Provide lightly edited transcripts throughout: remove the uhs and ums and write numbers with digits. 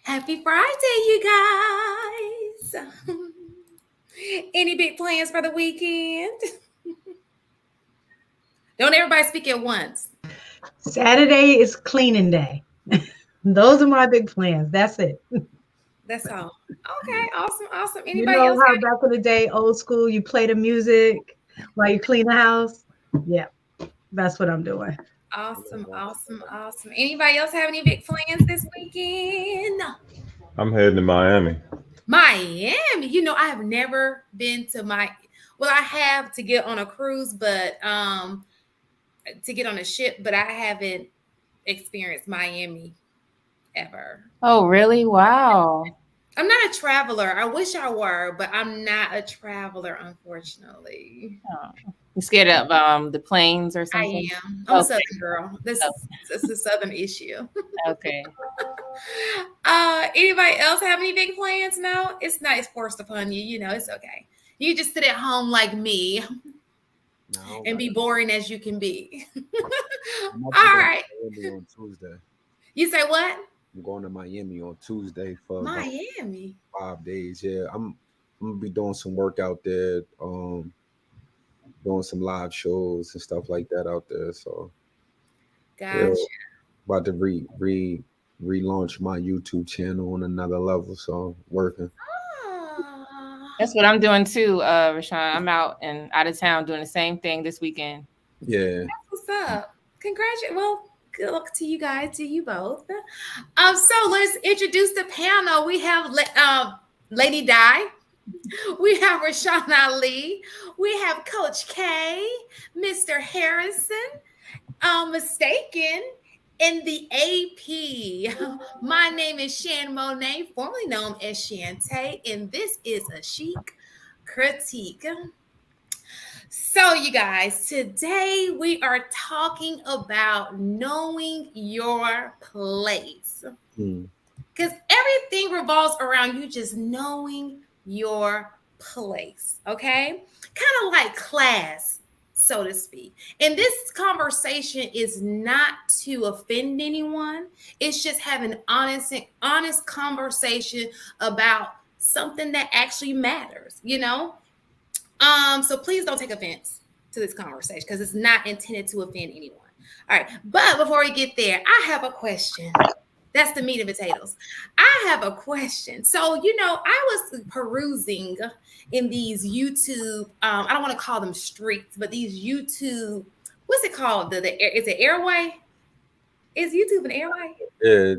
Happy Friday, you guys. Any big plans for the weekend? Don't everybody speak at once. Saturday is cleaning day. Those are my big plans. That's it. That's all. Okay, awesome, awesome. You Anybody know else how back in the day, old school, you play the music while you clean the house? Yeah, that's what I'm doing. got awesome, awesome, awesome. Anybody else have any big plans this weekend? I'm heading to Miami. Miami. I have never been to well, I have to get on a cruise, but to get on a ship, but I haven't experienced Miami ever. Oh, really? Wow. I'm not a traveler. I wish I were, but I'm not a traveler, unfortunately. Oh. You scared of the planes or I something? am. I'm a Okay. Southern girl. This Oh, is a Southern issue. okay. Anybody else have any big plans? No, it's not. It's forced upon you. It's okay. You just sit at home like me No, and be boring as you can be. I'm All actually going right. to Miami on Tuesday. You say what? I'm going to Miami on Tuesday for about Miami. 5 days. Yeah, I'm gonna be doing some work out there, doing some live shows and stuff like that out there. So yeah, Gotcha. about to relaunch my YouTube channel on another level. So working. Ah, That's what I'm doing too, Rashawn. I'm out of town doing the same thing this weekend. Yeah. what's up? Congratulations. Well, good luck to you guys, to you both. So let's introduce the panel. We have Lady Di. We have Rashawn Ali. We have Coach K, Mr. Harrison, Mistaken, in the AP. My name is Shan Monet, formerly known as Shantae, and this is a Chic critique. So, you guys, today we are talking about knowing your place. Mm. Because everything revolves around you just knowing your place, okay? Kind of like class, so to speak. And this conversation is not to offend anyone. It's just having honest conversation about something that actually matters. So please don't take offense to this conversation because it's not intended to offend anyone. All right. But before we get there, I have a question. That's the meat and potatoes. I have a question. So, I was perusing in these YouTube, I don't want to call them streets, but these YouTube, what's it called? Is it airway? Is YouTube an airway? Yeah.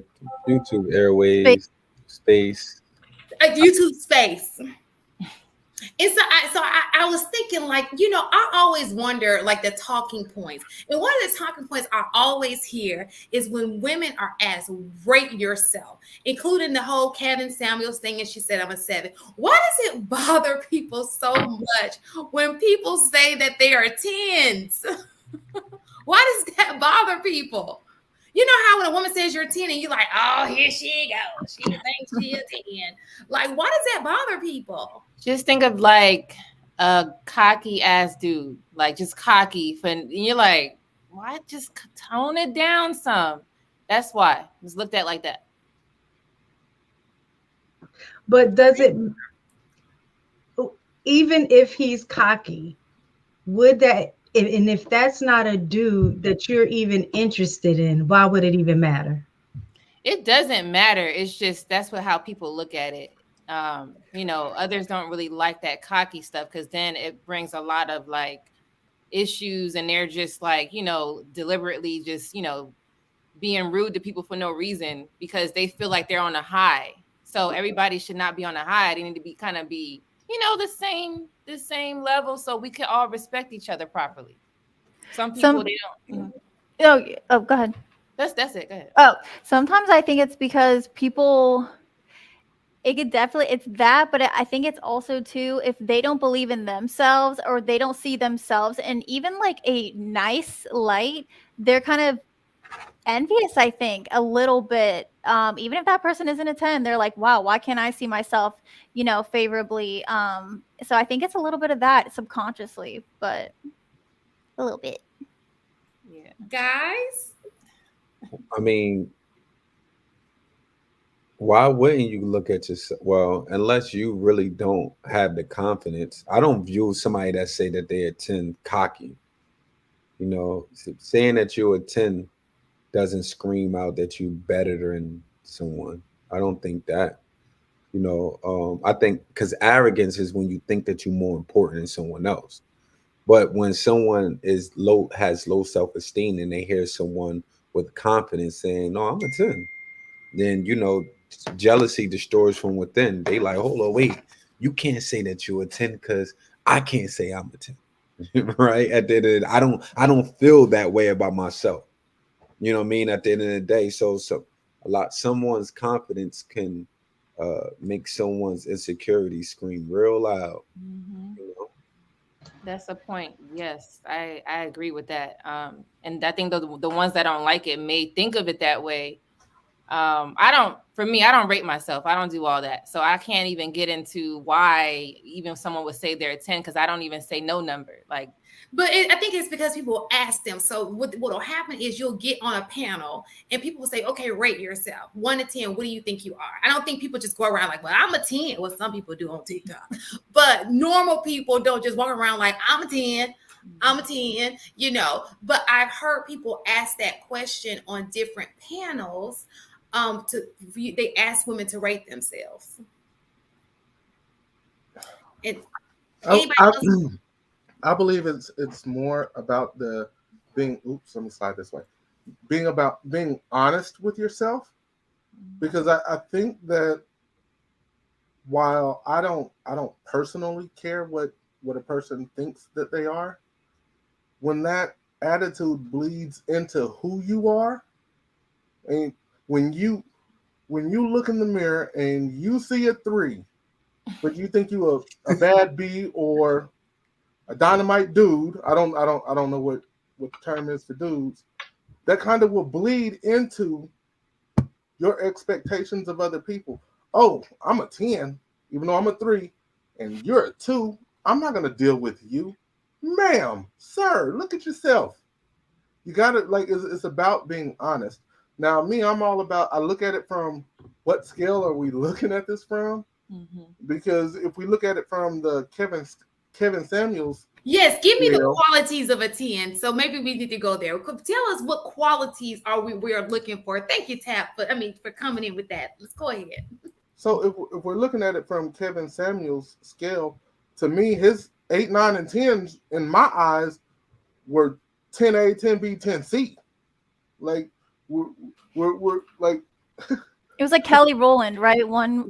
YouTube Airways Space. A YouTube space. And so I was thinking, like, I always wonder, like, the talking points. And one of the talking points I always hear is when women are asked, rate yourself, including the whole Kevin Samuels thing. And she said, I'm a 7. Why does it bother people so much when people say that they are 10s? Why does that bother people? You know how when a woman says you're 10 and you're like, oh, here she goes. She thinks she's a 10. Like, why does that bother people? Just think of like a cocky ass dude, like just cocky. And you're like, why? Just tone it down some. That's why it's looked at like that. But does it, even if he's cocky, would that, and if that's not a dude that you're even interested in, why would it even matter? It doesn't matter. It's just that's how people look at it. Others don't really like that cocky stuff because then it brings a lot of like issues, and they're just like, deliberately just, being rude to people for no reason because they feel like they're on a high. So everybody should not be on a high. They need to be the same level so we can all respect each other properly. Some people they don't. Oh, go ahead. That's it. Go ahead. Oh, sometimes I think it's because people, it's that, but I think it's also too, if they don't believe in themselves or they don't see themselves in even like a nice light, they're kind of envious, I think, a little bit. Even if that person isn't a 10, they're like, wow, why can't I see myself, favorably? So I think it's a little bit of that subconsciously, but a little bit. Yeah. Guys? I mean, Why wouldn't you look at yourself? Well, unless you really don't have the confidence. I don't view somebody that say that they a 10 cocky. You know, saying that you're a 10 doesn't scream out that you better than someone. I don't think that. You know, I think because arrogance is when you think that you're more important than someone else. But when someone has low self-esteem and they hear someone with confidence saying, "No, I'm a 10," then you know jealousy destroys from within. They like, hold on, wait, you can't say that you're a 10 because I can't say I'm a 10. Right? At the end of the day, I don't feel that way about myself. You know what I mean? At the end of the day, so someone's confidence can make someone's insecurity scream real loud. Mhm. You know? That's the point. Yes, I agree with that. And I think the ones that don't like it may think of it that way. I don't. For me, I don't rate myself. I don't do all that, so I can't even get into why even someone would say they're a 10 because I don't even say no number. Like, But I think it's because people ask them. So what'll happen is you'll get on a panel and people will say, okay, rate yourself 1 to 10. What do you think you are? I don't think people just go around like, well, I'm a 10. Well, some people do on TikTok, but normal people don't just walk around like I'm a 10. I'm a 10, you know. But I've heard people ask that question on different panels. They ask women to rate themselves. And anybody else? I believe it's more about the being. Oops, let me slide this way. Being about being honest with yourself, because I think that while I don't personally care what a person thinks that they are, when that attitude bleeds into who you are, and when you look in the mirror and you see a 3, but you think you a bad B or a dynamite dude. I don't know what the term is for dudes. That kind of will bleed into your expectations of other people. Oh, I'm a 10, even though I'm a 3, and you're a 2. I'm not gonna deal with you, ma'am, sir. Look at yourself. You gotta it's about being honest. Now, me, I'm all about. I look at it from what scale are we looking at this from? mhm. Because if we look at it from the Kevin Samuels. Yes, give me the scale, qualities of a 10. So maybe we need to go there. Tell us what qualities we are looking for. Thank you, Tap, for coming in with that. Let's go ahead. So if we're looking at it from Kevin Samuels' scale, to me, his 8, 9, and 10s in my eyes were 10A, 10B, 10C. Like we're like It was like Kelly Rowland, right?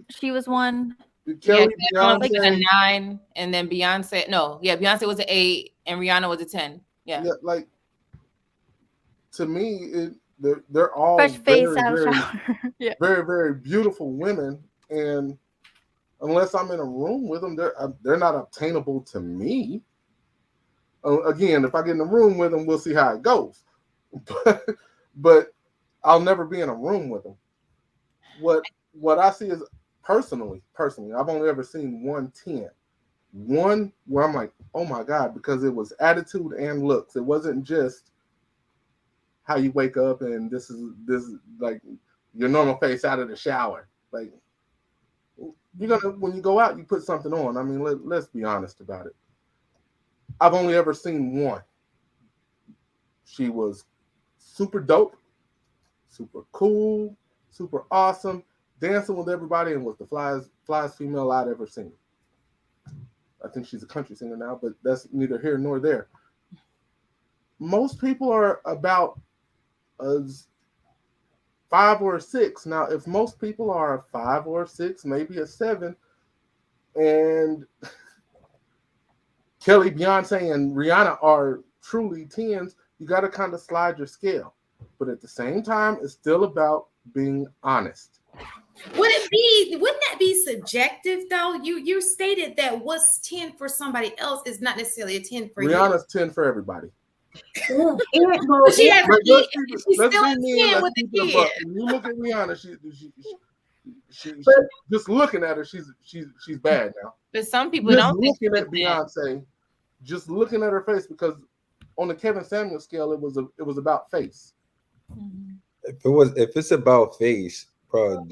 She was one. Yeah, Kelly, Kevin was like a Beyonce. 9, and then Beyonce. No, yeah, Beyonce was an 8, and Rihanna was a 10. Yeah. Yeah, like to me, they're all Fresh face very, out of very, shower. Yeah. very, very beautiful women, and unless I'm in a room with them, they're not obtainable to me. Again, if I get in a room with them, we'll see how it goes. But I'll never be in a room with them. What I see is personally, I've only ever seen 110. One where I'm like, oh my God, because it was attitude and looks. It wasn't just how you wake up and this is like your normal face out of the shower. Like when you go out, you put something on. I mean, let's be honest about it. I've only ever seen one. She was super dope, super cool, super awesome, dancing with everybody, and was the flyest female I'd ever seen. I think she's a country singer now, but that's neither here nor there. Most people are about a 5 or a 6. Now, if most people are a 5 or a 6, maybe a 7, and Kelly, Beyonce, and Rihanna are truly 10s, you got to kind of slide your scale. But at the same time, it's still about being honest. Wouldn't that be subjective though? You stated that what's 10 for somebody else is not necessarily a 10 for Rihanna's 10 for everybody. you. But she has she's let's still be a mean, 10 let's with be the good, kid. but when you look at Rihanna, she just looking at her, she's bad now. But some people Just don't think looking she's at a 10. Beyonce, just looking at her face, because on the Kevin Samuel scale, it was about face. Mhm. If it's about face, bro,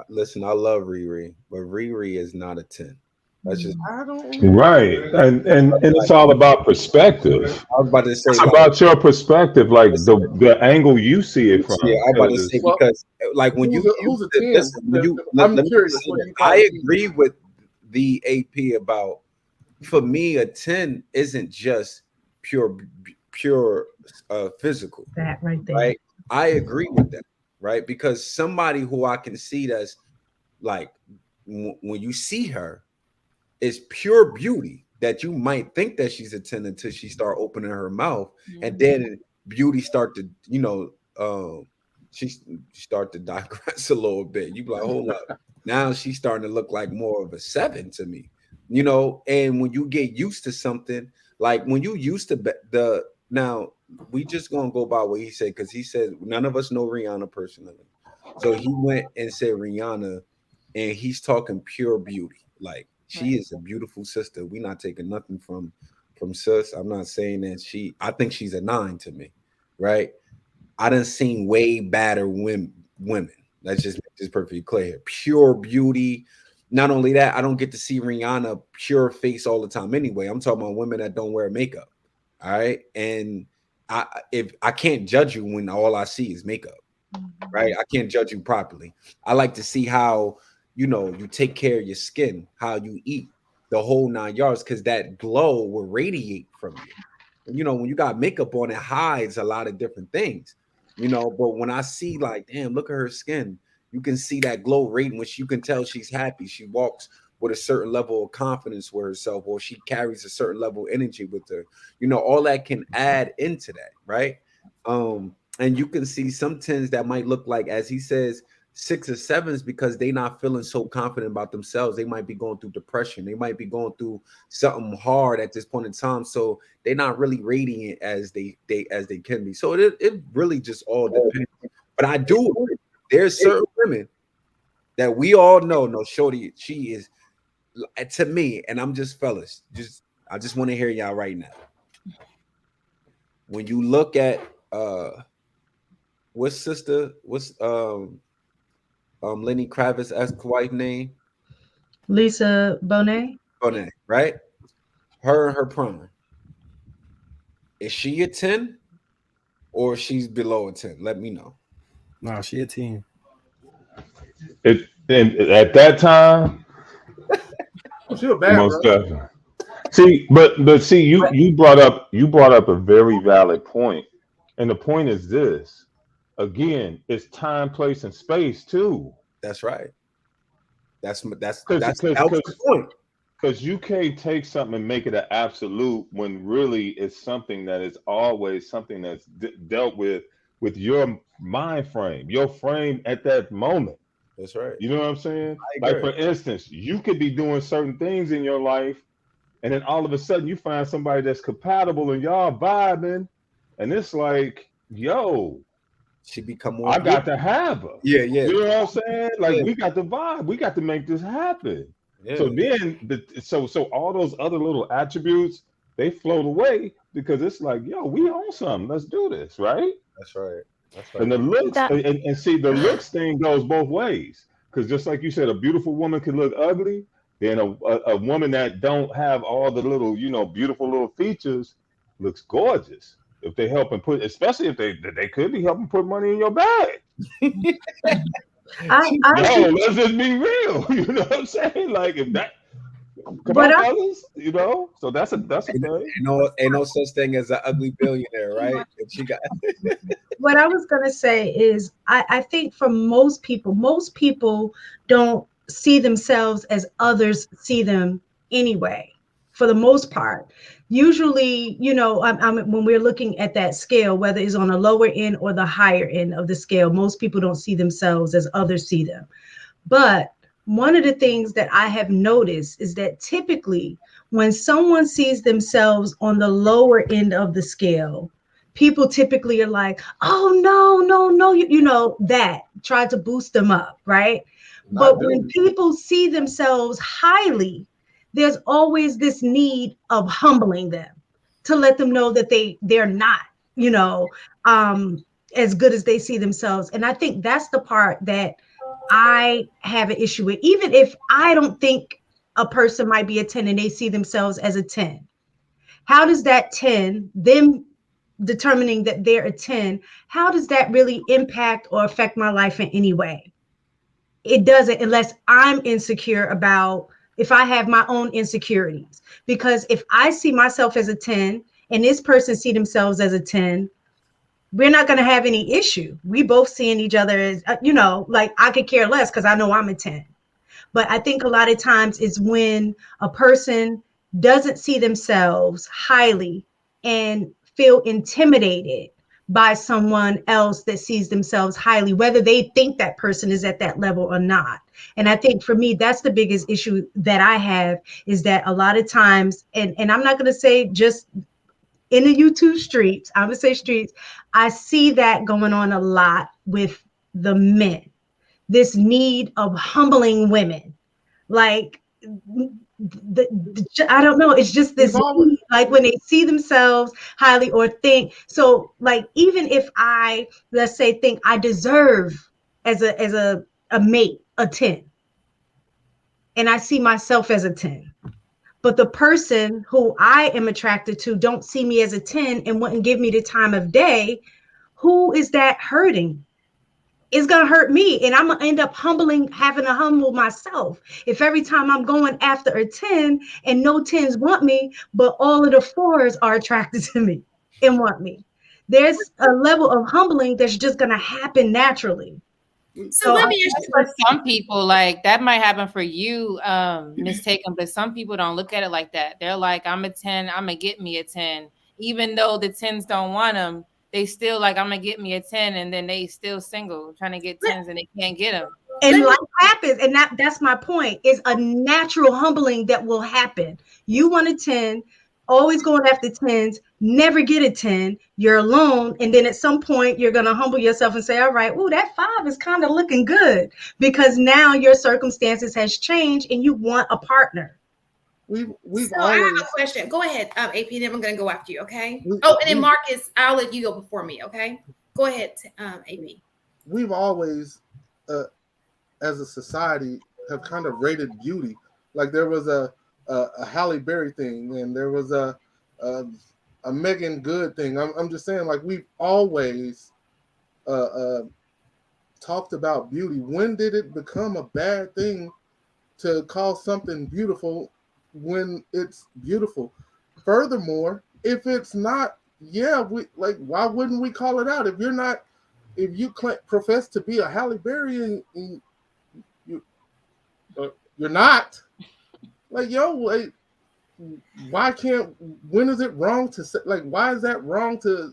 listen, I love Riri, but Riri is not a 10. That's just I don't. Right. And it's all about perspective. I was about to say It's like about your perspective, like the angle you see it from. yeah, I was about to say 'Cause Well, because like when who's a 10? listen, when I'm let me curious. say What do that. you call I a 10? agree with the AP about for me a 10 isn't just pure physical, That right there. right? I agree with that, right? Because somebody who I can see that's like when you see her is pure beauty that you might think that she's a 10 until she start opening her mouth, and then beauty start to she start to digress a little bit. You be like, hold up, now she's starting to look like more of a 7 to me, and when you get used to something, like when you used to the now we just gonna go by what he said, because he said none of us know Rihanna personally, so he went and said Rihanna, and he's talking pure beauty. Like she is a beautiful sister. We're not taking nothing from sis. I'm not saying that I think she's a 9 to me, right? I done seen way badder women. Let's just make this perfectly clear here. Pure beauty. Not only that, I don't get to see Rihanna pure face all the time anyway. I'm talking about women that don't wear makeup. All right. And if I can't judge you when all I see is makeup, right? I can't judge you properly. I like to see how you take care of your skin, how you eat, the whole 9 yards, because that glow will radiate from you. When you got makeup on, it hides a lot of different things, but when I see like, damn, look at her skin, you can see that glow radiant, which you can tell she's happy. She walks with a certain level of confidence with herself, or she carries a certain level of energy with her. All that can add into that, right? And you can see some 10s that might look like, as he says, 6 or 7s, because they not feeling so confident about themselves. They might be going through depression. They might be going through something hard at this point in time. So they're not really radiant as they can be. So it really just all depends. But I do agree. There's certain women that we all know. No, shorty, she is to me, and I'm just fellas. I just want to hear y'all right now. When you look at what's Lenny Kravitz's ex-wife name? Lisa Bonet. Bonet, right? Her and her prime. Is she a 10 or she's below a 10? Let me know. No, she a 10. And at that time, Oh, she was bad, most bro. definitely. See, but see, you brought up a very valid point, and the point is this: again, it's time, place, and space too. That's right. That Because was the point. you can't take something and make it an absolute when really it's something that is always something that's dealt with your mind frame, your frame at that moment. That's right. You know what I'm saying? I Like agree. for instance, you could be doing certain things in your life, and then all of a sudden you find somebody that's compatible and y'all vibing, and it's like, yo, She become more. I got to have her. Yeah. You know what I'm saying? Like Yeah. we got the vibe. We got to make this happen. Yeah. So then, so all those other little attributes, they float away because it's like, yo, we own something. Let's do this, right? That's right. And the looks, That- and see, the looks thing goes both ways. Because just like you said, a beautiful woman can look ugly. Then a woman that don't have all the little, beautiful little features looks gorgeous. If they help and put, especially if they could be helping put money in your bag. I No, let's just be real. You know what I'm saying? Like if that, come But on, I- fellas. So that's a thing. Ain't no such thing as an ugly billionaire, right? If she got what I was going to say is I think for most people don't see themselves as others see them anyway, for the most part. Usually, when we're looking at that scale, whether it's on the lower end or the higher end of the scale, most people don't see themselves as others see them. But one of the things that I have noticed is that typically when someone sees themselves on the lower end of the scale, people typically are like, oh, no, that try to boost them up, right? But when people see themselves highly, there's always this need of humbling them to let them know that they're not, as good as they see themselves. And I think that's the part that I have an issue with. Even if I don't think a person might be a 10 and they see themselves as a 10, how does that 10, them determining that they're a 10, how does that really impact or affect my life in any way? It doesn't, unless I'm insecure about, if I have my own insecurities. Because if I see myself as a 10 and this person see themselves as a 10, we're not going to have any issue. We both seeing each other as, like I could care less because I know I'm a 10. But I think a lot of times it's when a person doesn't see themselves highly and feel intimidated by someone else that sees themselves highly, whether they think that person is at that level or not. And I think for me, that's the biggest issue that I have, is that a lot of times, and I'm not going to say just in the YouTube streets, I would say streets, I see that going on a lot with the men, this need of humbling women. Like, I don't know, it's just this need, like when they see themselves highly or think so, like even if I, let's say, think I deserve as a mate a 10, and I see myself as a 10, but the person who I am attracted to don't see me as a 10 and wouldn't give me the time of day, who is that hurting? It's gonna hurt me, and I'm gonna end up having to humble myself. If every time I'm going after a 10 and no 10s want me, but all of the 4s are attracted to me and want me, there's a level of humbling that's just gonna happen naturally. So let me ask you, for some people, like that might happen for you, mistaken, but some people don't look at it like that. They're like, I'm a 10, I'm gonna get me a 10, even though the 10s don't want them. They still like, I'm gonna get me a 10, and then they still single trying to get 10s and they can't get them. And life happens, and that's my point. It's a natural humbling that will happen. You want a 10, always going after 10s, never get a 10, you're alone, and then at some point you're going to humble yourself and say, all right, oh, that 5 is kind of looking good, because now your circumstances has changed and you want a partner. We've so always, I have a question. Go ahead, AP, then I'm going to go after you, okay? And then Marcus, I'll let you go before me, okay? Go ahead, AP. We've always, as a society, have kind of rated beauty. Like there was a Halle Berry thing, and there was a Megan Good thing. I'm just saying, like we've always talked about beauty. When did it become a bad thing to call something beautiful when it's beautiful? Furthermore, if it's not, why wouldn't we call it out? If you profess to be a Halle Berry and you're not, like, why can't? When is it wrong to say? Like, why is that wrong to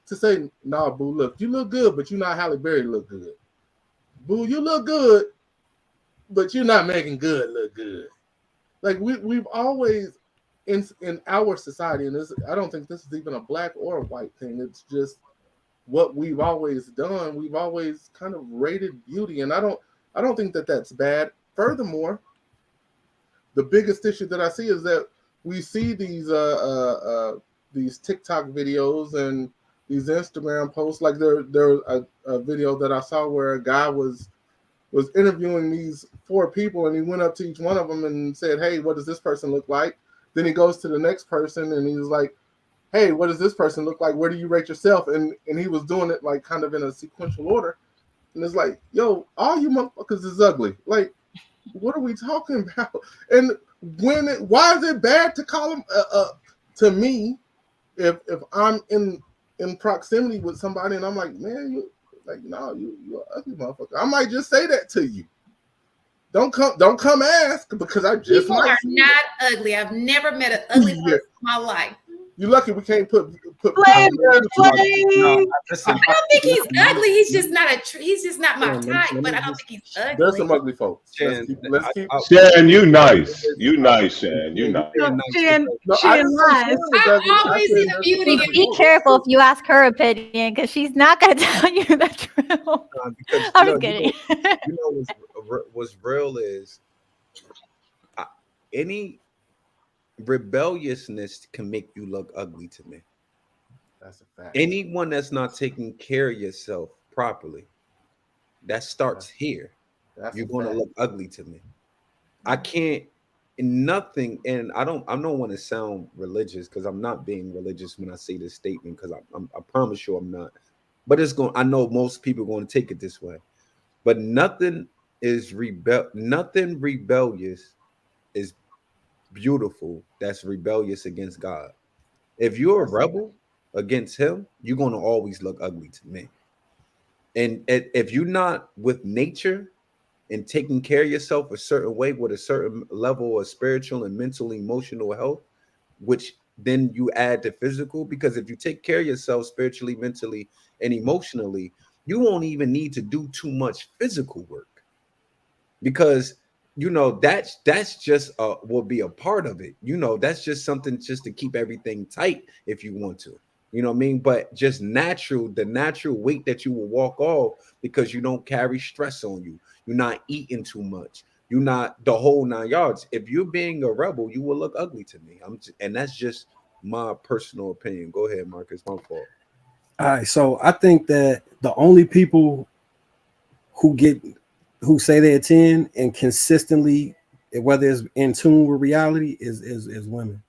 say? Nah, boo, look, you look good, but you're not Halle Berry look good. Boo, you look good, but you're not making good look good. Like we've always in our society, and I don't think this is even a black or a white thing. It's just what we've always done. We've always kind of rated beauty, and I don't think that that's bad. Furthermore, the biggest issue that I see is that we see these TikTok videos and these Instagram posts. Like there a video that I saw where a guy was interviewing these 4 people, and he went up to each one of them and said, "Hey, what does this person look like?" Then he goes to the next person and he was like, "Hey, what does this person look like? Where do you rate yourself?" And he was doing it like kind of in a sequential order. And it's like, yo, all you motherfuckers is ugly. Like, what are we talking about? And why is it bad to call them? To me, if I'm in proximity with somebody and I'm like, man, you like, no, you're an ugly motherfucker, I might just say that to you. Don't come ask, because I just people are not ugly. I've never met an ugly person in my life. You're lucky we can't put I don't think he's ugly. He's just not my type. But I don't think he's ugly. There's some ugly folks. Let's keep. Shan, you nice. You nice, Shan. You nice. Shan lies. I always see the beauty in Be careful if you ask her opinion, because she's not going to tell you the truth. I'm just kidding. What's real is any rebelliousness can make you look ugly to me. That's a fact. Anyone that's not taking care of yourself properly, that starts here. That's you're a going to fact. look ugly to me. I can't nothing, and I don't want to sound religious because I'm not being religious when I say this statement because I promise you I'm not. But it's going. I know most people are going to take it this way. But nothing rebellious is beautiful that's rebellious against God. If you're a That's a fact. rebel against him, you're going to always look ugly to me. And if you're not with nature and taking care of yourself a certain way with a certain level of spiritual and mental emotional health, which then you add to physical, because if you take care of yourself spiritually, mentally, and emotionally, you won't even need to do too much physical work, because that's just will be a part of it. That's just something just to keep everything tight if you want to. You know what I mean? But just the natural weight that you will walk off because you don't carry stress on you. You're not eating too much. You're not the whole 9 yards. If you're being a rebel, you will look ugly to me. And that's just my personal opinion. Go ahead, Marcus. My fault. All right, so I think that the only people who get who say they're 10 and consistently, whether it's in tune with reality, is women.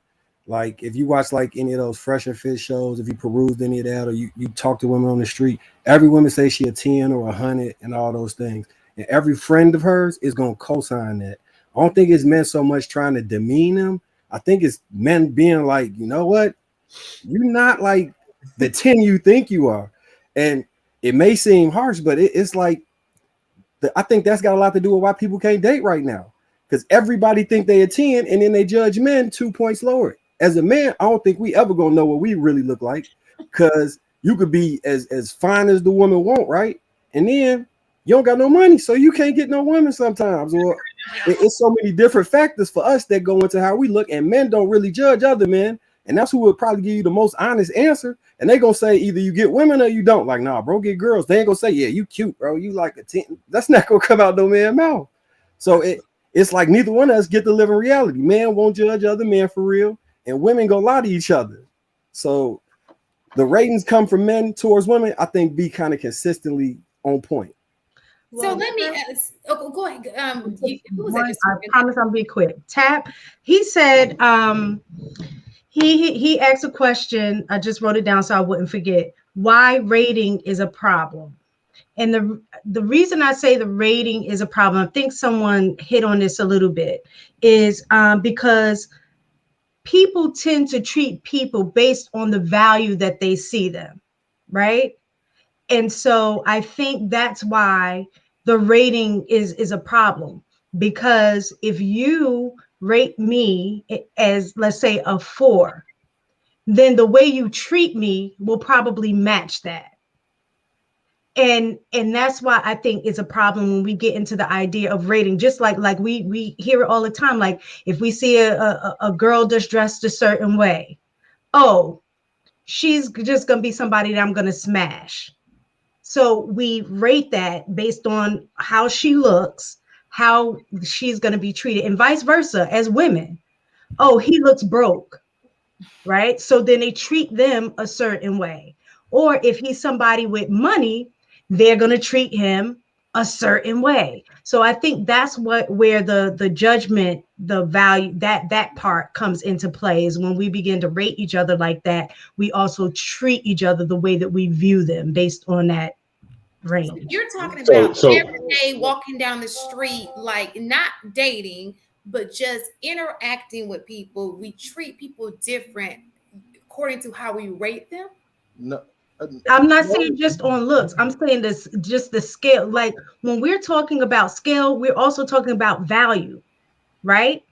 Like if you watch like any of those Fresh and Fit shows, if you perused any of that, or you talk to women on the street, every woman say she a 10 or 100 and all those things. And every friend of hers is gonna co-sign that. I don't think it's men so much trying to demean them. I think it's men being like, you know what? You're not like the 10 you think you are. And it may seem harsh, but it's like I think that's got a lot to do with why people can't date right now. Because everybody think they a 10 and then they judge men 2 points lower. As a man, I don't think we ever gonna know what we really look like. Because you could be as fine as the woman want, right? And then you don't got no money, so you can't get no women sometimes. Or it's so many different factors for us that go into how we look, and men don't really judge other men. And that's who would probably give you the most honest answer. And they gonna say either you get women or you don't. Like, nah, bro, get girls. They ain't gonna say, yeah, you cute, bro. You like a 10. That's not gonna come out no man's mouth. So it's like neither one of us get to live in reality. Men won't judge other men for real, and women gonna lie to each other. So the ratings come from men towards women, I think, be kind of consistently on point. So let me ask, go ahead. Who was that One, just I talking? promise I'll be quick. Tap. He said, he asked a question. I just wrote it down so I wouldn't forget. Why rating is a problem? And the reason I say the rating is a problem, I think someone hit on this a little bit, is because people tend to treat people based on the value that they see them, right? And so I think that's why the rating is a problem, because if you rate me as, let's say, a 4, then the way you treat me will probably match that. And that's why I think it's a problem when we get into the idea of rating. Just like we hear it all the time. Like if we see a girl just dressed a certain way, oh, she's just gonna be somebody that I'm gonna smash. So we rate that based on how she looks, how she's gonna be treated, and vice versa as women. Oh, he looks broke, right? So then they treat them a certain way. Or if he's somebody with money, they're going to treat him a certain way. So I think that's where the judgment, the value, that part comes into play, is when we begin to rate each other like that, we also treat each other the way that we view them based on that range. You're talking So about so every day walking down the street, like not dating, but just interacting with people. We treat people different according to how we rate them. No, I'm not no, saying just on looks. I'm saying this just the scale. Like when we're talking about scale, we're also talking about value, right?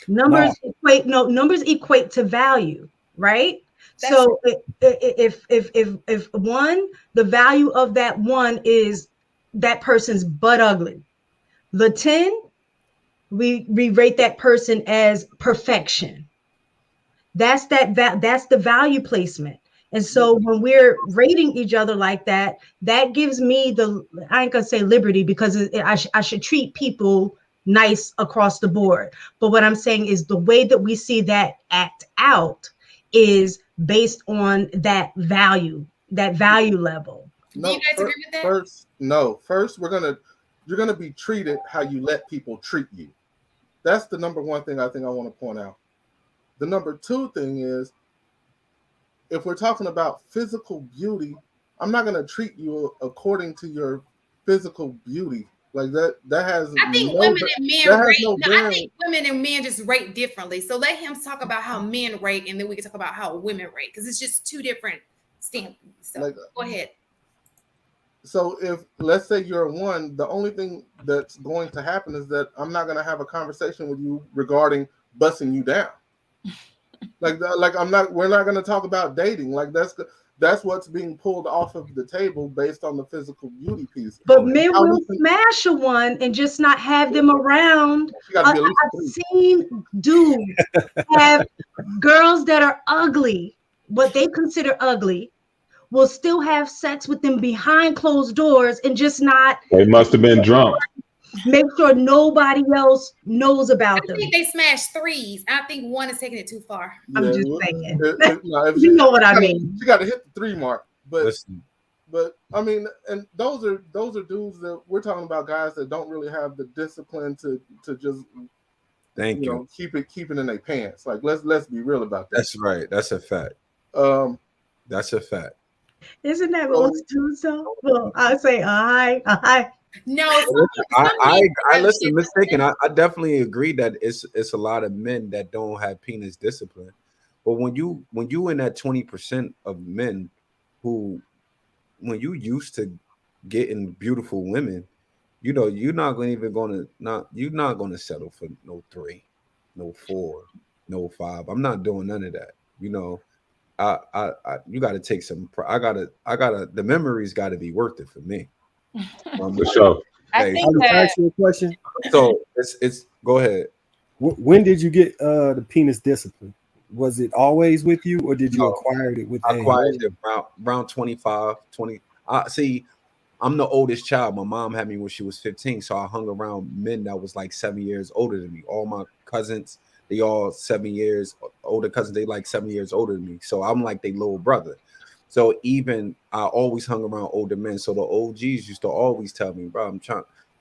No, Numbers equate to value, right? That's So if one, the value of that one is that person's butt ugly. The 10, we rate that person as perfection. That's the value placement. And so when we're rating each other like that, that gives me I ain't gonna say liberty, because I should treat people nice across the board. But what I'm saying is the way that we see that act out is based on that value level. Do you no. guys agree with that? First, no. First, we're gonna you're going to be treated how you let people treat you. That's the number one thing I think I want to point out. The number two thing is, if we're talking about physical beauty, I'm not going to treat you according to your physical beauty. Like that has I think no, women and men rate. no I think women and men just rate differently. So let him talk about how men rate, and then we can talk about how women rate, because it's just two different standpoints. So like, go ahead. So if, let's say you're a 1, the only thing that's going to happen is that I'm not going to have a conversation with you regarding busting you down. We're not going to talk about dating. Like that's what's being pulled off of the table based on the physical beauty piece. But men will smash a 1 and just not have them around. I've seen dudes have girls that are ugly, what they consider ugly, will still have sex with them behind closed doors and just not. They must have been drunk. Make sure nobody else knows about them. I think they smash 3s. I think 1 is taking it too far. Yeah, I'm just saying. You know what I mean. You got to hit the 3 mark. But Listen. But I mean, and those are dudes that we're talking about, guys that don't really have the discipline to just keep it in their pants. Like let's be real about that. That's right. That's a fact. That's a fact. Isn't that most dudes though? Well, I say hi. No, I listen, mistaken. I definitely agree that it's a lot of men that don't have penis discipline. But when you in that 20% of men who, when you used to getting beautiful women, you're not going to settle for no 3, no 4, no 5. I'm not doing none of that. I you got to take some. The memories got to be worth it for me. For sure. I think I'll that, ask you a question. So it's go ahead. When did you get the penis discipline? Was it always with you, or did you acquire it with age? I acquired it around 25, 20. See, I'm the oldest child. My mom had me when she was 15, so I hung around men that was like 7 years older than me. All my cousins, they all 7 years older cousins. They like 7 years older than me, so I'm like their little brother. So even I always hung around older men. So the OGs used to always tell me, bro,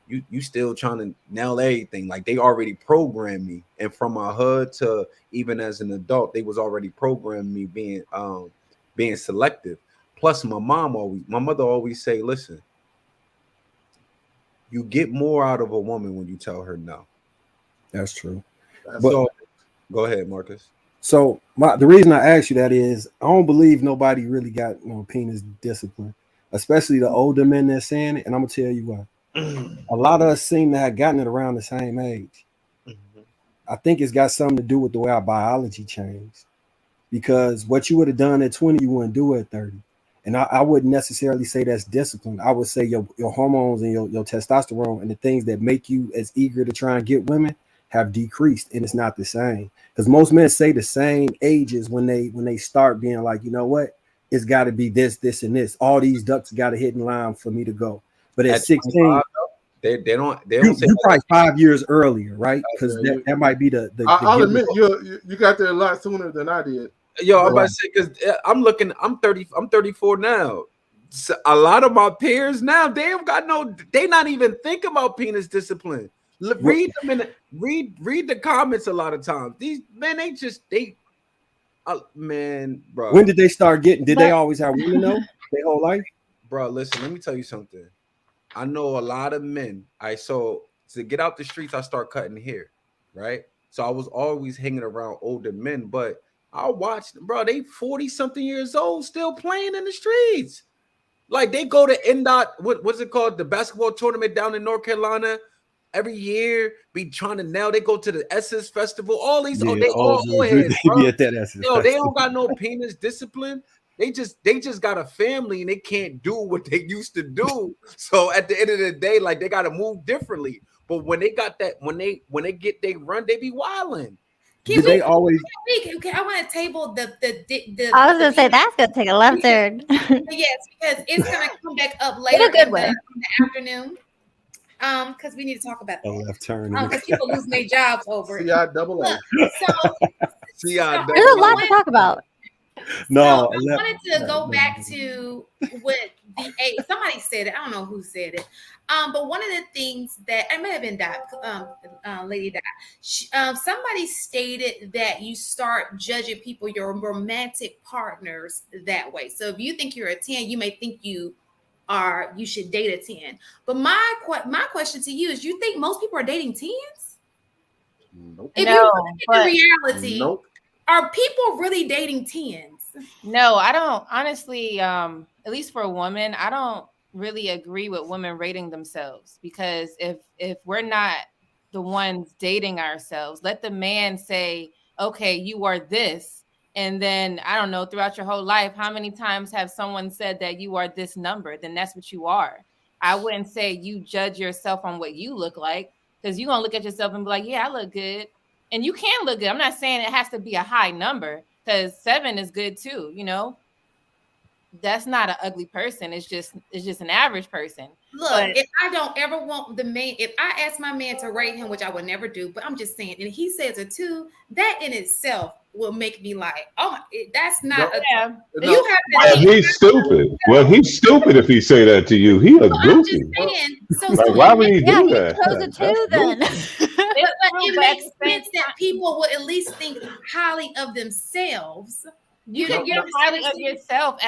you still trying to nail everything. Like they already programmed me. And from my hood to even as an adult, they was already programming me being selective. Plus my mother always say, listen, you get more out of a woman when you tell her no. That's true. So go ahead, Marcus. So the reason I asked you that is I don't believe nobody really got penis discipline, especially the older men that's saying it. And I'm gonna tell you why. A lot of us seem to have gotten it around the same age. Mm-hmm. I think it's got something to do with the way our biology changed. Because what you would have done at 20, you wouldn't do at 30. And I wouldn't necessarily say that's discipline. I would say your hormones and your testosterone and the things that make you as eager to try and get women have decreased, and it's not the same. Because most men say the same ages when they start being like, you know what, it's got to be this, and this. All these ducks got to hit in line for me to go. But at 16, they don't say you're probably 5 years earlier, right? Because that might be the I'll admit you got there a lot sooner than I did. Yo, I'm about to say, because I'm 34 now. So a lot of my peers now, they not even thinking about penis discipline. Read them read the comments a lot of times. These men man, bro. When did they start getting? Did they always have women though? Their whole life? Bro, listen, let me tell you something. I know a lot of men. So to get out the streets, I start cutting hair, right? So I was always hanging around older men, but I watched, bro, they 40-something years old still playing in the streets. Like they go to NDOT, what's it called? The basketball tournament down in North Carolina. Every year, be trying to nail. They go to the Essence Festival. All these, they be at that Essence. Yo, they don't got no penis discipline. They just got a family and they can't do what they used to do. So at the end of the day, like they got to move differently. But when they got that, when they get they run, they be wilding. Okay, I want to table the. I was gonna say that's gonna take a left turn. Yes, because it's gonna come back up later in the afternoon. Because we need to talk about that. Left turn. Because people losing their jobs over it. CIAA. There's a lot to talk about. No, I wanted to go back to what the age. Somebody said it. I don't know who said it. But one of the things that I may have been Lady Dot. Somebody stated that you start judging people, your romantic partners, that way. So if you think you're a 10, you may think you should date a 10. But my question to you is, you think most people are dating 10s? Nope. If No, you look at but the reality, Nope. are people really dating 10s? no, I don't honestly, at least for a woman, I don't really agree with women rating themselves, because if we're not the ones dating ourselves, let the man say, okay, you are this. And then I don't know, throughout your whole life, how many times have someone said that you are this number? Then that's what you are. I wouldn't say you judge yourself on what you look like, because you're gonna look at yourself and be like, yeah, I look good. And you can look good. I'm not saying it has to be a high number, because 7 is good too, you know. That's not an ugly person. It's just an average person. Look, But if I don't ever want the man, if I ask my man to rate him, which I would never do, but I'm just saying, and he says a 2, that in itself will make me like, oh, that's not No. a. yeah, No. You have Well, to be. he's stupid. Well, he's stupid if he say that to you. He a So I'm just goofy. saying. So Like, why would he Yeah, do he that? chose a That's 2 then. goofy. it's but true, it but at makes the same sense that time, people would at least think highly of themselves. you You can you think understand highly what I'm of saying? yourself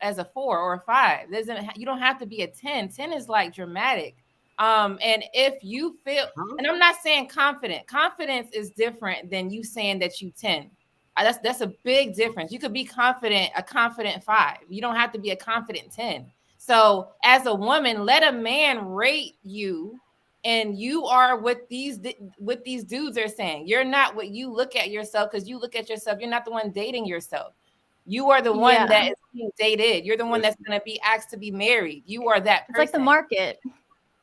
as a 4 or a 5. You don't have to be a 10. 10 is like dramatic. And if you feel, and I'm not saying confident. Confidence is different than you saying that you 10. That's a big difference. You could be confident, a confident 5. You don't have to be a confident 10. So as a woman, let a man rate you, and you are what these dudes are saying. You're not what you look at yourself, because you look at yourself. You're not the one dating yourself. You are the one that Yeah, is being dated. You're the one that's going to be asked to be married. You are that it's like the person, market.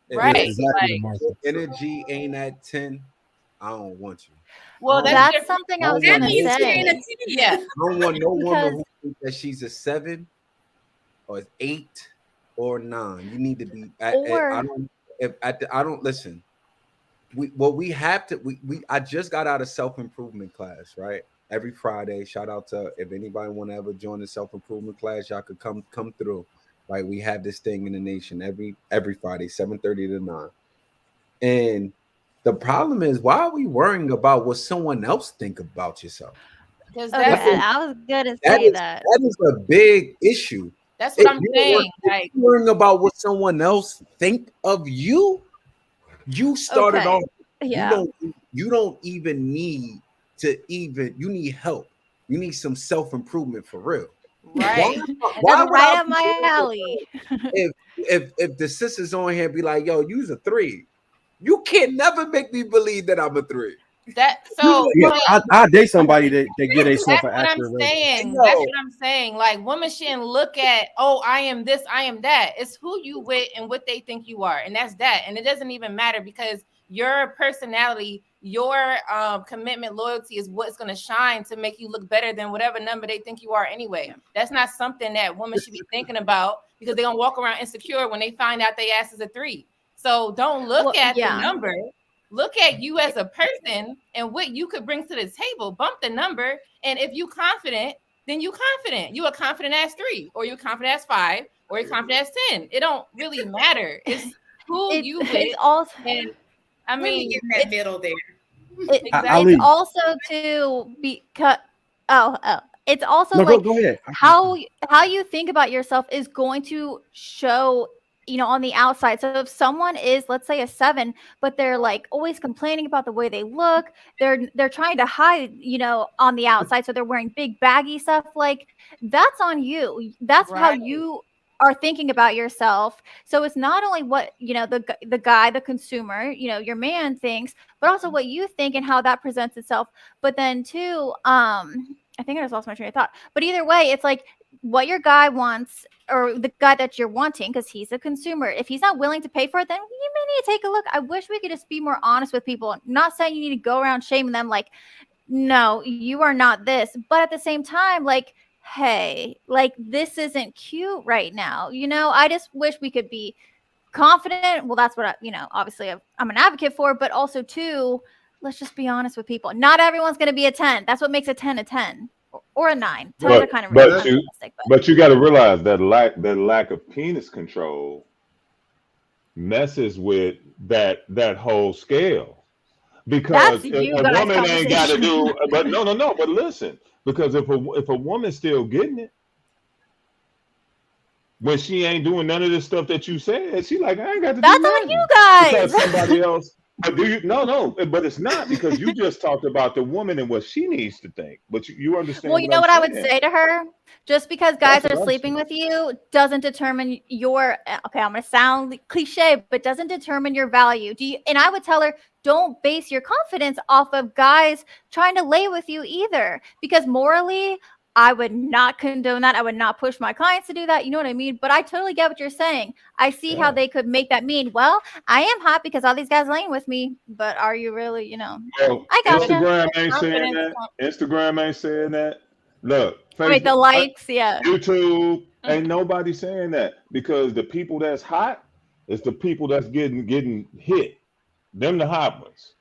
If right? Exactly the Like, market. energy ain't at 10, I don't want you. well, I that's don't, That's different. something I I don't was That want gonna means no he ain't a say. 10. Yeah, I don't want no woman Because who thinks that she's a 7 or 8 or 9. You need to be. I or don't. If I don't listen. We have to. I just got out of self improvement class, right? Every Friday. Shout out to, if anybody want to ever join the self improvement class, y'all could come through. Right, we have this thing in the nation every Friday, 7:30 to 9. And the problem is, why are we worrying about what someone else think about yourself? because okay, That's a, I was gonna that say is that. that is a big issue. that's what I'm If saying. Like, you're worrying about what someone else think of you, you started Okay, off. You yeah, don't you don't even need to even. You need help. You need some self improvement for real. Why right? And that's why would right I up be my worried alley. if the sisters on here be like, yo, you's a 3? You can never make me believe that I'm a 3. that You so, Yeah, but I date somebody that get themselves that's an what I'm accurate rating. saying. That's know. what I'm saying. Like, women shouldn't look at, oh, I am this, I am that. It's who you with and what they think you are, and that's that. And it doesn't even matter, because your personality, your commitment, loyalty is what's going to shine to make you look better than whatever number they think you are anyway. That's not something that women should be thinking about, because they're gonna walk around insecure when they find out they ass is a 3. So don't look Well, at the yeah, number. Look at you as a person and what you could bring to the table. Bump the number, and if you confident, then you confident. You a confident as 3, or you confident as 5, or you confident as 10. It don't really matter. It's who you it's with, also and I Let me get mean, in that middle there. it's exactly. Ali, also to be cut. Oh, it's also no, like go ahead. how you think about yourself is going to show, on the outside. So if someone is, let's say, a 7, but they're like always complaining about the way they look, they're trying to hide, on the outside, so they're wearing big baggy stuff, like that's on you. That's how Right. you are thinking about yourself. So it's not only what, the guy, the consumer, your man thinks, but also what you think and how that presents itself. But then too, I think I just lost my train of thought. But either way, it's like what your guy wants, or the guy that you're wanting, because he's a consumer. If he's not willing to pay for it, then you may need to take a look. I wish we could just be more honest with people. Not saying you need to go around shaming them like, no, you are not this. But at the same time, like, hey, like this isn't cute right now. I just wish we could be confident. Well, that's what obviously I'm an advocate for, but also too, let's just be honest with people. Not everyone's going to be a 10. That's what makes a 10 a 10. or a 9. 10s are But kind of but That- you unrealistic, but but you got to realize that lack of penis control messes with that whole scale that's because you a guys' woman ain't got to conversation. do. But no. But listen, because if a woman's still getting it when she ain't doing none of the stuff that you said, she like I ain't got to do That's on you nothing because guys. somebody else. But do you? No. But it's not because you just talked about the woman and what she needs to think. But you Well, understand you what know I'm what I would saying? say to her? Just because That's guys what are I'm sleeping saying. with you doesn't determine your okay, I'm going to sound cliche, but doesn't determine your value. And I would tell her, don't base your confidence off of guys trying to lay with you either, because morally, I would not condone that. I would not push my clients to do that. You know what I mean? But I totally get what you're saying. I see how Yeah. they could make that mean, well, I am hot because all these guys laying with me, but are you really, you know? Well, I gotcha. Instagram ain't saying Confidence. that. Instagram ain't saying that. Look, Wait, the Facebook, likes, yeah. YouTube, ain't nobody saying that because the people that's hot is the people that's getting hit. Them the hot ones,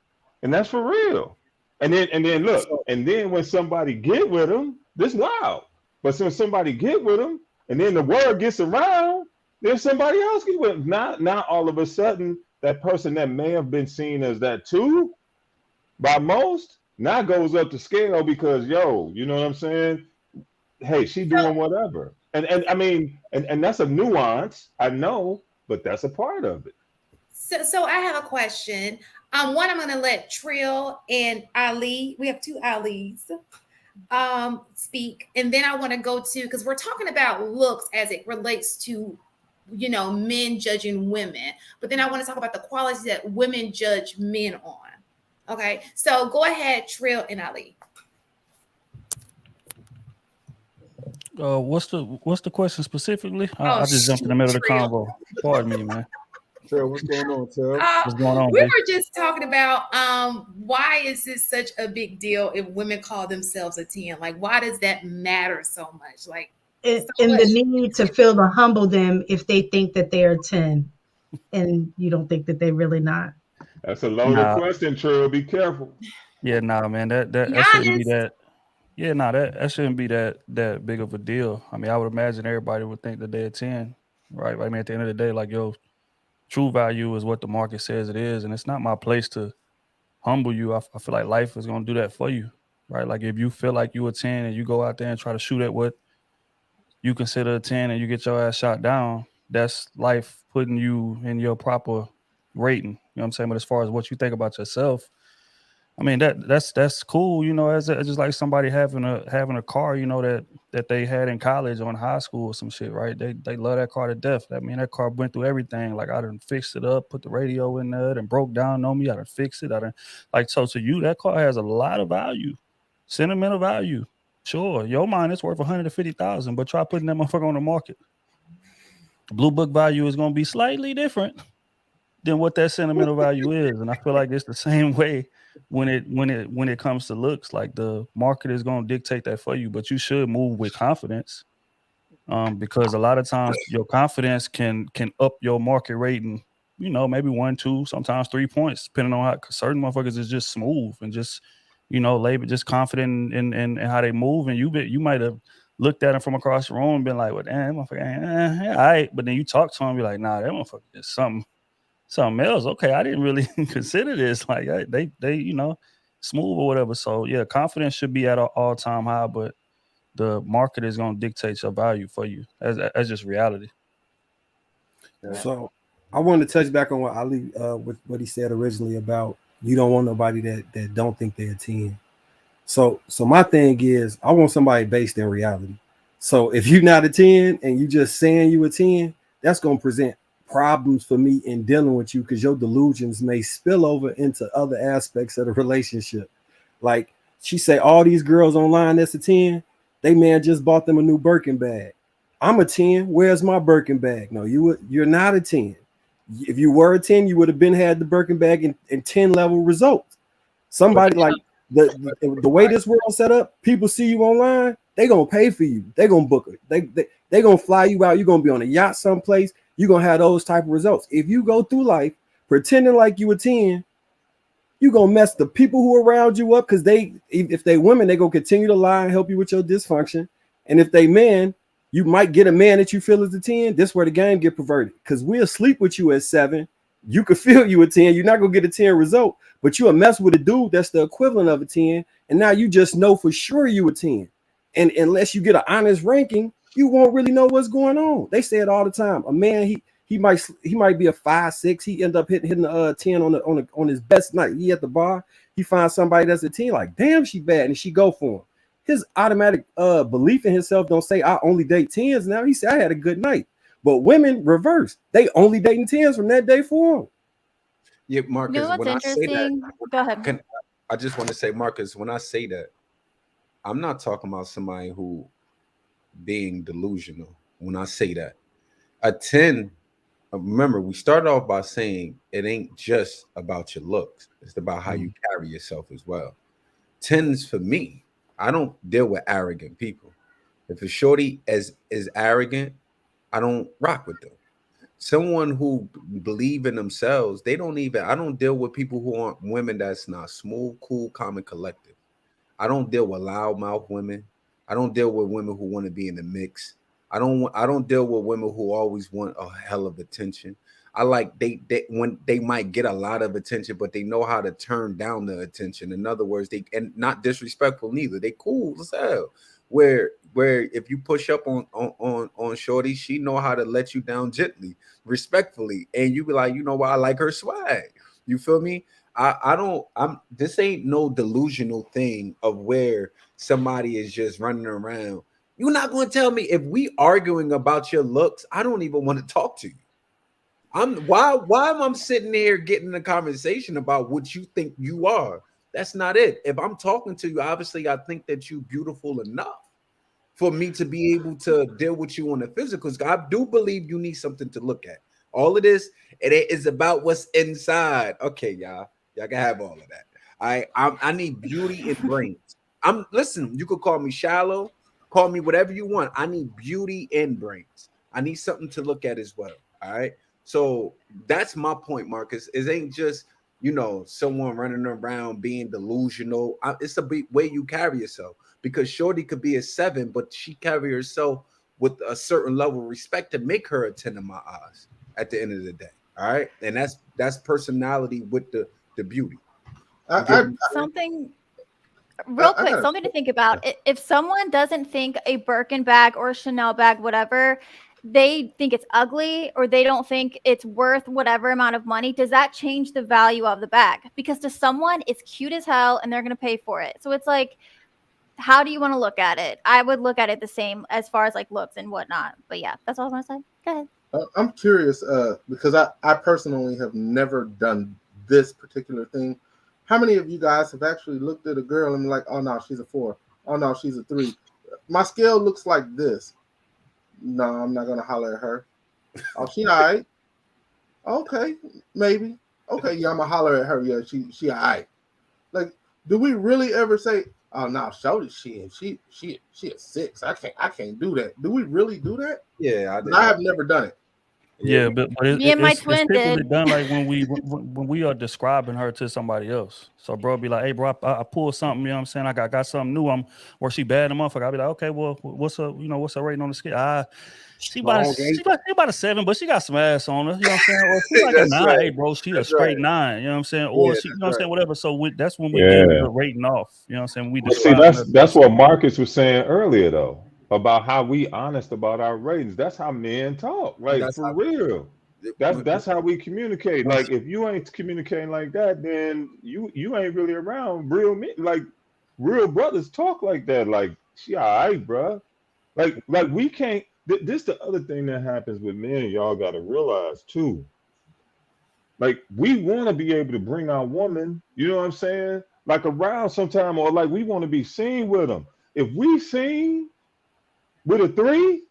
and that's for real. And then look, So and then when somebody get with them, this wild. But when somebody get with them, and then the word gets around, then somebody else get with them. Not all of a sudden that person that may have been seen as that too by most now goes up the scale because yo, you know what I'm saying? Hey, she So, doing whatever. And I mean, and that's a nuance, I know, but that's a part of it. so I have a question. One, I'm going to let Trill and Ali. We have two Alis. Speak, and then I want to go to because we're talking about looks as it relates to men judging women, but then I want to talk about the qualities that women judge men on. Okay, so go ahead, Trill and Ali. What's the question specifically? Oh I just jumped in the shoot, middle of the Trill. convo. Pardon me, man. Tell what's going on, Tell. What's going on, We B? were just talking about why is this such a big deal if women call themselves a 10? Like, why does that matter so much? Like, so And the much. need to feel to humble them if they think that they are 10 and you don't think that they're really not. That's a loaded Nah, question, Trill. Be careful. yeah, nah, man. That Be that shouldn't be honest. that. Yeah, nah, that shouldn't be that big of a deal. I mean, I would imagine everybody would think that they're 10, right? I mean, at the end of the day, like yo, true value is what the market says it is, and it's not my place to humble you. I feel like life is gonna do that for you, right? Like if you feel like you a 10 and you go out there and try to shoot at what you consider a 10 and you get your ass shot down, that's life putting you in your proper rating. You know what I'm saying? But as far as what you think about yourself, I mean that's cool, as just like somebody having a car, that they had in college or in high school or some shit, right? They love that car to death. I mean, that car went through everything. Like I done fixed it up, put the radio in there, and broke down on me. I done fixed it. I done so to you, that car has a lot of value, sentimental value. Sure, your mind is worth 150,000, but try putting that motherfucker on the market. The blue book value is gonna be slightly different than what that sentimental value is, and I feel like it's the same way when it comes to looks. Like the market is gonna dictate that for you, but you should move with confidence, because a lot of times your confidence can up your market rating. Maybe 1, 2, sometimes 3 points, depending on how certain motherfuckers is just smooth and just labor, just confident in how they move, and you might have looked at him from across the room and been like, well, damn, that motherfucker, yeah, all right. But then you talk to him and be like, nah, that motherfucker is something else. Okay, I didn't really consider this. Like they smooth or whatever. So yeah, confidence should be at an all-time high, but the market is going to dictate your value for you. That's just reality. So I wanted to touch back on what Ali with what he said originally about you don't want nobody that don't think they're a 10. So my thing is I want somebody based in reality. So if you're not a 10 and you just saying you a 10, that's gonna present problems for me in dealing with you because your delusions may spill over into other aspects of the relationship. Like she say, all these girls online that's a 10, they man just bought them a new Birkin bag. I'm a 10. Where's my Birkin bag? No, you're not a 10. If you were a 10, you would have been had the Birkin bag in 10 level results. Somebody like the way this world set up, people see you online, they gonna pay for you. They gonna book it. They gonna fly you out. You're gonna be on a yacht someplace. You're gonna have those type of results. If you go through life pretending like you a 10, You gonna mess the people who are around you up because if they women, they gonna continue to lie and help you with your dysfunction. And if they men, you might get a man that you feel is a 10. This is where the game get perverted. Because we'll sleep with you at 7. You could feel you a 10. You're not gonna get a 10 result, but you'll mess with a dude that's the equivalent of a 10. And now you just know for sure you a 10. And unless you get an honest ranking, you won't really know what's going on. They say it all the time. A man, he might be a 5'6". He end up hitting a 10 on his best night. He at the bar, he finds somebody that's a 10, like, damn, she bad, and she go for him. His automatic belief in himself don't say I only date 10s now. He said I had a good night. But women reverse. They only dating 10s from that day forward. Yeah, Marcus, You know what's when I say interesting? that, Go ahead. I just want to say, Marcus, when I say that, I'm not talking about somebody who being delusional. When I say that, a 10, remember, we started off by saying it ain't just about your looks. It's about how you carry yourself as well. 10s for me, I don't deal with arrogant people. If a shorty is arrogant, I don't rock with them. Someone who believe in themselves, I don't deal with people who aren't women that's not smooth, cool, calm, and collective. I don't deal with loudmouth women. I don't deal with women who want to be in the mix. I don't deal with women who always want a hell of attention. I like when they might get a lot of attention, but they know how to turn down the attention. In other words, and not disrespectful neither. They cool as hell. Where if you push up on shorty, she know how to let you down gently, respectfully, and you be like, you know what, I like her swag. You feel me? This ain't no delusional thing of where somebody is just running around. You're not going to tell me if we arguing about your looks, I don't even want to talk to you. Why am I sitting there getting a conversation about what you think you are? That's not it. If I'm talking to you, obviously I think that you're beautiful enough for me to be able to deal with you on the physicals. I do believe you need something to look at. All of this, it is about what's inside. Okay, y'all can have all of that. I need beauty and brains. Listen, you could call me shallow, call me whatever you want. I need beauty and brains. I need something to look at as well. All right. So that's my point, Marcus. It ain't just, someone running around being delusional. It's a way you carry yourself, because shorty could be a 7, but she carry herself with a certain level of respect to make her a 10 in my eyes at the end of the day. All right. And that's personality with the beauty. Something real quick, something to think about. If someone doesn't think a Birkin bag or a Chanel bag, whatever, they think it's ugly, or they don't think it's worth whatever amount of money, does that change the value of the bag? Because to someone, it's cute as hell and they're going to pay for it. So it's like, how do you want to look at it? I would look at it the same as far as like looks and whatnot. But yeah, that's all I want to say. Go ahead. I'm curious because I personally have never done this particular thing. How many of you guys have actually looked at a girl and been like, oh no, she's a 4. Oh no, she's a 3. My scale looks like this. No, I'm not gonna holler at her. Oh, she all right. Okay, maybe. Okay, yeah, I'm gonna holler at her. Yeah, she all right. Like, do we really ever say, oh no, shorty, she a 6. I can't do that. Do we really do that? Yeah, I have never done it. Yeah, but Me and my it's twin typically did. done like when we are describing her to somebody else. So bro be like, hey bro, I pulled something, you know what I'm saying? I got something new. Or she bad in a motherfucker. I'll be like, okay, well, what's her rating on the scale? She about a 7, but she got some ass on her, you know what I'm saying? Or she like a 9. Right. Hey bro, she That's a straight right. 9, you know what I'm saying? Or Yeah, she, you know what I'm saying, whatever. So that's when we Yeah. give the rating off, you know what I'm saying? We But see, describe that's what Marcus was saying earlier, though, about how we honest about our ratings. That's how men talk, like That's for how real. That's how we communicate. Like if you ain't communicating like that, then you ain't really around real men. Like real brothers talk like that. Like she all right, bruh. Like we can't. This the other thing that happens with men. Y'all got to realize too. Like we want to be able to bring our woman, you know what I'm saying? Like around sometime, or like we want to be seen with them. If we seen with a 3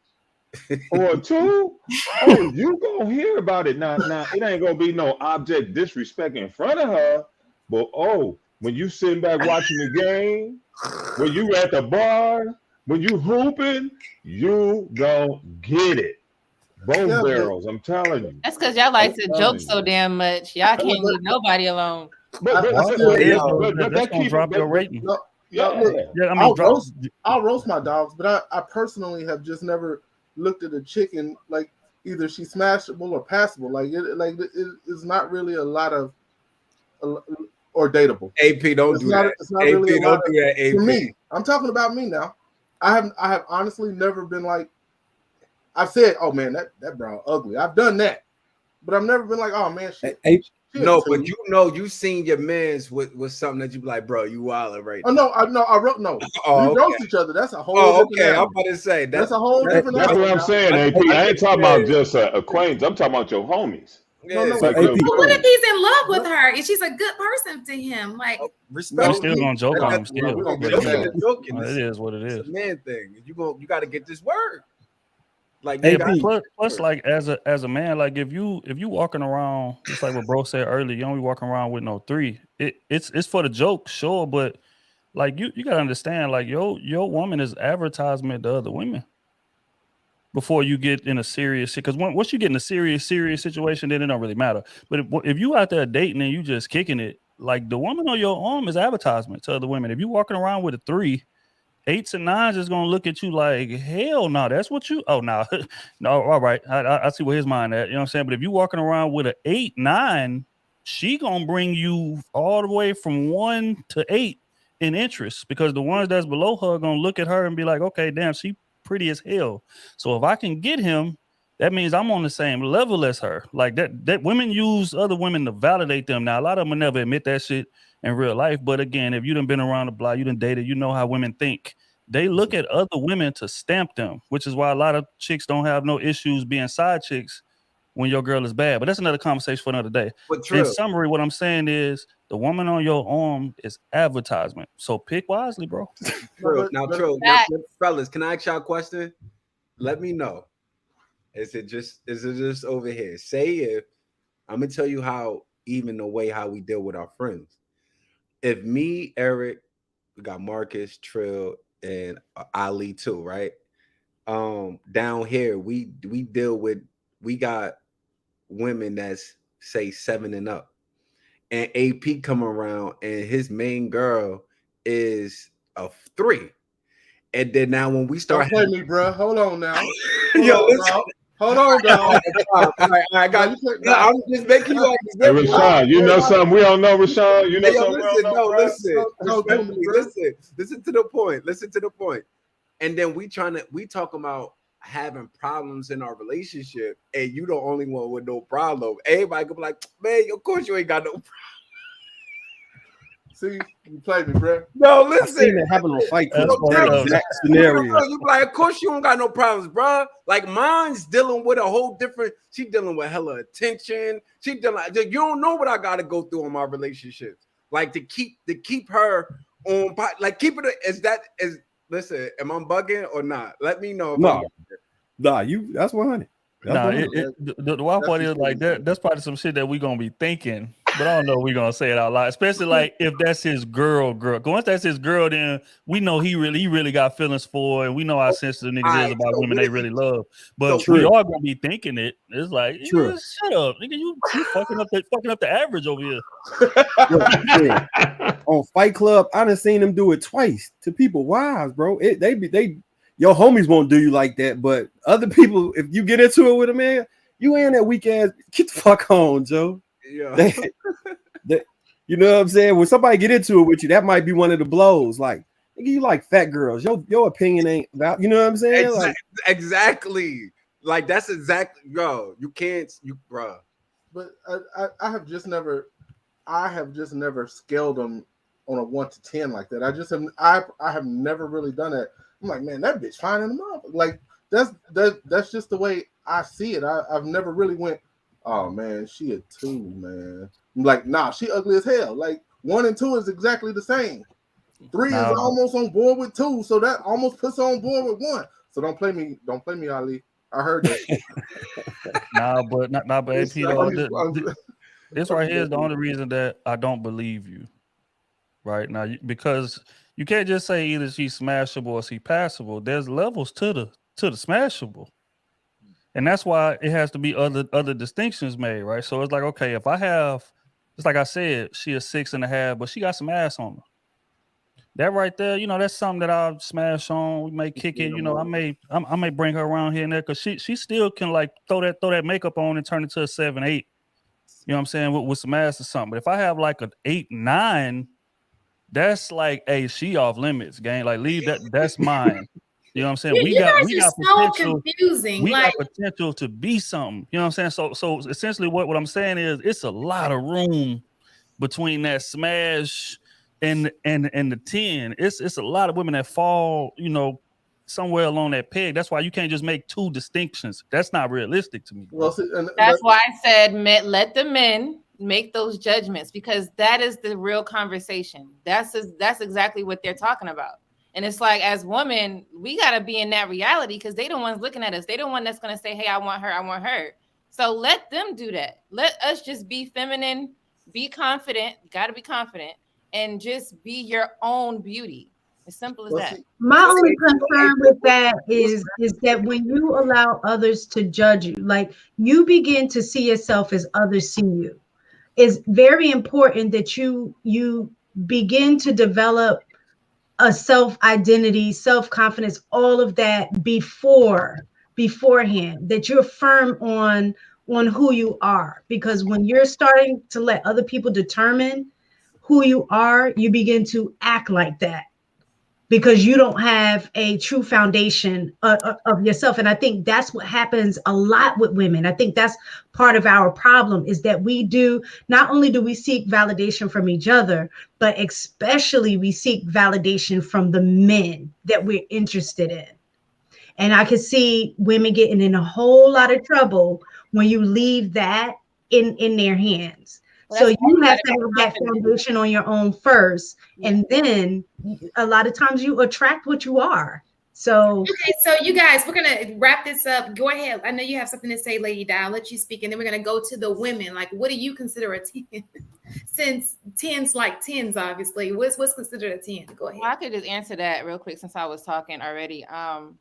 or a 2, oh, you gonna hear about it. Now it ain't gonna be no object disrespect in front of her, but when you sitting back watching the game, when you at the bar, when you hooping, you don't get it. Both Yeah, barrels, I'm telling you. That's because y'all like I'm to telling joke you. so damn much. Y'all can't leave nobody alone. But but, I but, still, but, It is but, what it but, is. but That's that gonna keep drop your but, rating. no, yeah. look, Yeah, I mean, I'll roast my dogs, but I personally have just never looked at a chicken like either she's smashable or passable. It is not really a lot of or dateable. AP, don't do that. It's not really a AP, lot don't do that. for AP. me. I'm talking about me now. I have honestly never been like, I've said, oh man, that brown ugly. I've done that, but I've never been like, oh man, shit. No, but you seen your man's with something that you be like, bro, you wildin' right Oh now. I wrote no. Oh, We roast okay. each other. That's a whole Oh, different okay. I'm animal. about to say That's a whole different That's animal. what I'm saying, AP. I ain't talking about just acquaintance. I'm talking about your homies. No, So Like AP, your, But what if he's in love with her and she's a good person to him? Like, Oh, we respect. still gonna joke on him That's- still. we gonna But, get you mad. know, joking. it is what it It's is. a man thing. You got to get this word. Like, Yeah, AP. but plus, like as a man, like if you walking around, just like what bro said earlier, you don't be walking around with no three. It's for the joke, sure, but like you gotta understand, like your woman is advertisement to other women before you get in a serious, because once you get in a serious situation, then it don't really matter. But if you out there dating and you just kicking it, like the woman on your arm is advertisement to other women. If you walking around with a 3, 8s and 9s is gonna look at you like, hell no, that's what you, oh no. No, all right, I see where his mind at, you know what I'm saying? But if you walking around with an 8, 9, she gonna bring you all the way from 1 to 8 in interest, because the ones that's below her are gonna look at her and be like, okay, damn, she pretty as hell. So if I can get him, that means I'm on the same level as her. Like that women use other women to validate them. Now, a lot of them will never admit that shit in real life. But again, if you done been around the block, you done dated, you know how women think. They look at other women to stamp them, which is why a lot of chicks don't have no issues being side chicks when your girl is bad. But that's another conversation for another day. But In true. summary, what I'm saying is the woman on your arm is advertisement. So pick wisely, bro. True. Now, fellas, can I ask y'all a question? Let me know. Is it just over here? Say if I'm gonna tell you how, even the way how we deal with our friends. If me, Eric, we got Marcus, Trill, and Ali too, right? Down here we deal with, we got women that's say 7 and up, and AP come around and his main girl is a 3. And then now when we start, don't play me, bro. Hold on now. Hold on, dog. All right, I got you. I'm just making you hey, Rashawn, you know something we don't know, Rashawn? You know something we don't know, bro? Listen to the point. Listen to the point. And then we talking about having problems in our relationship, and you the only one with no problem. Everybody could be like, man, of course you ain't got no problem. See, you played me, bro. No, listen. I seen that happen on Fight Club. That's That scenario. You be like, of course you don't got no problems, bro. Like mine's dealing with a whole different. She dealing with hella attention. She dealing. You don't know what I got to go through on my relationships. Like to keep her on. Like keep it is. Listen, am I bugging or not? Let me know. That's 100. The wild part is like that. That's probably some shit that we gonna be thinking, but I don't know if we gonna say it out loud. Especially like if that's his girl. Once that's his girl, then we know he really got feelings for her, and we know how sensitive niggas is about women they really love. But we are gonna be thinking it. It's like, shut up, nigga. You fucking up the average over here. On Fight Club, I done seen them do it twice to people wives, bro. Your homies won't do you like that, but other people, if you get into it with a man, you ain't that weak ass. Get the fuck on, Joe. Yeah. You know what I'm saying? When somebody get into it with you, that might be one of the blows. Like, nigga, you like fat girls. Your opinion ain't about. You know what I'm saying? Exactly. Like that's exactly, bro. You can't, bro. But I have just never scaled them on a 1 to 10 like that. I have never really done that. I'm like, man, that bitch fine in the mouth. Like that's just the way I see it. I've never really went, oh man, she a 2, man. I'm like, nah, she ugly as hell. Like 1 and 2 is exactly the same. 3 is almost on board with 2, so that almost puts her on board with 1. So don't play me, Ali. I heard that. but AP though. This right here is the only reason that I don't believe you. Right now, because you can't just say either she's smashable or she's passable. There's levels to the smashable, and that's why it has to be other distinctions made, right? So it's like, okay, if I have It's like I said, she a 6.5, but she got some ass on her. That right there, you know, that's something that I'll smash on. We may kick it, you know. I may bring her around here and there because she still can like throw that makeup on and turn it to a 7, 8. You know what I'm saying? With some ass or something. But if I have like an 8, 9, that's like, hey, she off limits, gang. Like leave that. That's mine. You know what I'm saying? You guys are so potential. confusing. We like, got potential to be something. You know what I'm saying? So essentially, what I'm saying is, it's a lot of room between that smash and the 10. It's a lot of women that fall, you know, somewhere along that peg. That's why you can't just make two distinctions. That's not realistic to me. Well, see, That's why I said let the men make those judgments, because that is the real conversation. That's exactly what they're talking about. And it's like, as women, we got to be in that reality, because they the ones looking at us. They the one that's going to say, hey, I want her. So let them do that. Let us just be feminine, be confident. Got to be confident, and just be your own beauty. As simple as that. My only concern with that is that when you allow others to judge you, like you begin to see yourself as others see you. It's very important that you begin to develop a self-identity, self-confidence, all of that beforehand, that you're firm on who you are. Because when you're starting to let other people determine who you are, you begin to act like that, because you don't have a true foundation of yourself. And I think that's what happens a lot with women. I think that's part of our problem, is that not only do we seek validation from each other, but especially we seek validation from the men that we're interested in. And I can see women getting in a whole lot of trouble when you leave that in their hands. So you have to have that foundation on your own first, and then a lot of times you attract what you are. So okay, so you guys, we're gonna wrap this up. Go ahead. I know you have something to say, Lady Di. I'll let you speak, and then we're gonna go to the women. Like, what do you consider a 10? Since 10's like 10s, obviously. What's considered a 10? Go ahead. Well, I could just answer that real quick since I was talking already.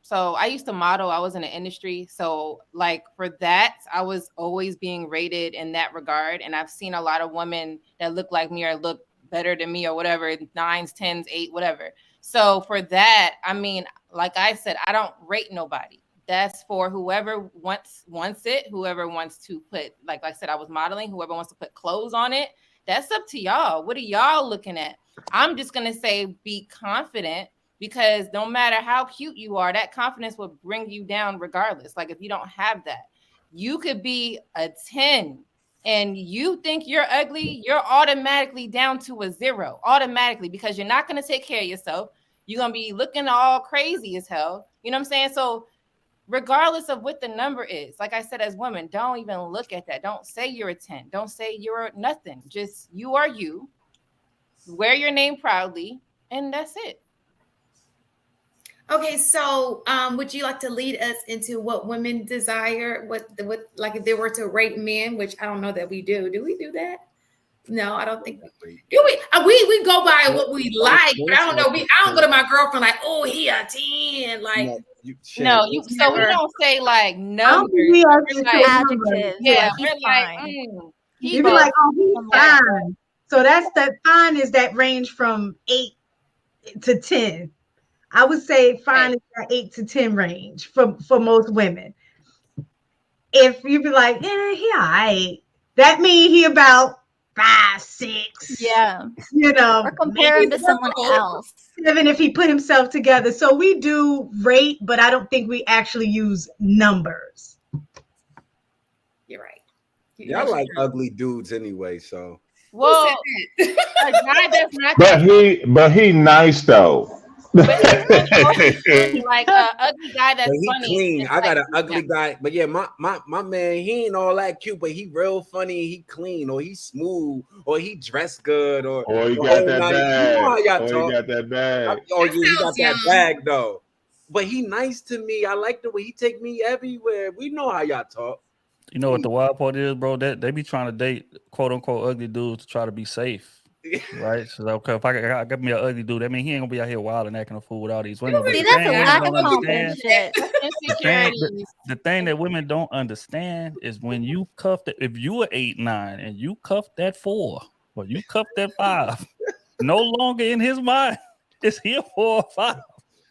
So I used to model. I was in the industry. So like for that, I was always being rated in that regard. And I've seen a lot of women that look like me or look better than me or whatever, 9s, 10s, 8, whatever. So for that, I mean, like I said, I don't rate nobody. That's for whoever wants it, whoever wants to put, like I said, I was modeling, whoever wants to put clothes on it. That's up to y'all. What are y'all looking at? I'm just going to say be confident, because no matter how cute you are, that confidence will bring you down regardless. Like if you don't have that, you could be a 10 and you think you're ugly, you're automatically down to a 0, automatically, because you're not going to take care of yourself. You're going to be looking all crazy as hell. You know what I'm saying? So regardless of what the number is, like I said, as women, don't even look at that. Don't say you're a 10. Don't say you're nothing. Just you are you. Wear your name proudly, and that's it. Okay, so would you like to lead us into what women desire? What like if they were to rate men, which I don't know that we do. Do we do that? No, I don't think we do. We go by what we like, but I don't know. I don't go to my girlfriend like, oh, he a 10. Like no, so we don't say like numbers. Like, adjectives. Yeah, he's we're fine. like, you be like, oh, he's fine. So that fine is that range from 8 to 10. I would say fine is that 8 to 10 range for most women. If you be like, yeah, he all right, that means he about 5, 6. Yeah. You know, or compare him to someone else. 7 if he put himself together. So we do rate, but I don't think we actually use numbers. You're right. Y'all like ugly dudes anyway, so. Well, a guy that's not. But he nice though. But like an ugly guy that's he funny. Clean. I got an ugly guy, but yeah, my man, he ain't all that cute, but he real funny. He clean, or he smooth, or he dressed good, or he got that bag. You know how y'all talk. He got that bag. He got that bag though. But he nice to me. I like the way he take me everywhere. We know how y'all talk. You know what the wild part is, bro? That they be trying to date quote unquote ugly dudes to try to be safe. Right, so okay, if I got me an ugly dude, that mean he ain't gonna be out here wild and acting a fool with all these women. See, that's a lack of confidence shit. insecurities. The thing that women don't understand is when you cuff that, if you are 8'9" and you cuff that 4 or you cuff that 5, no longer in his mind is he a 4 or 5.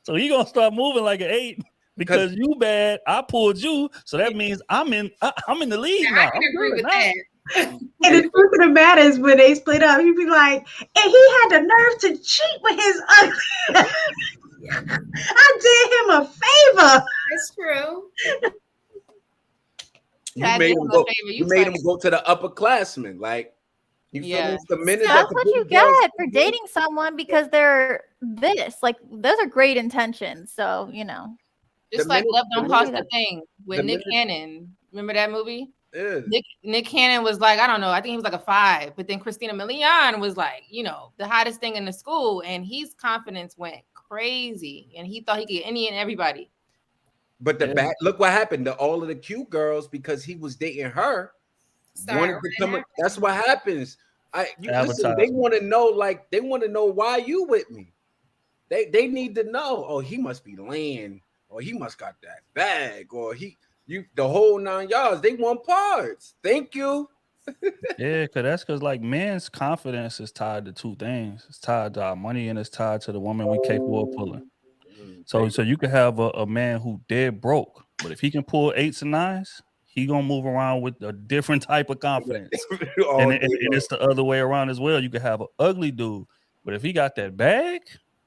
So he gonna start moving like an 8 because you bad. I pulled you, so that means I'm in the lead now. I can agree with that. And the truth of the matter is, when they split up, you'd be like, and he had the nerve to cheat with his ugly. I did him a favor. That's true. You made him go. You made him go to the upperclassmen. Like, you feel me? The minute that's what you get for dating someone because they're this. Like, those are great intentions. So, you know. Just like Love Don't Cost a Thing with Nick Cannon. Remember that movie? Yeah. Nick Cannon was like, I don't know, I think he was like a 5, but then Christina Milian was like, you know, the hottest thing in the school, and his confidence went crazy, and he thought he could get any and everybody. But look what happened to all of the cute girls because he was dating her. That's what happens. Listen, they want to know, like, they want to know why you with me. They need to know. Oh, he must be laying, or he must got that bag, or the whole 9 yards. They want parts. Thank you. Yeah, because like men's confidence is tied to 2 things. It's tied to our money and it's tied to the woman we capable of pulling. So you could have a man who dead broke, but if he can pull 8s and 9s, he gonna move around with a different type of confidence. and it's the other way around as well. You could have an ugly dude, but if he got that bag,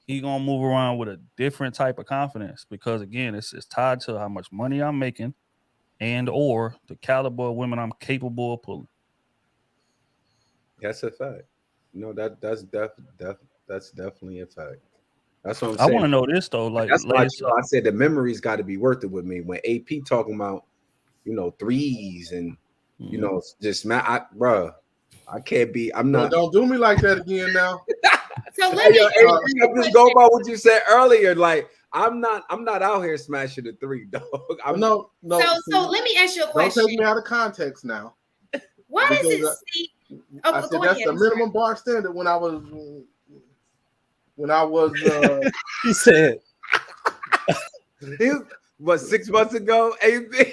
he gonna move around with a different type of confidence because again, it's tied to how much money I'm making and or the caliber of women I'm capable of pulling. That's a fact. No, that's definitely a fact. That's what I'm saying. I want to know this though. Like that's why I said the memories got to be worth it with me. When AP talking about, you know, 3s and you know, just bro, I can't be. I'm not. Don't do me like that again now. So let me just go by what you said earlier. Like I'm not out here smashing the 3, dog. No. So let me ask you a question. Don't take me out of context now. What is it? I said that's the minimum bar standard when I was. He said, what 6 months ago, AP?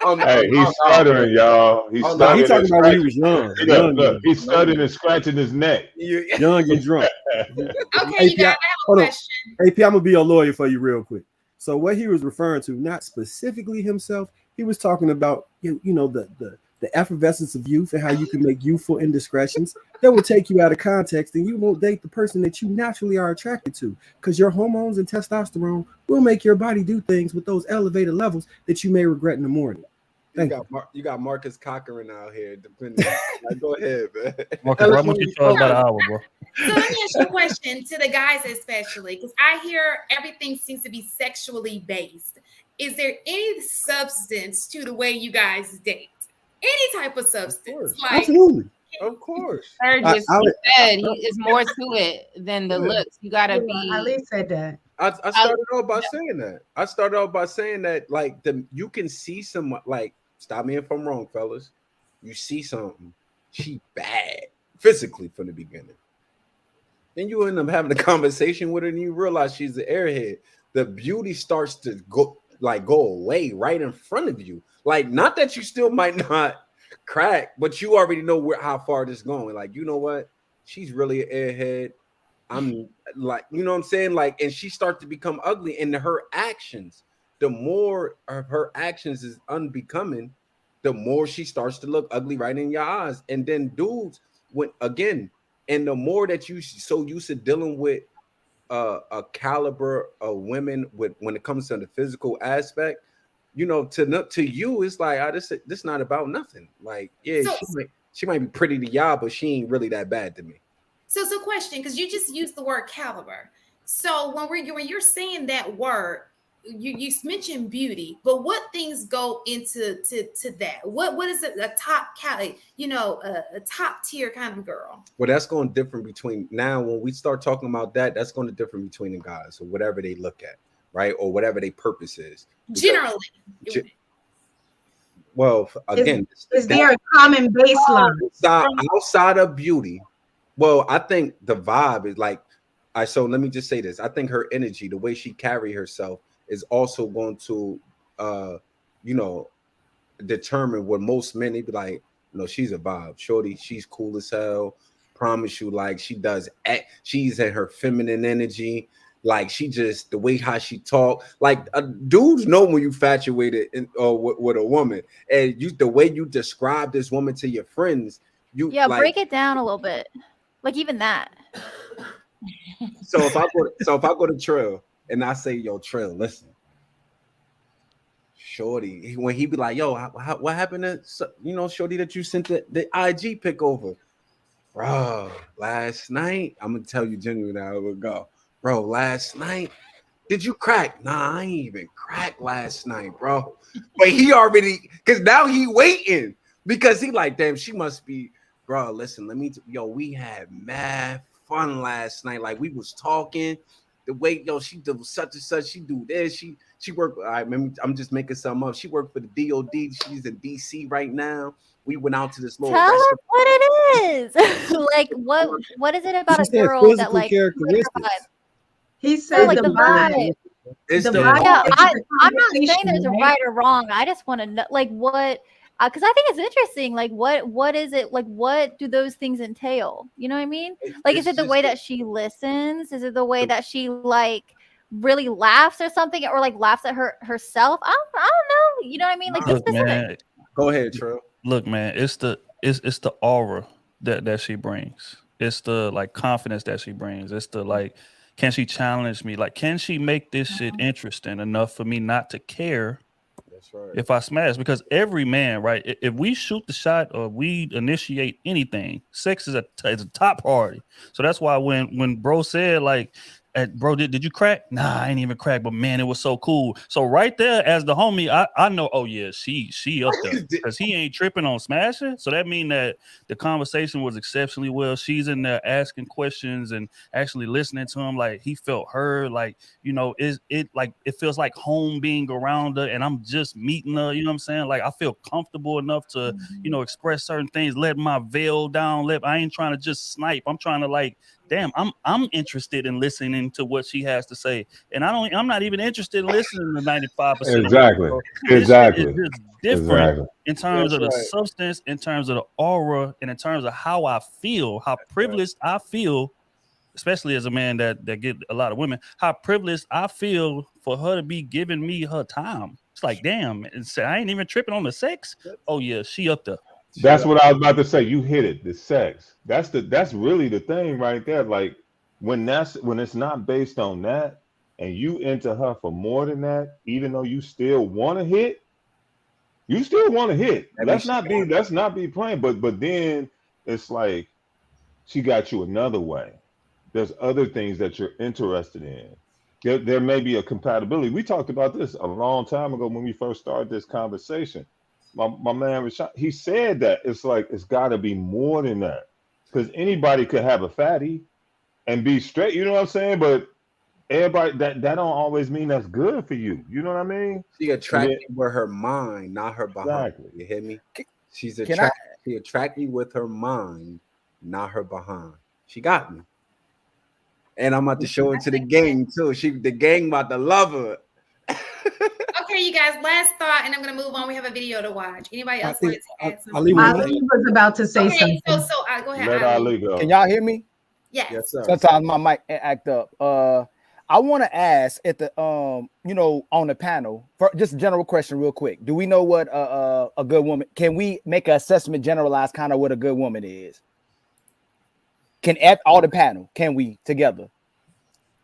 Hey, he's stuttering, y'all. He's stuttering. He's talking about when he was young. Look, he's stuttering and scratching his neck. Young and drunk. Okay, you guys, I have a question. AP, I'm gonna be a lawyer for you real quick. So what he was referring to, not specifically himself, he was talking about you know the effervescence of youth and how you can make youthful indiscretions that will take you out of context and you won't date the person that you naturally are attracted to because your hormones and testosterone will make your body do things with those elevated levels that you may regret in the morning. You got Marcus Cochran out here. Depending. Like, go ahead, man. Marcus, I'm gonna get you about an hour, bro. So let me ask you a question to the guys, especially because I hear everything seems to be sexually based. Is there any substance to the way you guys date? Any type of substance? Like, absolutely. Of course. Said it's more to it than the looks. You gotta be. Ali said that. I started off by saying that. I started off by saying that, like, you can see some, like, stop me if I'm wrong, fellas. You see something, she bad physically from the beginning. Then you end up having a conversation with her, and you realize she's an airhead. The beauty starts to go away right in front of you. Like, not that you still might not crack, but you already know how far this is going. Like, you know what? She's really an airhead. I'm like, you know what I'm saying? Like, and she starts to become ugly, and her actions, the more of her actions is unbecoming, the more she starts to look ugly right in your eyes. And then dudes, and the more that you so used to dealing with a caliber of women when it comes to the physical aspect, you know, to you, it's like, this not about nothing. Like, yeah, she might be pretty to y'all, but she ain't really that bad to me. So it's a question, because you just used the word caliber. So when you're saying that word, you mentioned beauty, but what things go into that? What is a top a top tier kind of girl? Well, that's going to differ between now. When we start talking about that, that's going to differ between the guys or whatever they look at, right, or whatever their purpose is. Generally. Well, again, is there a common baseline outside of beauty? Well, I think the vibe is like, so let me just say this. I think her energy, the way she carry herself, is also going to you know, determine what most men, they be like, no, she's a vibe. Shorty, she's cool as hell. Promise you, like she does she's in her feminine energy. Like she just the way how she talk. Like dudes know when you infatuated with a woman, and you the way you describe this woman to your friends. You like, break it down a little bit. Like even that. So if I go to Trill and I say, yo, Trill, listen. Shorty, when he be like, yo, what happened to Shorty that you sent the IG pic over? Bro, last night, I'm gonna tell you genuinely how it would go. Bro, last night, did you crack? Nah, I ain't even cracked last night, bro. But he already, because now he waiting. Because he like, damn, she must be, bro, listen, we had mad fun last night. Like, we was talking. The way, she do such and such, she do this, she worked, I'm just making something up. She worked for the DOD. She's in DC right now. We went out to this little Tell restaurant. us what it is. Like what is it about a girl that like characteristics? He said like the vibe. It's the vibe. Yeah, It's I'm the not saying conversation, there's a right? right or wrong. I just want to know like what because I think it's interesting. Like what is it like what do those things entail? You know what I mean? Like is it the way that she listens? Is it the way that she like really laughs or something or like laughs at herself? I don't know. You know what I mean? Like Look, man, go ahead, Trill. Look, man, it's the aura that she brings. It's the like confidence that she brings. It's the like, can she challenge me? Like, can she make this shit interesting enough for me not to care? That's right. If I smash? Because every man, right? If we shoot the shot or we initiate anything, sex is a top priority. So that's why when bro said like, bro, did you crack? Nah, I ain't even crack, but man, it was so cool. So right there, as the homie, I know, oh yeah, she up there because he ain't tripping on smashing. So that mean that the conversation was exceptionally well. She's in there asking questions and actually listening to him. Like he felt her. Like it feels like home being around her, and I'm just meeting her. You know what I'm saying? Like I feel comfortable enough to express certain things. Let my veil down. I ain't trying to just snipe. I'm trying to like. Damn, I'm interested in listening to what she has to say, and I'm not even interested in listening to 95%. Exactly, exactly. It's just different in terms of the substance, in terms of the aura, and in terms of how I feel, how privileged I feel, especially as a man that get a lot of women. How privileged I feel for her to be giving me her time. It's like, damn, I ain't even tripping on the sex. Oh yeah, she up there. That's what I was about to say. You hit it. The sex. That's really the thing right there. Like when it's not based on that, and you into her for more than that, even though you still want to hit, you still want to hit. Let's not be playing. But then it's like she got you another way. There's other things that you're interested in. There may be a compatibility. We talked about this a long time ago when we first started this conversation. My man Rashad, he said that it's like it's got to be more than that, because anybody could have a fatty and be straight. You know what I'm saying? But everybody that don't always mean that's good for you. You know what I mean? She attracted with her mind, not her behind. Exactly. You hear me? She attracted you with her mind, not her behind. She got me, and I'm about to show it to the gang too. The gang about to love her. Okay, you guys, last thought, and I'm going to move on. We have a video to watch. Anybody else want to add something? Ali was about to say something. So go ahead. Let Ali go. Can y'all hear me? Yes. Sir. Sometimes my mic act up. I want to ask at the on the panel, for just a general question real quick. Do we know what a good woman, can we make an assessment, generalize kind of what a good woman is? Can at all the panel, can we together?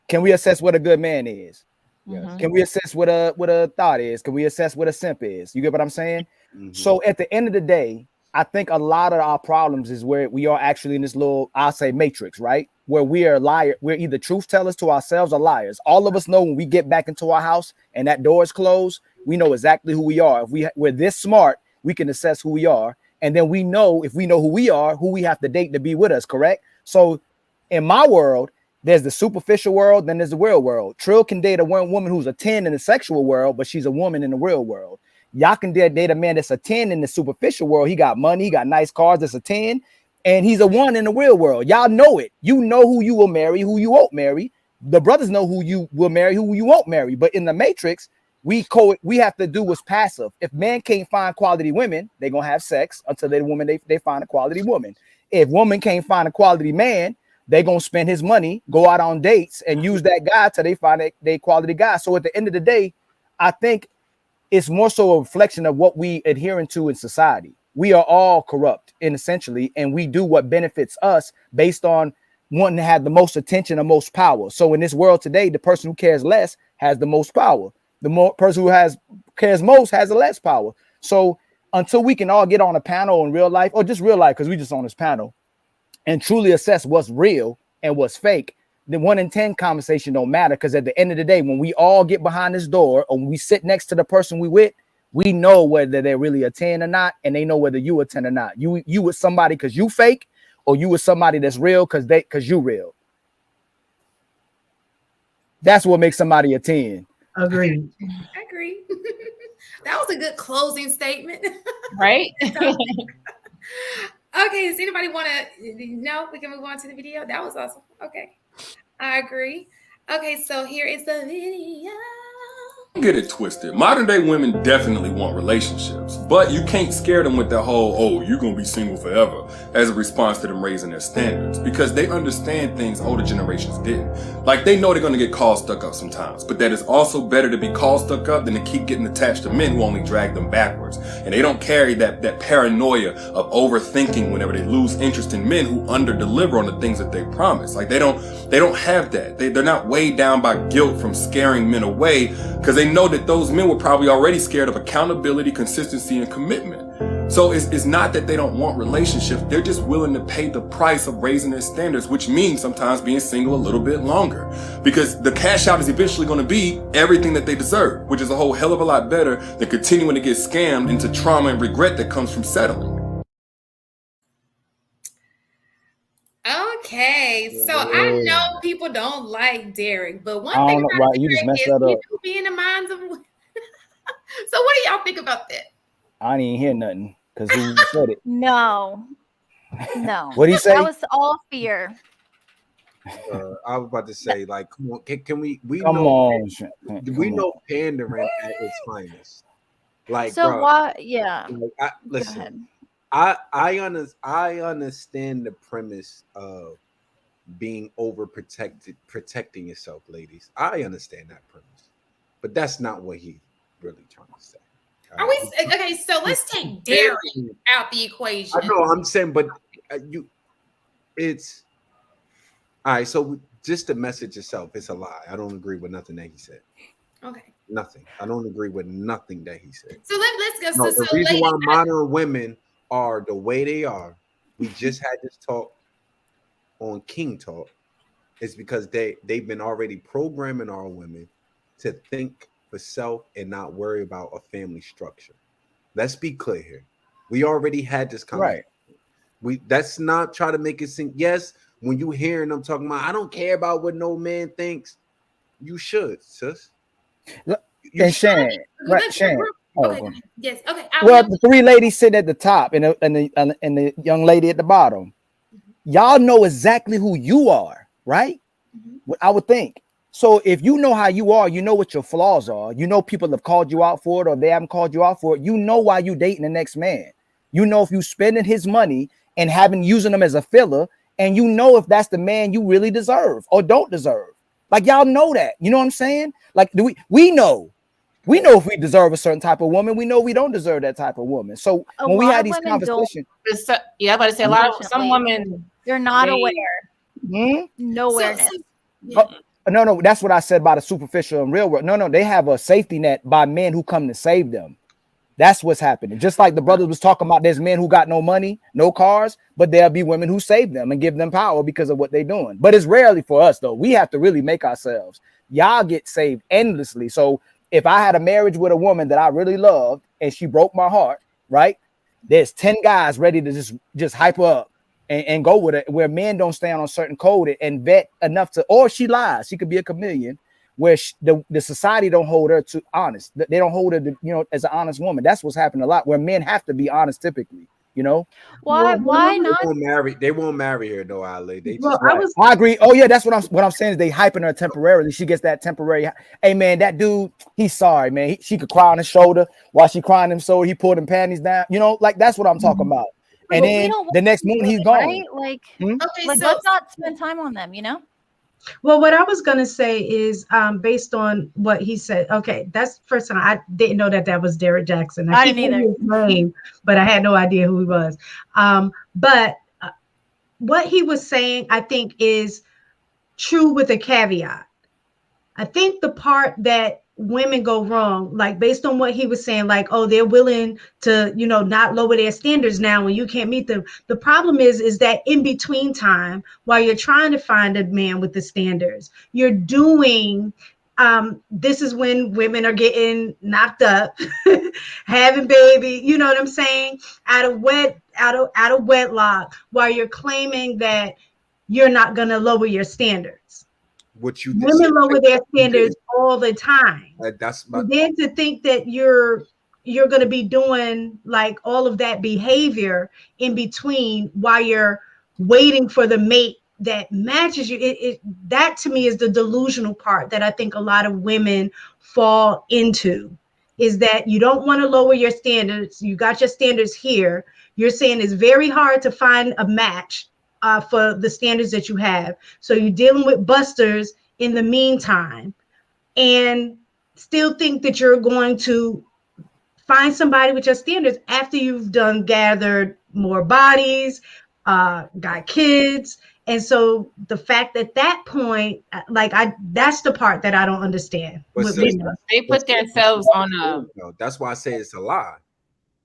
Can we assess what a good man is? Yes. Can we assess what a thought is? Can we assess what a simp is? You get what I'm saying? Mm-hmm. So at the end of the day, I think a lot of our problems is where we are actually in this little, I'll say matrix, right? Where we are liar. We're either truth tellers to ourselves or liars. All of us know when we get back into our house and that door is closed, we know exactly who we are. If we're this smart, we can assess who we are. And then we know, if we know who we are, who we have to date to be with us, correct? So in my world, there's the superficial world, then there's the real world. Trill can date a woman who's a 10 in the sexual world, but she's a woman in the real world. Y'all can date a man that's a 10 in the superficial world. He got money, he got nice cars, that's a 10, and he's a 1 in the real world. Y'all know it. You know who you will marry, who you won't marry. The brothers know who you will marry, who you won't marry. But in the matrix, We have to do what's passive. If men can't find quality women, they're gonna have sex until they find a quality woman. If woman can't find a quality man, they're gonna spend his money, go out on dates, and use that guy till they find a quality guy. So at the end of the day, I think it's more so a reflection of what we adhering to in society. We are all corrupt, essentially, and we do what benefits us based on wanting to have the most attention and most power. So in this world today, the person who cares less has the most power. The more person who cares most has the less power. So until we can all get on a panel in real life, or just real life, because we just on this panel, and truly assess what's real and what's fake, the 1 in 10 conversation don't matter. Because at the end of the day, when we all get behind this door or when we sit next to the person we with, we know whether they're really a 10 or not, and they know whether you a 10 or not. You with somebody because you fake, or you with somebody that's real because you real. That's what makes somebody a 10. Agreed. I agree. That was a good closing statement. Right? Okay, does anybody want to? No, we can move on to the video. That was awesome. Okay, I agree. Okay, so here is the video. Don't get it twisted. Modern day women definitely want relationships, but you can't scare them with that whole, oh, you're gonna be single forever, as a response to them raising their standards, because they understand things older generations didn't. Like, they know they're gonna get called stuck up sometimes, but that it's also better to be called stuck up than to keep getting attached to men who only drag them backwards. And they don't carry that paranoia of overthinking whenever they lose interest in men who underdeliver on the things that they promise. Like, they don't have that. They're not weighed down by guilt from scaring men away, because they know that those men were probably already scared of accountability, consistency, and commitment. So it's not that they don't want relationships. They're just willing to pay the price of raising their standards, which means sometimes being single a little bit longer, because the cash out is eventually going to be everything that they deserve, which is a whole hell of a lot better than continuing to get scammed into trauma and regret that comes from settling. Okay, so I know people don't like Derek, but one I thing don't know, about right? You just Derek messed is that he up. do be in the minds of. So what do y'all think about that? I didn't hear nothing because who said it? No. What'd he say? That was all fear. I was about to say, like, come on, can we Come know on. we know pandering at its finest. Like, So bro, why? Yeah. like, listen, I understand the premise of being overprotected, protecting yourself, ladies. I understand that premise, but that's not what he's really trying to say. Are we okay? So let's take Derek out the equation. I know I'm saying, but it's all right. So just the message itself, it's a lie. I don't agree with nothing that he said. Okay. Nothing. I don't agree with nothing that he said. So let's go. No, So the reason ladies, why modern women are the way they are, we just had this talk on King Talk, is because they've been already programming our women to think for self and not worry about a family structure. Let's be clear here. We already had this conversation. Right. That's not try to make it seem. Yes, when you hearing them talking about, I don't care about what no man thinks. You should, sis. And Shan, right? Shan. Okay. Yes. Okay. Well, the three ladies sitting at the top and the young lady at the bottom. Y'all know exactly who you are, right? I would think. So if you know how you are, you know what your flaws are. You know people have called you out for it, or they haven't called you out for it. You know why you dating the next man. You know if you spending his money and using them as a filler, and you know if that's the man you really deserve or don't deserve. Like, y'all know that. You know what I'm saying? Like, we know if we deserve a certain type of woman. We know we don't deserve that type of woman. So when we had these conversations, yeah, I'm about to say a lot of some women, you're not aware. No awareness. No, that's what I said about the superficial and real world. No, they have a safety net by men who come to save them. That's what's happening. Just like the brothers was talking about, there's men who got no money, no cars, but there'll be women who save them and give them power because of what they're doing. But it's rarely for us, though. We have to really make ourselves. Y'all get saved endlessly. So if I had a marriage with a woman that I really loved and she broke my heart, right? There's 10 guys ready to just hype her up and go with it, where men don't stand on certain code and vet enough to, or she lies. She could be a chameleon, where the society don't hold her to honest. They don't hold her to, as an honest woman. That's what's happened a lot, where men have to be honest typically. You know, Why not? They won't marry her though, Ali. They just I agree. Oh yeah, that's what I'm saying is they hyping her temporarily. She gets that temporary. Hey man, that dude, he's sorry, man. She could cry on his shoulder while she crying him, so he pulled them panties down. You know, like that's what I'm talking about. And then the next morning he's gone. Right? Like, let's not spend time on them. You know. Well, what I was going to say is based on what he said. Okay, that's the first time I didn't know that was Derek Jackson. I didn't either. His name, but I had no idea who he was. But what he was saying, I think, is true with a caveat. I think the part that women go wrong, like based on what he was saying, like, oh, they're willing to, not lower their standards now when you can't meet them. The problem is that in between time, while you're trying to find a man with the standards, you're doing, this is when women are getting knocked up, having baby, you know what I'm saying? Out of wedlock, while you're claiming that you're not going to lower your standards. Women lower their standards all the time. Then to think that you're going to be doing like all of that behavior in between while you're waiting for the mate that matches you, that to me is the delusional part that I think a lot of women fall into, is that you don't want to lower your standards. You got your standards here. You're saying it's very hard to find a match for the standards that you have. So you're dealing with busters in the meantime, and still think that you're going to find somebody with your standards after you've gathered more bodies, got kids. And so the fact that point, that's the part that I don't understand. They put themselves on a. That's why I say it's a lie.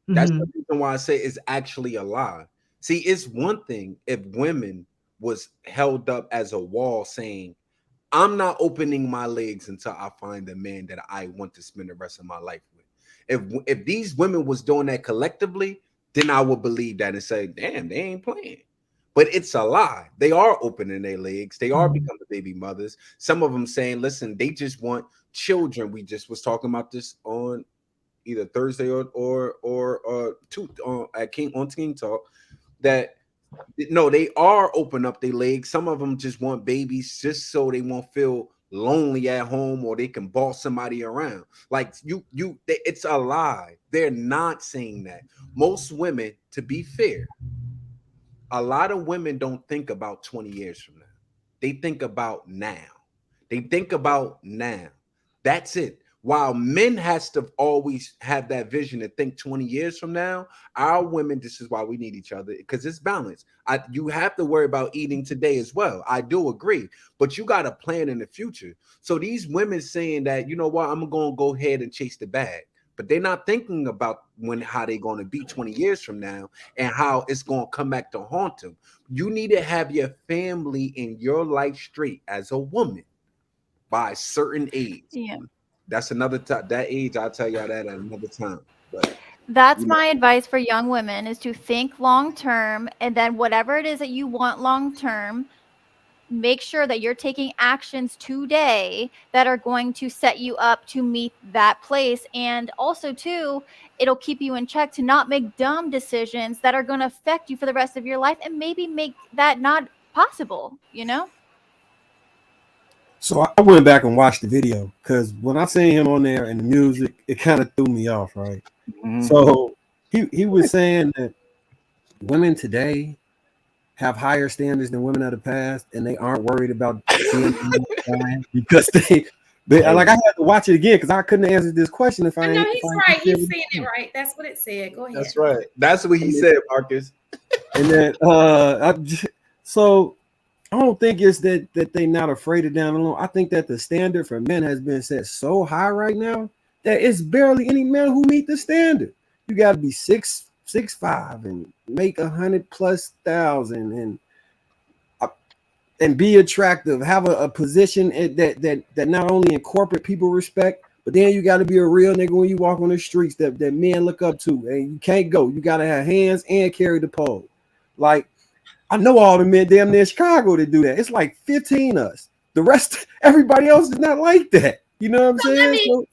That's the reason why I say it's actually a lie. See, it's one thing if women was held up as a wall saying, I'm not opening my legs until I find a man that I want to spend the rest of my life with. If these women was doing that collectively, then I would believe that and say, damn, they ain't playing. But it's a lie. They are opening their legs. They are becoming baby mothers. Some of them saying, listen, they just want children. We just was talking about this on either Thursday or at King Talk, that no, they are open up their legs. Some of them just want babies just so they won't feel lonely at home, or they can boss somebody around. Like it's a lie. They're not saying that. Most women, to be fair, a lot of women don't think about 20 years from now. They think about now. That's it. While men has to always have that vision to think 20 years from now, our women, this is why we need each other, because it's balance. You have to worry about eating today as well. I do agree, but you got to plan in the future. So these women saying that, you know what, I'm going to go ahead and chase the bag, but they're not thinking about how they're going to be 20 years from now and how it's going to come back to haunt them. You need to have your family in your life straight as a woman by a certain age. Yeah. That's another time. That age, I'll tell y'all that at another time. But that's my advice for young women, is to think long term, and then whatever it is that you want long term, make sure that you're taking actions today that are going to set you up to meet that place. And also too, it'll keep you in check to not make dumb decisions that are going to affect you for the rest of your life and maybe make that not possible, you know? So I went back and watched the video, because when I seen him on there and the music, it kind of threw me off, right? Mm-hmm. So he was saying that women today have higher standards than women of the past, and they aren't worried about because they like, I had to watch it again because I couldn't answer this question if I. No, he's right. He's saying it right. That's what it said. Go ahead. That's right. That's what he said, Marcus. And then so I don't think it's that they're not afraid of down the low. I think that the standard for men has been set so high right now that it's barely any men who meet the standard. You got to be 6'5" and make 100,000+ and be attractive, have a position that not only in corporate people respect, but then you got to be a real nigga when you walk on the streets that men look up to, and you can't go. You got to have hands and carry the pole. Like, I know all the men damn near Chicago to do that. It's like 15 of us. The rest, everybody else is not like that. You know what I'm saying?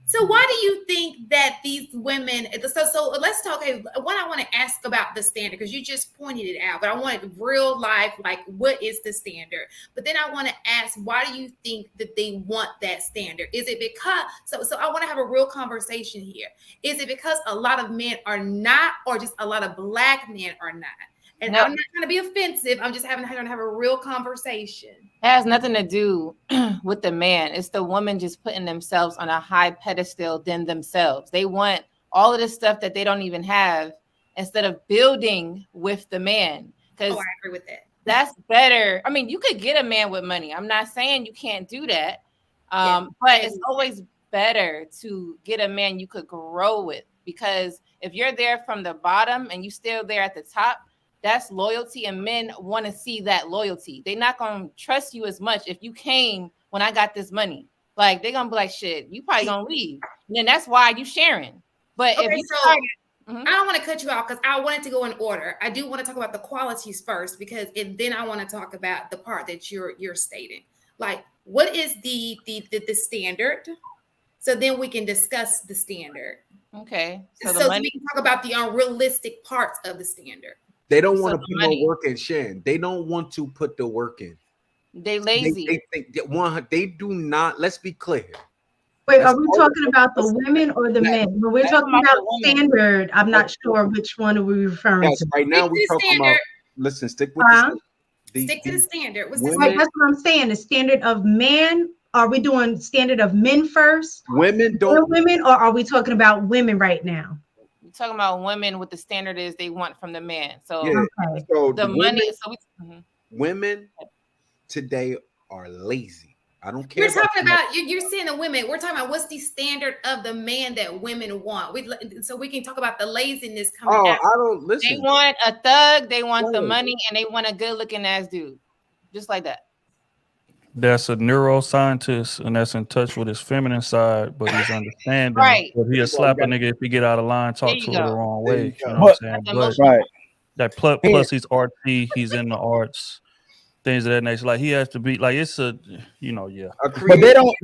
So why do you think that these women? So let's talk. Okay, what I want to ask about the standard, because you just pointed it out, but I want real life, like what is the standard? But then I want to ask, why do you think that they want that standard? Is it because so I want to have a real conversation here. Is it because a lot of men are not, or just a lot of Black men are not? And I'm not trying to be offensive. I'm just trying to have a real conversation. It has nothing to do with the man. It's the woman just putting themselves on a high pedestal than themselves. They want all of the stuff that they don't even have instead of building with the man. Because I agree with that. That's better. I mean, you could get a man with money. I'm not saying you can't do that. But it's always better to get a man you could grow with, because if you're there from the bottom and you still there at the top, that's loyalty, and men want to see that loyalty. They're not going to trust you as much if you came when I got this money. Like, they're going to be like, shit, you probably going to leave. And then that's why you sharing. But if you I don't want to cut you off because I wanted to go in order. I do want to talk about the qualities first, because then I want to talk about the part that you're stating. Like, what is the standard? So then we can discuss the standard. Okay. So we can talk about the unrealistic parts of the standard. They don't want to put no work in, Shan. They don't want to put the work in. They lazy. They think that they do not. Let's be clear. Wait, are we talking about the women or the men? When we're talking about standard, I'm not sure which one are we referring to. Right now we're talking about. Listen, stick with stick to the standard. That's what I'm saying. The standard of man. Are we doing standard of men first? Women don't. Women, or are we talking about women right now? Talking about women, what the standard is they want from the man. So, so the money. Women today are lazy. I don't care. We're talking about you're saying the women. We're talking about what's the standard of the man that women want. So we can talk about the laziness coming out. I don't listen. They want a thug. They want the money, and they want a good-looking ass dude, just like that. That's a neuroscientist, and that's in touch with his feminine side, but he's understanding. Right. But he'll slap a nigga if he get out of line, talk to her the wrong way. You know what I'm saying? But plus he's artsy, he's in the arts, things of that nature. Like, he has to be like, it's a, But they don't.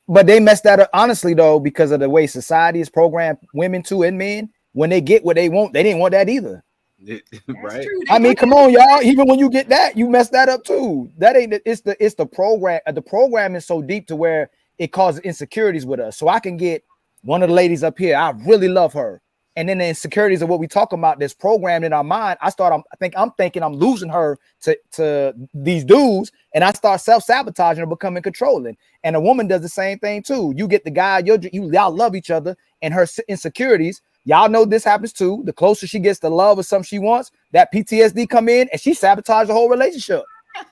But they messed that up, honestly, though, because of the way society is programmed, women too and men. When they get what they want, they didn't want that either. Right. I mean, come on, y'all. Even when you get that, you mess that up too. That ain't it's the program. The program is so deep to where it causes insecurities with us. So I can get one of the ladies up here. I really love her, and then the insecurities of what we talk about that's programmed in our mind. I'm thinking I'm losing her to these dudes, and I start self-sabotaging or becoming controlling. And a woman does the same thing too. You get the guy y'all love each other, and her insecurities. Y'all know this happens too. The closer she gets to love or something she wants, that PTSD come in and she sabotages the whole relationship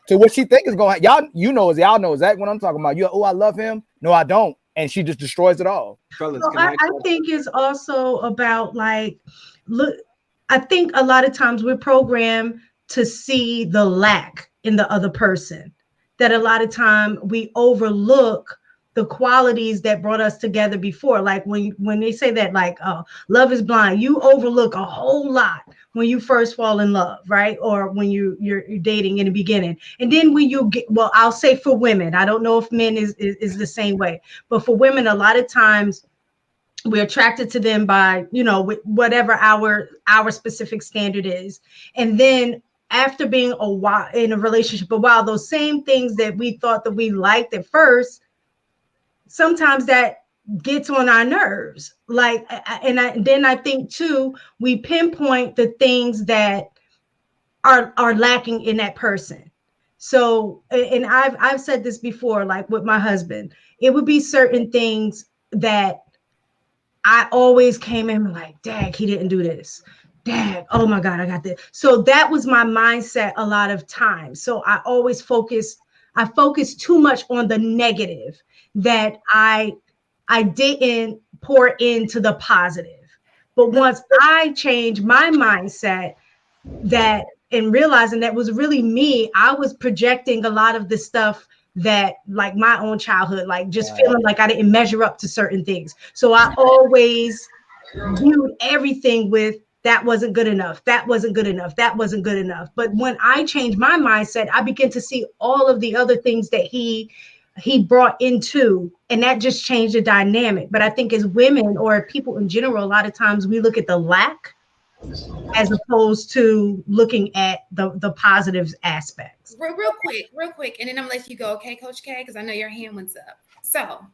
to what she think is going. Y'all know exactly what I'm talking about. I love him. No, I don't. And she just destroys it all. Fellas, I think it's also about look, I think a lot of times we're programmed to see the lack in the other person. That a lot of time we overlook the qualities that brought us together before. Like when they say that, love is blind, you overlook a whole lot when you first fall in love, right? Or when you're dating in the beginning. And then when you get, I'll say for women, I don't know if men is the same way, but for women, a lot of times we're attracted to them by, whatever our specific standard is. And then after being a while in a relationship, those same things that we thought that we liked at first, sometimes that gets on our nerves. Then I think too, we pinpoint the things that are lacking in that person. So, and I've said this before, like with my husband, it would be certain things that I always came in like, dang, he didn't do this. Dang, oh my God, I got this. So that was my mindset a lot of times. So I always focus too much on the negative, that I didn't pour into the positive. But once I changed my mindset and realizing that was really me, I was projecting a lot of the stuff that, like my own childhood, like just feeling like I didn't measure up to certain things. So I always viewed everything with, that wasn't good enough. That wasn't good enough. That wasn't good enough. But when I changed my mindset, I began to see all of the other things that he he brought into, and that just changed the dynamic. But I think as women or people in general, a lot of times we look at the lack as opposed to looking at the positive aspects. Real quick, and then I'm gonna let you go, okay, Coach K, because I know your hand went up. So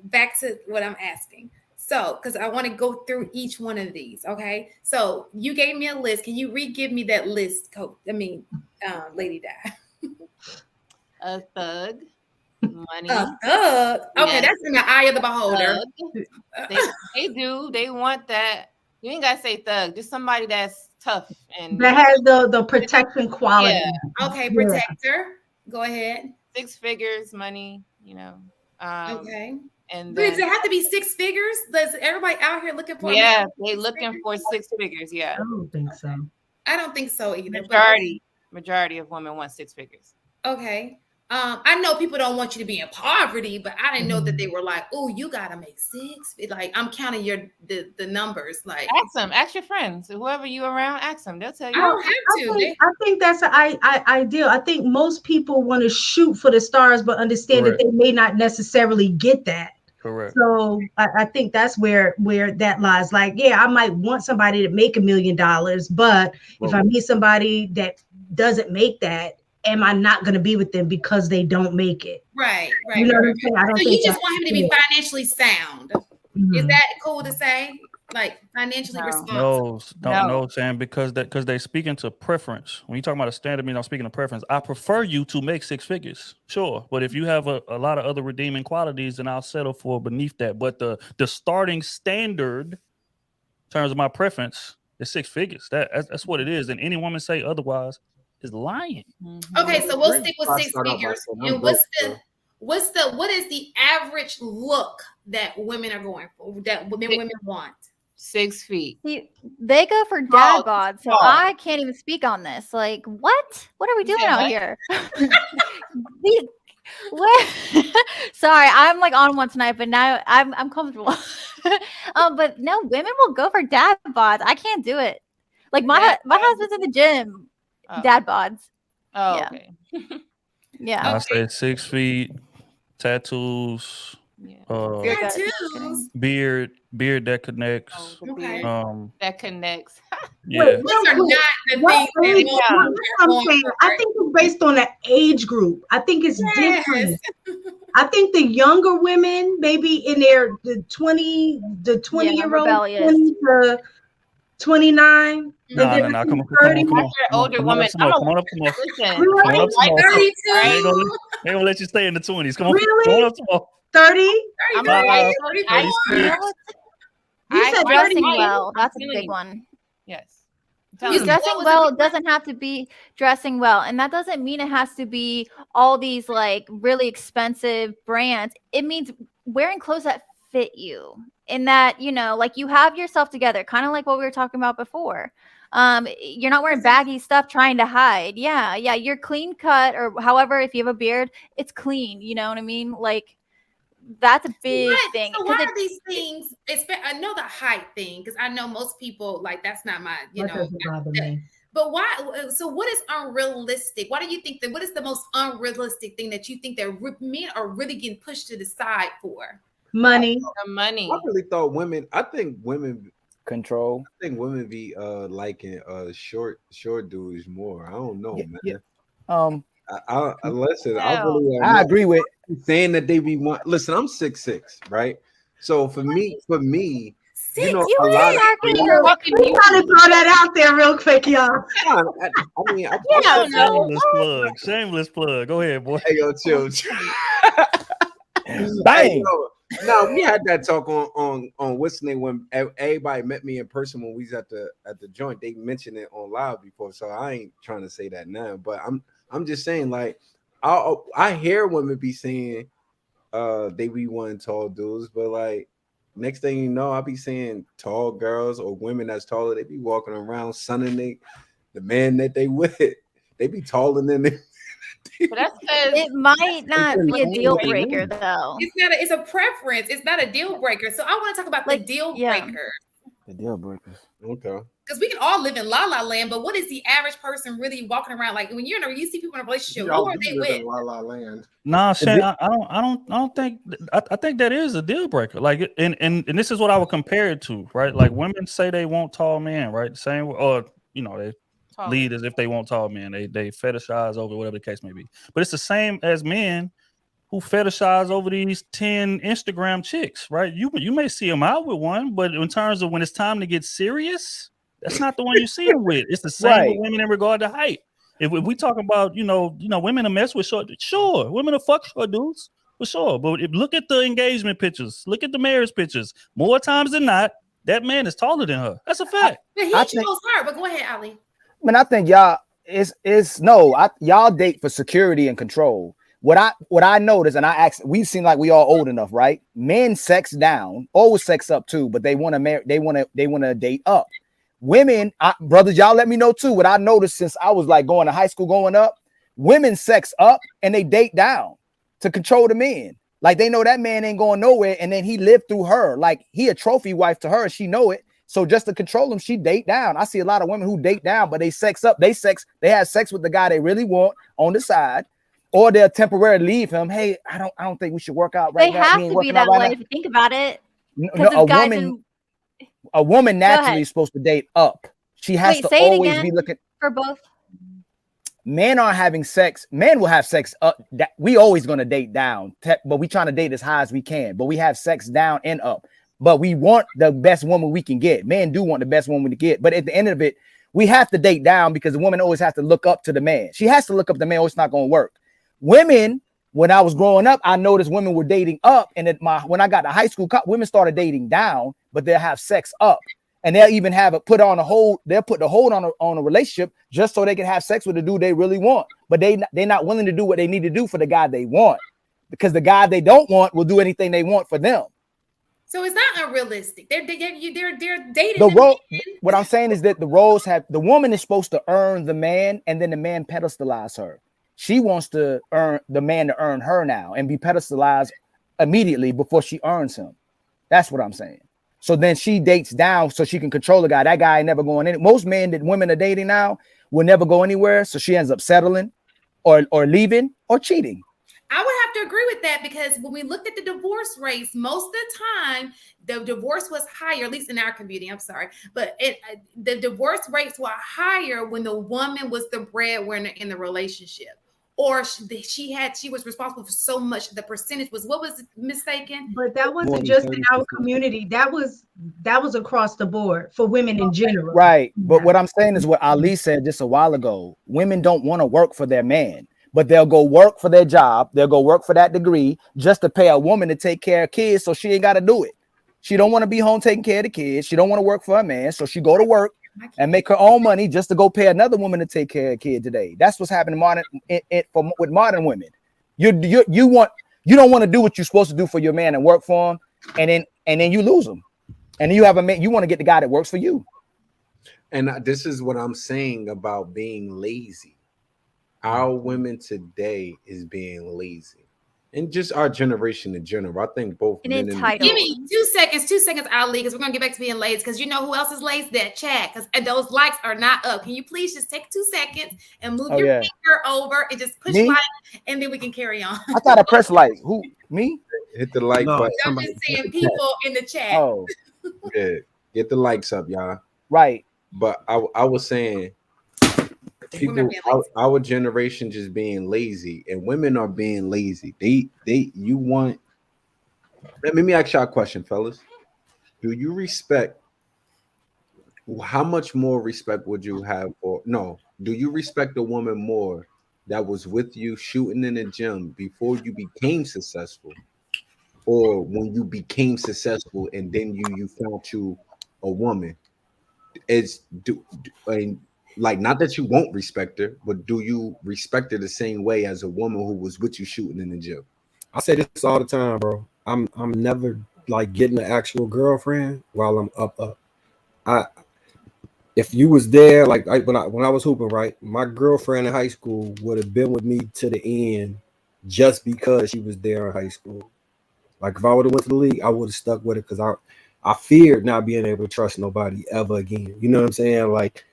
back to what I'm asking. So, because I want to go through each one of these, okay? So you gave me a list. Can you re-give me that list, Coach? Lady Di. A thug, money. A thug. Okay, Yes. that's in the eye of the beholder. They do. They want that. You ain't gotta say thug. Just somebody that's tough and That has the protection quality. Yeah. Okay, protector. Go ahead. 6 figures, money. Okay. And But does it have to be 6 figures? Does everybody out here looking for? Yeah, they looking for 6 figures. Yeah. I don't think so. I don't think so either. Majority of women want 6 figures. Okay. I know people don't want you to be in poverty, but I didn't know that they were like, oh, you gotta make 6. Like, I'm counting the numbers. Like, ask them, ask your friends, whoever you around, ask them. They'll tell you. I don't have to. I think that's an ideal. I think most people want to shoot for the stars, but understand that they may not necessarily get that. Correct. So I think that's where that lies. Like, yeah, I might want somebody to make $1 million, but if I meet somebody that doesn't make that, am I not going to be with them because they don't make it? Right. You know what I'm saying? I don't so think you just want him to be financially sound. Is that cool to say? Like financially responsible? No, Sam, because they speaking to preference. When you talk about a standard, mean I'm speaking to preference. I prefer you to make 6 figures, sure, but if you have a lot of other redeeming qualities, then I'll settle for beneath that. But the starting standard, in terms of my preference, is 6 figures. That's what it is. And any woman say otherwise is lying. Okay, so we'll stick with 6 figures. And what is the average look that women are going for, that women want? 6 feet. They go for dad bod, so I can't even speak on this. Like, what are we doing out here? What? Sorry, I'm like on one tonight, but now I'm comfortable. But no, women will go for dad bods. I can't do it. Like my husband's in the gym. Dad bods. Oh, yeah. Okay. Yeah. I say 6 feet, tattoos, beard that connects. Okay. That connects. Yeah. Those are not the things I think it's based on the age group. I think it's different. I think the younger women, maybe in the 20-year-old, 20 to 29. No, come on. Older woman. Come on up. Like 32. They ain't gonna let you stay in the 20s. Come on up some more. 30? I'm like, you said dressing well. That's a big one. Yes. Dressing well doesn't have to be dressing well. And that doesn't mean it has to be all these like really expensive brands. It means wearing clothes that fit you, in that, like you have yourself together, kind of like what we were talking about before. You're not wearing baggy stuff trying to hide. Yeah. You're clean cut, or however, if you have a beard, it's clean. You know what I mean? Like, that's a big thing. So why are these things? I know the height thing, because I know most people, like, that's not my, but why? So what is unrealistic? Why do you think what is the most unrealistic thing that you think that men are really getting pushed to the side for? Money. Money. I really thought women. I think women control. I think women be liking short dudes more. I don't know, man. Yeah. I listen. I agree with saying that they be one. Listen, I'm 6'6", right? So for me, a lot of we gotta throw that out there real quick, y'all. I mean, shameless plug. Go ahead, boy. Hey, yo, chill. Bang. No, we had that talk on what's the name when everybody met me in person when we was at the joint. They mentioned it on live before, so I ain't trying to say that now. But I'm just saying, like, I hear women be saying they be wanting tall dudes, but like next thing you know, I be seeing tall girls or women that's taller. They be walking around sunning the man that they with. They be taller than them. But that's because it might not be a deal breaker, though. It's a preference. It's not a deal breaker. So I want to talk about the deal breakers. The deal breakers. Okay. Because we can all live in la la land, but what is the average person really walking around like? When you're in you see people in a relationship, who are they with? La la land. Nah, Shan, I don't think. I think that is a deal breaker. Like, and this is what I would compare it to, right? Like, women say they want tall men, right? The same, or they lead as if they want tall men. They fetishize over whatever the case may be. But it's the same as men who fetishize over these 10 Instagram chicks, right? You may see them out with one, but in terms of when it's time to get serious, that's not the one you see them with. It's the same with women in regard to height. If we talk about, women to mess with short, sure, women to fuck short dudes, for sure. But look at the engagement pictures, look at the marriage pictures. More times than not, that man is taller than her. That's a fact. But he chose her. But go ahead, Ali. I think y'all y'all date for security and control. What I noticed, and I asked, we seem like we all old enough, right? Men sex down, always sex up too, but they want to marry, they want to date up. Women, brothers, y'all let me know too. What I noticed since I was like going to high school, going up, women sex up and they date down to control the men. Like they know that man ain't going nowhere, and then he lived through her. Like he a trophy wife to her, and she know it. So just to control him, she date down. I see a lot of women who date down, but they sex up. They have sex with the guy they really want on the side, or they'll temporarily leave him. Hey, I don't think we should work out right now. They have to be that way if you think about it. A woman naturally is supposed to date up. She has to always be looking for both. Men are having sex. Men will have sex up. We always going to date down, but we trying to date as high as we can. But we have sex down and up. But we want the best woman we can get. Men do want the best woman to get. But at the end of it, we have to date down because the woman always has to look up to the man. She has to look up to the man or it's not going to work. Women, when I was growing up, I noticed women were dating up. And when I got to high school, women started dating down, but they'll have sex up. And they'll even have it put on a hold. They'll put the hold on a relationship just so they can have sex with the dude they really want. But they're not willing to do what they need to do for the guy they want, because the guy they don't want will do anything they want for them. So it's not unrealistic. They're dating. What I'm saying is that the roles have, the woman is supposed to earn the man, and then the man pedestalize her. She wants to earn the man to earn her now and be pedestalized immediately before she earns him. That's what I'm saying. So then she dates down so she can control the guy. That guy ain't never going in. Most men that women are dating now will never go anywhere. So she ends up settling or leaving or cheating. I would have to agree with that, because when we looked at the divorce rates, most of the time the divorce was higher, at least in our community. I'm sorry, but the divorce rates were higher when the woman was the breadwinner in the relationship, or she was responsible for so much. The percentage was, what was mistaken? But that wasn't just in our community. That was across the board for women in general. Right. But what I'm saying is what Ali said just a while ago. Women don't want to work for their man, but they'll go work for their job. They'll go work for that degree just to pay a woman to take care of kids, so she ain't got to do it. She don't want to be home taking care of the kids. She don't want to work for a man, so she go to work and make her own money just to go pay another woman to take care of a kid today. That's what's happening with modern women. You don't want to do what you're supposed to do for your man and work for him, and then you lose him. And you have a man, you want to get the guy that works for you. And this is what I'm saying about being lazy. Our women today is being lazy. And just our generation in general. I think both men and give me 2 seconds, Ali, because we're gonna get back to being lazy. Because you know who else is lazy? That chat. Because those likes are not up. Can you please just take 2 seconds and move your finger over and just push like, and then we can carry on. I thought I pressed like. Who? Me? Hit the like button. I'm just saying people in the chat. Oh, yeah. Get the likes up, y'all. Right. But I was saying, people, our generation just being lazy, and women are being lazy. Let me ask y'all a question, fellas. Do you respect? How much more respect would you have, or no? Do you respect a woman more that was with you shooting in the gym before you became successful, or when you became successful and then you found you a woman? Like, not that you won't respect her, but do you respect her the same way as a woman who was with you shooting in the gym? I say this all the time, bro. I'm never like getting an actual girlfriend while I'm up. If you was there, like when I was hooping, right, my girlfriend in high school would have been with me to the end just because she was there in high school. Like if I would have went to the league, I would have stuck with it because I feared not being able to trust nobody ever again. You know what I'm saying? Like,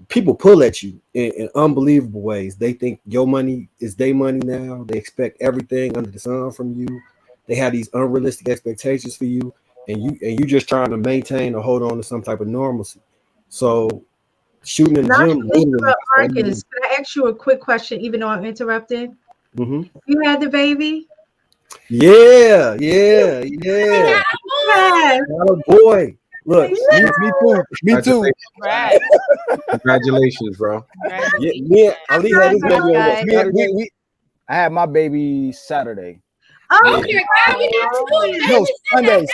people pull at you in unbelievable ways. They think your money is their money now. They expect everything under the sun from you. They have these unrealistic expectations for you, and you just trying to maintain or hold on to some type of normalcy. So shooting in the Not gym, to literally. interrupt, Marcus, can I ask you a quick question, even though I'm interrupted? Mm-hmm. You had the baby? Yeah. Yes. Oh boy. Look, me too. Right. Congratulations, bro. Yeah, me and Ali had this baby on what, Saturday? I had my baby Saturday. Oh, Yeah. okay. God, we got two. No, Sunday.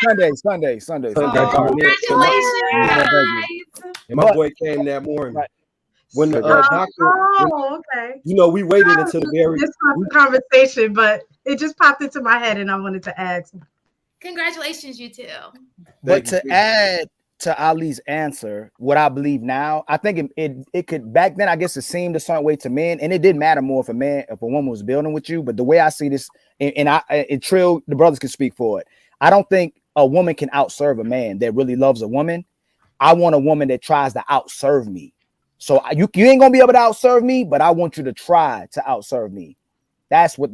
Congratulations, guys. And my boy came that morning. Right. When the doctor, okay. You know, we waited until the very this conversation, but it just popped into my head, and I wanted to ask. Congratulations, you too. But to add to Ali's answer, what I believe now, I think it could, back then, I guess it seemed a certain way to men, and it didn't matter more if a woman was building with you. But the way I see this, and Trill, the brothers can speak for it. I don't think a woman can outserve a man that really loves a woman. I want a woman that tries to outserve me. So you ain't gonna be able to outserve me, but I want you to try to outserve me. That's what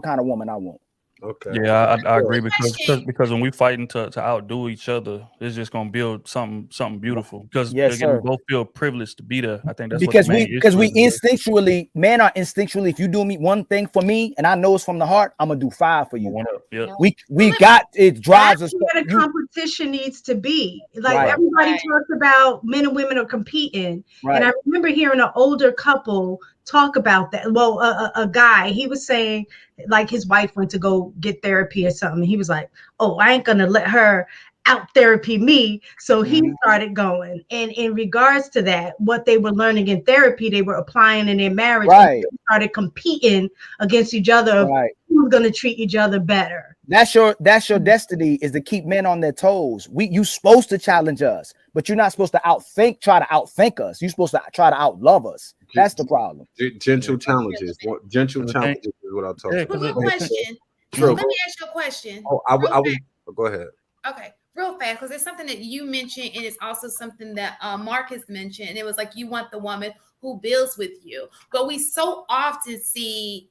kind of woman I want. Okay. Yeah, I agree because when we fighting to outdo each other, it's just gonna build something beautiful. Because again, we both feel privileged to be there. I think that's because what the main because issue we is. instinctually, men are instinctually. If you do me one thing for me, and I know it's from the heart, I'm gonna do 5 for you. Yep. We got it drives us. That's where the competition needs to be. Like Right. everybody talks about men and women are competing, Right. and I remember hearing an older couple talk about that. Well, a guy, he was saying like his wife went to go get therapy or something. He was like, "Oh, I ain't gonna let her out therapy me." So he started going. And in regards to that, what they were learning in therapy, they were applying in their marriage. Right. And they started competing against each other of who's gonna treat each other better. That's your destiny, is to keep men on their toes. You supposed to challenge us, but you're not supposed to try to outthink us. You're supposed to try to outlove us. That's the problem. Gentle challenges. Gentle challenges is what I'm talking about. Real question. True. Let me ask you a question. Oh, I was. Go ahead. Okay, real fast, because it's something that you mentioned, and it's also something that Marcus mentioned. And it was like, you want the woman who builds with you, but we so often see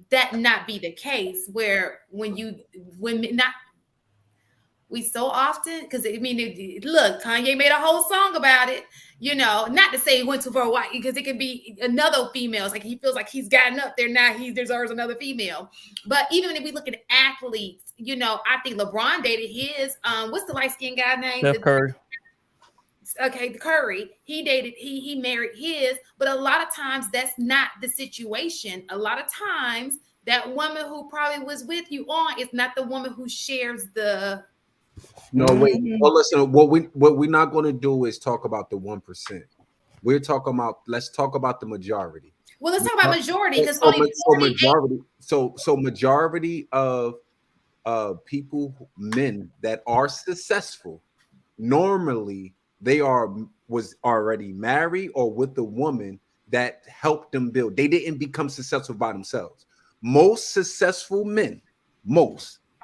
that not be the case. Where we so often, because I mean, look, Kanye made a whole song about it. You know, not to say he went to for a while, because it could be another female. It's like he feels like he's gotten up there now, he deserves another female. But even if we look at athletes, you know, I think LeBron dated his what's the light-skinned guy name? Steph Curry. Okay, Curry. He married his, but a lot of times that's not the situation. A lot of times that woman who probably was with you on is not the woman who shares the. No, wait. Well, listen. What we're not going to do is talk about the 1%. We're talking about. Let's talk about the majority. Well, let's talk about majority, because majority of people, men that are successful, normally they was already married or with the woman that helped them build. They didn't become successful by themselves. Most successful men,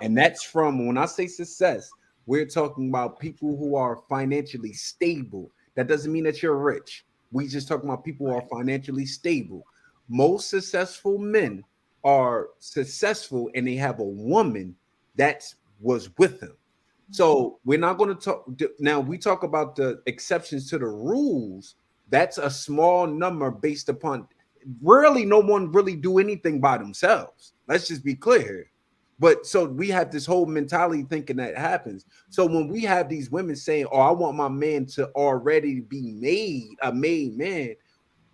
and that's from, when I say success, we're talking about people who are financially stable. That doesn't mean that you're rich. We just talking about people who are financially stable. Most successful men are successful, and they have a woman that was with them. So we're not going to talk now. We talk about the exceptions to the rules. That's a small number based upon really no one really do anything by themselves. Let's just be clear here. But so we have this whole mentality thinking that happens. So when we have these women saying, "Oh, I want my man to already be a made man,"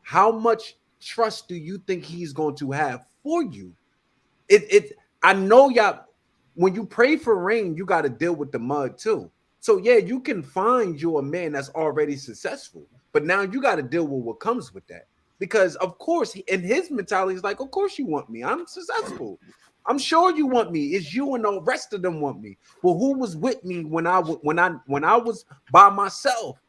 how much trust do you think he's going to have for you? I know y'all. When you pray for rain, you got to deal with the mud too. So yeah, you can find you a man that's already successful, but now you got to deal with what comes with that. Because of course, in his mentality, is like, of course you want me. I'm successful. I'm sure you want me. It's you and the rest of them want me. Well, who was with me when I was by myself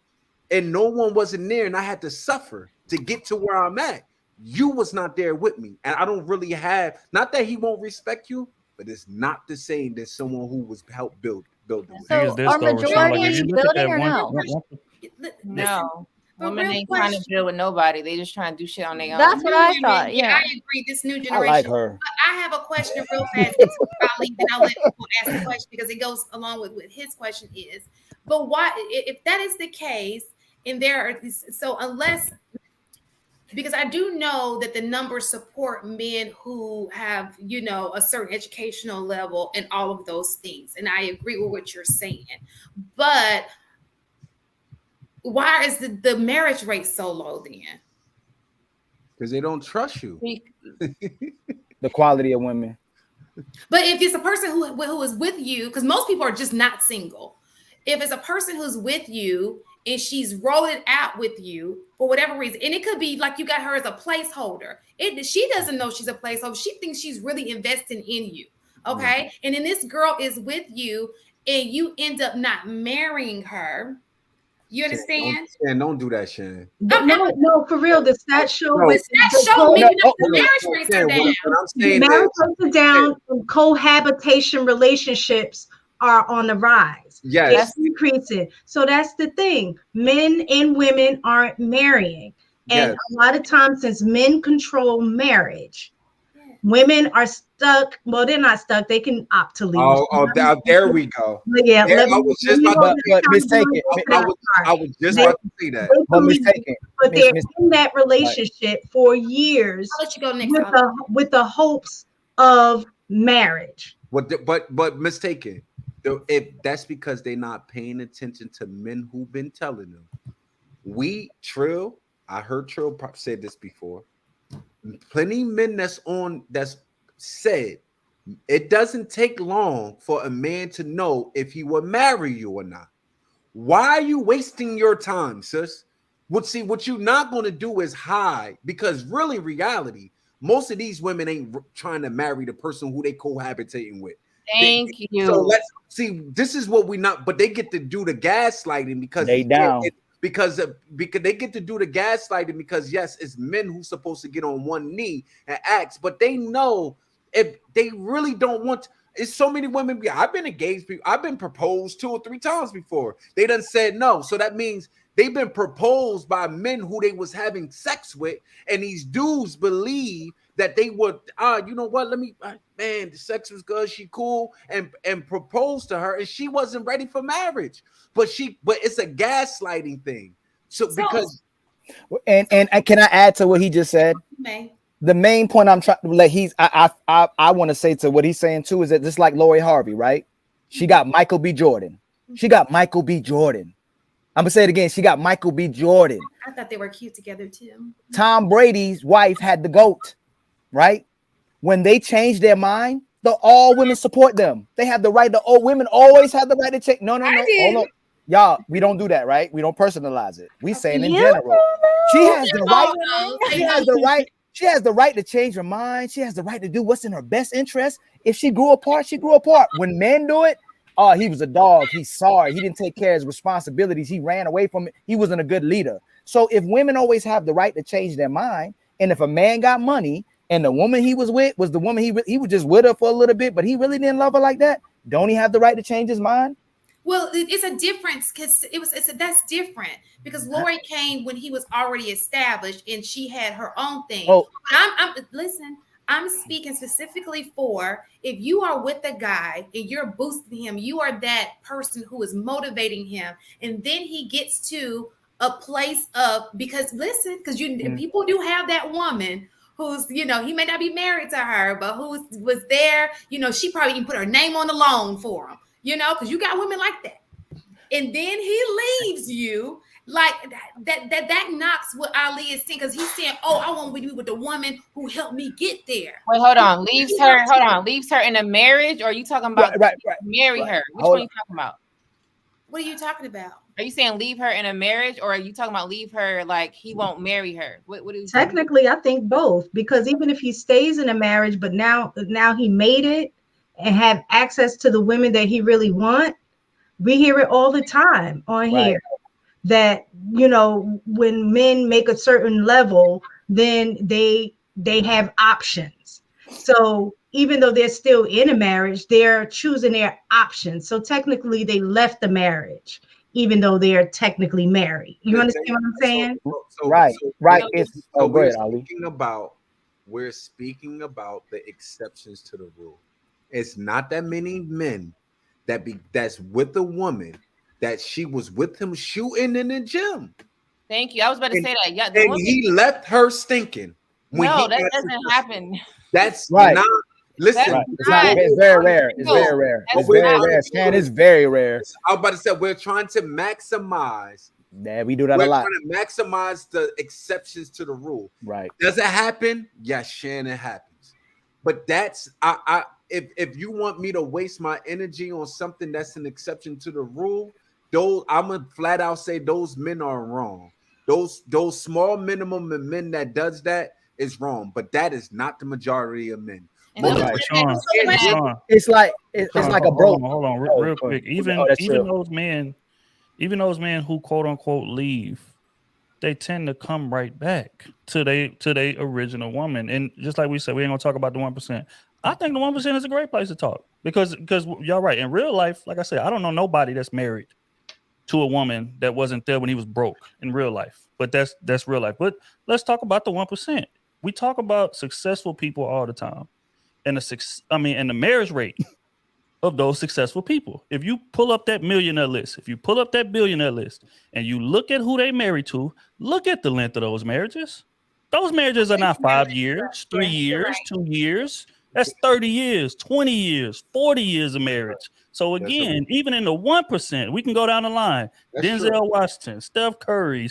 and no one wasn't there and I had to suffer to get to where I'm at? You was not there with me, and I don't really have. Not that he won't respect you, but it's not the same as someone who was helped build building with. So are majority building or no? No. Women ain't trying to build with nobody. They just trying to do shit on their own. That's what I thought. Yeah, I agree. This new generation. I like her. But I have a question real fast. Then I'll let people ask the question because it goes along with what his question is. But why, if that is the case, and there are so unless, because I do know that the numbers support men who have, you know, a certain educational level and all of those things, and I agree with what you're saying, but why is the marriage rate so low then? Because they don't trust you. The quality of women. But if it's a person who is with you, because most people are just not single. If it's a person who's with you and she's rolling out with you for whatever reason, and it could be like you got her as a placeholder. She doesn't know she's a placeholder. She thinks she's really investing in you. Okay. Mm-hmm. And then this girl is with you and you end up not marrying her. You understand? Don't do that, Shan. No, for real. The stats show. The marriage rates are down. Marriage rates are down. And cohabitation relationships are on the rise. Yes, it's increasing. So that's the thing. Men and women aren't marrying, and a lot of times, since men control marriage, women are stuck. Well, they're not stuck. They can opt to leave. There we go. Yeah, I was just about to say that. But mistaken. But they're in that relationship for years. I'll let you go next. With the hopes of marriage. But mistaken. If that's because they're not paying attention to men who've been telling them. I heard Trill said this before. Plenty men that's said it doesn't take long for a man to know if he will marry you or not. Why are you wasting your time, sis? What you're not going to do is hide, because really reality, most of these women ain't trying to marry the person who they cohabitating with. Thank you. So let's see. This is what we not, but they get to do the gaslighting because they down. Because they get to do the gaslighting because yes, it's men who's supposed to get on one knee and ask, but they know if they really don't want. It's so many women. I've been engaged. I've been proposed 2 or 3 times before. They done said no, so that means they've been proposed by men who they was having sex with, and these dudes believe that they would. You know what? Man, the sex was good. She cool, and proposed to her, and she wasn't ready for marriage. But it's a gaslighting thing. So because and can I add to what he just said? The main point I'm trying to like I want to say to what he's saying too is that just like Lori Harvey, right? She got Michael B. Jordan. I'm gonna say it again. She got Michael B. Jordan. I thought they were cute together too. Tom Brady's wife had the GOAT, right? When they change their mind, all women support them. They have the right. All women always have the right to change. No. Hold on. Y'all, we don't do that, right? We don't personalize it. We saying in general. She has the right. She has the right. She has the right to change her mind. She has the right to do what's in her best interest. If she grew apart, she grew apart. When men do it, he was a dog. He's sorry. He didn't take care of his responsibilities. He ran away from it. He wasn't a good leader. So if women always have the right to change their mind, and if a man got money and the woman he was with was the woman he was just with her for a little bit, but he really didn't love her like that, don't he have the right to change his mind? Well, it's a difference because that's different because Lori came when he was already established and she had her own thing. Oh, I'm speaking specifically for if you are with a guy and you're boosting him, you are that person who is motivating him, and then he gets to a place of because people do have that woman who's, he may not be married to her, but who was there, she probably even put her name on the loan for him. Because you got women like that. And then he leaves you like that knocks what Ali is saying because he's saying, oh, I want to be with the woman who helped me get there. Wait, hold on. Leaves her in a marriage, or are you talking about marry her? Which one are you talking about? What are you talking about? Are you saying leave her in a marriage, or are you talking about leave her like he won't marry her? What is technically? I think both, because even if he stays in a marriage, but now he made it and have access to the women that he really want. We hear it all the time on here that, when men make a certain level, then they have options. So even though they're still in a marriage, they're choosing their options. So technically they left the marriage, even though they're technically married. You understand what I'm saying? Right. It's so go ahead, Ali. We're speaking about the exceptions to the rule. It's not that many men that's with a woman that she was with him shooting in the gym. Thank you. I was about to say that. Yeah, and he left her stinking. No, that doesn't happen. That's right. not. Listen, right. It's very rare. It's very rare. It's very rare. Shan is very rare. I was about to say we're trying to maximize. Yeah, we do that a lot. We're trying to maximize the exceptions to the rule. Right. Does it happen? Yes, Shan, it happens. But that's if you want me to waste my energy on something that's an exception to the rule, I'm gonna flat out say those men are wrong. Those small minimum of men that does that is wrong, but that is not the majority of men. It's like a bro. Hold on, real quick. Even those men who quote unquote leave, they tend to come right back to their original woman. And just like we said, we ain't gonna talk about the 1%. I think the 1% is a great place to talk because y'all right. In real life, like I said, I don't know nobody that's married to a woman that wasn't there when he was broke in real life. But that's real life. But let's talk about the 1%. We talk about successful people all the time. And the marriage rate of those successful people. If you pull up that millionaire list, if you pull up that billionaire list, and you look at who they married to, look at the length of those marriages. Those marriages are not 5 years, 3 years, 2 years. That's 30 years, 20 years, 40 years of marriage. So again, even in the 1%, we can go down the line. Denzel Washington, Steph Curry,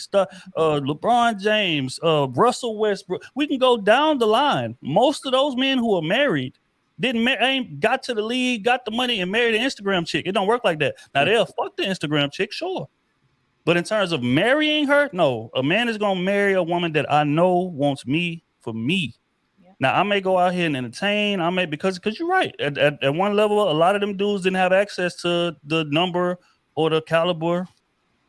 LeBron James, Russell Westbrook. We can go down the line. Most of those men who are married ain't got to the league, got the money, and married an Instagram chick. It don't work like that. Now they'll fuck the Instagram chick, sure. But in terms of marrying her, no. A man is gonna marry a woman that I know wants me for me. Now I may go out here and entertain. I may because you're right. At one level, a lot of them dudes didn't have access to the number or the caliber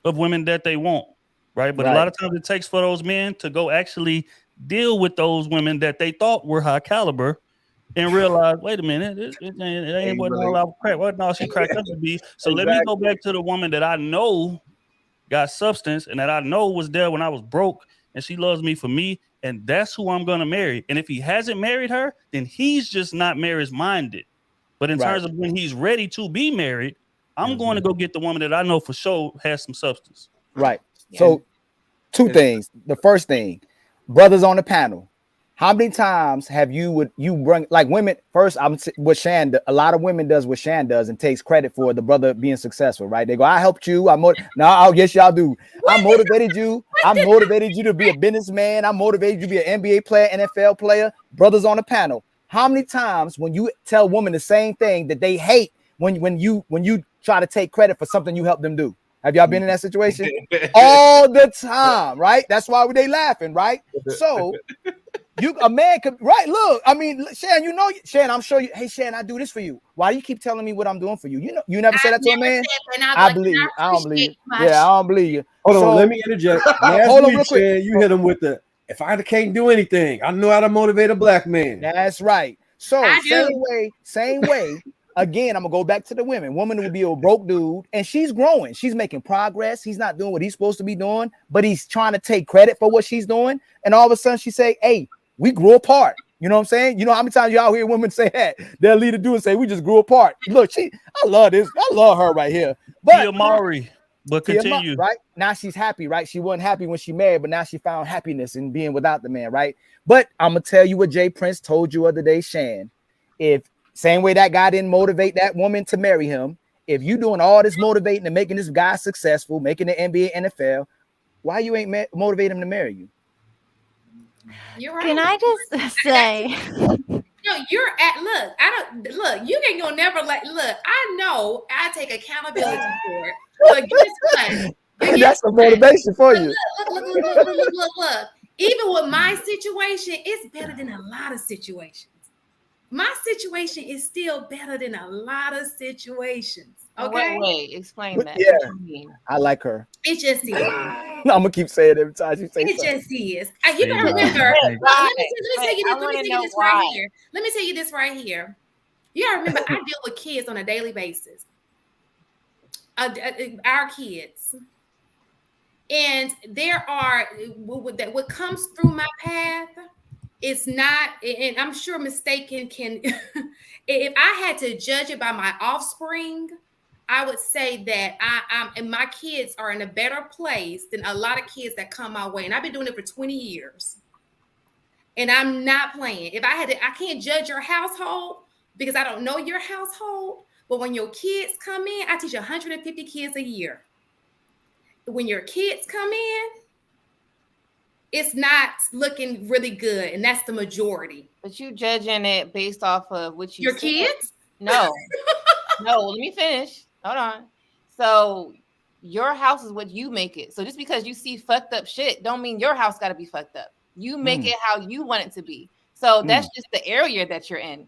of women that they want, right? But a lot of times it takes for those men to go actually deal with those women that they thought were high caliber and realize, wait a minute, it ain't what all our crap. What no, she cracked up to be. So let me go back to the woman that I know got substance and that I know was there when I was broke, and she loves me for me. And that's who I'm going to marry. And if he hasn't married her, then he's just not marriage minded. But in terms of when he's ready to be married, I'm going to go get the woman that I know for sure has some substance. Right. Yeah. So 2 things. The first thing, brothers on the panel, how many times have you bring like women first? I'm what Shan, a lot of women does what Shan does and takes credit for the brother being successful, right? They go, I helped you. Yes, y'all do. I motivated you. I motivated you to be a businessman. I motivated you to be an NBA player, NFL player. Brothers on the panel. How many times when you tell women the same thing that they hate when you try to take credit for something you helped them do? Have y'all been in that situation? All the time, right? That's why they laughing, right? So a man could, right? Look, I mean, Shan, Shan, I'm sure you. Hey, Shan, I do this for you. Why do you keep telling me what I'm doing for you? You never said that to a man. I believe you. I don't believe you. Yeah, I don't believe you. Hold on, let me interject. Hold on, real quick. Shan, you hit him with the. If I can't do anything, I know how to motivate a black man. That's right. So same way. Again, I'm gonna go back to the women. Woman would be a broke dude, and she's growing. She's making progress. He's not doing what he's supposed to be doing, but he's trying to take credit for what she's doing. And all of a sudden, she say, "Hey, we grew apart." You know what I'm saying? You know how many times y'all hear women say that? They'll lead a dude and say, "We just grew apart." Look, I love this. I love her right here. But Amari, but continue. Right now, she's happy. Right? She wasn't happy when she married, but now she found happiness in being without the man. Right? But I'm gonna tell you what Jay Prince told you other day, Shan. If same way that guy didn't motivate that woman to marry him, if you doing all this motivating and making this guy successful, making the NBA, NFL, why you ain't motivate him to marry you? You're right. Can I just say? No, you're at look. You ain't gonna never look. I know I take accountability for it, but guess what? That's a motivation for you. Look. Even with my situation, it's better than a lot of situations. My situation is still better than a lot of situations. Okay. Wait, explain that. Yeah. What you mean? I like her. It just is. I'm gonna keep saying it every time she says It something. just is. You gotta remember. Let me tell you this right here. Let me tell you this right here. You gotta remember, I deal with kids on a daily basis. Our kids. And there are what comes through my path. It's not, and I'm sure mistaken can. If I had to judge it by my offspring, I would say that and my kids are in a better place than a lot of kids that come my way. And I've been doing it for 20 years. And I'm not playing. If I had to, I can't judge your household because I don't know your household. But when your kids come in, I teach 150 kids a year. When your kids come in, it's not looking really good. And that's the majority. But you judging it based off of what you your kids? No. No, let me finish. Hold on. So your house is what you make it. So just because you see fucked up shit don't mean your house got to be fucked up. You make it how you want it to be. So that's just the area that you're in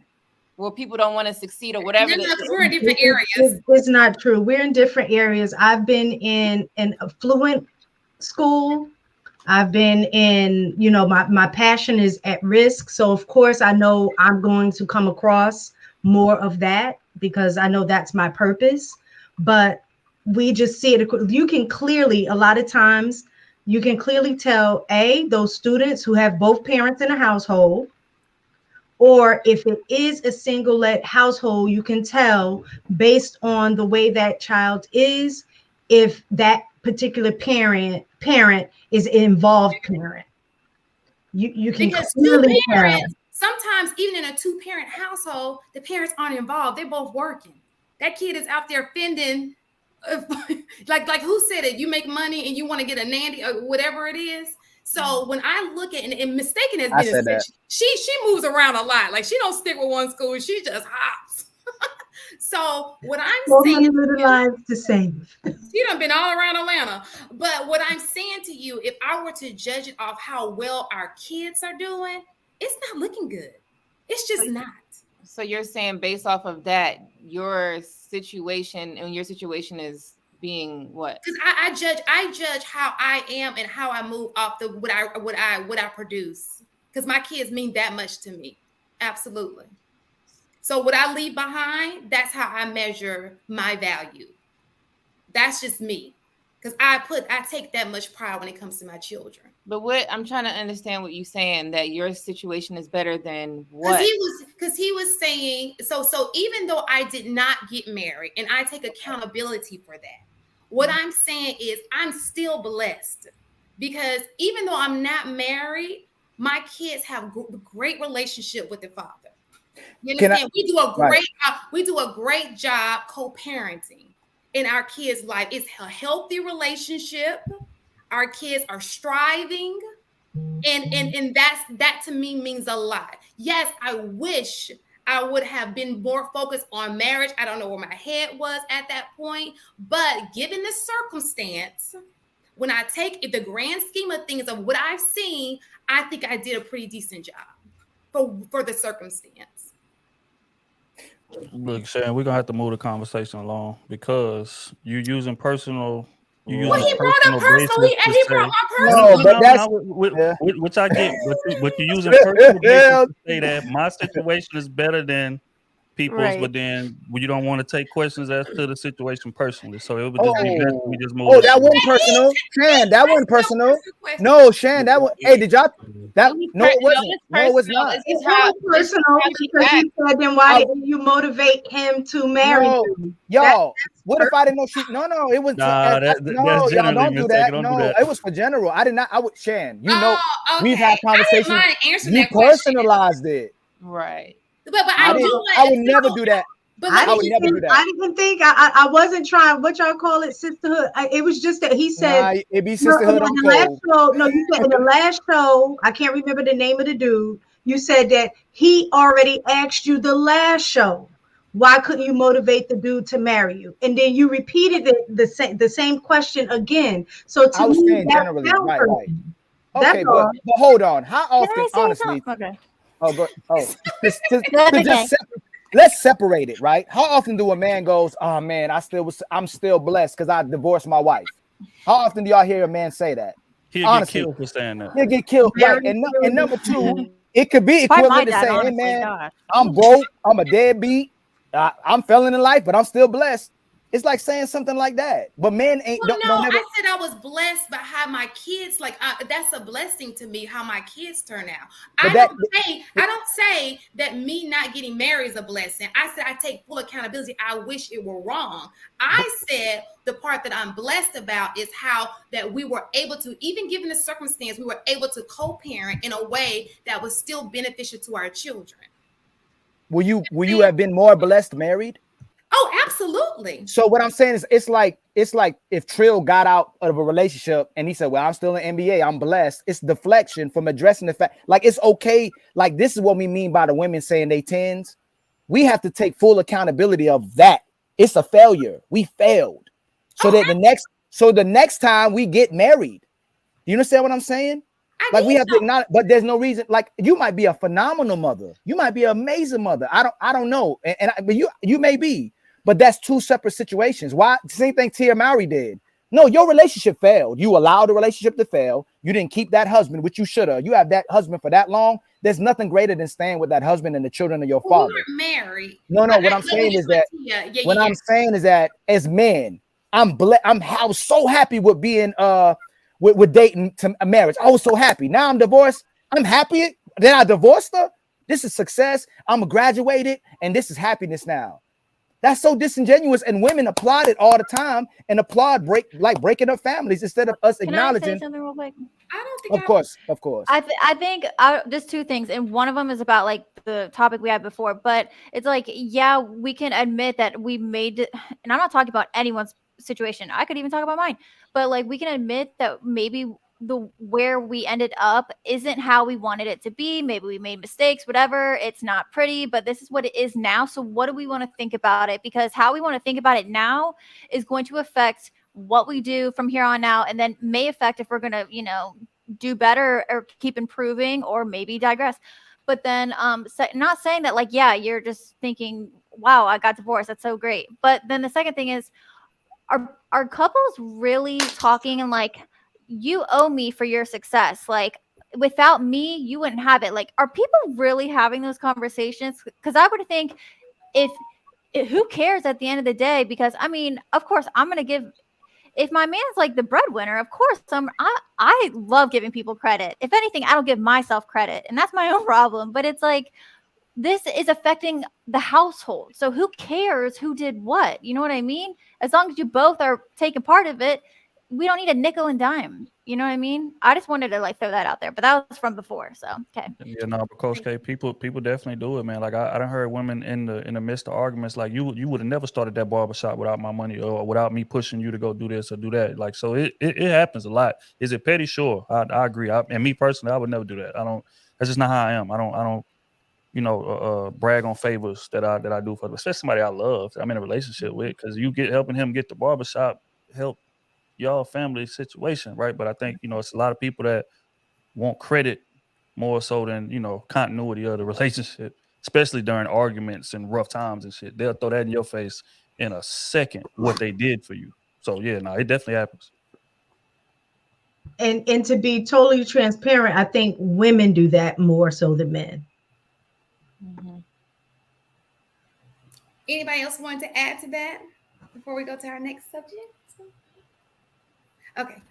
where people don't want to succeed or whatever. We're in different areas. It's not true. We're in different areas. I've been in an affluent school. I've been in, my passion is at risk. So of course I know I'm going to come across more of that because I know that's my purpose. But we just see it. You can clearly, a lot of times, you can clearly tell, those students who have both parents in a household, or if it is a single-let household, you can tell based on the way that child is, if that particular parent is an involved parent. You can because clearly tell. Sometimes even in a two-parent household, the parents aren't involved. They're both working. That kid is out there fending. Like who said it? You make money and you want to get a nanny or whatever it is. So when I look at and mistaken has been she moves around a lot. Like she don't stick with one school. She just hops. So what I'm saying, little lives to save. She done been all around Atlanta. But what I'm saying to you, if I were to judge it off how well our kids are doing, it's not looking good. It's just not. So you're saying based off of that, your situation is being what? Because I judge how I am and how I move off the what I produce. Because my kids mean that much to me. Absolutely. So what I leave behind, that's how I measure my value. That's just me. Because I take that much pride when it comes to my children. But what I'm trying to understand what you're saying, that your situation is better than what? Because he was saying, so even though I did not get married, and I take accountability for that, what I'm saying is I'm still blessed. Because even though I'm not married, my kids have a great relationship with their father. You understand? We do a great job co-parenting in our kids' life. It's a healthy relationship. Our kids are striving, and that to me means a lot. Yes, I wish I would have been more focused on marriage. I don't know where my head was at that point, but given the circumstance, when I take the grand scheme of things of what I've seen, I think I did a pretty decent job for the circumstance. Look, Sharon, we're gonna have to move the conversation along because you're using personal. He brought up personal. He brought my personal. No, but that's which I get. But you're using personal basis to say that my situation is better than people's, but then you don't want to take questions as to the situation personally. So it would just be best if we just move. Oh, that wasn't personal, Shan. That wasn't personal. No, Shan, that was. Hey, did y'all? That no, it wasn't. No, it was not. It's not personal because he said, then why didn't you motivate him to marry you? Y'all, what if I didn't know she? No, it was. No, y'all don't do that. No, it was for general. I did not. I would, Shan. You know, we've had conversations. You personalized it, right? But I would never do that. But I didn't think I wasn't trying. What y'all call it, sisterhood? It was just that he said it be sisterhood. In the last show, no, you said in the last show. I can't remember the name of the dude. You said that he already asked you the last show. Why couldn't you motivate the dude to marry you? And then you repeated the same question again. So to me, that's generally right. Okay, but hold on. How often, honestly? Okay. Oh, go. Oh, let's separate it, right? How often do a man goes, oh man, I'm still blessed because I divorced my wife? How often do y'all hear a man say that? He'll Honestly, get killed for saying that. he'll get killed, right? And number two, it could be equivalent to saying, hey man, I'm broke, I'm a deadbeat, I'm failing in life, but I'm still blessed. It's like saying something like that. But men ain't. Well, no, I said I was blessed by how my kids, like, that's a blessing to me, how my kids turn out. I don't say that me not getting married is a blessing. I said I take full accountability. I wish it were wrong. I said the part that I'm blessed about is how that we were able to, even given the circumstance, we were able to co-parent in a way that was still beneficial to our children. Will you have been more blessed married? Oh, absolutely. So what I'm saying is it's like if Trill got out of a relationship and he said, well, I'm still in NBA, I'm blessed. It's deflection from addressing the fact, like, it's okay. Like, this is what we mean by the women saying they tens. We have to take full accountability of that. It's a failure. We failed. So that the next time we get married, you understand what I'm saying? Like, we have to acknowledge, but there's no reason. Like, you might be a phenomenal mother. You might be an amazing mother. I don't know. But you may be. But that's two separate situations. Why? Same thing Tia Mowry did. No, your relationship failed. You allowed the relationship to fail. You didn't keep that husband, which you should have. You have that husband for that long. There's nothing greater than staying with that husband and the children of your father. We weren't married. No. What I'm saying is that I'm saying is that as men, I'm so happy with being with dating to a marriage. I was so happy. Now I'm divorced. I'm happy. Then I divorced her. This is success. I'm graduated, and this is happiness now. That's so disingenuous, and women applaud it all the time and applaud breaking up families instead of us acknowledging. Can I say something real quick? I don't think. Of course. I think just two things, and one of them is about like the topic we had before. But it's like, yeah, we can admit that we made it, and I'm not talking about anyone's situation. I could even talk about mine. But like, we can admit that maybe where we ended up isn't how we wanted it to be. Maybe we made mistakes, whatever. It's not pretty, but this is what it is now. So what do we want to think about it? Because how we want to think about it now is going to affect what we do from here on out, and then may affect if we're going to, do better or keep improving or maybe digress. But then not saying that, like, yeah, you're just thinking, wow, I got divorced, that's so great. But then the second thing is, are couples really talking and like, you owe me for your success. Like, without me, you wouldn't have it. Like, are people really having those conversations? Because I would think who cares at the end of the day? Because I mean, of course, I'm going to give, if my man's like the breadwinner, of course, I love giving people credit. If anything, I don't give myself credit, and that's my own problem. But it's like, this is affecting the household. So who cares who did what? You know what I mean? As long as you both are taking part of it, we don't need a nickel and dime. You know what I mean? I just wanted to like throw that out there, but that was from before. So, okay. Yeah, no, but Coach K, people definitely do it, man. Like I done heard women in the midst of arguments, like you would have never started that barbershop without my money or without me pushing you to go do this or do that. Like, so it happens a lot. Is it petty? Sure. I agree. And me personally, I would never do that. That's just not how I am. I don't brag on favors that I do for them, especially somebody I love, that I'm in a relationship with, because you helping him get the barbershop help y'all family situation, right? But I think, it's a lot of people that want credit more so than, continuity of the relationship, especially during arguments and rough times and shit. They'll throw that in your face in a second, what they did for you. So yeah, no, it definitely happens. And to be totally transparent, I think women do that more so than men. Mm-hmm. Anybody else want to add to that before we go to our next subject? Okay,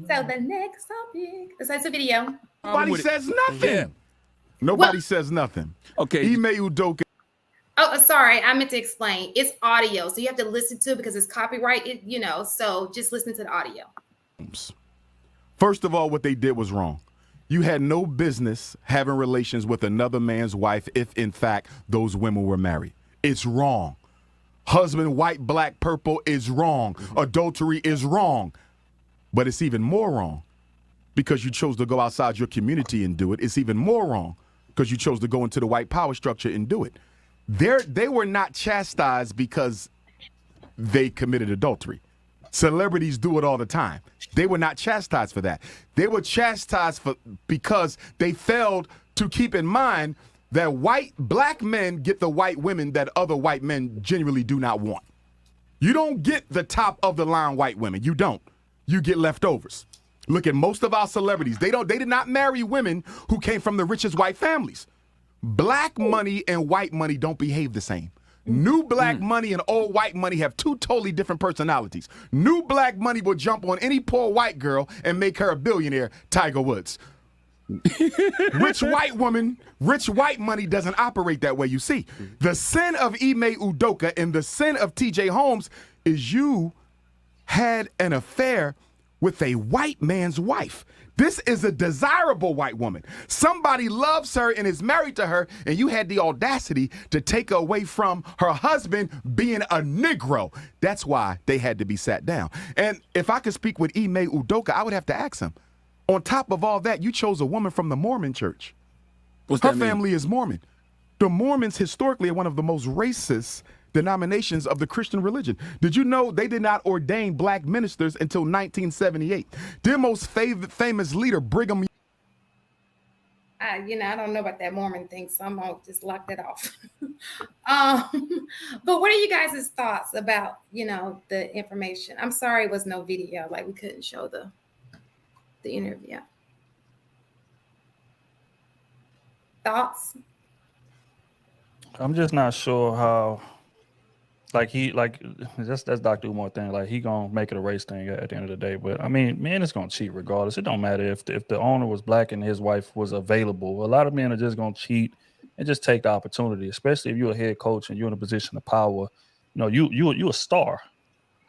so the next topic. Besides the video, nobody says nothing. Yeah. Nobody says nothing. Okay. Email Udoka. Oh, sorry, I meant to explain. It's audio, so you have to listen to it because it's copyright. So just listen to the audio. First of all, what they did was wrong. You had no business having relations with another man's wife if, in fact, those women were married. It's wrong. Husband, white, black, purple is wrong. Adultery is wrong. But it's even more wrong because you chose to go outside your community and do it. It's even more wrong because you chose to go into the white power structure and do it. They were not chastised because they committed adultery. Celebrities do it all the time. They were not chastised for that. They were chastised because they failed to keep in mind that black men get the white women that other white men genuinely do not want. You don't get the top of the line white women. You don't. You get leftovers. Look at most of our celebrities. They did not marry women who came from the richest white families. Black money and white money don't behave the same. New black money and old white money have two totally different personalities. New black money will jump on any poor white girl and make her a billionaire, Tiger Woods. Rich white money doesn't operate that way, you see. The sin of Ime Udoka and the sin of TJ Holmes is you had an affair with a white man's wife. This is a desirable white woman. Somebody loves her and is married to her, and you had the audacity to take her away from her husband being a Negro. That's why they had to be sat down. And if I could speak with Ime Udoka, I would have to ask him, on top of all that, you chose a woman from the Mormon church. Her family is Mormon. The Mormons historically are one of the most racist denominations of the Christian religion. Did you know they did not ordain black ministers until 1978? Their most famous leader, Brigham. I don't know about that Mormon thing, so I'm gonna just lock that off. But what are you guys' thoughts about, the information? I'm sorry it was no video, like we couldn't show the interview. Thoughts? I'm just not sure how. That's Dr. Umar thing. Like, he gonna make it a race thing at the end of the day. But I mean, men is gonna cheat regardless. It don't matter if the owner was black and his wife was available. A lot of men are just gonna cheat and just take the opportunity, especially if you're a head coach and you're in a position of power. You a star.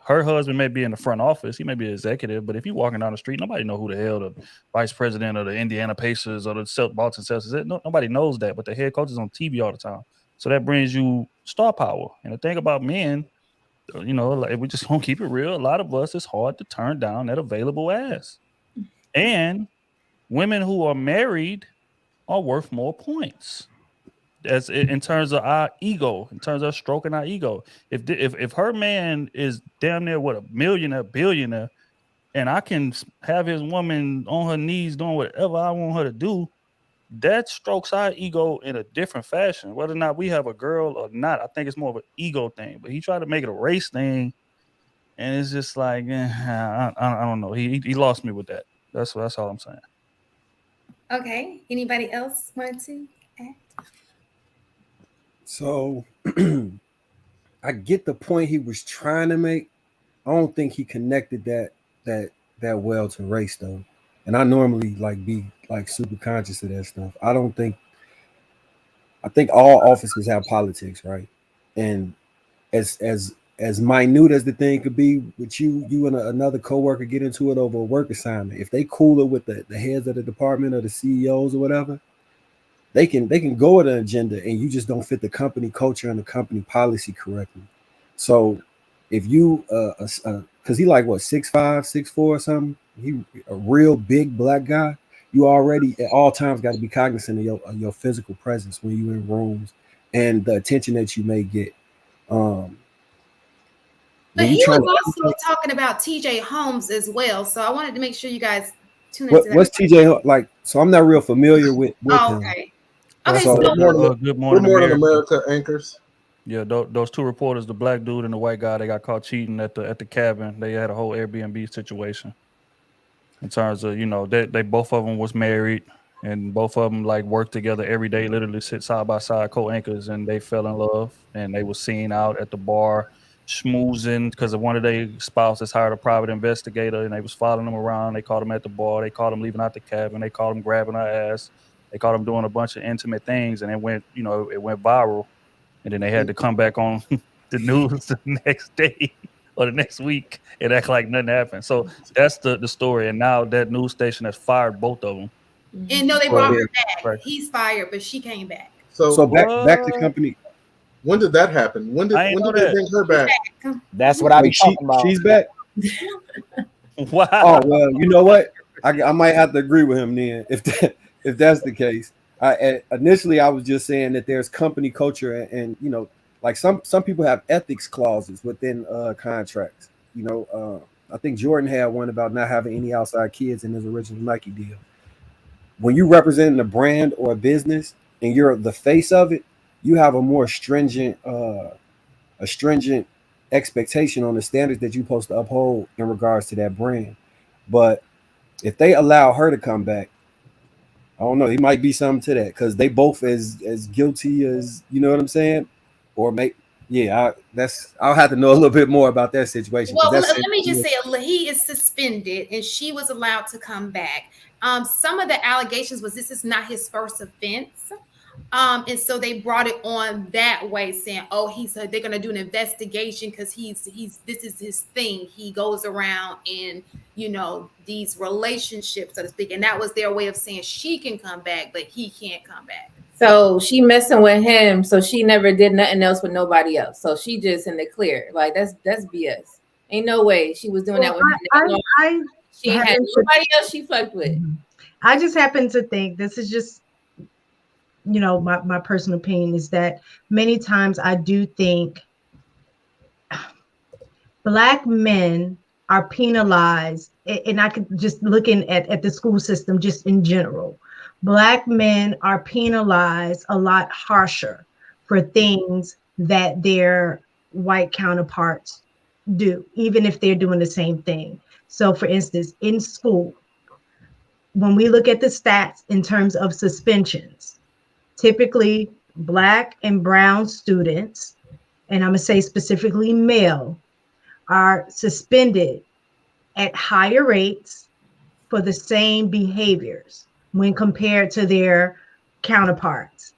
Her husband may be in the front office, he may be an executive, but if you're walking down the street, nobody know who the hell the vice president of the Indiana Pacers or the Boston Celtics is. Nobody knows that, but the head coach is on TV all the time. So that brings you star power. And the thing about men, like, we just gonna keep it real. A lot of us, it's hard to turn down that available ass. And women who are married are worth more points. As in terms of our ego, in terms of stroking our ego. If her man is damn near a millionaire, billionaire, and I can have his woman on her knees doing whatever I want her to do, that strokes our ego in a different fashion. Whether or not we have a girl or not, I think it's more of an ego thing. But he tried to make it a race thing, and it's just like, I don't know. He lost me with that. That's all I'm saying. Okay. Anybody else want to add? So I get the point he was trying to make. I don't think he connected that well to race though. And I normally be super conscious of that stuff. I think all offices have politics, right? And as minute as the thing could be, with you and another coworker get into it over a work assignment, if they cool it with the heads of the department or the CEOs or whatever, they can go with an agenda, and you just don't fit the company culture and the company policy correctly. So if you because he 6'5", 6'4" or something, he a real big black guy, you already at all times got to be cognizant of your physical presence when you're in rooms and the attention that you may get. But he was also talking about TJ Holmes as well, so I wanted to make sure you guys tune into that. What's TJ so I'm not real familiar with him. Okay. Okay, so Good Morning America anchors. Yeah, those two reporters, the black dude and the white guy, they got caught cheating at the cabin. They had a whole Airbnb situation. In terms of, they both of them was married, and both of them worked together every day, literally sit side by side, co-anchors, and they fell in love. And they were seen out at the bar schmoozing because one of their spouses hired a private investigator, and they was following them around. They caught them at the bar. They caught them leaving out the cabin. They caught them grabbing her ass. They caught them doing a bunch of intimate things, and it went viral. And then they had to come back on the news the next day or the next week and act like nothing happened. So that's the story. And now that news station has fired both of them. And no, they brought her back. Right. He's fired, but she came back. So back to company. When did that happen? When did they bring her back? That's what I be talking about. She's back. Wow. Oh well, you know what? I might have to agree with him then if that's the case. Initially, I was just saying that there's company culture, and some people have ethics clauses within contracts. I think Jordan had one about not having any outside kids in his original Nike deal. When you represent a brand or a business and you're the face of it, you have a more stringent expectation on the standards that you're supposed to uphold in regards to that brand. But if they allow her to come back, I don't know, he might be something to that because they both as guilty as, you know what I'm saying, or make. Yeah, I'll have to know a little bit more about that situation. Well, That's let me just say he is suspended and she was allowed to come back. Some of the allegations was this is not his first offense. And so they brought it on that way, saying, "Oh, they're gonna do an investigation because he's this is his thing. He goes around in these relationships, so to speak." And that was their way of saying she can come back, but he can't come back. So she messing with him, so she never did nothing else with nobody else. So she just in the clear. Like that's BS. Ain't no way she was doing that with him. She ain't had nobody else she fucked with. I just happen to think this is just my personal opinion is that many times I do think Black men are penalized, and I could just looking at the school system just in general. Black men are penalized a lot harsher for things that their white counterparts do, even if they're doing the same thing. So for instance, in school, when we look at the stats in terms of suspensions, typically Black and brown students, and I'm going to say specifically male, are suspended at higher rates for the same behaviors when compared to their counterparts.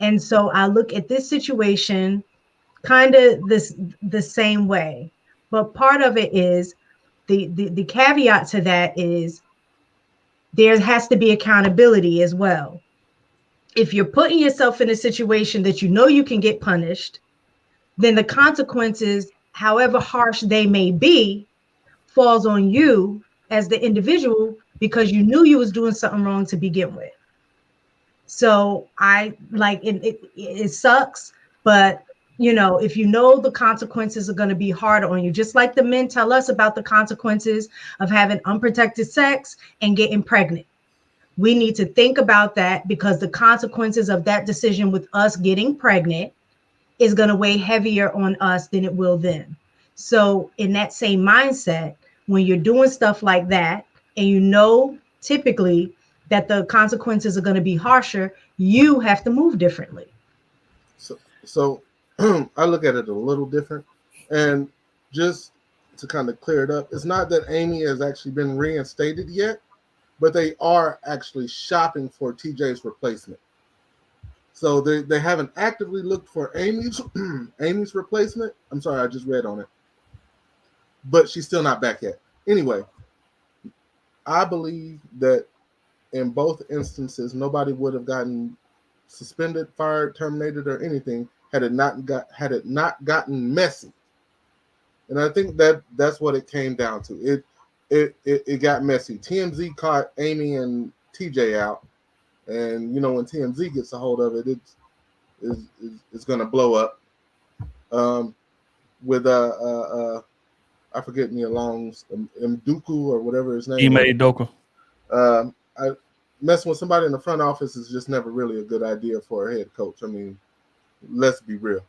And so I look at this situation kind of the same way. But part of it is the caveat to that is there has to be accountability as well. If you're putting yourself in a situation that you can get punished, then the consequences, however harsh they may be, falls on you as the individual because you knew you was doing something wrong to begin with. So I like it sucks, but if you know the consequences are going to be harder on you, just like the men tell us about the consequences of having unprotected sex and getting pregnant. We need to think about that because the consequences of that decision with us getting pregnant is going to weigh heavier on us than it will them. So in that same mindset, when you're doing stuff like that, and typically that the consequences are going to be harsher, you have to move differently. So I look at it a little different. And just to kind of clear it up, it's not that Amy has actually been reinstated yet, but they are actually shopping for TJ's replacement. So they haven't actively looked for Amy's replacement. I'm sorry, I just read on it. But she's still not back yet. Anyway, I believe that in both instances, nobody would have gotten suspended, fired, terminated, or anything had it not gotten messy. And I think that's what it came down to. It got messy. TMZ caught Amy and TJ out, and when TMZ gets a hold of it, it's going to blow up. With I forget Nia Long's Mduku or whatever his name. Ime Doku. Messing with somebody in the front office is just never really a good idea for a head coach. I mean, let's be real.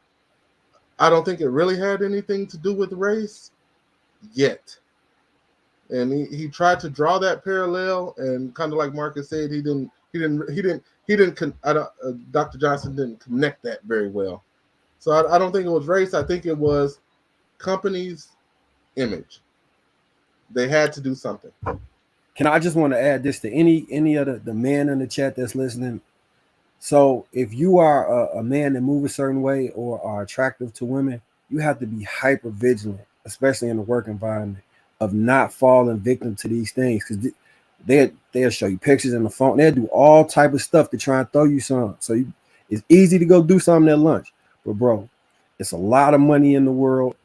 I don't think it really had anything to do with race yet. And he tried to draw that parallel, and kind of like Marcus said, Dr. Johnson didn't connect that very well. So I don't think it was race. I think it was company's image. They had to do something. Can I just want to add this to any of the men in the chat that's listening? So if you are a man that moves a certain way or are attractive to women, you have to be hyper vigilant, especially in the work environment, of not falling victim to these things, because they'll show you pictures in the phone. They'll do all type of stuff to try and throw you some. So it's easy to go do something at lunch, but bro, it's a lot of money in the world,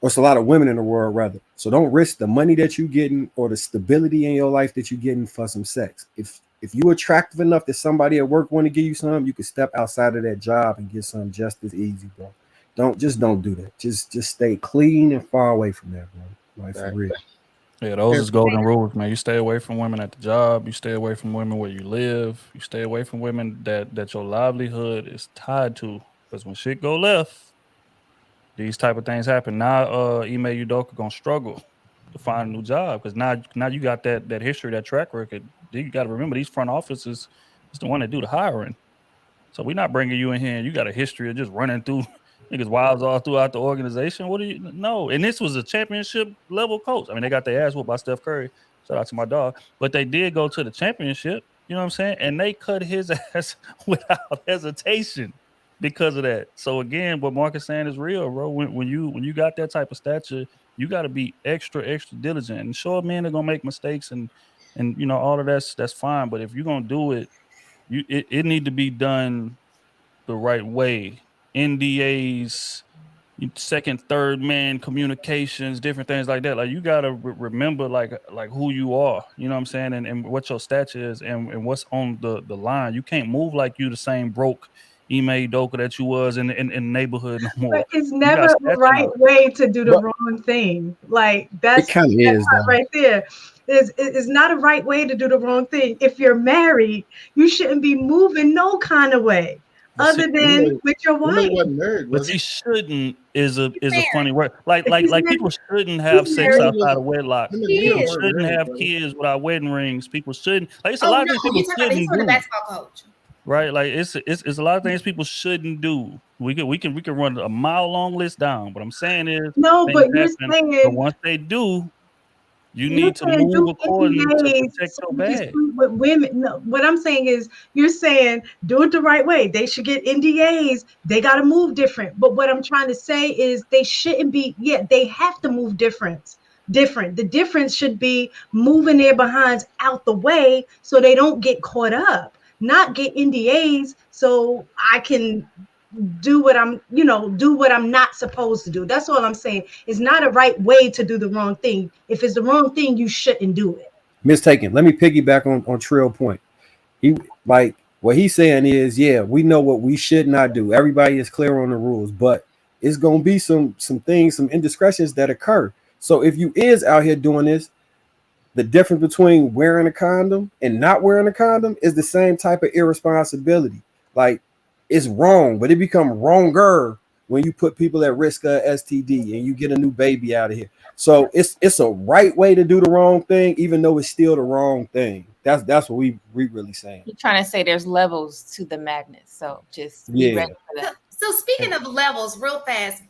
or it's a lot of women in the world rather. So don't risk the money that you're getting or the stability in your life that you're getting for some sex. If you're attractive enough that somebody at work want to give you some, you can step outside of that job and get some just as easy, bro. Don't do that. Just stay clean and far away from that, bro. Like for real. Yeah, those is golden rules, man. You stay away from women at the job. You stay away from women where you live. You stay away from women that your livelihood is tied to. Because when shit go left, these type of things happen. Now, Ime Udoka gonna struggle to find a new job because now you got that history, that track record. You got to remember these front offices is the one that do the hiring. So we're not bringing you in here and you got a history of just running through niggas wives all throughout the organization. What do you know? And this was a championship level coach. I mean, they got their ass whooped by Steph Curry. Shout out to my dog. But they did go to the championship. You know what I'm saying? And they cut his ass without hesitation because of that. So again, what Mark is saying is real, bro. When you got that type of stature, you got to be extra diligent. And sure, men are gonna make mistakes and you know all of that's fine. But if you're gonna do it, it need to be done the right way. NDAs, second, third man communications, different things like that. Like you gotta remember like who you are, you know what I'm saying, and what your stature is and what's on the line. You can't move like you the same broke Ime Udoka that you was in the neighborhood no more. But it's never the right way to do the wrong thing. Like that's it kind of is though. Right there. It's not a right way to do the wrong thing. If you're married, you shouldn't be moving no kind of way other than with your wife. But he shouldn't is a funny word. Like people shouldn't have sex outside of wedlock. People shouldn't have kids without wedding rings. People shouldn't. Like it's a lot of things people shouldn't do. Basketball coach. Right, like it's a lot of things people shouldn't do. We can run a mile long list down. But I'm saying is no, but you're saying but once they do, you need to move according to protect your bag. With women, no, what I'm saying is you're saying do it the right way. They should get NDAs. They got to move different. But what I'm trying to say is they shouldn't be. Yeah, they have to move different. The difference should be moving their behinds out the way so they don't get caught up. Not get NDAs so I can do what I'm not supposed to do. That's all I'm saying. It's not a right way to do the wrong thing. If it's the wrong thing, you shouldn't do it. Mistaken. Let me piggyback on Trill point. He like what he's saying is, yeah, we know what we should not do. Everybody is clear on the rules, but it's gonna be some things, some indiscretions that occur. So if you is out here doing this, the difference between wearing a condom and not wearing a condom is the same type of irresponsibility. Like it's wrong, but it becomes wronger when you put people at risk of STD and you get a new baby out of here. So it's a right way to do the wrong thing, even though it's still the wrong thing. That's what we really saying. You're trying to say there's levels to the madness, so just be ready for that. So speaking of levels, real fast.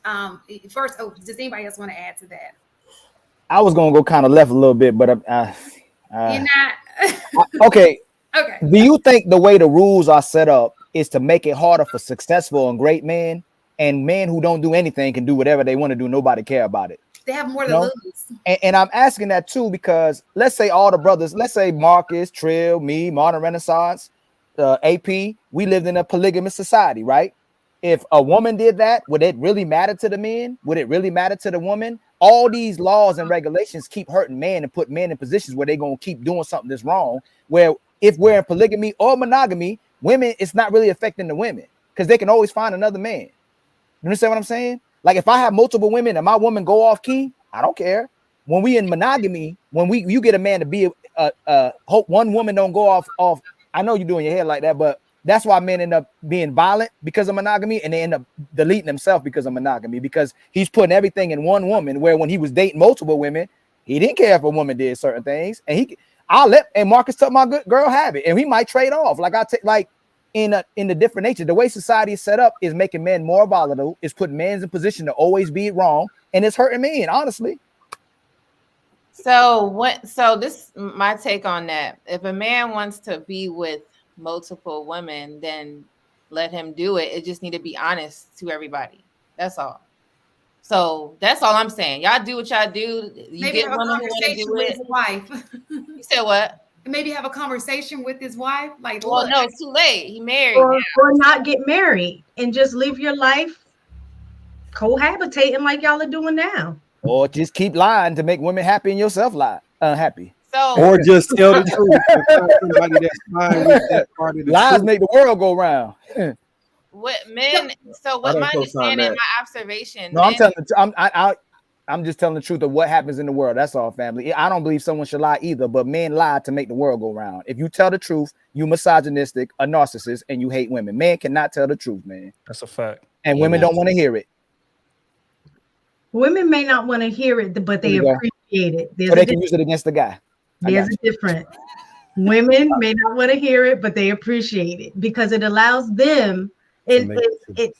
First, does anybody else want to add to that? I was gonna go kind of left a little bit, but you're not. Okay. Okay. Do you think the way the rules are set up is to make it harder for successful and great men, and men who don't do anything can do whatever they want to do? Nobody care about it. They have more to lose. And I'm asking that too because let's say all the brothers, let's say Marcus, Trill, me, Modern Renaissance, AP, we lived in a polygamous society, right? If a woman did that, would it really matter to the men? Would it really matter to the woman? All these laws and regulations keep hurting men and put men in positions where they're going to keep doing something that's wrong. Where if we're in polygamy or monogamy, women, it's not really affecting the women because they can always find another man. You understand what I'm saying? Like if I have multiple women and my woman go off key, I don't care. When we in monogamy, when you get a man to be hope one woman don't go off. I know you're doing your hair like that, but that's why men end up being violent because of monogamy, and they end up deleting themselves because of monogamy, because he's putting everything in one woman, where when he was dating multiple women, he didn't care if a woman did certain things. And Marcus took my good girl have it, and we might trade off. Like in the different nature, the way society is set up is making men more volatile, is putting men in position to always be wrong, and it's hurting men, honestly. So this my take on that. If a man wants to be with multiple women, then let him do it. It just need to be honest to everybody. That's all. So that's all I'm saying. Y'all do what y'all do. You maybe get have a conversation with his wife. You said what? Maybe have a conversation with his wife. Like, well, no, it's too late. He married. Or not get married and just live your life cohabitating like y'all are doing now. Or just keep lying to make women happy and yourself unhappy. Or just tell the truth. Somebody that's fine with that part of the lies truth. make the world go round. What men? So what my understanding, my observation. No, I'm telling you, I'm just telling the truth of what happens in the world. That's all, family. I don't believe someone should lie either, but men lie to make the world go round. If you tell the truth, you misogynistic, a narcissist, and you hate women. Men cannot tell the truth, man. That's a fact. And women don't want to hear it. Women may not want to hear it, but they appreciate it. So they can use it against the guy. There's a difference. Women may not want to hear it, but they appreciate it because it allows them to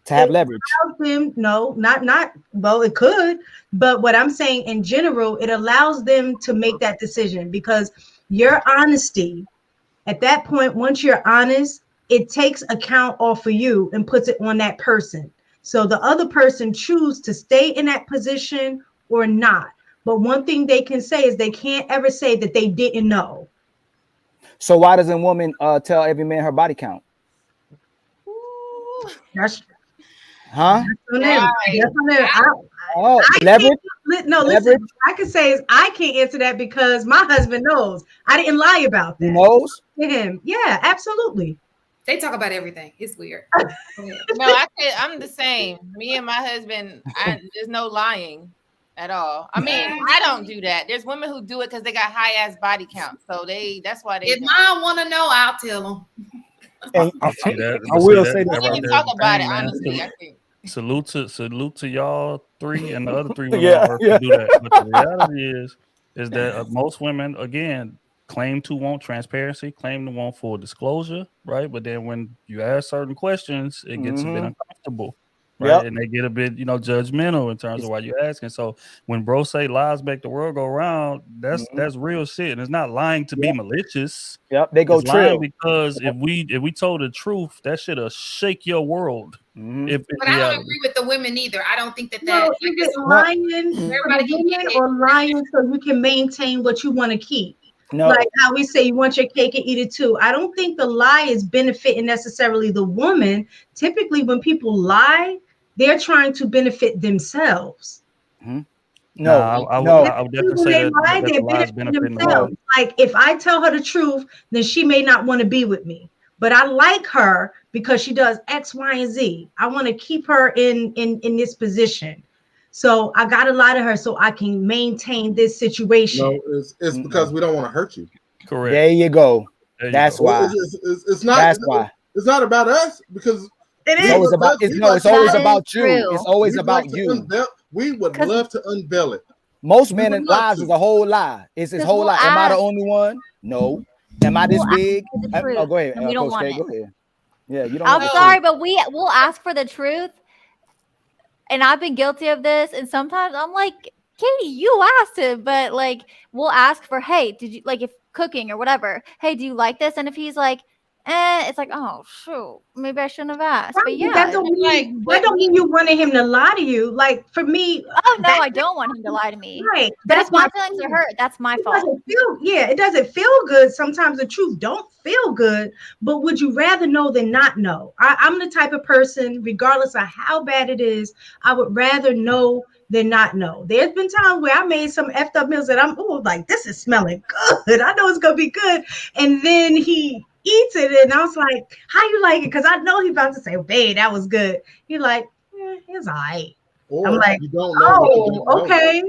have leverage. Them, no, not well, it could, but what I'm saying in general, it allows them to make that decision because your honesty at that point, once you're honest, it takes account off of you and puts it on that person. So the other person choose to stay in that position or not. But one thing they can say is they can't ever say that they didn't know. So why doesn't a woman tell every man her body count? That's huh? Leverage. No, listen. I can say is I can't answer that because my husband knows. I didn't lie about that. He knows to him. Yeah, absolutely. They talk about everything. It's weird. No, I'm the same. Me and my husband, there's no lying at all. I mean, I don't do that. There's women who do it because they got high ass body count. So that's why they. If mine want to know, I'll tell them. And I will say that. We can talk about it honestly. I think. Salute to y'all three and the other three women to do that. But the reality is that most women again claim to want transparency, claim to want full disclosure, right? But then when you ask certain questions, it gets a bit uncomfortable, right? And they get a bit, judgmental in terms of why you're asking. So when bro say lies make the world go round, that's real shit. And it's not lying to be malicious. Yep, they go lying because if we told the truth, that shit'll shake your world. But I don't agree with the women either. I don't think that is it lying or lying so you can maintain what you want to keep. No. Like how we say you want your cake and eat it too. I don't think the lie is benefiting necessarily the woman. Typically, when people lie, they're trying to benefit themselves. No, I would definitely say that they're benefiting themselves. Like if I tell her the truth, then she may not want to be with me. But I like her because she does X, Y, and Z. I want to keep her in this position. So I got to lie to her so I can maintain this situation. No, it's because we don't want to hurt you. Correct. There you go. That's why. It's not. That's why. It's not about us because it's always about. It's always about you. It's always about you. We would love to unveil it. Most men in lives is a whole lie. It's his whole lie. Am I the only one? No. Am I this big? Oh, go ahead. We don't want it. Go ahead. Yeah, you don't. I'm sorry, but we'll ask for the truth. And I've been guilty of this. And sometimes I'm like, Katie, you asked it, but like, we'll ask for, hey, did you like if cooking or whatever? Hey, do you like this? And if he's like, it's like, oh, shoot, maybe I shouldn't have asked. But yeah, that don't mean you wanted him to lie to you. Like for me, I don't want him to lie to me. Right, but if my feelings are hurt, that's my fault. It doesn't feel good. Sometimes the truth don't feel good. But would you rather know than not know? I'm the type of person, regardless of how bad it is, I would rather know than not know. There's been times where I made some effed up meals that I'm like, this is smelling good. I know it's gonna be good, and then he eats it and I was like, how you like it? Because I know he's about to say, babe, that was good. You're like, it's all right. I'm like, you don't know okay.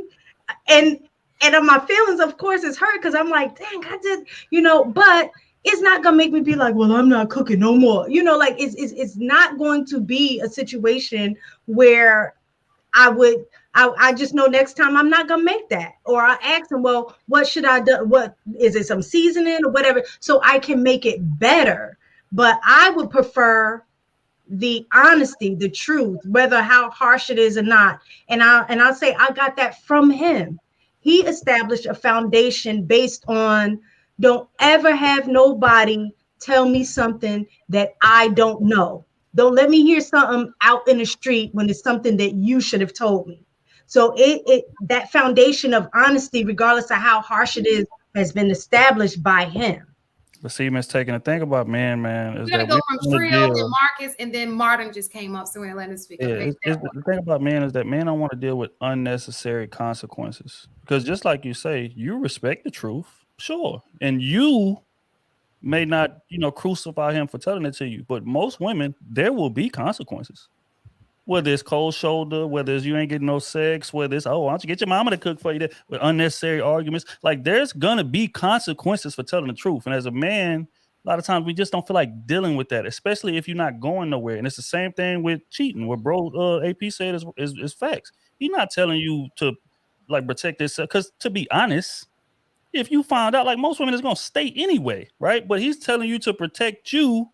And my feelings, of course, is hurt because I'm like, dang, I did, but it's not gonna make me be like, well, I'm not cooking no more. Like it's not going to be a situation where I just know next time I'm not gonna make that. Or I ask him, well, what should I do? What is it? Some seasoning or whatever, so I can make it better. But I would prefer the honesty, the truth, whether how harsh it is or not. And I'll say I got that from him. He established a foundation based on don't ever have nobody tell me something that I don't know. Don't let me hear something out in the street when it's something that you should have told me. So that foundation of honesty, regardless of how harsh it is, has been established by him. But see, Miss taking a think about men, is we're gonna go from Trill and Marcus, and then Martin just came up, so we're gonna let him speak. The thing about men is that men don't want to deal with unnecessary consequences. Because just like you say, you respect the truth, sure, and you may not, crucify him for telling it to you. But most women, there will be consequences. whether it's cold shoulder, whether it's you ain't getting no sex, whether it's, oh, why don't you get your mama to cook for you, with unnecessary arguments. Like, there's gonna be consequences for telling the truth. And as a man, a lot of times we just don't feel like dealing with that, especially if you're not going nowhere. And it's the same thing with cheating. What bro AP said is facts. He's not telling you to like protect yourself, because to be honest, if you find out, like most women is gonna stay anyway, right? But he's telling you to protect you,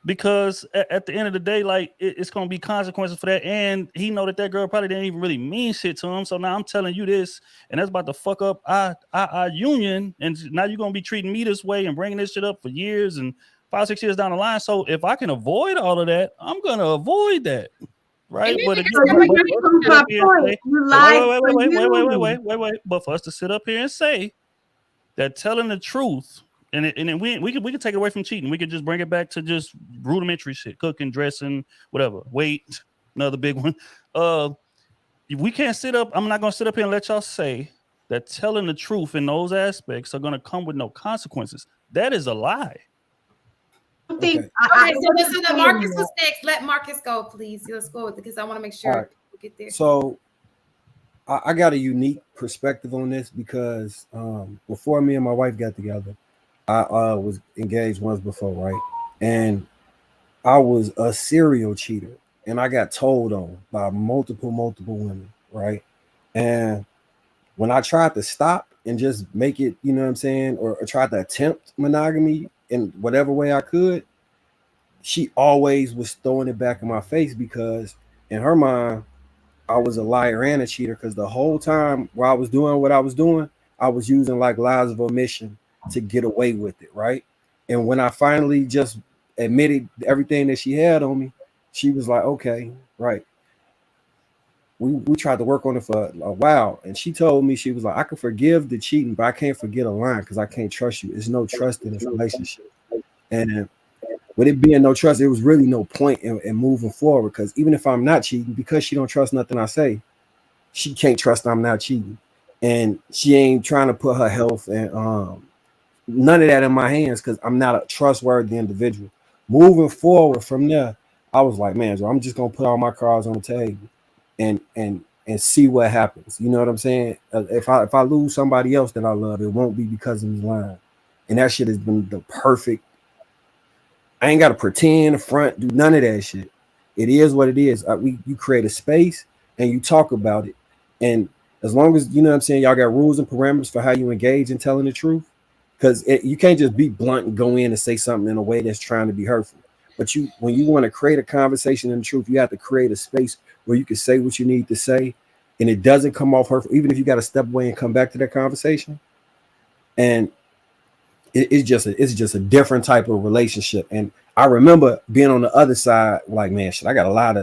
because at the end of the day, like it's gonna be consequences for that. And he know that girl probably didn't even really mean shit to him. So now I'm telling you this, and that's about to fuck up our union. And now you're gonna be treating me this way and bringing this shit up for years and 5-6 years down the line. So if I can avoid all of that, I'm gonna avoid that. Right. But again, wait. But for us to sit up here and say that telling the truth, and then we could take it away from cheating. We could just bring it back to just rudimentary shit, cooking, dressing, whatever. Weight, another big one. We can't sit up. I'm not gonna sit up here and let y'all say that telling the truth in those aspects are gonna come with no consequences. That is a lie. Okay, so the Marcus was next. Let Marcus go, please. Let's go with it, because I want to make sure we get there. So I got a unique perspective on this, because before me and my wife got together, I was engaged once before, right? And I was a serial cheater, and I got told on by multiple women, right? And when I tried to stop and just make it, you know what I'm saying, or tried to attempt monogamy in whatever way I could, she always was throwing it back in my face, because in her mind, I was a liar and a cheater, because the whole time while I was doing what I was doing, I was using like lies of omission to get away with it, right? And when I finally just admitted everything that she had on me, she was like, okay, right. We tried to work on it for a while, and she told me, she was like, I can forgive the cheating, but I can't forget a line, because I can't trust you. There's no trust in this relationship. And with it being no trust, there was really no point in moving forward, because even if I'm not cheating, because she don't trust nothing I say, she can't trust I'm not cheating. And she ain't trying to put her health and none of that in my hands, because I'm not a trustworthy individual. Moving forward from there, I was like, man, I'm just gonna put all my cards on the table and see what happens. You know what I'm saying? If I lose somebody else that I love, it won't be because of me lying. And that shit has been the perfect. I ain't got to pretend, front, do none of that shit. It is what it is. You create a space and you talk about it. And as long as, you know what I'm saying, y'all got rules and parameters for how you engage in telling the truth, because you can't just be blunt and go in and say something in a way that's trying to be hurtful. But when you want to create a conversation in the truth, you have to create a space where you can say what you need to say, and it doesn't come off hurtful, even if you got to step away and come back to that conversation. And it's just a different type of relationship. And I remember being on the other side, like, man, shit, I got a lot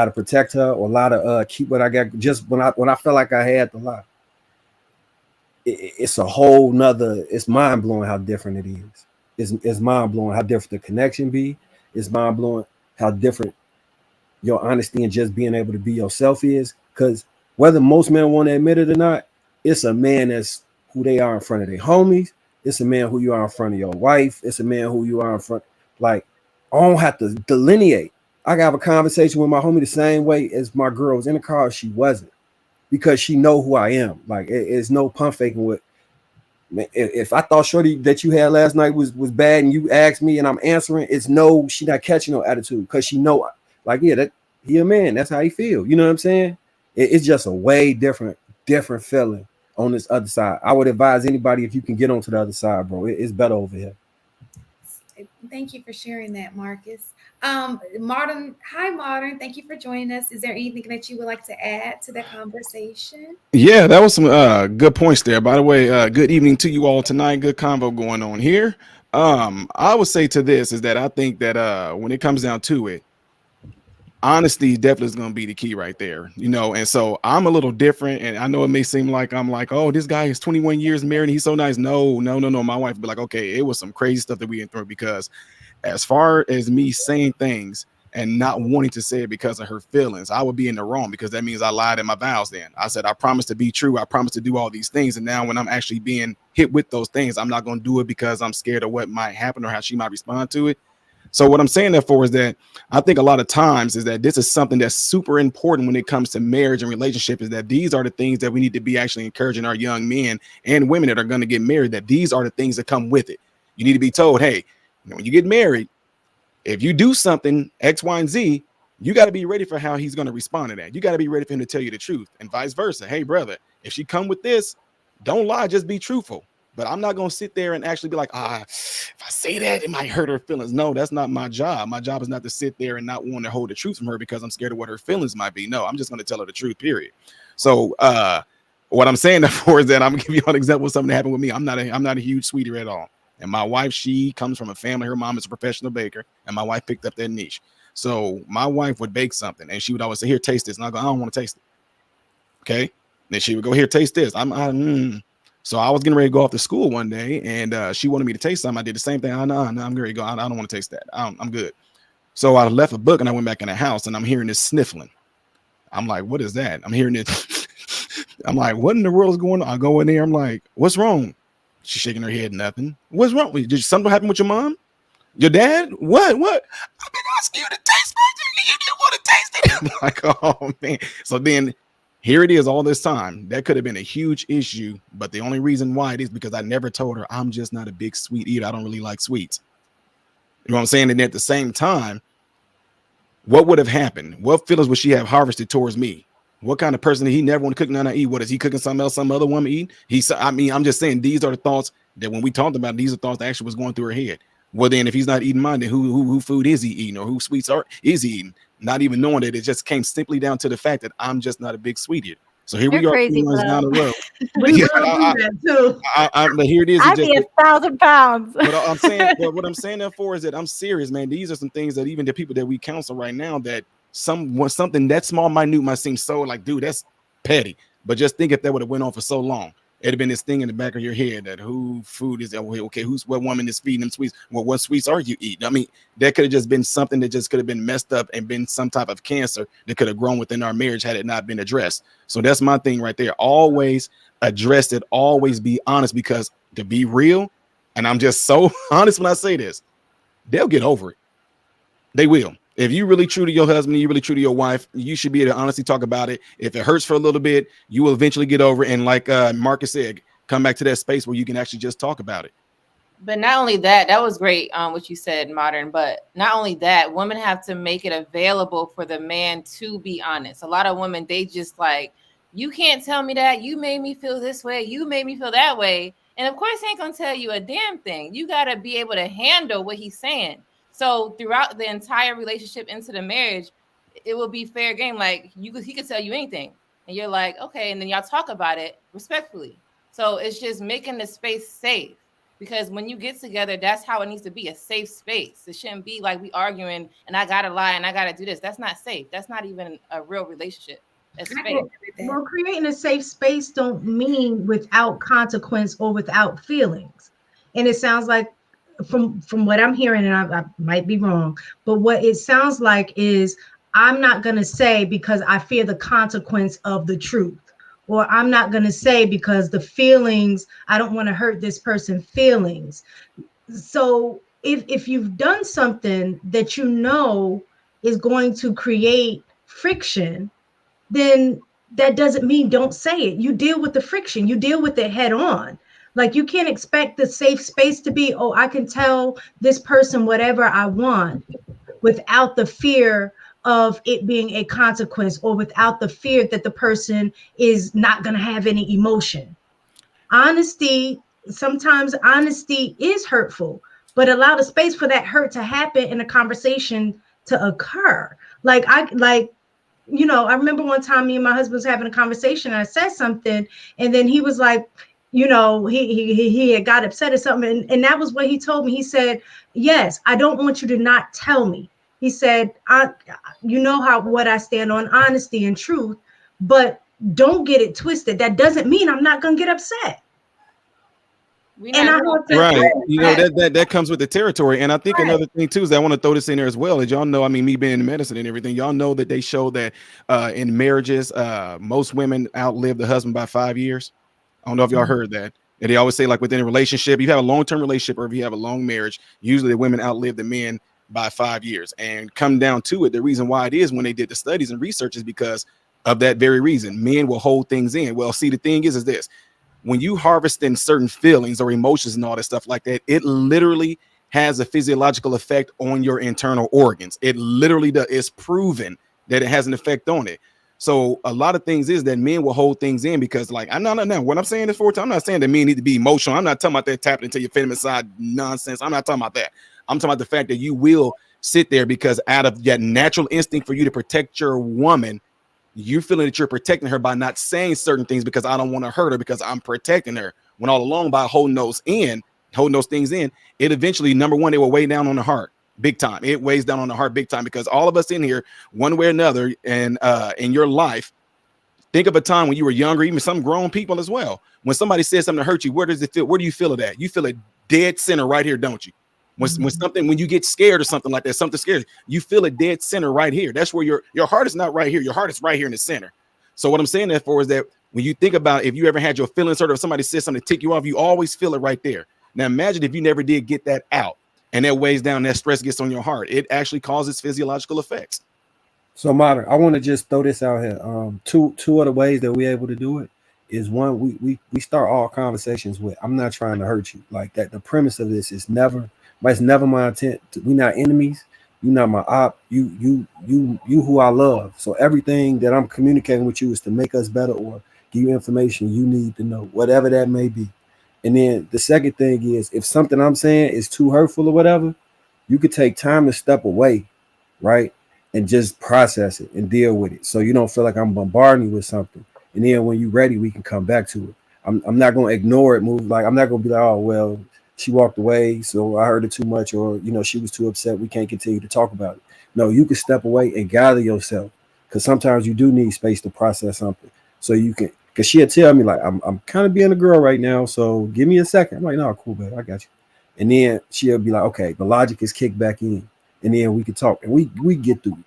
to protect her, or a lot of keep what I got. Just when I felt like I had to lie. It's a whole nother, it's mind blowing how different it is. It's mind blowing how different the connection be. It's mind blowing how different your honesty and just being able to be yourself is. Because whether most men want to admit it or not, it's a man that's who they are in front of their homies. It's a man who you are in front of your wife. It's a man who you are in front. Like, I don't have to delineate. I can have a conversation with my homie the same way as my girl was in the car. She wasn't, because she know who I am. Like, it's no pump faking with. If I thought shorty that you had last night was bad and you asked me and I'm answering, it's no, she not catching no attitude, because she know, like, yeah, that he a man. That's how he feel. You know what I'm saying? It's just a way different feeling on this other side. I would advise anybody, if you can get onto the other side, bro, it's better over here. Thank you for sharing that, Marcus. Martin, hi, Martin. Thank you for joining us. Is there anything that you would like to add to the conversation? Yeah, that was some good points there. By the way, good evening to you all tonight. Good convo going on here. I would say to this is that I think that when it comes down to it, honesty definitely is going to be the key right there, you know. And so I'm a little different, and I know it may seem like I'm like, oh, this guy is 21 years married and he's so nice. No. My wife would be like, okay, it was some crazy stuff that we went through, because as far as me saying things and not wanting to say it because of her feelings, I would be in the wrong, because that means I lied in my vows. Then I said, I promised to be true. I promised to do all these things. And now when I'm actually being hit with those things, I'm not going to do it because I'm scared of what might happen or how she might respond to it. So what I'm saying therefore is that I think a lot of times is that this is something that's super important when it comes to marriage and relationship, is that these are the things that we need to be actually encouraging our young men and women that are going to get married, that these are the things that come with it. You need to be told, hey, when you get married, if you do something X, Y, and Z, you got to be ready for how he's going to respond to that. You got to be ready for him to tell you the truth, and vice versa. Hey, brother, if she come with this, don't lie, just be truthful. But I'm not going to sit there and actually be like, if I say that, it might hurt her feelings. No, that's not my job. My job is not to sit there and not want to hold the truth from her because I'm scared of what her feelings might be. No, I'm just going to tell her the truth, period. So what I'm saying therefore is that I'm going to give you an example of something that happened with me. I'm not a huge sweeter at all. And my wife, she comes from a family. Her mom is a professional baker, and my wife picked up that niche. So my wife would bake something, and she would always say, here, taste this. And I go, I don't want to taste it. Okay. Then she would go, here, taste this. So I was getting ready to go off to school one day, and she wanted me to taste something. I did the same thing. No, I'm ready to go. I don't want to taste that. I'm good. So I left a book, and I went back in the house, and I'm hearing this sniffling. I'm like, what is that? I'm hearing it. I'm like, what in the world is going on? I go in there. I'm like, what's wrong? She's shaking her head. Nothing. What's wrong with you? Did something happen with your mom? Your dad? What? I've been asking you to taste my thing. You didn't want to taste it. I'm like, oh, man. So then here it is all this time. That could have been a huge issue, but the only reason why it is because I never told her I'm just not a big sweet eater. I don't really like sweets. You know what I'm saying? And at the same time, what would have happened? What feelings would she have harvested towards me? What kind of person did he never want to cook none I eat? What is he cooking something else, some other woman eat? I'm just saying these are the thoughts that when we talked about, these are thoughts that actually was going through her head. Well, then if he's not eating mine, then who food is he eating, or who sweets is he eating? Not even knowing that it just came simply down to the fact that I'm just not a big sweet eater. So here we are, crazy, down the road. We will do that too. But here it is. I'd be 1,000 pounds. But I'm saying, what I'm saying therefore is that I'm serious, man. These are some things that even the people that we counsel right now, that something that small, minute might seem so like, dude, that's petty. But just think if that would have went on for so long, it'd have been this thing in the back of your head that who food is that? Okay, what woman is feeding them sweets? Well, what sweets are you eating? I mean, that could have just been something that just could have been messed up and been some type of cancer that could have grown within our marriage had it not been addressed. So that's my thing right there. Always address it. Always be honest, because to be real, and I'm just so honest when I say this, they'll get over it. They will. If you really true to your husband, you really true to your wife, you should be able to honestly talk about it. If it hurts for a little bit, you will eventually get over it. And like Marcus said, come back to that space where you can actually just talk about it. But not only that, that was great, what you said, Modern. But not only that, women have to make it available for the man to be honest. A lot of women, they just like, you can't tell me that. You made me feel this way. You made me feel that way. And of course, he ain't gonna tell you a damn thing. You gotta be able to handle what he's saying. So throughout the entire relationship into the marriage, it will be fair game. Like he could tell you anything, and you're like, okay, and then y'all talk about it respectfully. So it's just making the space safe, because when you get together, that's how it needs to be, a safe space. It shouldn't be like we arguing and I gotta lie and I gotta do this. That's not safe. That's not even a real relationship. That's fake. Well, creating a safe space don't mean without consequence or without feelings. And it sounds like from what I'm hearing, and I might be wrong, but what it sounds like is I'm not going to say because I fear the consequence of the truth, or I'm not going to say because the feelings, I don't want to hurt this person's feelings. So if you've done something that you know is going to create friction, then that doesn't mean don't say it. You deal with the friction, you deal with it head on. Like you can't expect the safe space to be, oh, I can tell this person whatever I want without the fear of it being a consequence, or without the fear that the person is not going to have any emotion. Honesty, sometimes honesty is hurtful, but allow the space for that hurt to happen and a conversation to occur. You know, I remember one time me and my husband was having a conversation and I said something, and then he was like, you know, he had got upset or something. And that was what he told me. He said, yes, I don't want you to not tell me. He said, you know what I stand on, honesty and truth, but don't get it twisted. That doesn't mean I'm not going to get upset. Right. You know, that comes with the territory. And I think another thing too is that I want to throw this in there as well. As y'all know, I mean, me being in medicine and everything, y'all know that they show that in marriages, most women outlive the husband by 5 years. I don't know if y'all heard that. And they always say, like, within a relationship, if you have a long-term relationship or if you have a long marriage, usually the women outlive the men by 5 years. And come down to it, the reason why it is when they did the studies and research is because of that very reason. Men will hold things in. Well, see, the thing is this: when you harvest in certain feelings or emotions and all that stuff like that, it literally has a physiological effect on your internal organs. It literally does. It's proven that it has an effect on it. So a lot of things is that men will hold things in because, like, I'm not what I'm saying is I'm not saying that men need to be emotional. I'm not talking about that tapping into your feminine side nonsense. I'm not talking about that. I'm talking about the fact that you will sit there because out of that natural instinct for you to protect your woman, you're feeling that you're protecting her by not saying certain things because I don't want to hurt her because I'm protecting her. When all along by holding those things in, it eventually, number one, it will weigh down on the heart big time. It weighs down on the heart big time because all of us in here, one way or another, and in your life, think of a time when you were younger, even some grown people as well. When somebody says something to hurt you, where does it feel? Where do you feel it at? You feel it dead center right here, don't you? When you get scared or something like that, something scares you, feel it dead center right here. That's where your heart is not right here. Your heart is right here in the center. So what I'm saying that for is that when you think about if you ever had your feelings hurt or if somebody says something to tick you off, you always feel it right there. Now imagine if you never did get that out and that weighs down, that stress gets on your heart. It actually causes physiological effects. So Modern, I want to just throw this out here. Two of the ways that we're able to do it is one, we start all conversations with, I'm not trying to hurt you. Like that, the premise of this is it's never my intent. We're not enemies. You're not my op. You who I love. So everything that I'm communicating with you is to make us better or give you information you need to know, whatever that may be. And then the second thing is, if something I'm saying is too hurtful or whatever, you could take time to step away, right? And just process it and deal with it. So you don't feel like I'm bombarding you with something. And then when you're ready, we can come back to it. I'm not going to ignore it, move like I'm not going to be like, oh, well, she walked away, so I heard it too much, or, she was too upset. We can't continue to talk about it. No, you can step away and gather yourself because sometimes you do need space to process something. So you can, because she'll tell me like, I'm kind of being a girl right now, so give me a second. I'm like, no, cool, babe, I got you. And then she'll be like, okay, the logic is kicked back in. And then we can talk and we get through.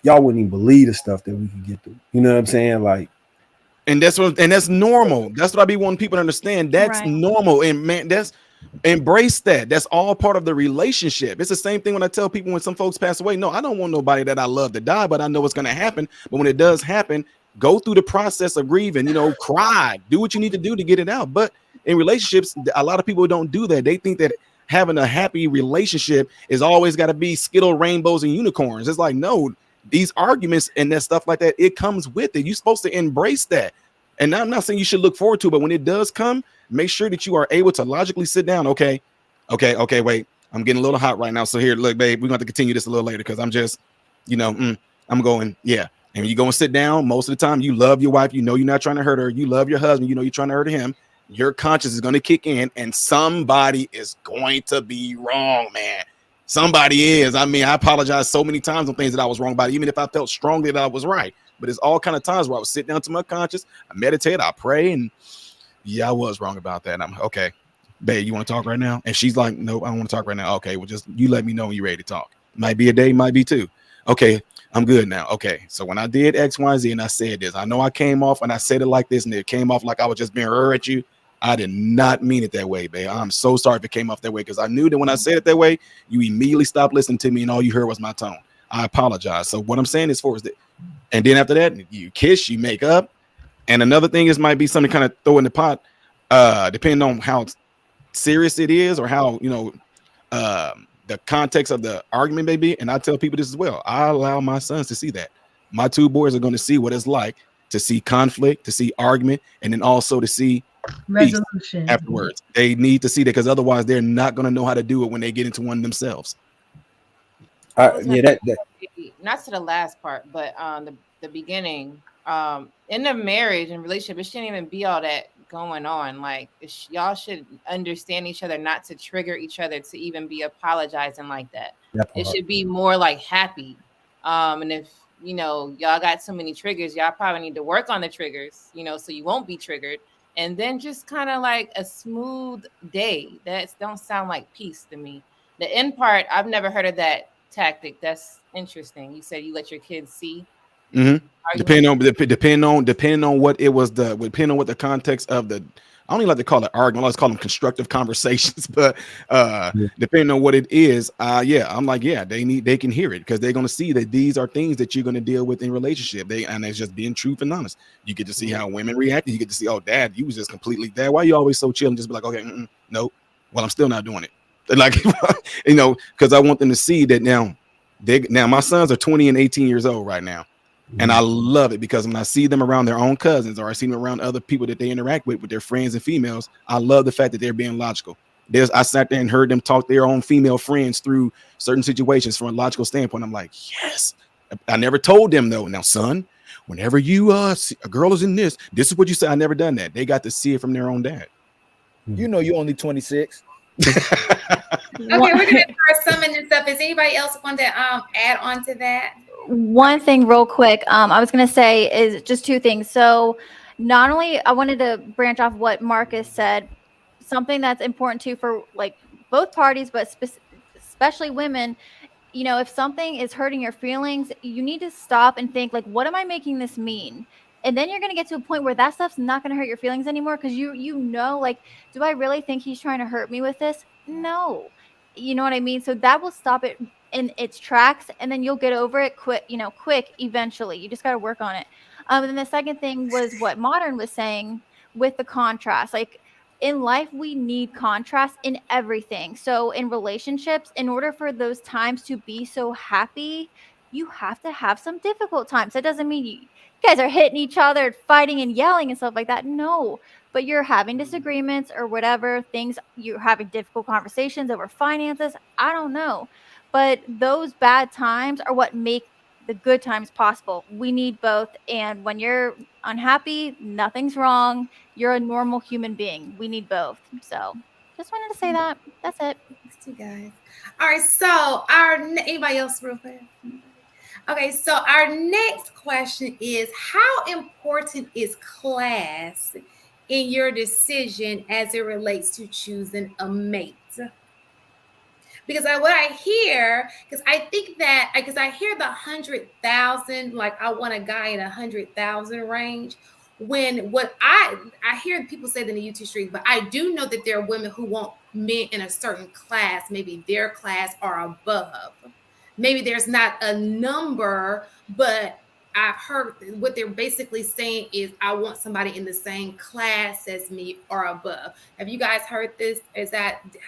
Y'all wouldn't even believe the stuff that we can get through. You know what I'm saying? Like, and that's normal. That's what I be wanting people to understand. That's normal. And man, embrace that. That's all part of the relationship. It's the same thing when I tell people when some folks pass away. No, I don't want nobody that I love to die, but I know it's going to happen. But when it does happen, go through the process of grieving, cry, do what you need to do to get it out. But in relationships, a lot of people don't do that. They think that having a happy relationship is always got to be skittle rainbows and unicorns. It's like, no, these arguments and that stuff like that, it comes with it. You're supposed to embrace that. And I'm not saying you should look forward to it, but when it does come, make sure that you are able to logically sit down. Okay, wait, I'm getting a little hot right now. So here, look, babe, we're going to continue this a little later because I'm just, I'm going, yeah. And you go and sit down. Most of the time, you love your wife. You're not trying to hurt her. You love your husband. You're trying to hurt him. Your conscience is going to kick in and somebody is going to be wrong, man. Somebody is. I mean, I apologize so many times on things that I was wrong about, even if I felt strongly that I was right. But it's all kind of times where I would sit down to my conscience, I meditate, I pray, and yeah, I was wrong about that. And I'm okay, babe, you want to talk right now? And she's like, nope, I don't want to talk right now. Okay, well, just you let me know when you're ready to talk. Might be a day, might be two. Okay, I'm good now. Okay, so when I did X, Y, Z, and I said this, I know I came off and I said it like this, and it came off like I was just being at you. I did not mean it that way, babe. I'm so sorry if it came off that way because I knew that when I said it that way, you immediately stopped listening to me and all you heard was my tone. I apologize. So what I'm saying is that, and then after that, you kiss, you make up. And another thing is might be something kind of throw in the pot, depending on how serious it is or how, the context of the argument may be. And I tell people this as well. I allow my sons to see that. My two boys are going to see what it's like to see conflict, to see argument, and then also to see resolution afterwards. They need to see that because otherwise they're not going to know how to do it when they get into one themselves. Not to the last part, but the beginning, in the marriage and relationship, it shouldn't even be all that going on. Like y'all should understand each other, not to trigger each other to even be apologizing like that. It should be more like happy. And if y'all got so many triggers, y'all probably need to work on the triggers, so you won't be triggered. And then just kind of like a smooth day. That don't sound like peace to me. The end part, I've never heard of that tactic. That's interesting. You said you let your kids see. Mm-hmm. Depending on what it was, depending on what the context of the I don't even like to call it argument. I like to call them constructive conversations. But depending on what it is, I'm like, they can hear it because they're going to see that these are things that you're going to deal with in relationship. And it's just being truth and honest. You get to see how women react. You get to see, oh, dad, you was just completely dad. Why are you always so chill? And just be like, okay, no, well, I'm still not doing it. Like, because I want them to see that now. Now my sons are 20 and 18 years old right now. And I love it because when I see them around their own cousins or I see them around other people that they interact with their friends and females, I love the fact that they're being logical. I sat there and heard them talk their own female friends through certain situations from a logical standpoint. I'm like, yes. I never told them though. Now, son, whenever you see a girl is in this is what you say. I never done that. They got to see it from their own dad. You know, you're only 26. Okay, we're gonna start summing this up. Is anybody else want to add on to that? One thing real quick, I was going to say is just two things. So not only I wanted to branch off what Marcus said, something that's important too for like both parties, but especially women, you know, if something is hurting your feelings, you need to stop and think like, what am I making this mean? And then you're going to get to a point where that stuff's not going to hurt your feelings anymore. Cause you know, like, do I really think he's trying to hurt me with this? No. You know what I mean? So that will stop it in its tracks, and then you'll get over it quick eventually. You just got to work on it. And then the second thing was what Modern was saying with the contrast. Like in life, we need contrast in everything. So in relationships, in order for those times to be so happy, you have to have some difficult times. That doesn't mean you guys are hitting each other, fighting and yelling and stuff like that. No, but you're having disagreements or whatever things, you're having difficult conversations over finances. I don't know. But those bad times are what make the good times possible. We need both. And when you're unhappy, nothing's wrong. You're a normal human being. We need both. So just wanted to say that. That's it. Thanks, you guys. All right. So anybody else real fast? Okay. So our next question is, how important is class in your decision as it relates to choosing a mate? Because what I hear, because I think that, because I hear the 100,000, like I want a guy in 100,000 range. When what I hear people say that in the YouTube street, but I do know that there are women who want men in a certain class, maybe their class or above. Maybe there's not a number, but I've heard what they're basically saying is, I want somebody in the same class as me or above. Have you guys heard this?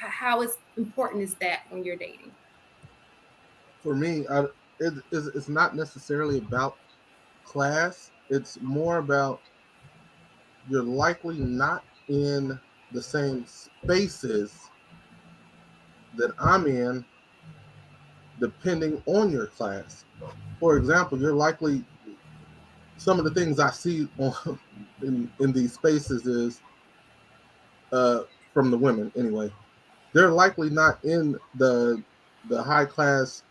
How important is that when you're dating? For me, it's not necessarily about class. It's more about you're likely not in the same spaces that I'm in, depending on your class. For example, you're likely, some of the things I see in these spaces is, from the women anyway, they're likely not in the high class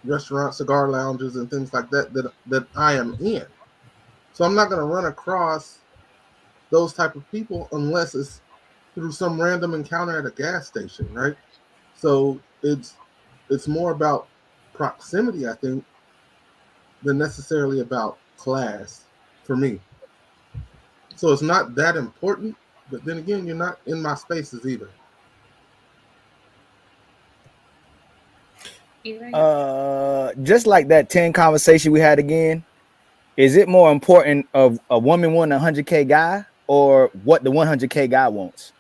restaurant, cigar lounges, and things like that I am in. So I'm not going to run across those type of people unless it's through some random encounter at a gas station, right? So it's more about proximity, I think, than necessarily about class for me. So it's not that important, but then again, you're not in my spaces either. Just like that 10 conversation we had again, is it more important of a woman wanting a 100K guy or what the 100K guy wants?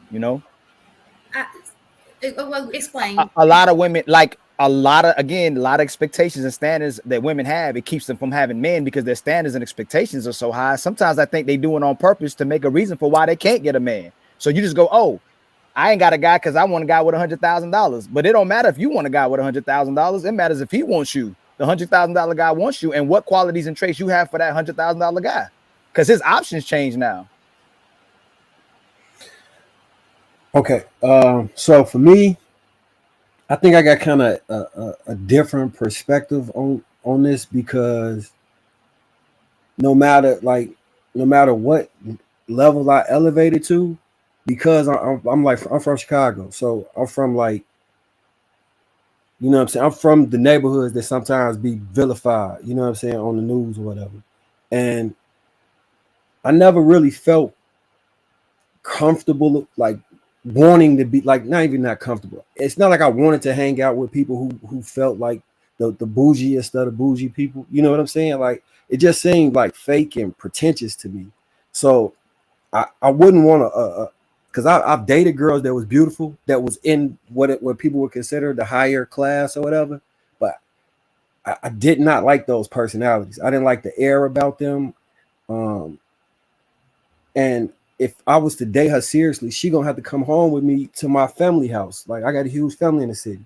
You know? Well, explain. A lot of women, like a lot of expectations and standards that women have. It keeps them from having men because their standards and expectations are so high. Sometimes I think they do it on purpose to make a reason for why they can't get a man. So you just go, oh, I ain't got a guy because I want a guy with $100,000. But it don't matter if you want a guy with $100,000. It matters if he wants you. The $100,000 guy wants you, and what qualities and traits you have for that $100,000 guy, because his options change now. Okay, so for me, I think I got kind of a different perspective on this, because no matter what level I elevated to, because I'm from Chicago, so I'm from, like, you know what I'm saying, I'm from the neighborhoods that sometimes be vilified, you know what I'm saying, on the news or whatever. And I never really felt comfortable, like wanting to be like not even not comfortable. It's not like I wanted to hang out with people who felt like the bougiest of the bougie people. You know what I'm saying? Like it just seemed like fake and pretentious to me. So I wouldn't want to because I've dated girls that was beautiful, that was in what people would consider the higher class or whatever, but I did not like those personalities. I didn't like the air about them. And if I was to date her seriously, she gonna have to come home with me to my family house. Like I got a huge family in the city.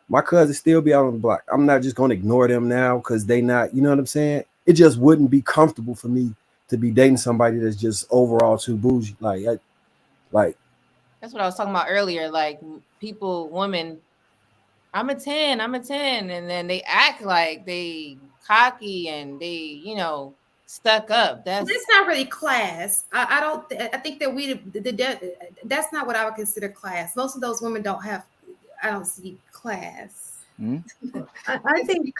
My cousins still be out on the block. I'm not just gonna ignore them now because they not, you know what I'm saying? It just wouldn't be comfortable for me to be dating somebody that's just overall too bougie. Like that's what I was talking about earlier. Like people, women, I'm a 10, and then they act like they cocky and they, you know, stuck up. That's not really class. I don't. I think that that's not what I would consider class. Most of those women don't have. I don't see class. Mm-hmm. I think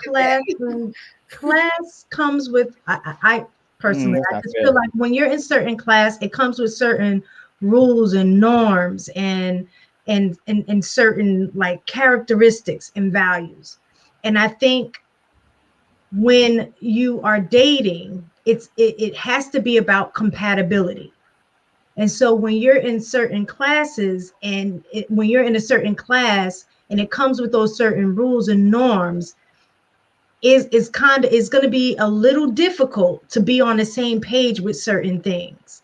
class comes with. I personally, I just feel like when you're in certain class, it comes with certain rules and norms and certain like characteristics and values. And I think when you are dating, it has to be about compatibility. And so when you're in certain classes and when you're in a certain class and it comes with those certain rules and norms, is going to be a little difficult to be on the same page with certain things.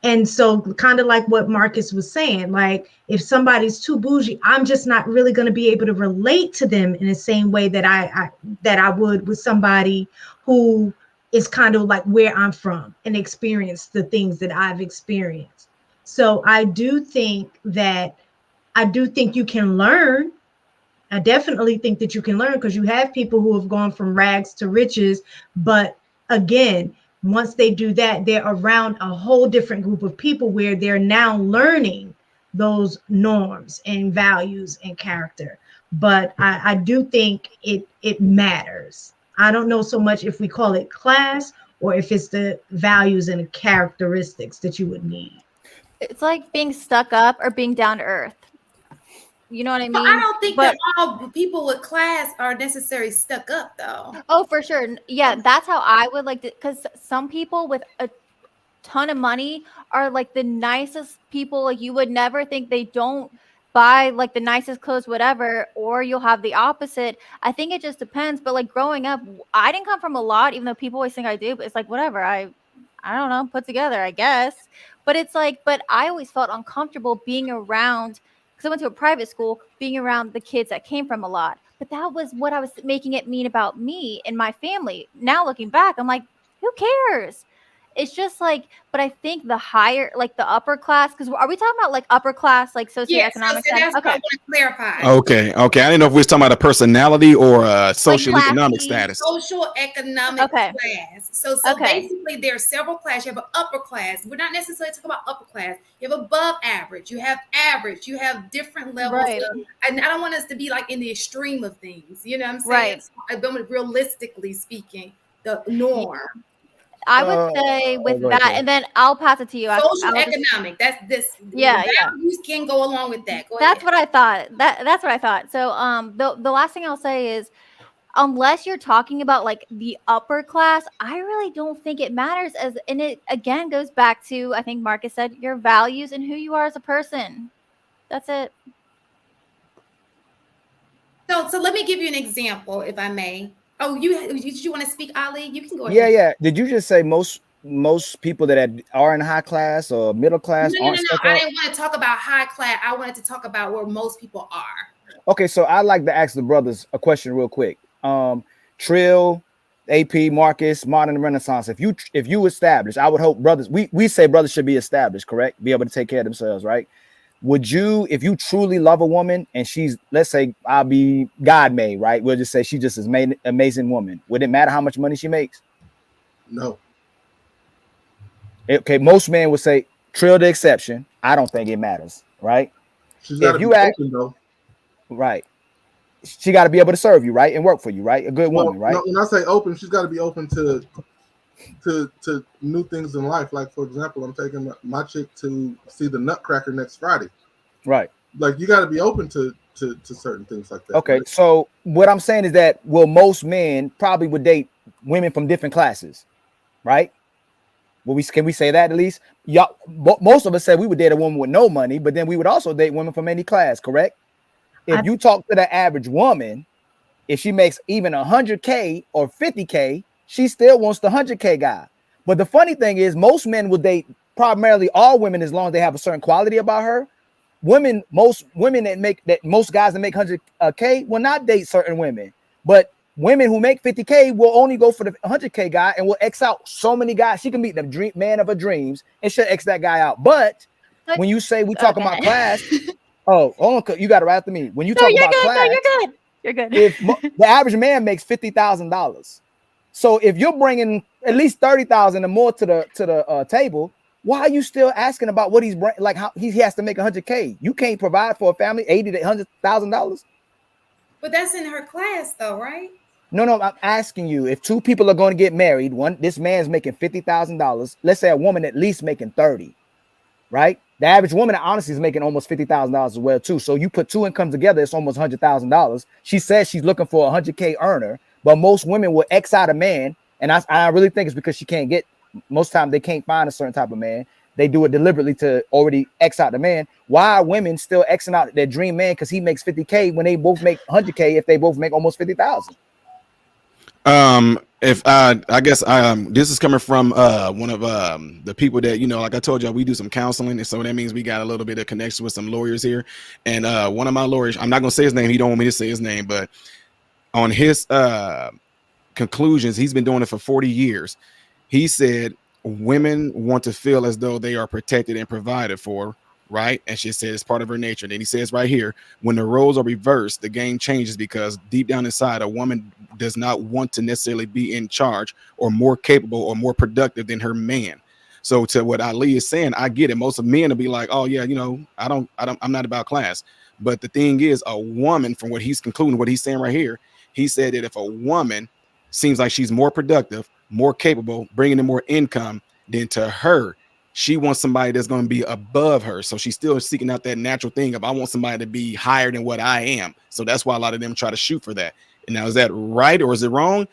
And so kind of like what Marcus was saying, like if somebody's too bougie, I'm just not really going to be able to relate to them in the same way that I would with somebody who is kind of like where I'm from and experience the things that I've experienced. So I do think you can learn. I definitely think that you can learn because you have people who have gone from rags to riches. But again, once they do that, they're around a whole different group of people where they're now learning those norms and values and character. But I do think it matters. I don't know so much if we call it class or if it's the values and characteristics that you would need. It's like being stuck up or being down to earth. You know what I mean? I don't think that all people with class are necessarily stuck up, though. Oh, for sure. Yeah, that's how I would like to, because some people with a ton of money are like the nicest people. Like you would never think they don't buy like the nicest clothes, whatever, or you'll have the opposite. I think it just depends. But like growing up, I didn't come from a lot, even though people always think I do, but it's like, whatever. I don't know, put together, I guess. But it's like, but I always felt uncomfortable being around, because I went to a private school, being around the kids that came from a lot. But that was what I was making it mean about me and my family. Now looking back, I'm like, who cares? It's just like, but I think the higher, like the upper class, because are we talking about like upper class, like socioeconomic? Yes, that's what I want to clarify. Okay. I didn't know if we was talking about a personality or a socioeconomic status. Social economic class. So basically, there are several classes. You have an upper class. We're not necessarily talking about upper class. You have above average. You have average. You have different levels. And I don't want us to be like in the extreme of things. You know what I'm saying? Right. Realistically speaking, the norm. I would say with that, and then I'll pass it to you. Social economic. That's this. Yeah, values can go along with that. That's what I thought. That's what I thought. So, the last thing I'll say is, unless you're talking about like the upper class, I really don't think it matters. And it again goes back to, I think Marcus said, your values and who you are as a person. That's it. So let me give you an example, if I may. Oh, did you want to speak, Ali? You can go ahead. Yeah. Did you just say most people that are in high class or middle class No. I didn't want to talk about high class. I wanted to talk about where most people are. Okay, so I'd like to ask the brothers a question real quick. Trill, AP, Marcus, Modern Renaissance. If you establish, I would hope brothers. We say brothers should be established, correct? Be able to take care of themselves, right? Would you, if you truly love a woman and she's, let's say, I'll be God made, right? We'll just say she just is an amazing woman. Would it matter how much money she makes? No. Okay, most men would say, Trill the exception. I don't think it matters, right? She's got to be open, though. Right. She got to be able to serve you, right? And work for you, right? A good woman, right? No, when I say open, she's got to be open to to new things in life. Like, for example, I'm taking my chick to see the Nutcracker next Friday. Right. Like, you got to be open to certain things like that. Okay, right? so what I'm saying is that most men probably would date women from different classes, right? Can we say that at least? Y'all, most of us said we would date a woman with no money, but then we would also date women from any class, correct? If you talk to the average woman, if she makes even 100K or 50K, she still wants the 100K guy. But the funny thing is, most men will date primarily all women as long as they have a certain quality about her. Most guys that make 100K will not date certain women, but women who make 50K will only go for the 100K guy and will X out so many guys. She can meet the man of her dreams and she'll X that guy out. But when you say we talk about class, you got it right after me. When you talk about class, you're good. If the average man makes $50,000, so if you're bringing at least 30,000 or more to the table, why are you still asking about what he's like? How he has to make 100K? You can't provide for a family $80,000 to $100,000. But that's in her class, though, right? No, I'm asking you, if two people are going to get married, this man's making $50,000. Let's say a woman at least making 30, right? The average woman honestly is making almost $50,000 as well too. So you put two incomes together, it's almost $100,000. She says she's looking for a 100K earner, but most women will X out a man, and I really think it's because she can't get. Most times they can't find a certain type of man. They do it deliberately to already X out the man. Why are women still Xing out their dream man because he makes 50K when they both make 100K if they both make almost 50,000? If I guess this is coming from one of the people that, like I told y'all, we do some counseling, and so that means we got a little bit of connection with some lawyers here. And one of my lawyers, I'm not gonna say his name, he don't want me to say his name, but on his conclusions, he's been doing it for 40 years. He said women want to feel as though they are protected and provided for, right? And she said it's part of her nature. And then he says right here, when the roles are reversed, the game changes because deep down inside, a woman does not want to necessarily be in charge or more capable or more productive than her man. So to what Ali is saying, I get it. Most of men will be like, oh yeah, I'm not about class. But the thing is, a woman, from what he's concluding, what he's saying right here, he said that if a woman seems like she's more productive, more capable, bringing in more income, then to her, she wants somebody that's going to be above her. So she's still seeking out that natural thing of, I want somebody to be higher than what I am. So that's why a lot of them try to shoot for that. And now, is that right or is it wrong?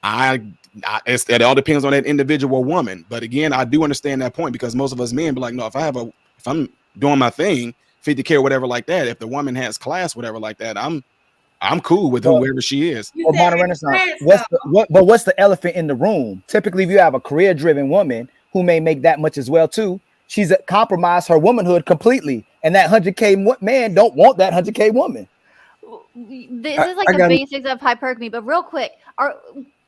It all depends on that individual woman. But again, I do understand that point, because most of us men be like, no, if I'm doing my thing, 50K or whatever like that, if the woman has class, whatever like that, I'm cool with whoever she is. Modern Renaissance. What's the elephant in the room? Typically, if you have a career-driven woman who may make that much as well too, she's compromised her womanhood completely, and that 100K man don't want that 100K woman. This is like the basics of hypergamy, but real quick,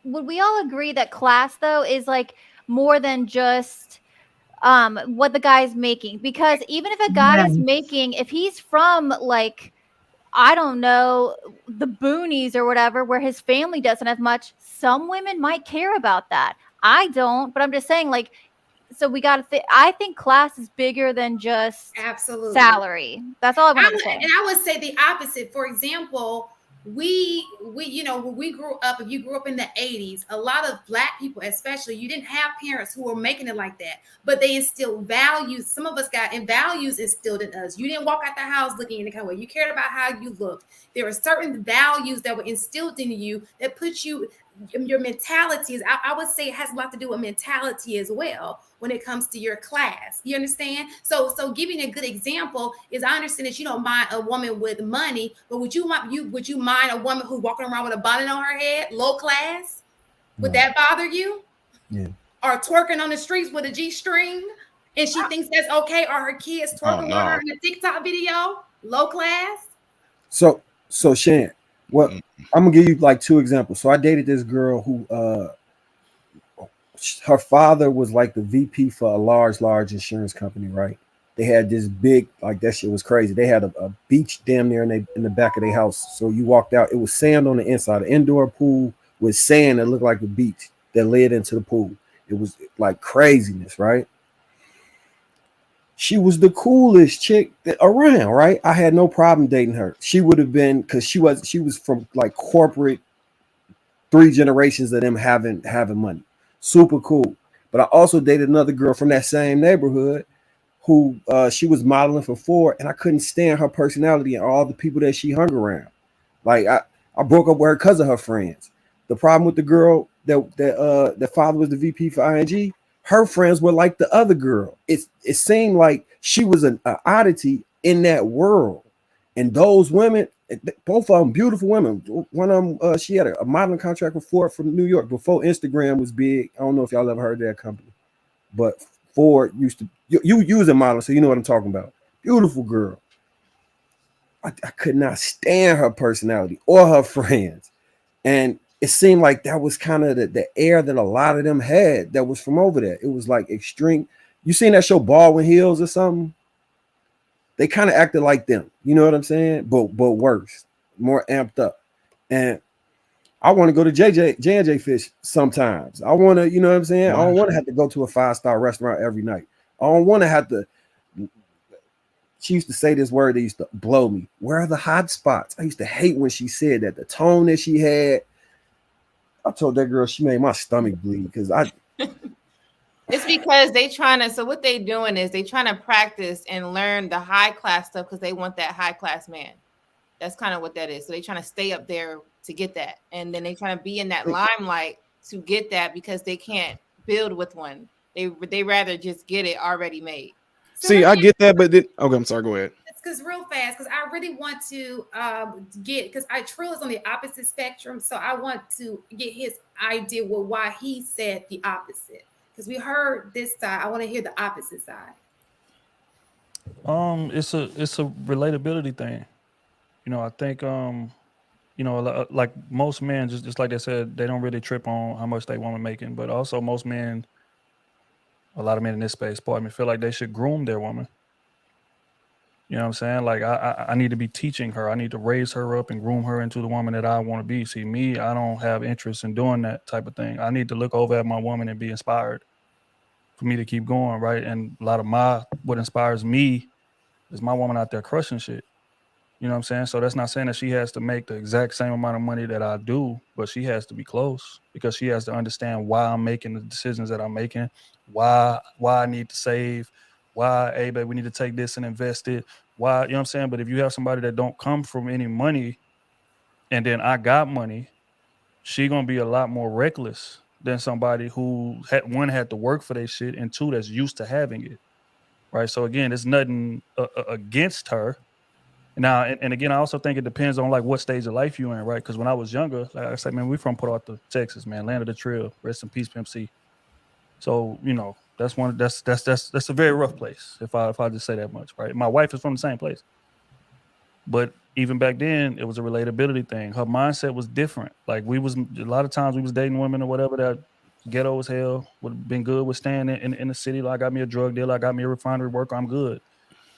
would we all agree that class though is like more than just what the guy's making? Because even if a guy is making, if he's from like, I don't know, the boonies or whatever, where his family doesn't have much, some women might care about that. I don't, but I'm just saying, like, so we got to I think class is bigger than just absolutely salary. That's all I want to say. And I would say the opposite. For example, we when we grew up, if you grew up in the 80s, a lot of Black people especially, you didn't have parents who were making it like that, but they instilled values. Some of us got values instilled in us. You didn't walk out the house looking any kind of way. You cared about how you looked. There were certain values that were instilled in you that put you, your mentalities, I would say it has a lot to do with mentality as well when it comes to your class. You understand? So giving a good example is, I understand that you don't mind a woman with money, but would you mind a woman who walking around with a bonnet on her head, low class? Would that bother you? Yeah. Or twerking on the streets with a G-string and she thinks that's okay, or her kids twerking with her in a TikTok video, low class? So Shan, I'm gonna give you like two examples. So I dated this girl who her father was like the VP for a large insurance company, right? They had this big, like, that shit was crazy. They had a beach damn near in the back of their house. So you walked out, it was sand on the inside, an indoor pool with sand that looked like a beach that led into the pool. It was like craziness, right? She was the coolest chick around, right? I had no problem dating her. She would have been, because she was from like corporate, 3 generations of them having money. super cool. But I also dated another girl from that same neighborhood who she was modeling for Ford, and I couldn't stand her personality and all the people that she hung around. Like I broke up with her because of her friends. The problem with the girl that father was the VP for ING, her friends were like the other girl. It seemed like she was an oddity in that world. And those women, both of them beautiful women. One of them, she had a modeling contract with Ford from New York before Instagram was big. I don't know if y'all ever heard of that company, but Ford used to, you use a model, so you know what I'm talking about. Beautiful girl. I could not stand her personality or her friends. And it seemed like that was kind of the air that a lot of them had that was from over there. It was like extreme. You seen that show Baldwin Hills or something? They kind of acted like them. You know what I'm saying? But worse, more amped up. And I want to go to J&J Fish sometimes. I want to, you know what I'm saying? I don't want to have to go to a 5-star restaurant every night. I don't want to have to. She used to say this word that used to blow me. Where are the hot spots? I used to hate when she said that. The tone that she had. I told that girl she made my stomach bleed because I. It's because they trying to. So what they doing is they trying to practice and learn the high class stuff because they want that high class man. That's kind of what that is. So they trying to stay up there to get that, and then they trying to be in that limelight to get that because they can't build with one. They rather just get it already made. So see, I get that, but then okay, I'm sorry. Go ahead. Because real fast, because I really want to get, because Trill is on the opposite spectrum, so I want to get his idea with why he said the opposite. Because we heard this side, I want to hear the opposite side. It's a relatability thing. You know, I think you know, like most men, just like they said, they don't really trip on how much they woman making, but also most men, a lot of men in this space, pardon me, feel like they should groom their woman. You know what I'm saying? Like I need to be teaching her. I need to raise her up and groom her into the woman that I want to be. See, me, I don't have interest in doing that type of thing. I need to look over at my woman and be inspired for me to keep going, right? And a lot of what inspires me is my woman out there crushing shit. You know what I'm saying? So that's not saying that she has to make the exact same amount of money that I do, but she has to be close because she has to understand why I'm making the decisions that I'm making, why I need to save, why, hey, babe, we need to take this and invest it. Why, you know what I'm saying? But if you have somebody that don't come from any money and then I got money, she going to be a lot more reckless than somebody who had to work for their shit, and two, that's used to having it. Right. So again, there's nothing against her. Now, and again, I also think it depends on like what stage of life you're in, right? Because when I was younger, like I said, man, we from Port Arthur, Texas, man, land of the trail. Rest in peace, Pimp C. So you know, that's a very rough place. If I just say that much, right? My wife is from the same place, but even back then, it was a relatability thing. Her mindset was different. Like a lot of times we was dating women or whatever that ghetto as hell, would have been good with staying in the city. Like I got me a drug dealer, I got me a refinery worker, I'm good.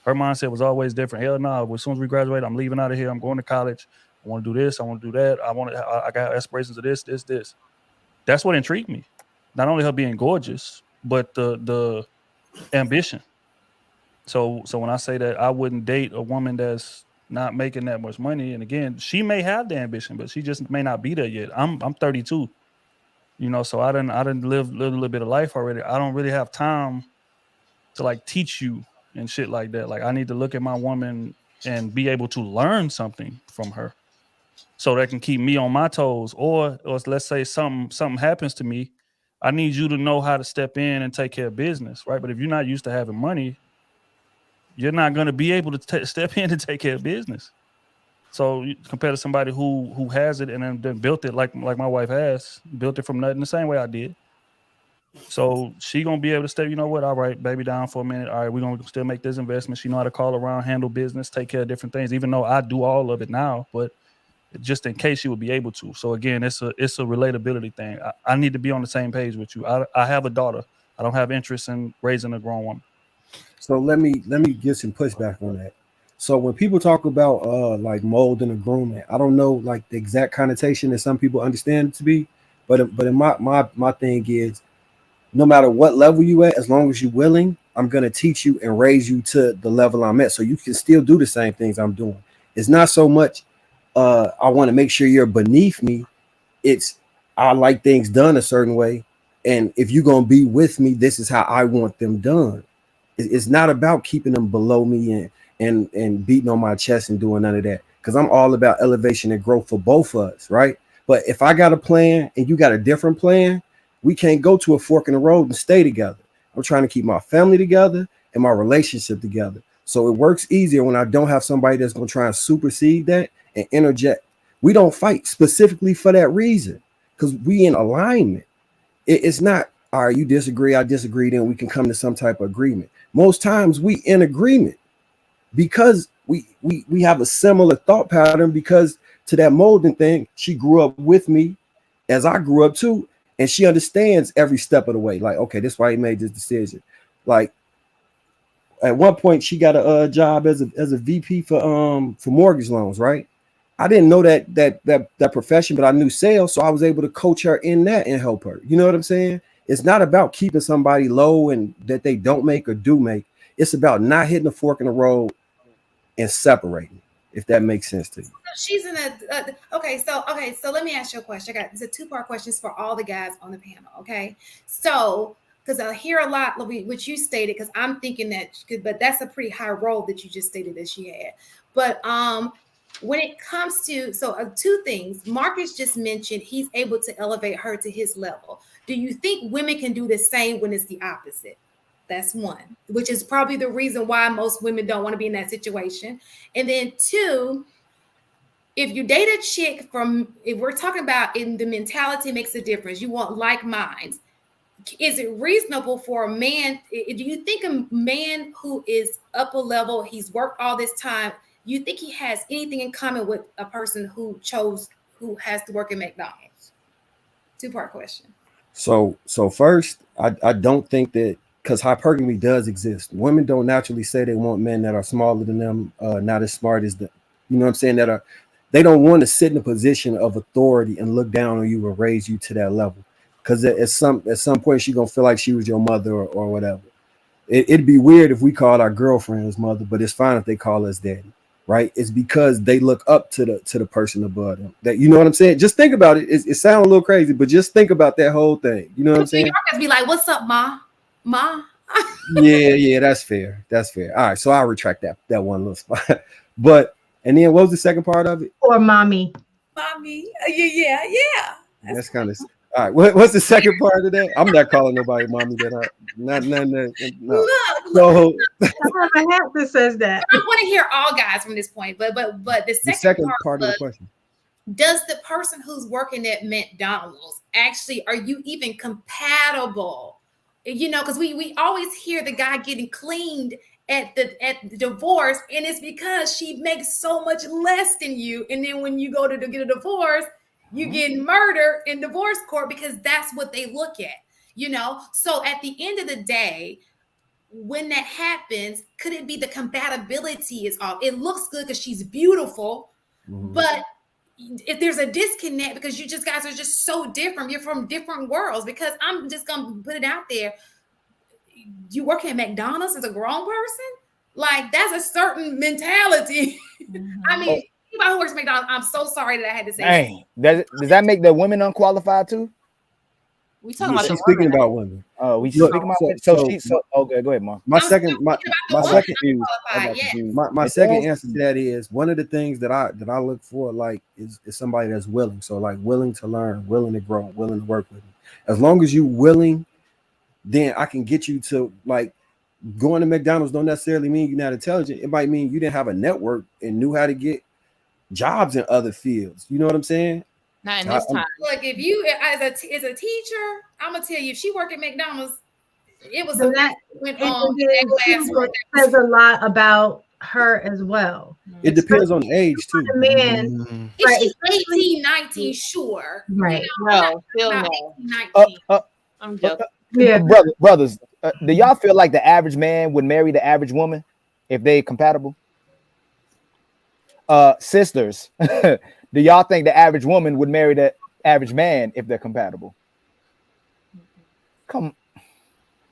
Her mindset was always different. Hell no, as soon as we graduate, I'm leaving out of here. I'm going to college. I want to do this. I want to do that. I got aspirations of this. That's what intrigued me. Not only her being gorgeous, but the ambition. So when I say that I wouldn't date a woman that's not making that much money, and again, she may have the ambition, but she just may not be there yet. I'm 32, you know, so I didn't live a little bit of life already. I don't really have time to like teach you and shit like that. Like I need to look at my woman and be able to learn something from her so that can keep me on my toes. Or let's say something happens to me. I need you to know how to step in and take care of business, right? But if you're not used to having money, you're not going to be able to step in and take care of business. So compared to somebody who has it and then built it like my wife has, built it from nothing the same way I did. So she gonna be able to stay, you know what? All right, baby, down for a minute. All right, we're gonna still make this investment. She know how to call around, handle business, take care of different things, even though I do all of it now, but just in case she would be able to. So again, it's a relatability thing. I need to be on the same page with you. I have a daughter. I don't have interest in raising a grown woman. So let me get some pushback on that. So when people talk about like molding and grooming, I don't know like the exact connotation that some people understand it to be, but in my thing is, no matter what level you at, as long as you're willing, I'm gonna teach you and raise you to the level I'm at, so you can still do the same things I'm doing. It's not so much I want to make sure you're beneath me. It's I like things done a certain way. And if you're gonna be with me, this is how I want them done. It's not about keeping them below me and beating on my chest and doing none of that. Because I'm all about elevation and growth for both of us, right? But if I got a plan and you got a different plan, we can't go to a fork in the road and stay together. I'm trying to keep my family together and my relationship together. So it works easier when I don't have somebody that's going to try and supersede that and interject. We don't fight specifically for that reason because we in alignment. It's not, all right, you disagree, I disagree, then we can come to some type of agreement. Most times we in agreement because we have a similar thought pattern, because to that molding thing, she grew up with me as I grew up too. And she understands every step of the way. Like, okay, this is why he made this decision. Like at one point she got a job as a VP for mortgage loans, right? I didn't know that profession, but I knew sales. So I was able to coach her in that and help her. You know what I'm saying? It's not about keeping somebody low and that they don't make or do make. It's about not hitting a fork in the road and separating, if that makes sense to you. She's in a okay. So let me ask you a question. It's a two-part question for all the guys on the panel. Okay, so because I hear a lot which you stated, because I'm thinking but that's a pretty high role that you just stated that she had. But when it comes to two things, Marcus just mentioned he's able to elevate her to his level. Do you think women can do the same when it's the opposite? That's one, which is probably the reason why most women don't want to be in that situation. And then two, if you date a chick if we're talking about in the mentality makes a difference, you want like minds. Is it reasonable for a man? Do you think a man who is upper level, he's worked all this time, you think he has anything in common with a person who has to work at McDonald's? Two-part question. So first, I don't think that, because hypergamy does exist. Women don't naturally say they want men that are smaller than them, not as smart as them. You know what I'm saying? They don't want to sit in a position of authority and look down on you or raise you to that level. Because at some point, she's gonna feel like she was your mother or whatever. It'd be weird if we called our girlfriend's mother, but it's fine if they call us daddy, right? It's because they look up to the person above them. That, you know what I'm saying? Just think about it. It sounds a little crazy, but just think about that whole thing. You know what I'm saying? Be like, "What's up, ma?" Yeah, that's fair. All right, so I'll retract that one little spot. But and then what was the second part of it? Or mommy. Yeah. That's kind of all right. What's the second part of that? I'm not calling nobody mommy that I not no. Look, I have a hat that says that. I want to hear all guys from this point, but the second part of the question. Does the person who's working at McDonald's actually, are you even compatible? You know, because we always hear the guy getting cleaned at the divorce, and it's because she makes so much less than you. And then when you go to get a divorce, you get murdered in divorce court because that's what they look at, you know? So at the end of the day, when that happens, could it be the compatibility is off? It looks good because she's beautiful, but if there's a disconnect because you guys are just so different, you're from different worlds. Because I'm just gonna put it out there, you working at McDonald's as a grown person, like that's a certain mentality. I mean, anybody who works at McDonald's, I'm so sorry that I had to say. Dang. Does that make the women unqualified too? We talking about she's speaking about women. Oh, we speaking about women. So okay, go ahead, Mom. My second answer to that is, one of the things that I look for, like, is somebody that's willing. So like willing to learn, willing to grow, willing to work with me. As long as you willing, then I can get you to, like, going to McDonald's don't necessarily mean you're not intelligent. It might mean you didn't have a network and knew how to get jobs in other fields. You know what I'm saying? Not in this time. Look, if you as a teacher, I'm gonna tell you, if she worked at McDonald's, it was says a lot about her as well. It depends on the age too. The man, if she's 18, 19, sure. Right. No, still no. I'm joking. Yeah, brothers, do y'all feel like the average man would marry the average woman if they compatible? Sisters, do y'all think the average woman would marry the average man if they're compatible? Come,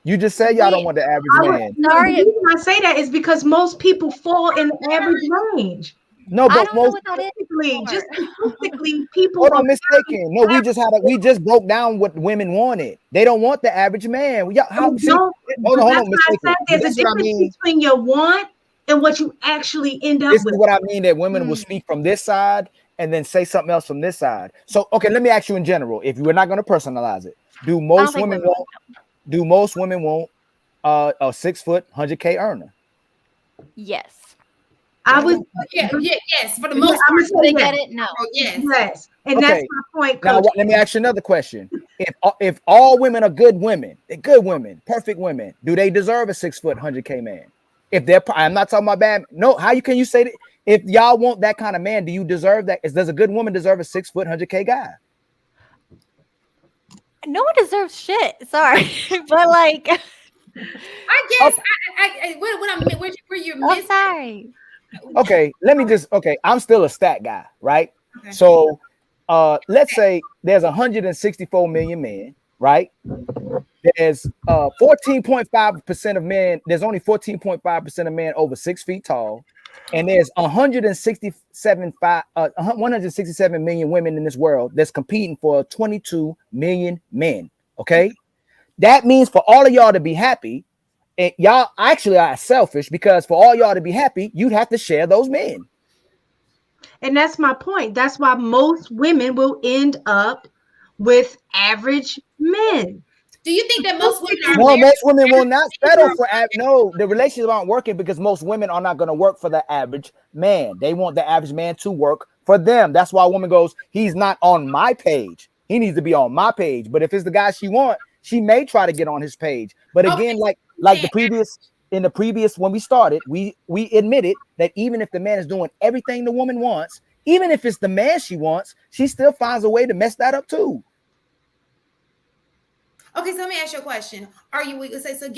you just said y'all don't want the average man. The reason I say that is because most people fall in the average range. No, I but don't know most what that is. Just statistically, people hold are on, mistaken. No, we just broke down what women wanted. They don't want the average man. How see, no, hold on, that's why I said there's a difference between your want and what you actually end up This with. is what I mean, that women will speak from this side and then say something else from this side. So, okay, let me ask you in general, if you were not going to personalize it, do most women want a 6 foot 100K earner? Yes. I was yes, for the most I'm part. gonna say They yes. get it? No. Yes. And Okay. that's my point, Now, Coach. let me ask you another question. If all women are good women, they're good women, perfect women, do they deserve a 6 foot 100K man? If they're, I'm not talking about bad. No, can you say that? If y'all want that kind of man, do you deserve that? Does a good woman deserve a 6 foot 100K guy? No one deserves shit. Sorry, but like, I guess where you're missing. I'm sorry. Okay, I'm still a stat guy, right? Okay. So let's say there's 164 million men, right? There's 14.5% of men, there's only 14.5% of men over 6 feet tall, and there's 167 million women in this world that's competing for 22 million men. Okay, that means for all of y'all to be happy, and y'all actually are selfish, because for all y'all to be happy, you'd have to share those men. And that's my point. That's why most women will end up with average men. Do you think that most women are No, most women will not settle for no, the relationships aren't working because most women are not going to work for the average man. They want the average man to work for them. That's why a woman goes, he's not on my page. He needs to be on my page. But if it's the guy she wants, she may try to get on his page. But again, like the previous when we started, we admitted that even if the man is doing everything the woman wants, even if it's the man she wants, she still finds a way to mess that up too. Okay, so let me ask you a question. Are you so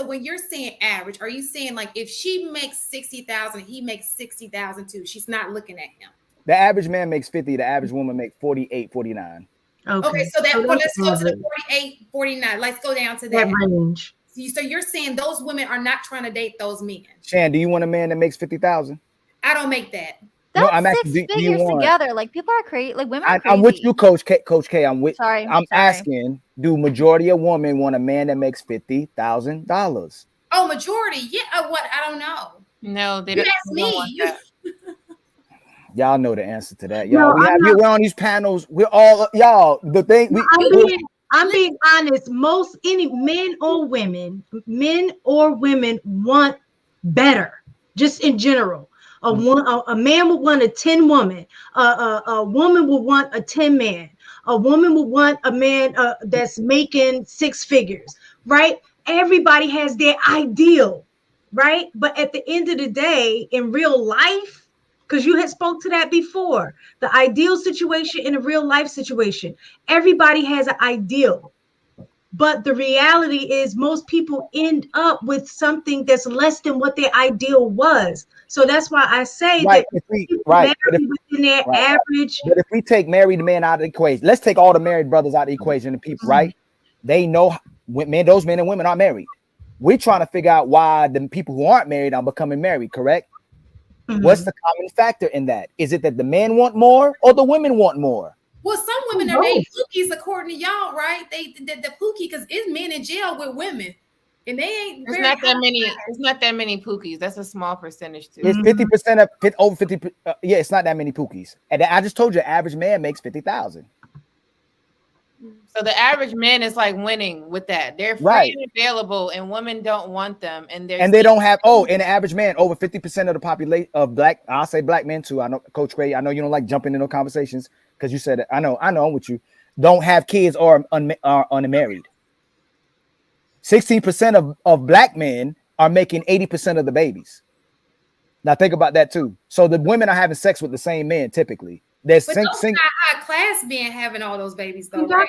when you're saying average, are you saying like if she makes 60,000, he makes 60,000 too? She's not looking at him. The average man makes 50, the average woman makes 48, 49. Okay, so let's go to the 48, 49. Let's go down to that range. So you're saying those women are not trying to date those men. Shan, do you want a man that makes 50,000? I don't make that. That's I'm 6 figures together. Like people are crazy. Like women are crazy. I'm with you, Coach K. I'm sorry. Asking, do majority of women want a man that makes $50,000? Oh, majority? Yeah. What? I don't know. No, they don't. You ask me. Y'all know the answer to that. Y'all, we're on these panels. We're all y'all. The thing I'm being honest. Most men or women want better, just in general. A man would want a 10 woman. A woman would want a 10 man. A woman would want a man that's making 6 figures, right? Everybody has their ideal, right? But at the end of the day, in real life, because you had spoke to that before, the ideal situation in a real life situation, everybody has an ideal. But the reality is most people end up with something that's less than what their ideal was. So that's why I say that within their average. But if we take married men out of the equation, let's take all the married brothers out of the equation, and people, right? They know those men and women are married. We're trying to figure out why the people who aren't married are becoming married, correct? Mm-hmm. What's the common factor in that? Is it that the men want more or the women want more? Well, some women are dating pookies, according to y'all, right? The pookie, because it's men in jail with women, and they ain't. There's not that many. There's not that many pookies. That's a small percentage too. It's 50% of over 50. Yeah, it's not that many pookies. And I just told you, average man makes 50,000. So the average man is like winning with that. They're free and available, and women don't want them, and they don't have. Oh, and the average man, over 50% of the population of black. I'll say black men too. I know, Coach Craig. I know you don't like jumping into conversations because you said it. I know. I'm with you. Don't have kids or are unmarried. 16% of black men are making 80% of the babies. Now think about that too. So the women are having sex with the same men typically. There's not high class men having all those babies though, right?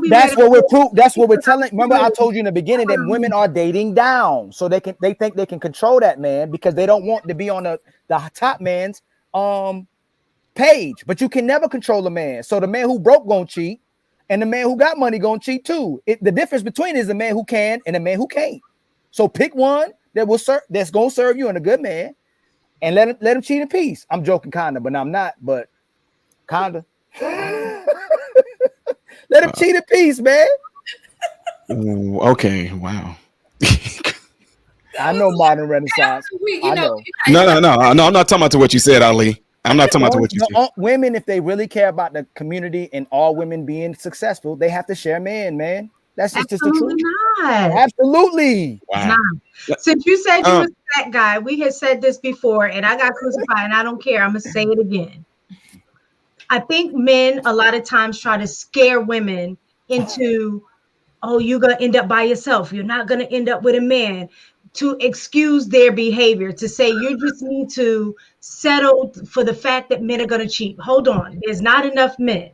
That's what we're telling. Remember, I told you in the beginning that women are dating down, so they think they can control that man because they don't want to be on the top man's page. But you can never control a man. So the man who broke gonna cheat, and the man who got money gonna cheat too. The difference between is the man who can and the man who can't. So pick one that will serve. That's gonna serve you and a good man. and let him cheat in peace. I'm joking, kinda, but I'm not. But kinda. Let him cheat in peace, man. Ooh, okay, wow. I know modern Renaissance. I know. No. I'm not talking about to what you said, Ali. I'm not talking about to what you said. Women, if they really care about the community and all women being successful, they have to share men, man. That's just the truth. Not. Absolutely. Wow. Nah. Since you said you was that guy, we had said this before, and I got crucified, and I don't care. I'm gonna say it again. I think men a lot of times try to scare women into, oh, you're gonna end up by yourself. You're not gonna end up with a man, to excuse their behavior, to say you just need to settle for the fact that men are gonna cheat. Hold on, there's not enough men.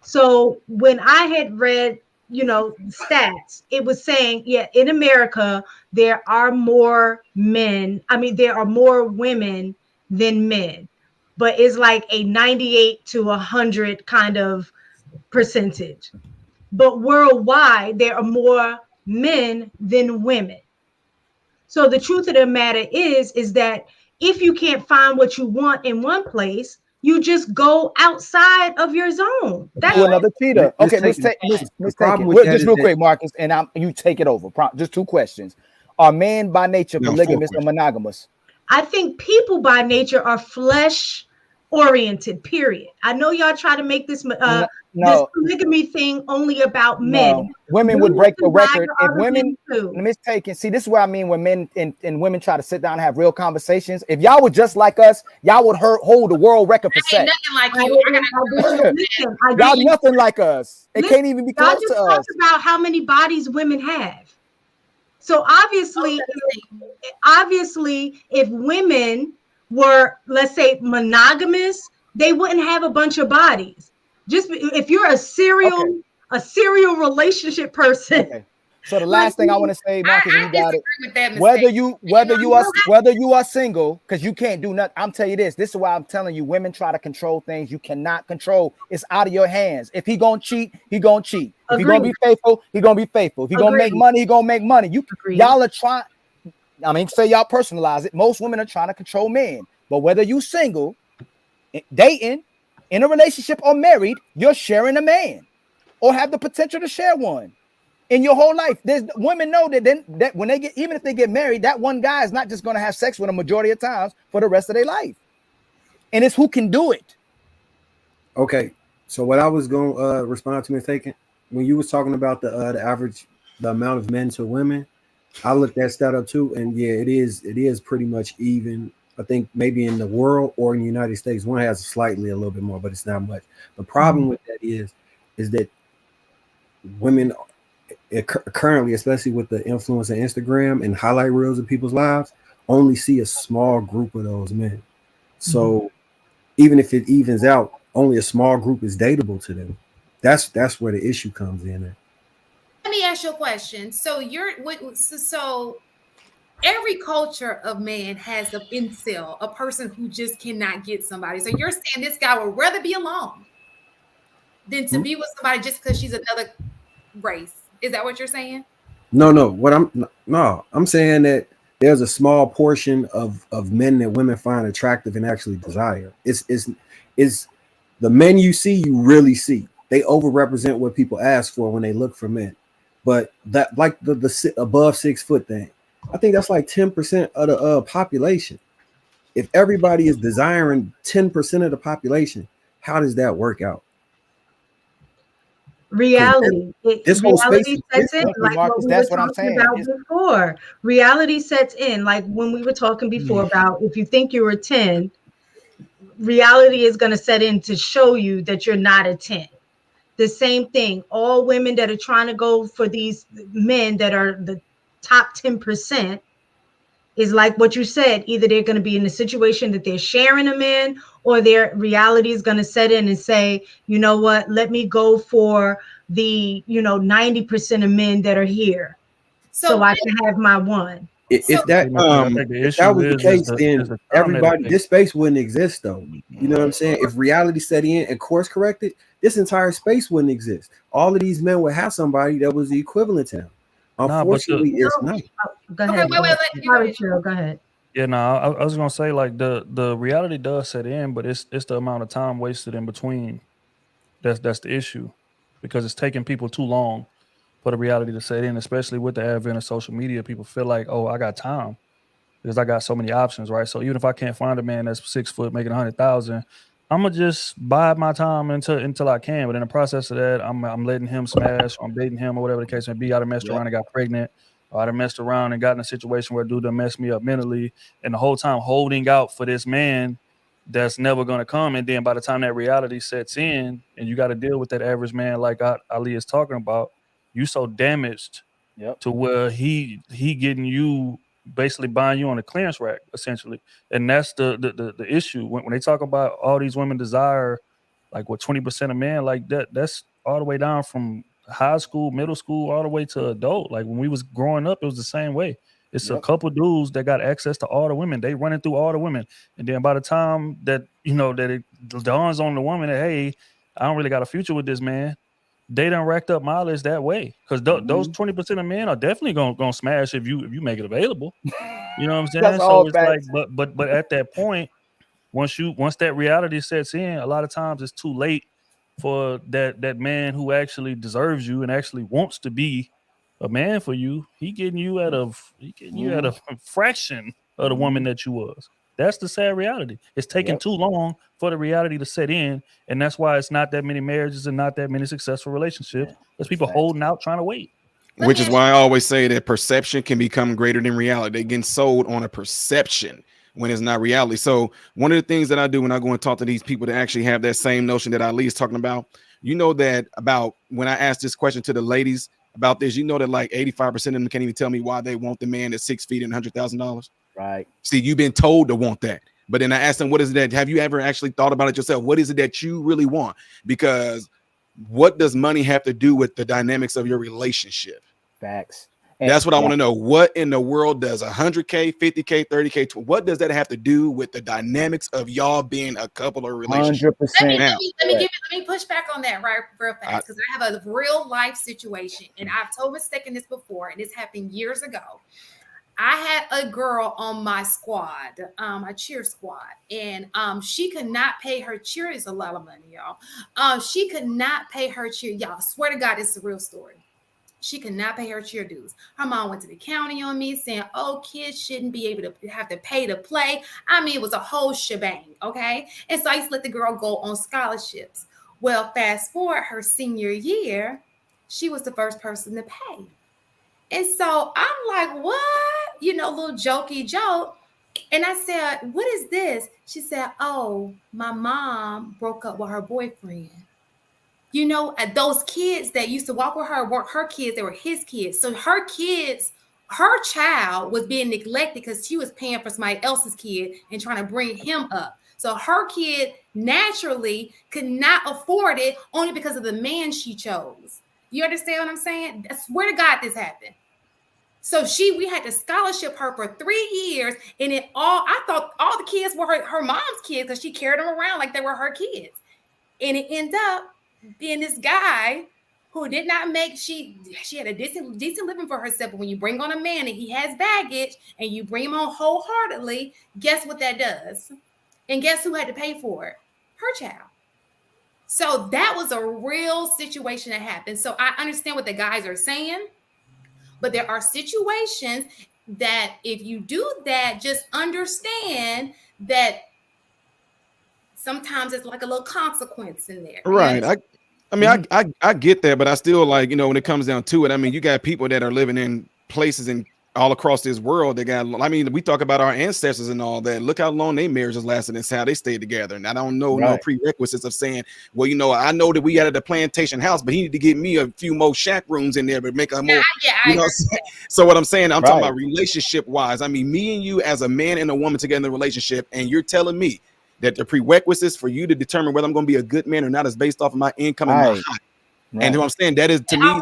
So when I had read, stats, it was saying, yeah, in America, there are more men. I mean, there are more women than men, but it's like a 98 to 100 kind of percentage. But worldwide, there are more men than women. So the truth of the matter is that if you can't find what you want in one place, you just go outside of your zone. That's Do another cheater. Okay, let's take it. Just real quick, Marcus, and you take it over. Just two questions. Are men by nature polygamous or monogamous? I think people by nature are flesh oriented, period. I know y'all try to make this this polygamy thing only about men. Women would break the record if women mistaken. See, this is what I mean when men and women try to sit down and have real conversations. If y'all were just like us, y'all would hold the world record for sex. Nothing like you. Y'all nothing like us. It can't even be close to us. Talk about how many bodies women have. So obviously, if women were, let's say, monogamous, they wouldn't have a bunch of bodies. Just if you're a serial relationship person. Okay. So the last thing I want to say, Marcus, you got it. Whether you are single, because you can't do nothing. I'm telling you this. This is why I'm telling you, women try to control things you cannot control. It's out of your hands. If he gonna cheat, he gonna cheat. If he gonna be faithful, he gonna be faithful. If he gonna make money, he gonna make money. Y'all are trying. I mean, say y'all personalize it. Most women are trying to control men. But whether you single, dating, in a relationship, or married, you're sharing a man, or have the potential to share one in your whole life. Women know that when they get, even if they get married, that one guy is not just going to have sex with them majority of times for the rest of their life. And it's who can do it. Okay, so what I was going to respond to mistaken when you was talking about the average, the amount of men to women, I looked that stat up too, and yeah, it is pretty much even. I think maybe in the world or in the United States, one has slightly a little bit more, but it's not much. The problem with that is that women currently, especially with the influence of Instagram and highlight reels of people's lives, only see a small group of those men. So even if it evens out, only a small group is dateable to them. That's where the issue comes in. Let me ask you a question. So every culture of man has an incel, a person who just cannot get somebody. So you're saying this guy would rather be alone than to be with somebody just because she's another race. Is that what you're saying? No. I'm saying that there's a small portion of men that women find attractive and actually desire. It's the men you see, you really see. They overrepresent what people ask for when they look for men. But that, like the above 6 foot thing, I think that's like 10% of the population. If everybody is desiring 10% of the population, how does that work out? Reality. Reality sets in, like what we were talking about before. Reality sets in, like when we were talking before about if you think you're a 10, reality is going to set in to show you that you're not a 10. The same thing. All women that are trying to go for these men that are the top 10% is like what you said. Either they're going to be in a situation that they're sharing a man, or their reality is going to set in and say, you know what, let me go for the 90% of men that are here, so I can have my one. If that was the case, then everybody, this space wouldn't exist, though. You know what I'm saying? If reality set in and course corrected, this entire space wouldn't exist. All of these men would have somebody that was the equivalent to them. Unfortunately, it's not. Go ahead. Go ahead. Yeah, no, I was gonna say like the reality does set in, but it's the amount of time wasted in between that's the issue, because it's taking people too long for the reality to set in, especially with the advent of social media. People feel like, oh, I got time because I got so many options, right? So even if I can't find a man that's 6 foot making 100,000, I'm gonna just bide my time until I can. But in the process of that, I'm letting him smash, I'm dating him, or whatever the case may be. I done messed Yep. around and got pregnant. Or I done messed around and got in a situation where a dude done messed me up mentally, and the whole time holding out for this man that's never gonna come. And then by the time that reality sets in, and you got to deal with that average man, like Ali is talking about, you so damaged Yep. to where he getting you, basically buying you on a clearance rack, essentially. And that's the issue when they talk about all these women desire, like what 20% of men, like that's all the way down from high school, middle school, all the way to adult. Like when we was growing up, it was the same way. It's a Yep. couple dudes that got access to all the women. They running through all the women, and then by the time that that it dawns on the woman that, hey, I don't really got a future with this man, they done racked up mileage that way. Because those 20% of men are definitely gonna smash if you make it available. You know what I'm That's saying? all So it's like, facts. but at that point, once that reality sets in, a lot of times it's too late for that man who actually deserves you and actually wants to be a man for you. He getting you at a fraction of the woman that you was. That's the sad reality. It's taking Yep. too long for the reality to set in, and that's why it's not that many marriages and not that many successful relationships. There's people Facts. holding out trying to wait. Which is why I always say that perception can become greater than reality. They getting sold on a perception when it's not reality. So one of the things that I do when I go and talk to these people that actually have that same notion that Ali is talking about, that about when I ask this question to the ladies about this, that like 85% of them can't even tell me why they want the man that's 6 feet and $100,000. Right. See, you've been told to want that. But then I asked them, what is it that, have you ever actually thought about it yourself? What is it that you really want? Because what does money have to do with the dynamics of your relationship? Facts. That's what I want to know. What in the world does 100K, 50K, 30K, what does that have to do with the dynamics of y'all being a couple or relationship? 100%. Let me push back on that real fast, because I have a real life situation, and I've told Mistaken this before, and this happened years ago. I had a girl on my squad, a cheer squad, and she could not pay her cheer. It's a lot of money, y'all. She could not pay her cheer. Y'all, swear to God, it's a real story. She could not pay her cheer dues. Her mom went to the county on me saying, oh, kids shouldn't be able to have to pay to play. I mean, it was a whole shebang, okay? And so I used to let the girl go on scholarships. Well, fast forward her senior year, she was the first person to pay. And so I'm like, what? Little jokey joke. And I said, what is this? She said, oh, my mom broke up with her boyfriend. Those kids that used to walk with her weren't her kids, they were his kids. So her child was being neglected because she was paying for somebody else's kid and trying to bring him up. So her kid naturally could not afford it only because of the man she chose. You understand what I'm saying? I swear to God, this happened. So we had to scholarship her for 3 years, and I thought all the kids were her mom's kids because she carried them around like they were her kids. And it ended up being this guy who did not make, she had a decent living for herself. But when you bring on a man and he has baggage and you bring him on wholeheartedly, guess what that does? And guess who had to pay for it? Her child. So that was a real situation that happened. So I understand what the guys are saying, but there are situations that if you do that, just understand that sometimes it's like a little consequence in there. Right. I get that, but I still when it comes down to it, you got people that are living in places and all across this world. We talk about our ancestors and all that. Look how long their marriages lasted and how they stayed together. And I don't know no prerequisites of saying, well, I know that we added a plantation house, but he need to get me a few more shack rooms in there, but make a more, So what I'm saying, I'm talking about relationship wise. Me and you as a man and a woman together in a relationship, and you're telling me that the prerequisites for you to determine whether I'm going to be a good man or not is based off of my income and my height. And what I'm saying, that is to me, I'm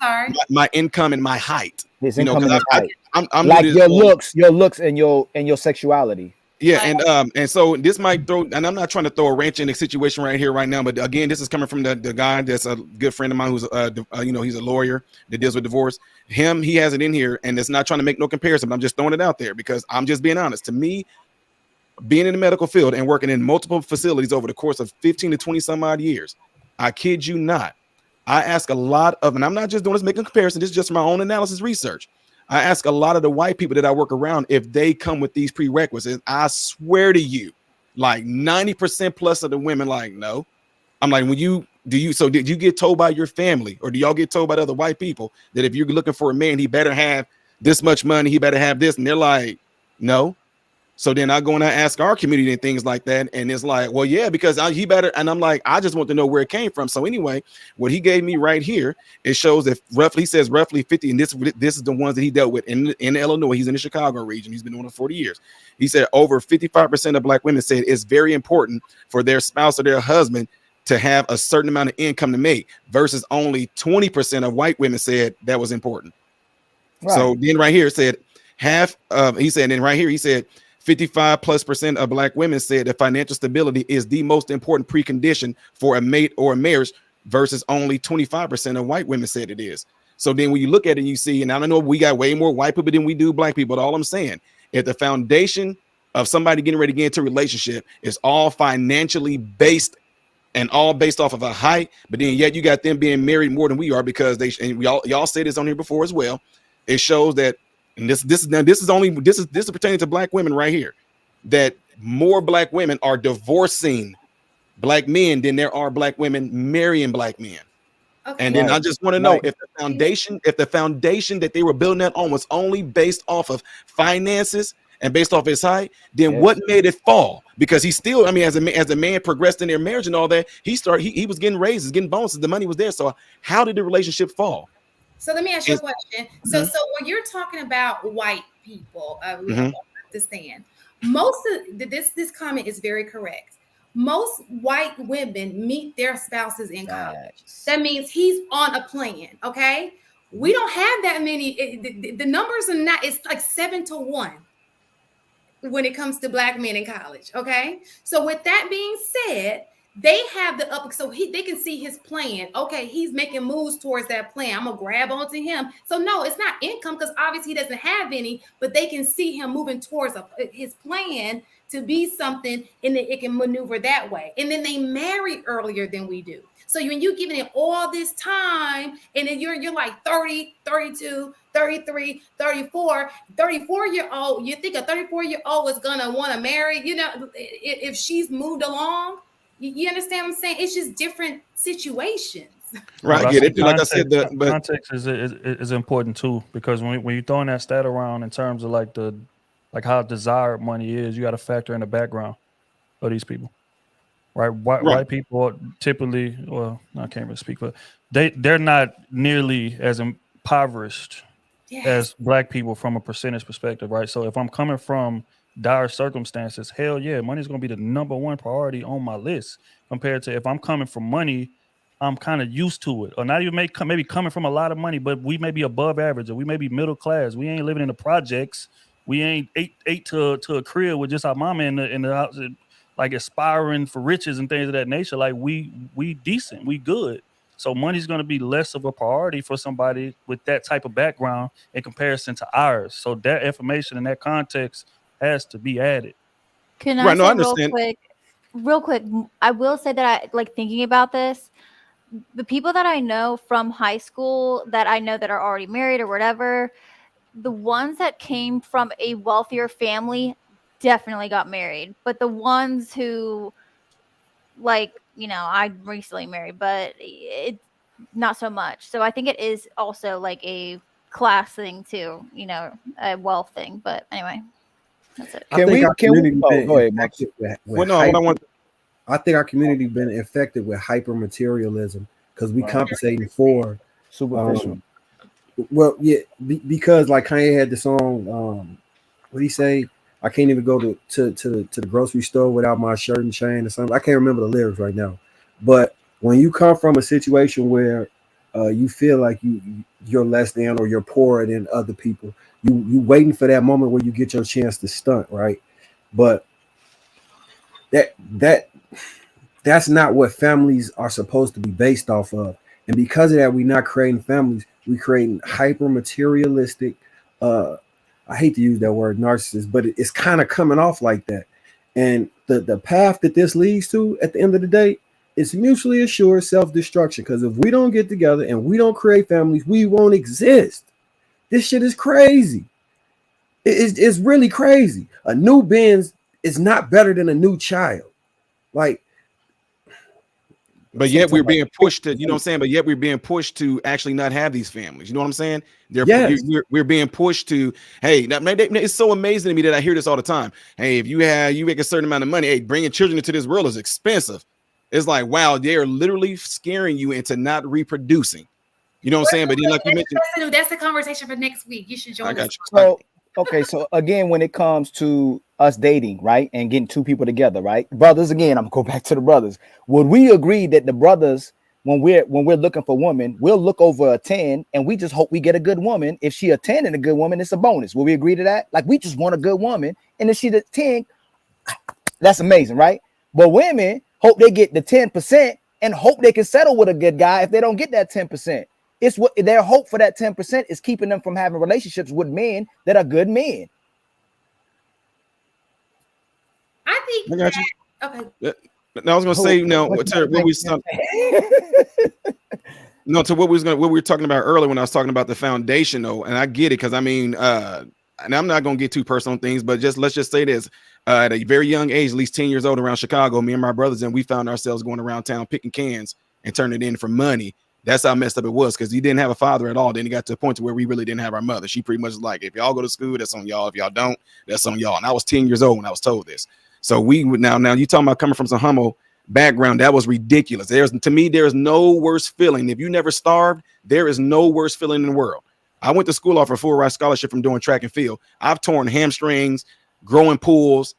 sorry, my income and my height. His income and his height. I'm like your looks and your sexuality. Yeah, and so this might throw, and I'm not trying to throw a wrench in the situation right here, right now, but again, this is coming from the guy that's a good friend of mine who's he's a lawyer that deals with divorce. He has it in here, and it's not trying to make no comparison, but I'm just throwing it out there because I'm just being honest. To me, being in the medical field and working in multiple facilities over the course of 15 to 20 some odd years, I kid you not, I ask a lot of, and I'm not just doing this making a comparison, this is just my own analysis research. I ask a lot of the white people that I work around if they come with these prerequisites. I swear to you, like 90% plus of the women, like, no. I'm like, did you get told by your family, or do y'all get told by the other white people that if you're looking for a man, he better have this much money, he better have this? And they're like, no. So then I go and I ask our community and things like that. And it's like, well, yeah, because he better. And I'm like, I just want to know where it came from. So anyway, what he gave me right here, it shows that he says roughly 50. And this is the ones that he dealt with in Illinois. He's in the Chicago region. He's been doing it 40 years. He said over 55% of black women said it's very important for their spouse or their husband to have a certain amount of income to make, versus only 20% of white women said that was important. Right. So then right here it said he said 55+% of black women said that financial stability is the most important precondition for a mate or a marriage, versus only 25% of white women said it is. So then when you look at it, you see, and I don't know, we got way more white people than we do black people, but all I'm saying, if the foundation of somebody getting ready to get into a relationship is all financially based and all based off of a height, but then yet you got them being married more than we are, because y'all said this on here before as well. It shows that, and this is pertaining to black women right here, that more black women are divorcing black men than there are black women marrying black men. Okay. And then I just want to know if the foundation that they were building that on was only based off of finances and based off his height, then what made it fall? Because he still, I mean, as a man progressed in their marriage and all that, he was getting raises, getting bonuses, the money was there. So how did the relationship fall? So let me ask you a question. So when you're talking about white people, we don't understand. Most of this comment is very correct. Most white women meet their spouses in college. That means he's on a plan. Okay, we don't have that many. The numbers are not. It's like 7 to 1 when it comes to black men in college. Okay, so with that being said, they have the up, so they can see his plan. Okay, he's making moves towards that plan. I'm gonna grab onto him. So no, it's not income, because obviously he doesn't have any, but they can see him moving towards his plan to be something, and then it can maneuver that way. And then they marry earlier than we do. So when you giving it all this time, and then you're like 30, 32, 33, 34, 34-year-old, you think a 34-year-old is gonna want to marry, if she's moved along. You understand what I'm saying? It's just different situations. Right. I get it. Like I said, but context is important too, because when you're throwing that stat around in terms of like how desired money is, you got to factor in the background of these people, right? White people typically, well, I can't really speak, but they're not nearly as impoverished as black people from a percentage perspective, right? So if I'm coming from dire circumstances, hell yeah, money is going to be the number one priority on my list, compared to if I'm coming from money, I'm kind of used to it, or not even maybe coming from a lot of money, but we may be above average, or we may be middle class. We ain't living in the projects. We ain't eight to a crib with just our mama in the house, like aspiring for riches and things of that nature. Like we decent, we good. So money's going to be less of a priority for somebody with that type of background in comparison to ours. So that information and that context has to be added. Can I say real quick, I will say that I like thinking about this. The people that I know from high school that I know that are already married or whatever, the ones that came from a wealthier family definitely got married. But the ones who, like, I recently married, but it's not so much. So I think it is also like a class thing too, a wealth thing. But anyway. That's it. I think our community been infected with hyper materialism because we compensating for superficial. Because like Kanye had the song, what did he say? I can't even go to the grocery store without my shirt and chain or something. I can't remember the lyrics right now. But when you come from a situation where you feel like you're less than or you're poorer than other people, you waiting for that moment where you get your chance to stunt, right? But That's not what families are supposed to be based off of. And because of that, we're not creating families. We're creating hyper materialistic. I hate to use that word, narcissist, but it's kind of coming off like that. And the path that this leads to at the end of the day is mutually assured self-destruction. Because if we don't get together and we don't create families, we won't exist. This shit is crazy. It's really crazy. A new Benz is not better than a new child. Like, but yet we're being pushed to, you know what I'm saying? But yet we're being pushed to actually not have these families. You know what I'm saying? Yes. We're being pushed to, hey, it's so amazing to me that I hear this all the time. Hey, if you make a certain amount of money, hey, bringing children into this world is expensive. It's like, wow, they are literally scaring you into not reproducing. You know what I'm saying? But then, like you mentioned, that's the conversation for next week. You should join. I got you. So, okay, so again, when it comes to us dating, right, and getting two people together, right, brothers. Again, I'm gonna go back to the brothers. Would we agree that the brothers, when we're looking for women, we'll look over a 10, and we just hope we get a good woman. If she a 10 and a good woman, it's a bonus. Will we agree to that? Like, we just want a good woman, and if she's a 10, that's amazing, right? But women hope they get the 10% and hope they can settle with a good guy if they don't get that 10%. It's what their hope for that 10% is keeping them from having relationships with men that are good men. I think. I got you. Okay. Now I was gonna say, to what we were talking about earlier when I was talking about the foundation, though, and I get it because I mean, and I'm not gonna get too personal on things, but let's just say this: at a very young age, at least 10 years old, around Chicago, me and my brothers, and we found ourselves going around town picking cans and turning it in for money. That's how messed up it was, because he didn't have a father at all. Then he got to a point to where we really didn't have our mother. She pretty much was like, if y'all go to school, that's on y'all. If y'all don't, that's on y'all. And I was 10 years old when I was told this. So we would now you talking about coming from some humble background, that was ridiculous. To me, there is no worse feeling. If you never starved, there is no worse feeling in the world. I went to school off a full ride scholarship from doing track and field. I've torn hamstrings, growing pools,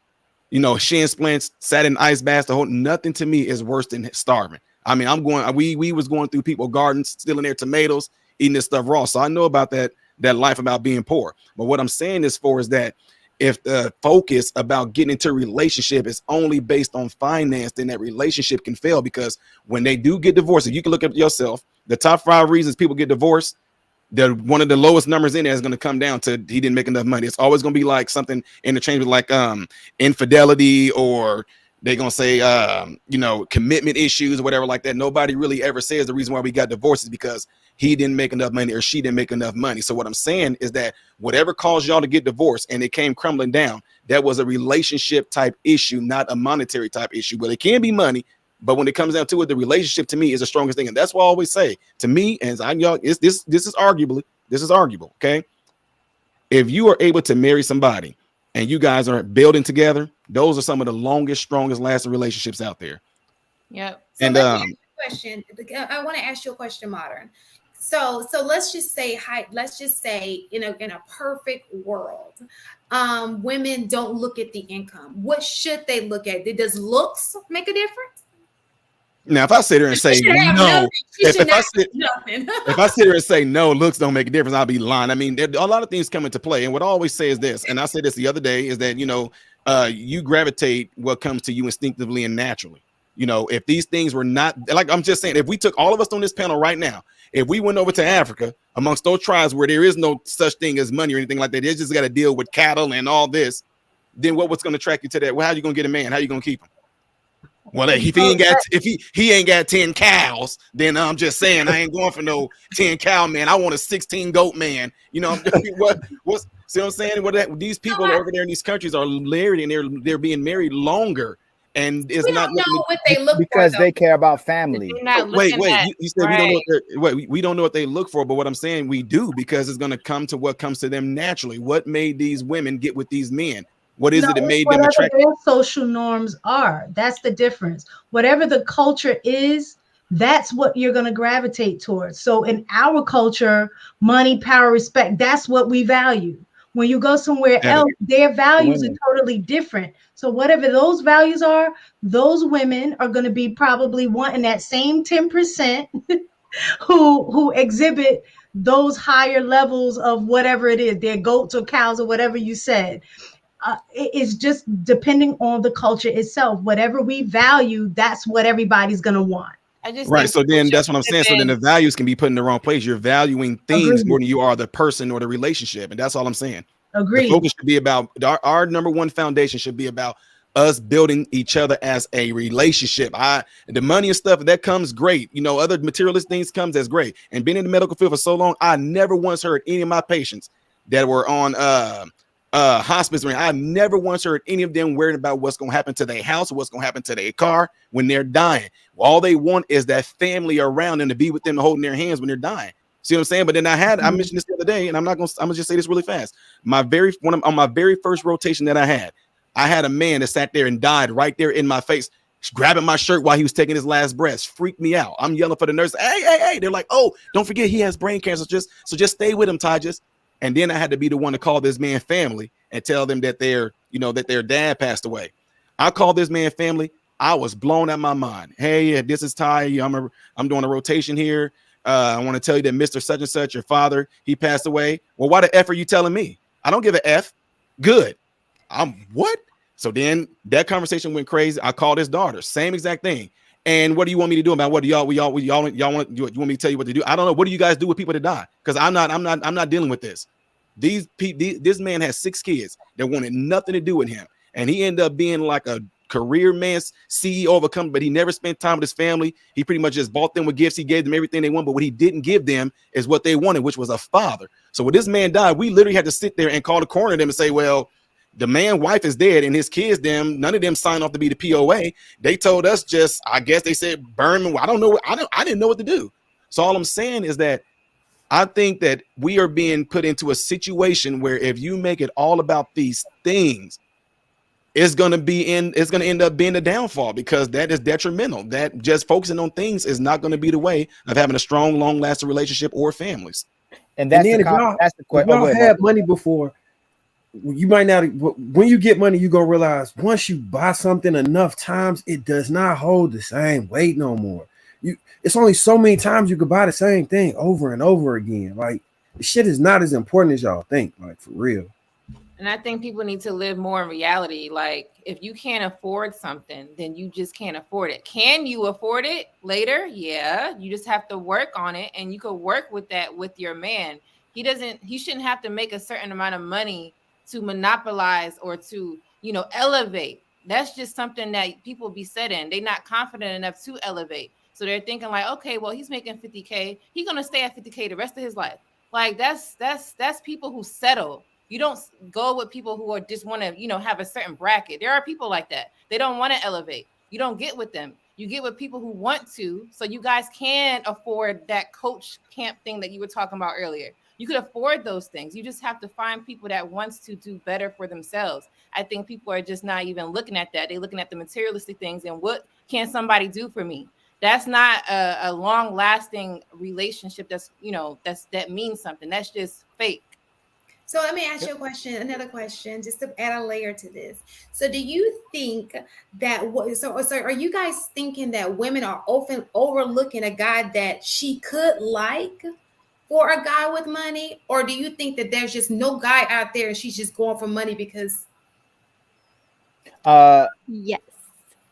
shin splints, sat in ice baths. Nothing to me is worse than starving. I mean, we was going through people's gardens, stealing their tomatoes, eating this stuff raw. So I know about that life about being poor. But what I'm saying is that if the focus about getting into a relationship is only based on finance, then that relationship can fail, because when they do get divorced, if you can look at yourself, the top 5 reasons people get divorced, one of the lowest numbers in there is going to come down to he didn't make enough money. It's always going to be like something interchangeable, like infidelity, or they're going to say, commitment issues or whatever like that. Nobody really ever says the reason why we got divorced is because he didn't make enough money or she didn't make enough money. So what I'm saying is that whatever caused y'all to get divorced and it came crumbling down, that was a relationship type issue, not a monetary type issue. But it can be money. But when it comes down to it, the relationship to me is the strongest thing. And that's why I always say, to me, and this is arguable. Okay. If you are able to marry somebody and you guys are building together, those are some of the longest, strongest lasting relationships out there. Yep. So and question. I want to ask you a question, Modern. So let's just say in a perfect world, women don't look at the income. What should they look at? Does looks make a difference? Now, if I sit here and say no, if I sit here and say no, looks don't make a difference, I'll be lying. I mean, there a lot of things come into play. And what I always say is this, and I said this the other day, is that, you gravitate what comes to you instinctively and naturally. If these things were not, like I'm just saying, if we took all of us on this panel right now, if we went over to Africa amongst those tribes where there is no such thing as money or anything like that, they just got to deal with cattle and all this, then what's going to attract you to that? Well, how are you going to get a man? How are you going to keep him? Well, if he ain't got 10 cows, then I'm just saying I ain't going for no 10 cow man. I want a 16 goat man. See what I'm saying? These people over there in these countries are married, and they're being married longer. And it's not know what they look because for, they care about family. Wait, you said right. We don't know what they look for, but what I'm saying we do, because it's going to come to what comes to them naturally. What made these women get with these men? What is it that made them attractive? Whatever their social norms are, that's the difference. Whatever the culture is, that's what you're going to gravitate towards. So in our culture, money, power, respect, that's what we value. When you go somewhere else, their values are totally different. So whatever those values are, those women are going to be probably wanting that same 10% who exhibit those higher levels of whatever it is, their goats or cows or whatever you said. it's just depending on the culture itself. Whatever we value, that's what everybody's gonna want. I just Right. think So then that's what I'm saying. So then the values can be put in the wrong place. You're valuing things more than you are the person or the relationship. And that's all I'm saying. Agreed. The focus should be about our number one foundation should be about us building each other as a relationship. The money and stuff that comes great. You know, other materialist things comes as great. And being in the medical field for so long, I never once heard any of my patients that were on hospice. I never once heard any of them worried about what's going to happen to their house or what's going to happen to their car when they're dying. All they want is that family around them to be with them, holding their hands when they're dying. See what I'm saying? But then I mentioned this the other day, and I'm gonna just say this really fast. On my very first rotation that I had a man that sat there and died right there in my face, grabbing my shirt while he was taking his last breath. Freaked me out. I'm yelling for the nurse. Hey. They're like, oh, don't forget he has brain cancer. So just stay with him, Ty. And then I had to be the one to call this man family and tell them that that their dad passed away. I called this man family. I was blown out of my mind. Hey, this is Ty. I'm doing a rotation here. I want to tell you that Mr. Such and Such, your father, he passed away. Well, why the F are you telling me? I don't give a F. Good. What? So then that conversation went crazy. I called his daughter. Same exact thing. And what do you want me to do about what do y'all want? You want me to tell you what to do? I don't know. What do you guys do with people that die? Because I'm not dealing with this. This man has 6 kids that wanted nothing to do with him, and he ended up being like a career man's CEO of a company, but he never spent time with his family. He pretty much just bought them with gifts. He gave them everything they want, but what he didn't give them is what they wanted, which was a father. So when this man died, we literally had to sit there and call the coroner them and say, well, the man's wife is dead and his kids, none of them signed off to be the POA. They told us I guess they said burn me. I don't know. I didn't know what to do. So all I'm saying is that I think that we are being put into a situation where if you make it all about these things, it's going to end up being the downfall, because that is detrimental. That just focusing on things is not going to be the way of having a strong, long-lasting relationship or families. And that's then if y'all had money before, you might not. When you get money, you gonna realize once you buy something enough times, it does not hold the same weight no more. It's only so many times you could buy the same thing over and over again. Like, the shit is not as important as y'all think. Like, for real. And I think people need to live more in reality. Like, if you can't afford something, then you just can't afford it. Can you afford it later? Yeah, you just have to work on it, and you could work with that with your man. He shouldn't have to make a certain amount of money to monopolize or to, elevate. That's just something that people be set in. They're not confident enough to elevate. So they're thinking like, okay, well, he's making 50K. He's going to stay at 50K the rest of his life. Like, that's people who settle. You don't go with people who are just want to, have a certain bracket. There are people like that. They don't want to elevate. You don't get with them. You get with people who want to, so you guys can afford that coach camp thing that you were talking about earlier. You could afford those things. You just have to find people that wants to do better for themselves. I think people are just not even looking at that. They're looking at the materialistic things and what can somebody do for me? That's not a long-lasting relationship. That means something. That's just fake. So let me ask you another question, just to add a layer to this. So do you think that so are you guys thinking that women are often overlooking a guy that she could like for a guy with money? Or do you think that there's just no guy out there and she's just going for money because yes.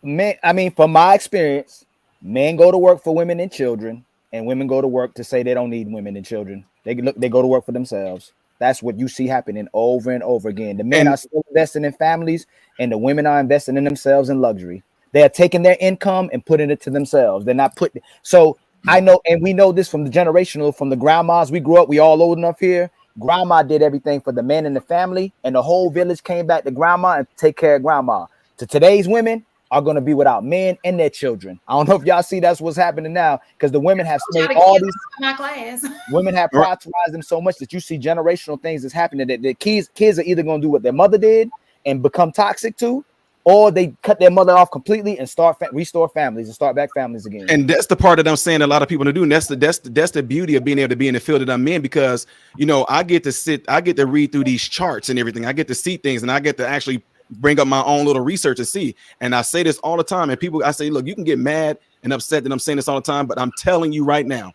Men, from my experience, men go to work for women and children, and women go to work to say they don't need women and children. They go to work for themselves. That's what you see happening over and over again. The men are still investing in families, and the women are investing in themselves in luxury. They are taking their income and putting it to themselves. They're not putting. So I know, and we know this from the generational, from the grandmas. We grew up. We all old enough here. Grandma did everything for the men in the family, and the whole village came back to grandma and take care of grandma. To today's women are going to be without men and their children. I don't know if y'all see that's what's happening now, because the women have made all these. My class. Women have prioritized them so much that you see generational things that's happening, that the kids are either going to do what their mother did and become toxic too, or they cut their mother off completely and restore families and start back families again. And that's the part that I'm saying a lot of people are doing. That's the beauty of being able to be in the field that I'm in, because I get to read through these charts and everything. I get to see things, and I get to actually bring up my own little research and see. And I say this all the time, and I say, look, you can get mad and upset that I'm saying this all the time, but I'm telling you right now,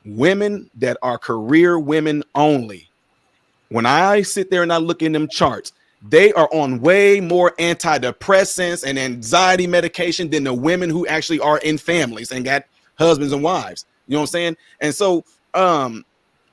women that are career women only, when I sit there and I look in them charts, they are on way more antidepressants and anxiety medication than the women who actually are in families and got husbands and wives. You know what I'm saying? And so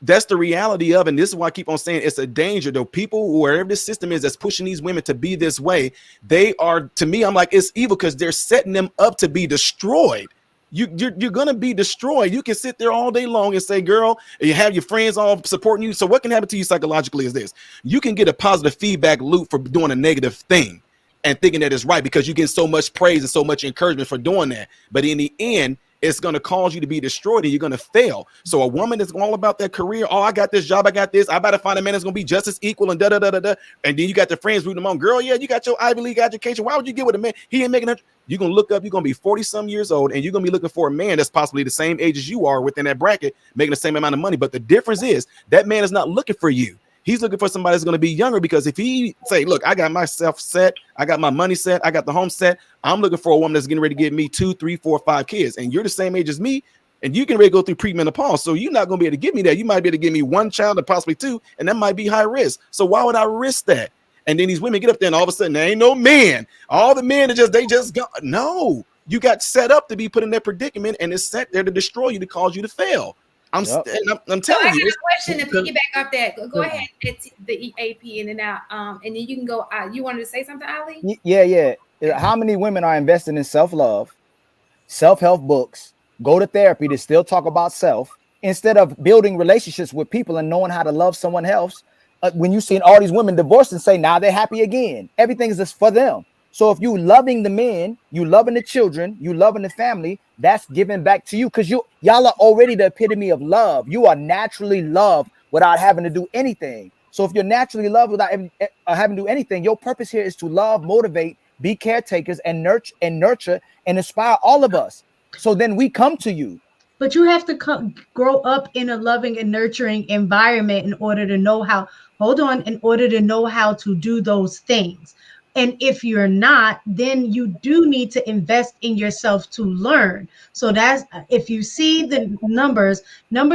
that's the reality of, and this is why I keep on saying it's a danger. Though people, wherever the system is that's pushing these women to be this way, they are, to me, I'm like, it's evil because they're setting them up to be destroyed. You're gonna be destroyed. You can sit there all day long and say, girl, you have your friends all supporting you. So what can happen to you psychologically is this: you can get a positive feedback loop for doing a negative thing and thinking that it's right because you get so much praise and so much encouragement for doing that. But in the end, it's going to cause you to be destroyed and you're going to fail. So a woman is all about their career. Oh, I got this job. I got this. I better find a man that's going to be just as equal and da-da-da-da-da. And then you got the friends rooting them on. Girl, yeah, you got your Ivy League education. Why would you get with a man? He ain't making it. You're going to look up. You're going to be 40-some years old and you're going to be looking for a man that's possibly the same age as you are within that bracket, making the same amount of money. But the difference is that man is not looking for you. He's looking for somebody that's going to be younger because if he say, look, I got myself set, I got my money set, I got the home set, I'm looking for a woman that's getting ready to give me 2, 3, 4, 5 kids. And you're the same age as me and you can ready to go through premenopause. So you're not going to be able to give me that. You might be able to give me 1 child or possibly 2, and that might be high risk. So why would I risk that? And then these women get up there and all of a sudden there ain't no men. All the men are they just go. No, you got set up to be put in that predicament and it's set there to destroy you, to cause you to fail. I'm telling you. I got a question to piggyback off that. Go ahead, it's the AP in and out. And then you can go. You wanted to say something, Ali? Yeah. How many women are investing in self-love, self-help books, go to therapy to still talk about self instead of building relationships with people and knowing how to love someone else? When you seen all these women divorced and say now they're happy again, everything is just for them. So if you loving the men, you loving the children, you loving the family, that's giving back to you because y'all are already the epitome of love. You are naturally loved without having to do anything. So if you're naturally loved without having to do anything, your purpose here is to love, motivate, be caretakers, and nurture and inspire all of us. So then we come to you. But you have to grow up in a loving and nurturing environment in order to know how. In order to know how to do those things. And if you're not, then you do need to invest in yourself to learn. So that's, if you see the numbers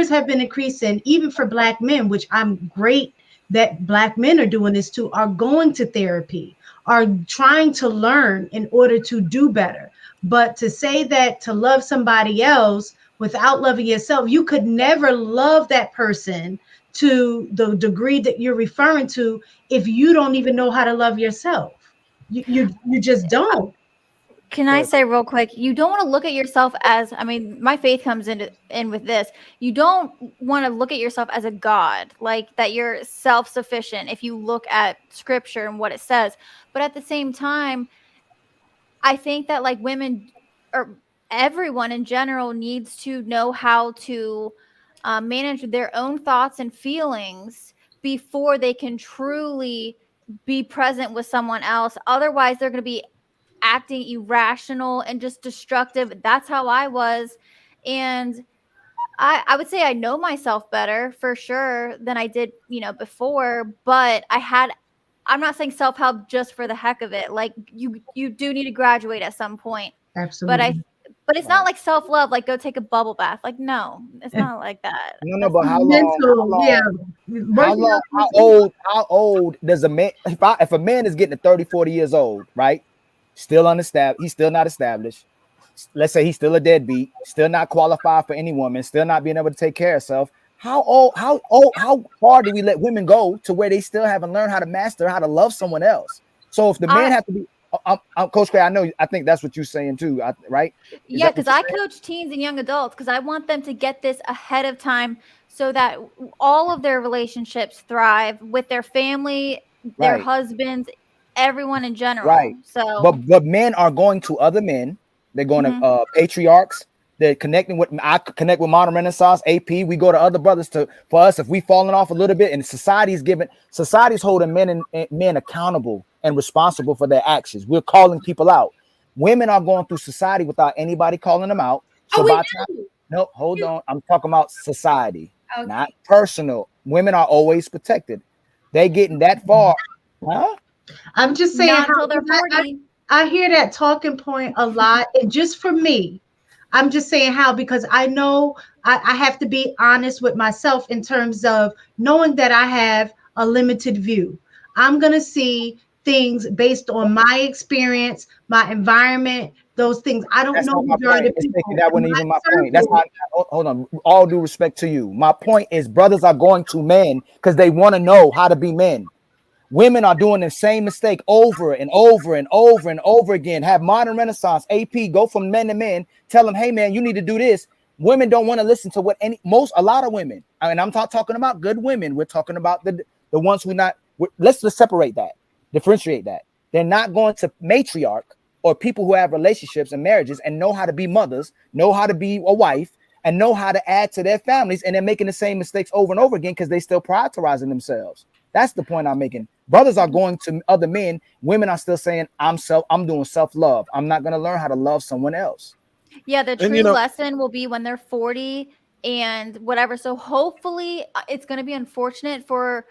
have been increasing even for Black men, which I'm great that Black men are doing this too, are going to therapy, are trying to learn in order to do better. But to say that to love somebody else without loving yourself, you could never love that person to the degree that you're referring to if you don't even know how to love yourself. You just don't. Can I say real quick, you don't want to look at yourself as, I mean, my faith comes in with this. You don't want to look at yourself as a God, like that you're self-sufficient if you look at scripture and what it says. But at the same time, I think that like women or everyone in general needs to know how to manage their own thoughts and feelings before they can truly be present with someone else. Otherwise, they're going to be acting irrational and just destructive. That's how I was. And I would say I know myself better for sure than I did, before, but I'm not saying self-help just for the heck of it. Like you do need to graduate at some point. Absolutely. But it's not like self-love, like go take a bubble bath. Like, no, it's not like that. No, but how old does a man, if a man is getting to 30, 40 years old, right? Still unestablished, he's still not established. Let's say he's still a deadbeat, still not qualified for any woman, still not being able to take care of himself. How far do we let women go to where they still haven't learned how to master how to love someone else? So if the man has to be, Coach Craig, I think that's what you're saying too, right? Yeah, because I coach teens and young adults because I want them to get this ahead of time so that all of their relationships thrive with their family, their husbands, everyone in general. Right. So, but men are going to other men. They're going to patriarchs. They're connecting with. I connect with Modern Renaissance, AP. We go to other brothers for us if we falling off a little bit, and society's holding men accountable and responsible for their actions. We're calling people out. Women are going through society without anybody calling them out. So no, hold on. I'm talking about society, not personal. Women are always protected. They getting that far, huh? I'm just saying I hear that talking point a lot, and just for me, I'm just saying how, because I know I have to be honest with myself in terms of knowing that I have a limited view. I'm going to see things based on my experience, my environment, those things. I don't That's know not my majority point. of people. That wasn't even my point. That's not. Hold on. All due respect to you. My point is, brothers are going to men because they want to know how to be men. Women are doing the same mistake over and over and over and over again. Have modern renaissance. AP, go from men to men. Tell them, hey man, you need to do this. Women don't want to listen to what a lot of women. And I'm talking about good women. We're talking about the ones who not. Let's separate that, differentiate that. They're not going to matriarch or people who have relationships and marriages and know how to be mothers, know how to be a wife, and know how to add to their families. And they're making the same mistakes over and over again because they still prioritizing themselves. That's the point I'm making. Brothers are going to other men. Women are still saying, I'm doing self-love. I'm not going to learn how to love someone else. Yeah, the true lesson will be when they're 40 and whatever. So hopefully it's going to be unfortunate for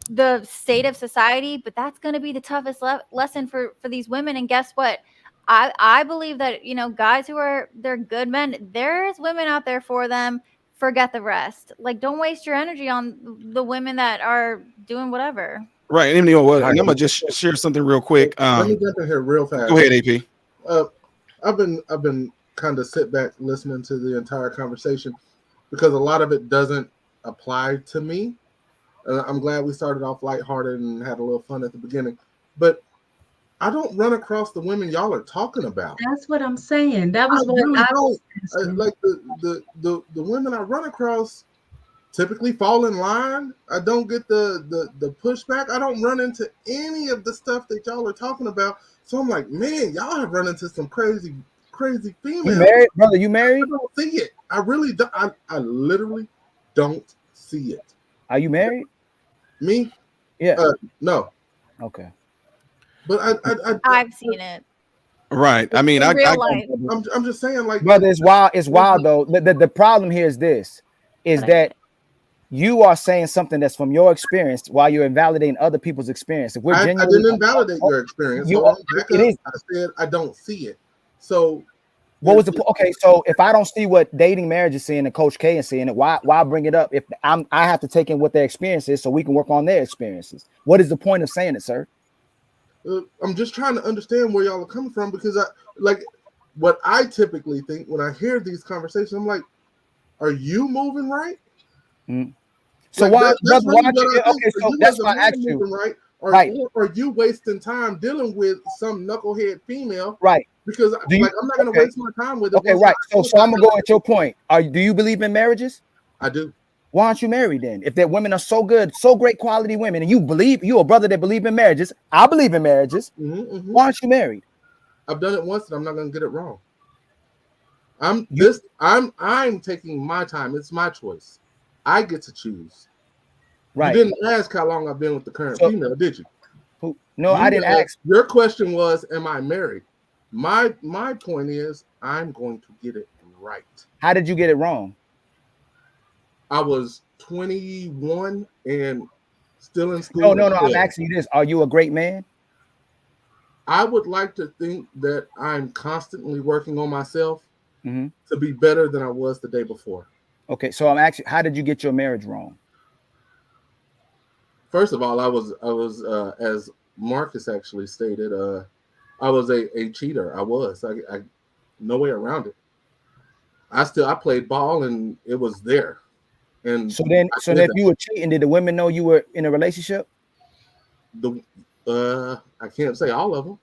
the state of society, but that's going to be the toughest lesson for these women. And guess what? I believe that, guys they're good men. There's women out there for them. Forget the rest. Like, don't waste your energy on the women that are doing whatever. Right. And you know what? And I'm gonna just share something real quick. Let me jump in here real fast. Go ahead, AP. I've been kind of sit back listening to the entire conversation because a lot of it doesn't apply to me. I'm glad we started off lighthearted and had a little fun at the beginning, but I don't run across the women y'all are talking about. That's what I'm saying. That was what I was like. The women I run across typically fall in line. I don't get the pushback. I don't run into any of the stuff that y'all are talking about. So I'm like, man, y'all have run into some crazy females. You married, brother? You married? I don't see it. I really don't. I literally don't see it. Are you married? Me? Yeah. No. Okay. But I've seen it. Right. I mean, I'm just saying, like, brother, it's wild. It's wild though. The problem here is this: that you are saying something that's from your experience while you're invalidating other people's experience. If I didn't invalidate your experience. I said I don't see it. So what was the okay? So if I don't see what dating marriage is seeing and Coach K is seeing it, why bring it up? If I have to take in what their experience is so we can work on their experiences. What is the point of saying it, sir? I'm just trying to understand where y'all are coming from because what I typically think when I hear these conversations, I'm like, are you moving right? Mm. So why? That's why I asked you. Right? Or are you wasting time dealing with some knucklehead female? Right. Because I'm not going to waste my time with it. Okay, right. So I'm gonna go at your point. Do you believe in marriages? I do. Why aren't you married then? If that women are so good, so great quality women, and you're a brother that believe in marriages, I believe in marriages. Mm-hmm. Why aren't you married? I've done it once, and I'm not going to get it wrong. I'm taking my time. It's my choice. I get to choose. Right. You didn't ask how long I've been with the current female, did you? No, I didn't ask. Your question was, am I married? My point is, I'm going to get it right. How did you get it wrong? I was 21 and still in school. No. I'm asking you this. Are you a great man? I would like to think that I'm constantly working on myself to be better than I was the day before. Okay, so I'm asking, how did you get your marriage wrong? First of all, I was as Marcus actually stated, I was a cheater. I no way around it. I played ball and it was there. And so if you were cheating, did the women know you were in a relationship? I can't say all of them.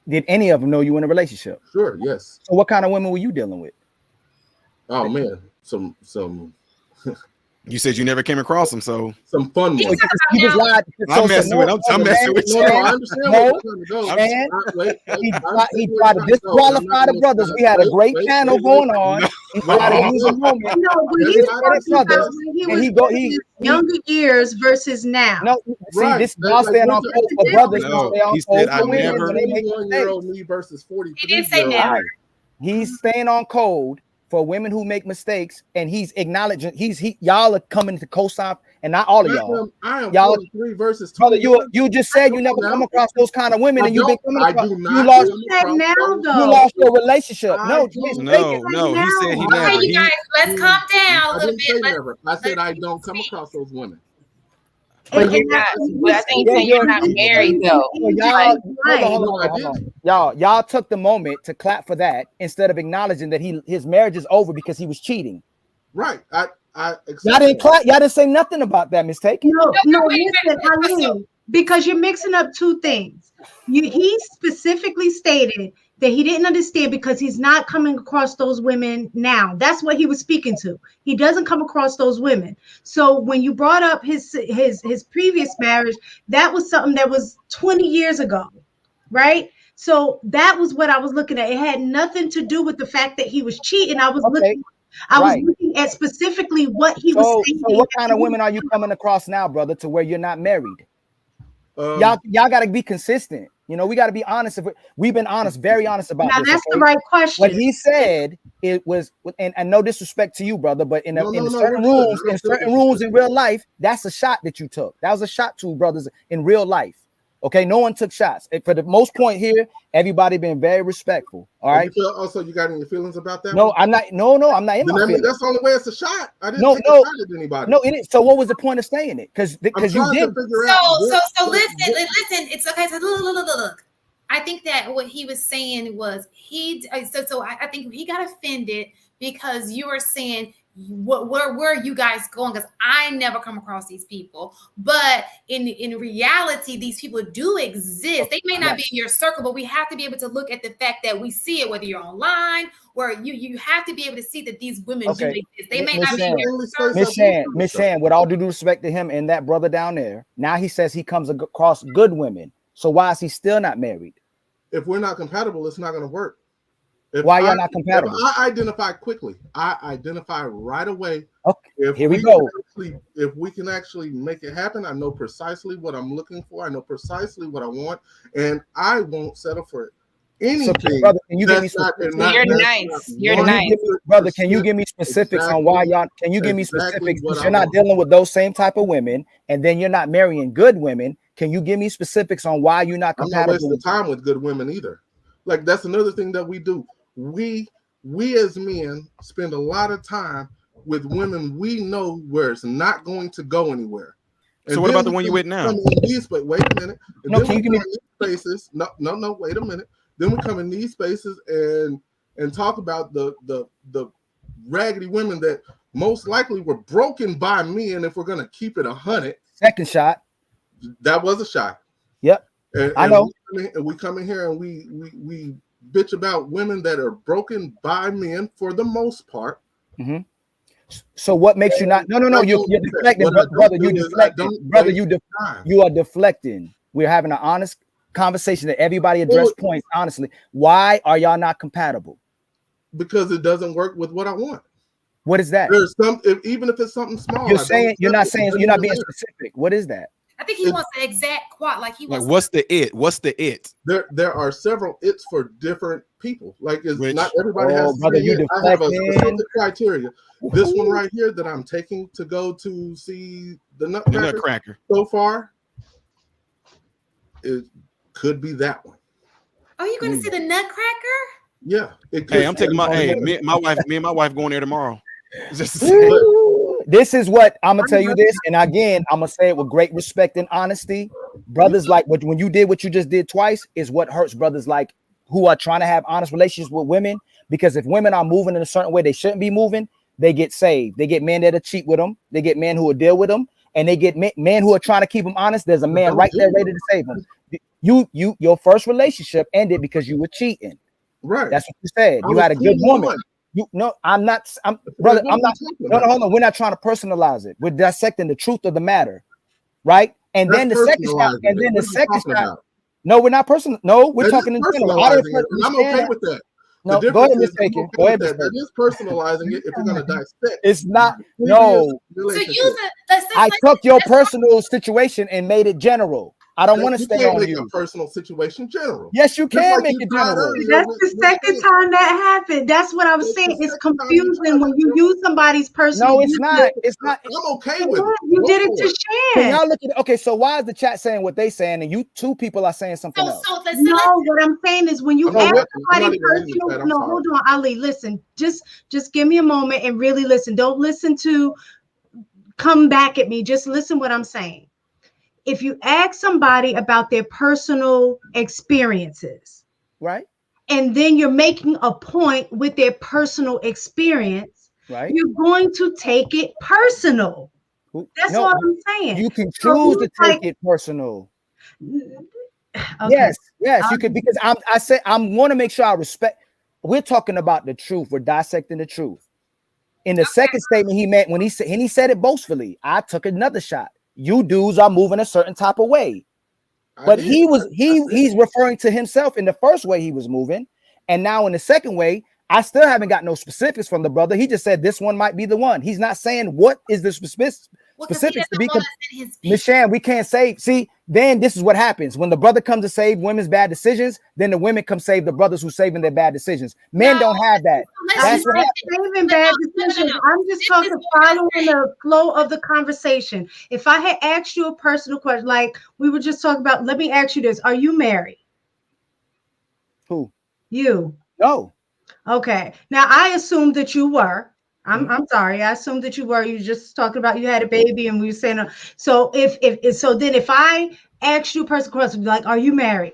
Did any of them know you were in a relationship? Sure, yes. So what kind of women were you dealing with? Oh man, some. You said you never came across them, so some fun ones. You just lied. I'm messing with you. I understand. He tried to disqualify the brothers. We had a great panel going on. He tried to use a moment. Younger years versus now. No, see, this y'all staying on code for brothers. He said I never. 21-year-old me versus 43. He didn't say never. He's staying on code for women who make mistakes, and he's acknowledging y'all are coming to co-sign, and not all of y'all. I am y'all 43 versus 20. Brother, you just said you never come across those kind of women, and you've been coming across. You lost your relationship. No. He said he never. Okay, you guys, let's calm down a little bit. I said I don't come across those women. But you're not. But I think you're not married though. Y'all took the moment to clap for that instead of acknowledging that his marriage is over because he was cheating. Right. Y'all didn't clap. Y'all didn't say nothing about that mistake. No, listen, Eileen, because you're mixing up two things. He specifically stated that he didn't understand because he's not coming across those women now. That's what he was speaking to. He doesn't come across those women. So when you brought up his previous marriage, that was something that was 20 years ago, right? So that was what I was looking at. It had nothing to do with the fact that he was cheating. I was looking at specifically what he was saying. So what kind of women are you coming across now, brother, to where you're not married? Y'all got to be consistent. You know, we got to be honest. We've been honest, very honest about this. That's the right question. What he said, it was, and no disrespect to you, brother, but in certain rooms in real life, that's a shot that you took. That was a shot to brothers in real life. Okay, no one took shots. For the most point here, everybody been very respectful. All right. Also, you got any feelings about that? No, I'm not. No, I'm not in my feelings. That's the only way it's a shot. I didn't take a shot at anybody. No, it is. So what was the point of saying it? Because you did. So listen. It's okay. So look. I think that what he was saying was I think he got offended because you were saying where are you guys going? Because I never come across these people, but in reality, these people do exist. They may not be in your circle, but we have to be able to look at the fact that we see it, whether you're online or you have to be able to see that these women do exist. They may not be in your circle. Miss Shan, with all due respect to him and that brother down there, now he says he comes across good women. So why is he still not married? If we're not compatible, it's not going to work. Why y'all not compatible? I identify quickly. I identify right away. Okay, here we go. If we can actually make it happen, I know precisely what I'm looking for. I know precisely what I want, and I won't settle for anything. So, brother, can you give me You're nice. Brother, can you give me specifics on why y'all? Can you give me specifics? Because you're not dealing with those same type of women, and then you're not marrying good women. Can you give me specifics on why you're not compatible? I'm not wasting time with good women either. Like that's another thing that we do. We as men spend a lot of time with women we know where it's not going to go anywhere. And so what about the one you with now? But wait a minute. And no, can you give me spaces? No, wait a minute. Then we come in these spaces and talk about the raggedy women that most likely were broken by me. And if we're gonna keep it 100, second shot. That was a shot. Yep. And I know. We come in here and we bitch about women that are broken by men for the most part. Mm-hmm. So what makes you not? No. You're deflecting, brother. You deflecting, brother. You are deflecting. We're having an honest conversation that everybody address points honestly. Why are y'all not compatible? Because it doesn't work with what I want. What is that? There's even if it's something small. You're not being specific. What is that? I think he wants the exact quad. Like he wants. Like, what's the it? There are several it's for different people. Like not everybody has. Brother, I have a specific criteria. This one right here that I'm taking to go to see the Nutcracker. So far, it could be that one. Oh, you going to see the Nutcracker? Yeah. Hey, I'm taking me and my wife going there tomorrow. This is what I'm gonna tell you this, and again, I'm gonna say it with great respect and honesty. Brothers like when you did what you just did twice is what hurts brothers like who are trying to have honest relationships with women. Because if women are moving in a certain way they shouldn't be moving, they get saved. They get men that'll cheat with them. They get men who will deal with them, and they get men who are trying to keep them honest. There's a man right there ready to save them. Your first relationship ended because you were cheating. Right. That's what you said. You had a good woman. I'm not. Brother. I'm not. No, hold on. We're not trying to personalize it. We're dissecting the truth of the matter, right? And then the second shot. No, we're not personal. No, we're talking in general. I'm okay with that. No, go ahead, Miss Taken. Go ahead. That is personalizing it. If you're gonna dissect, it's not. No. I took your personal situation and made it general. I don't want to stay on you. A personal situation general. Yes, you can make it general. That's the second time that happened. That's what I was saying. It's confusing when you use somebody's personal. No, it's not. It's not. I'm okay with it. You did it to Shan. Can y'all look at it? Okay, so why is the chat saying what they saying and you two people are saying something else? No, what I'm saying is when you ask somebody personal. No, hold on, Ali. Listen, just give me a moment and really listen. Don't listen to come back at me. Just listen what I'm saying. if you ask somebody about their personal experiences, right, and then you're making a point with their personal experience, right, you're going to take it personal. That's no, all I'm saying. you can So choose to it's take like, it personal. okay. Yes, you could, because I say I'm want to make sure I respect. We're talking about the truth. We're dissecting the truth. In the second statement he made, when he said it boastfully, I took another shot. You dudes are moving a certain type of way. But he's referring to himself in the first way he was moving. And now in the second way, I still haven't got no specifics from the brother. He just said this one might be the one. He's not saying what is the specifics to be. Miss Shan, we can't say. See, then this is what happens when the brother comes to save women's bad decisions. Then the women come save the brothers who saving their bad decisions. Men don't have that. That's what saving bad decisions. I'm just talking, following the flow of the conversation. If I had asked you a personal question, like we were just talking about, let me ask you this: are you married? Who? You? No. Okay. Now I assumed that you were. I'm sorry. I assumed that you were. You just talking about you had a baby, and we were saying. So if I asked you a personal question, like, are you married?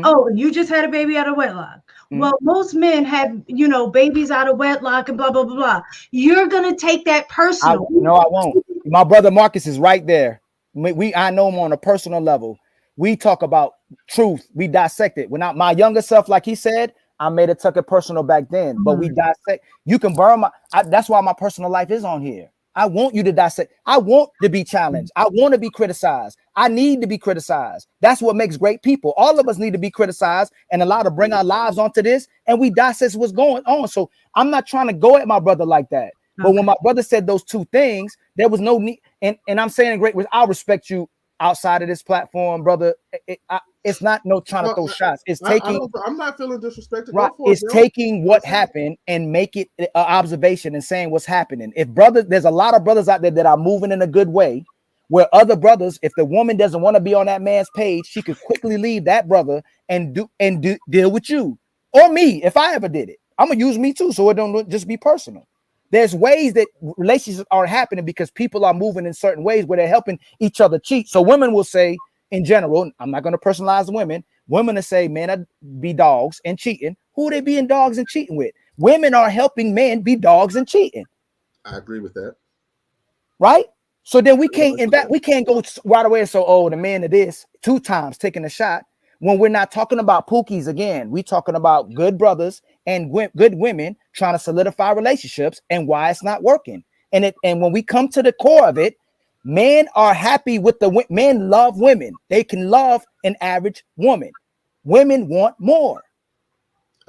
Oh, you just had a baby out of wedlock. Well, most men have, babies out of wedlock and blah, blah, blah, blah. You're going to take that personal. No, I won't. My brother Marcus is right there. I know him on a personal level. We talk about truth. We dissect it. When my younger self, like he said, I made it took it personal back then, but we dissect. You can burn that's why my personal life is on here. I want you to dissect. I want to be challenged. I want to be criticized. I need to be criticized. That's what makes great people. All of us need to be criticized and allowed to bring our lives onto this, and we dissect what's going on. So I'm not trying to go at my brother like that. But when my brother said those two things, there was no need. And I'm saying great. I'll respect you outside of this platform, brother. It's not trying to throw shots. It's taking. I'm not feeling disrespected. Right. It's taking what happened and make it an observation and saying what's happening. There's a lot of brothers out there that are moving in a good way, where other brothers, if the woman doesn't want to be on that man's page, she could quickly leave that brother and deal with you or me if I ever did it. I'm gonna use me too, so it don't just be personal. There's ways that relationships are happening because people are moving in certain ways where they're helping each other cheat. So women will say, in general, I'm not going to personalize women. Women will say men are be dogs and cheating. Who are they being dogs and cheating with? Women are helping men be dogs and cheating. I agree with that. Right? So then we can't go right away and say, oh, the man of this 2 times taking a shot. When we're not talking about pookies again, we're talking about good brothers and good women trying to solidify relationships and why it's not working. And when we come to the core of it, men are happy with men love women. They can love an average woman. Women want more.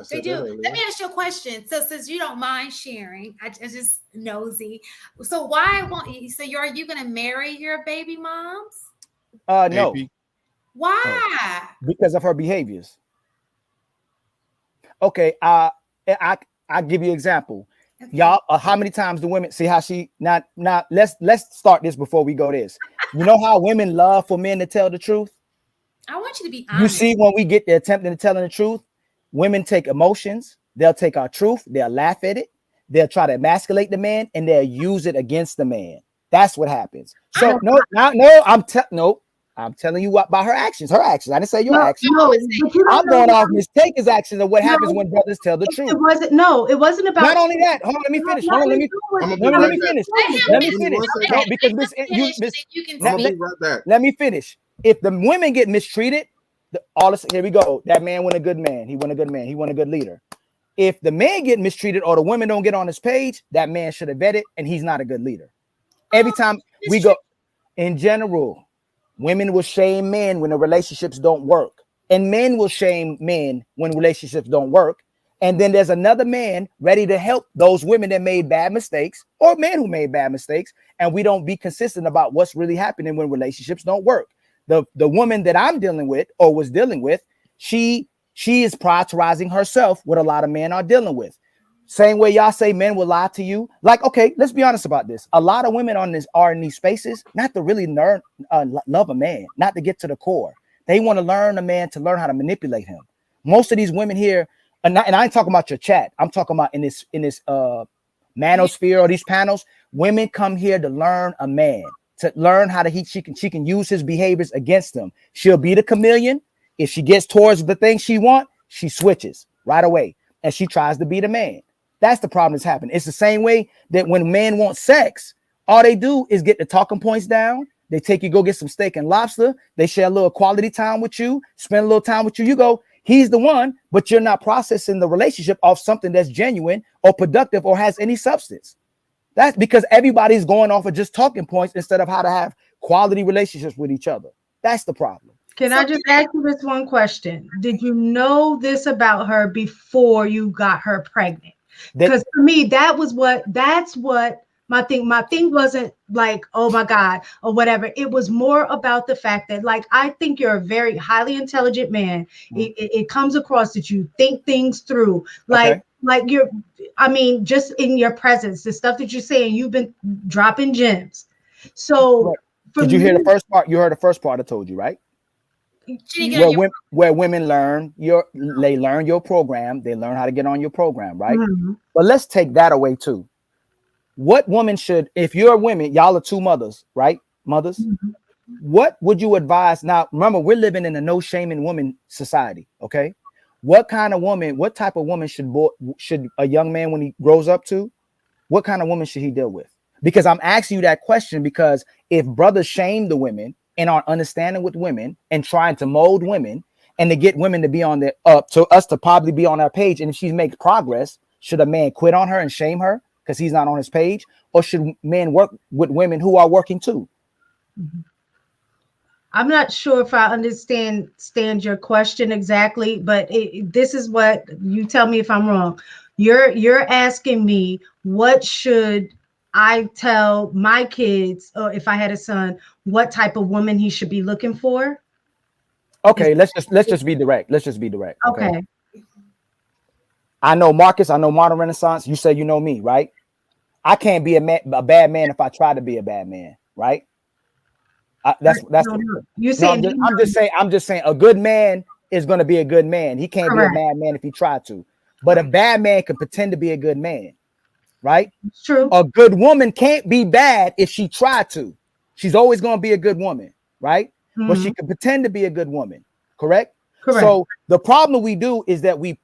They do. Let me ask you a question. So since you don't mind sharing, I just nosy. So why won't you? So are you going to marry your baby moms? No. Why? Because of her behaviors. Okay, I give you an example. Okay. Y'all, how many times do women see how she not? Let's start this before we go this. You know how women love for men to tell the truth? I want you to be honest. You see, when we get the attempting to telling the truth, women take emotions, they'll take our truth, they'll laugh at it, they'll try to emasculate the man, and they'll use it against the man. That's what happens. So I'm telling you what by her actions. Her actions. I didn't say your actions. I'm going off Miss Taker's actions of what happens when brothers tell the truth. It wasn't about. Not only that. Hold on, let me finish. Let me finish. If the women get mistreated, here we go. That man wasn't a good man. He wasn't a good man. He wasn't a good leader. If the men get mistreated or the women don't get on his page, that man should have vetted, and he's not a good leader. Every time we go, in general, women will shame men when the relationships don't work, and men will shame men when relationships don't work. And then there's another man ready to help those women that made bad mistakes or men who made bad mistakes. And we don't be consistent about what's really happening when relationships don't work. The woman that I'm dealing with or was dealing with, she is prioritizing herself what a lot of men are dealing with. Same way y'all say men will lie to you. Like, okay, let's be honest about this. A lot of women are in these spaces not to really learn, love a man, not to get to the core. They want to learn a man to learn how to manipulate him. Most of these women here, and I ain't talking about your chat. I'm talking about in this manosphere or these panels. Women come here to learn a man. to learn how to she can use his behaviors against him. She'll be the chameleon. If she gets towards the thing she wants, she switches right away and she tries to be the man. That's the problem that's happening. It's the same way that when men want sex, all they do is get the talking points down. They take you go get some steak and lobster. They share a little quality time with you, spend a little time with you. You go, he's the one, but you're not processing the relationship of something that's genuine or productive or has any substance. That's because everybody's going off of just talking points instead of how to have quality relationships with each other. That's the problem. Can I just ask you this one question? Did you know this about her before you got her pregnant? Because for me, that's what my thing wasn't like, oh my God, or whatever. It was more about the fact that, like, I think you're a very highly intelligent man. It comes across that you think things through. Like you're, I mean, just in your presence, the stuff that you're saying, you've been dropping gems. So did you hear the first part? You heard the first part I told you, right? Where women learn they learn your program, they learn how to get on your program, right? Mm-hmm. But let's take that away too. What woman should, if you're women, y'all are two mothers, right? Mothers, mm-hmm. What would you advise? Now, remember, we're living in a no shame in women society, okay? What kind of woman, what type of woman should a young man, when he grows up to, what kind of woman should he deal with? Because I'm asking you that question because if brothers shame the women and aren't understanding with women and trying to mold women and to get women to be on to us to probably be on our page, and if she makes progress, should a man quit on her and shame her because he's not on his page, or should men work with women who are working too? Mm-hmm. I'm not sure if I understand your question exactly, but this is what you tell me if I'm wrong. You're asking me, what should I tell my kids, or if I had a son, what type of woman he should be looking for? Okay, let's just be direct. Let's just be direct. Okay. I know Marcus. I know Modern Renaissance. You say you know me, right? I can't be a bad man if I try to be a bad man, right? I'm just saying a good man is going to be a good man. He can't be a bad man if he tried to. But a bad man can pretend to be a good man, right? True. A good woman can't be bad if she tried to. She's always going to be a good woman, right? Mm-hmm. But she can pretend to be a good woman, correct? Correct. So the problem we do is that we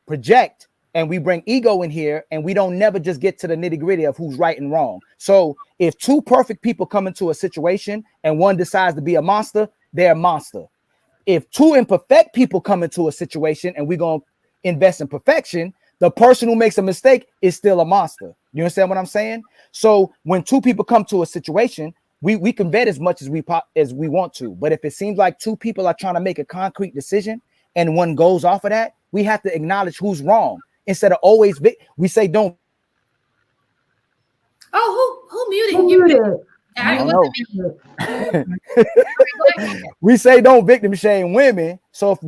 project and we bring ego in here, and we don't never just get to the nitty-gritty of who's right and wrong. So if two perfect people come into a situation and one decides to be a monster, they're a monster. If two imperfect people come into a situation and we're going to invest in perfection, the person who makes a mistake is still a monster. You understand what I'm saying? So when two people come to a situation, we can vet as much as we want to. But if it seems like two people are trying to make a concrete decision and one goes off of that, we have to acknowledge who's wrong. Instead of always, we say don't. Oh, who muted you? I don't know. We say don't victim shame women. So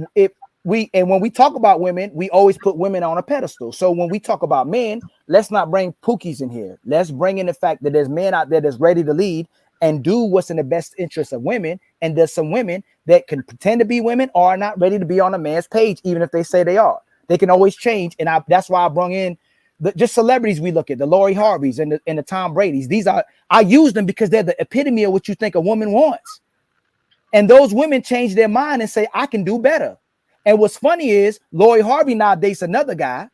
when we talk about women, we always put women on a pedestal. So when we talk about men, let's not bring pookies in here. Let's bring in the fact that there's men out there that's ready to lead and do what's in the best interest of women. And there's some women that can pretend to be women or are not ready to be on a man's page, even if they say they are. They can always change. And that's why I brought in just celebrities we look at, the Lori Harveys and the Tom Bradys. I use them because they're the epitome of what you think a woman wants. And those women change their mind and say, I can do better. And what's funny is Lori Harvey now dates another guy.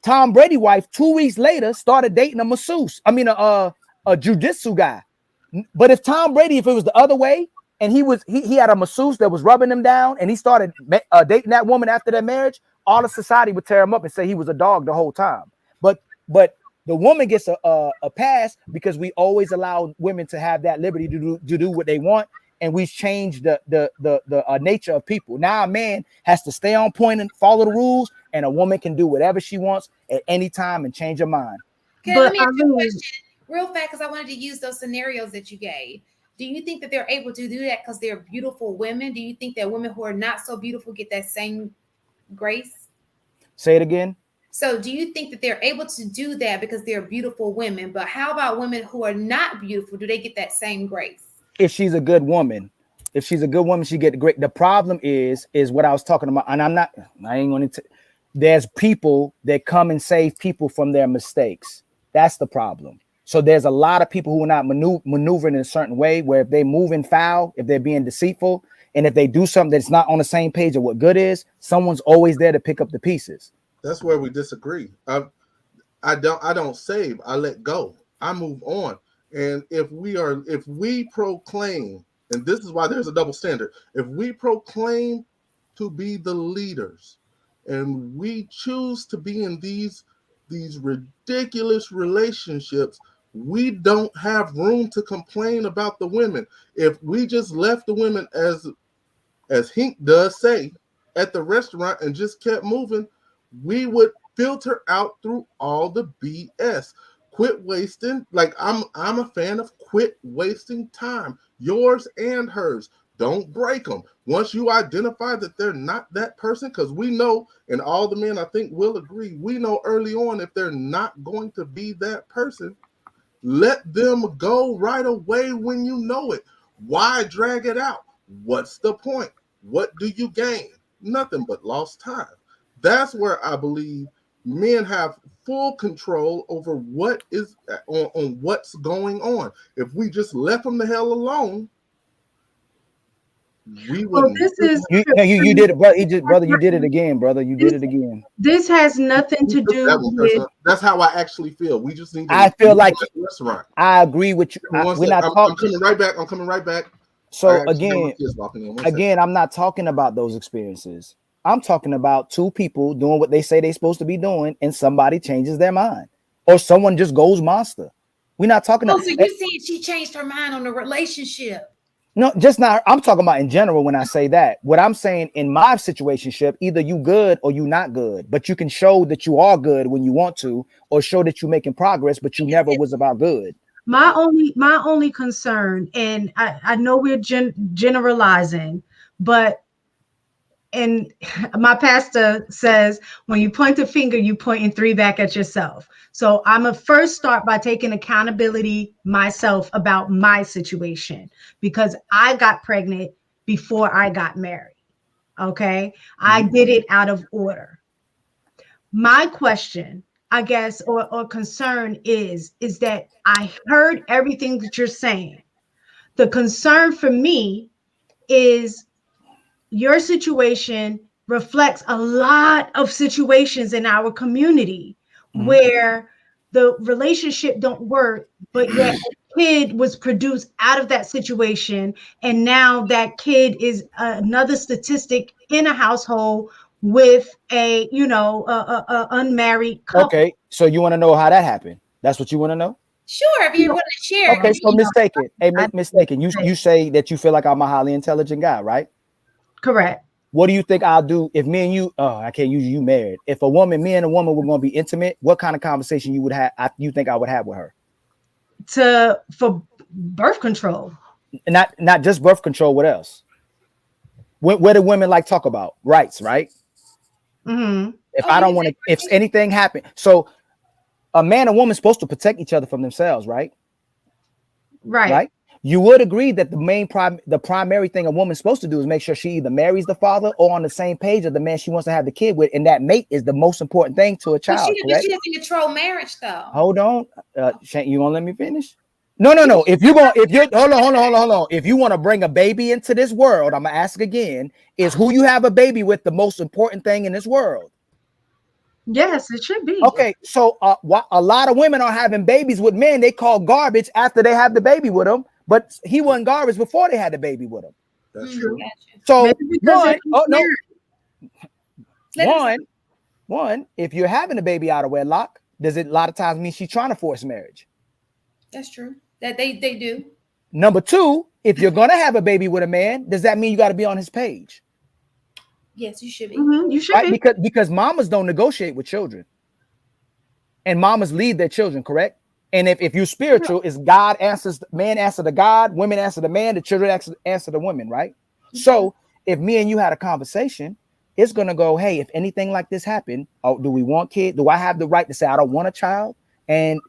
Tom Brady wife 2 weeks later started dating a masseuse. I mean, a jiu-jitsu guy. But if Tom Brady, if it was the other way, and he had a masseuse that was rubbing him down, and he started dating that woman after their marriage, all of society would tear him up and say he was a dog the whole time. But the woman gets a pass because we always allow women to have that liberty to do what they want, and we've changed the nature of people. Now a man has to stay on point and follow the rules, and a woman can do whatever she wants at any time and change her mind. Okay, let me ask you a question real fast because I wanted to use those scenarios that you gave. Do you think that they're able to do that because they're beautiful women? Do you think that women who are not so beautiful get that same grace? Say it again. So do you think that they're able to do that because they're beautiful women? But how about women who are not beautiful? Do they get that same grace? If she's a good woman, she get the great. The problem is what I was talking about. And I ain't going to. There's people that come and save people from their mistakes. That's the problem. So there's a lot of people who are not maneuvering in a certain way, where if they move in foul, if they're being deceitful, and if they do something that's not on the same page of what good is, someone's always there to pick up the pieces. That's where we disagree. I don't save. I let go. I move on. And if we proclaim, and this is why there's a double standard, if we proclaim to be the leaders, and we choose to be in these ridiculous relationships, we don't have room to complain about the women. If we just left the women as Hink does say at the restaurant and just kept moving, we would filter out through all the BS. Quit wasting. Like I'm a fan of quit wasting time, yours and hers. Don't break them. Once you identify that they're not that person, because we know, and all the men I think will agree, we know early on if they're not going to be that person, let them go right away when you know it. Why drag it out? What's the point? What do you gain? Nothing but lost time. That's where I believe men have full control over what is on what's going on. If we just left them the hell alone, we wouldn't. This is you did it, brother. You did it again, brother. You did it again. This has nothing to do with. That's how I actually feel. We just need to. I feel like restaurant. I agree with you. We're not talking. I'm coming right back. I'm coming right back. So again, I'm not talking about those experiences. I'm talking about two people doing what they say they're supposed to be doing, and somebody changes their mind, or someone just goes monster. We're not talking. So you saying she changed her mind on the relationship? No, just not. I'm talking about in general when I say that. What I'm saying in my situationship, either you good or you not good, but you can show that you are good when you want to, or show that you're making progress, but you never was about good. My only concern, and I know we're generalizing, but and my pastor says when you point a finger, you pointing three back at yourself. So I'm a first start by taking accountability myself about my situation, because I got pregnant before I got married. Okay. I did it out of order. My question, I guess, or concern is that I heard everything that you're saying. The concern for me is your situation reflects a lot of situations in our community where the relationship don't work, but yet a kid was produced out of that situation. And now that kid is another statistic in a household with a unmarried couple. Okay, so you want to know how that happened? That's what you want to know? Sure, if you want to share. Okay, so mistaken. Hey, mistaken. You say that you feel like I'm a highly intelligent guy, right? Correct. What do you think I'll do if me and you? Oh, I can't use you married. If me and a woman were going to be intimate, what kind of conversation you would have? You think I would have with her? For birth control. Not just birth control. What else? What do women like talk about? Rights, right? Mm-hmm. If I don't want to, if anything happened, so a man and woman supposed to protect each other from themselves, right? Right. You would agree that the primary thing a woman's supposed to do is make sure she either marries the father or on the same page of the man she wants to have the kid with, and that mate is the most important thing to a child. But she doesn't control marriage, though. Hold on, Shane, you gonna let me finish? No. If you hold on. If you want to bring a baby into this world, I'm gonna ask again: is who you have a baby with the most important thing in this world? Yes, it should be. Okay, so a lot of women are having babies with men they call garbage after they have the baby with them, but he wasn't garbage before they had the baby with him. That's true. So one, if you're having a baby out of wedlock, does it a lot of times mean she's trying to force marriage? That's true. That they do. Number two, if you're gonna have a baby with a man, does that mean you got to be on his page? Yes, you should be. Mm-hmm, you should be. Because mamas don't negotiate with children, and mamas lead their children, correct? And if you're spiritual, it's God answers, man answer to God, women answer to man, the children answer to women, right? Mm-hmm. So if me and you had a conversation, it's gonna go, hey, if anything like this happened, do we want kids? Do I have the right to say I don't want a child? And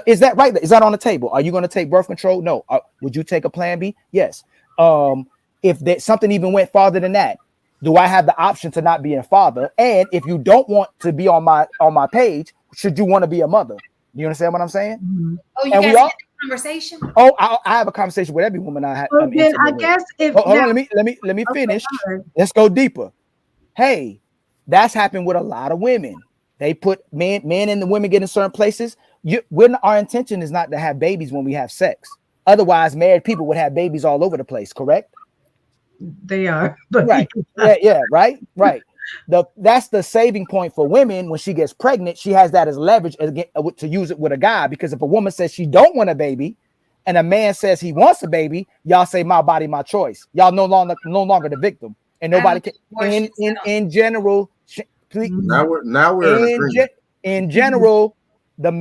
is that right? Is that on the table? Are you going to take birth control? No. Would you take a plan B? Yes. If something even went farther than that, do I have the option to not be a father? And if you don't want to be on my page, should you want to be a mother? Do you understand what I'm saying? Mm-hmm. Oh, you guys had a conversation? Oh, I have a conversation with every woman I have. Well, then I guess if hold on, let me finish. Let's go deeper. Hey, that's happened with a lot of women. They put men and the women get in certain places. Our intention is not to have babies when we have sex. Otherwise, married people would have babies all over the place. Correct? They are, but right. Yeah, right. That's the saving point for women. When she gets pregnant, she has that as leverage to use it with a guy. Because if a woman says she don't want a baby, and a man says he wants a baby, y'all say my body, my choice. Y'all no longer the victim, and nobody can. In general, please, now we're in agreement. In general, the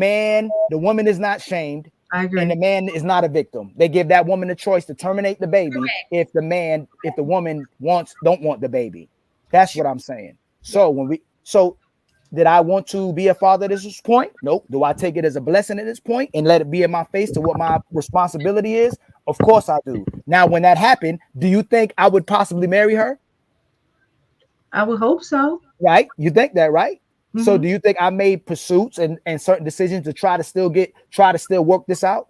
woman is not shamed. I agree. And the man is not a victim. They give that woman a choice to terminate the baby if the woman don't want the baby. That's what I'm saying. So did I want to be a father at this point? Nope. Do I take it as a blessing at this point and let it be in my face to what my responsibility is? Of course I do. Now, when that happened, do you think I would possibly marry her? I would hope so. Right? You think that, right? Mm-hmm. So do you think I made pursuits and certain decisions to try to still work this out?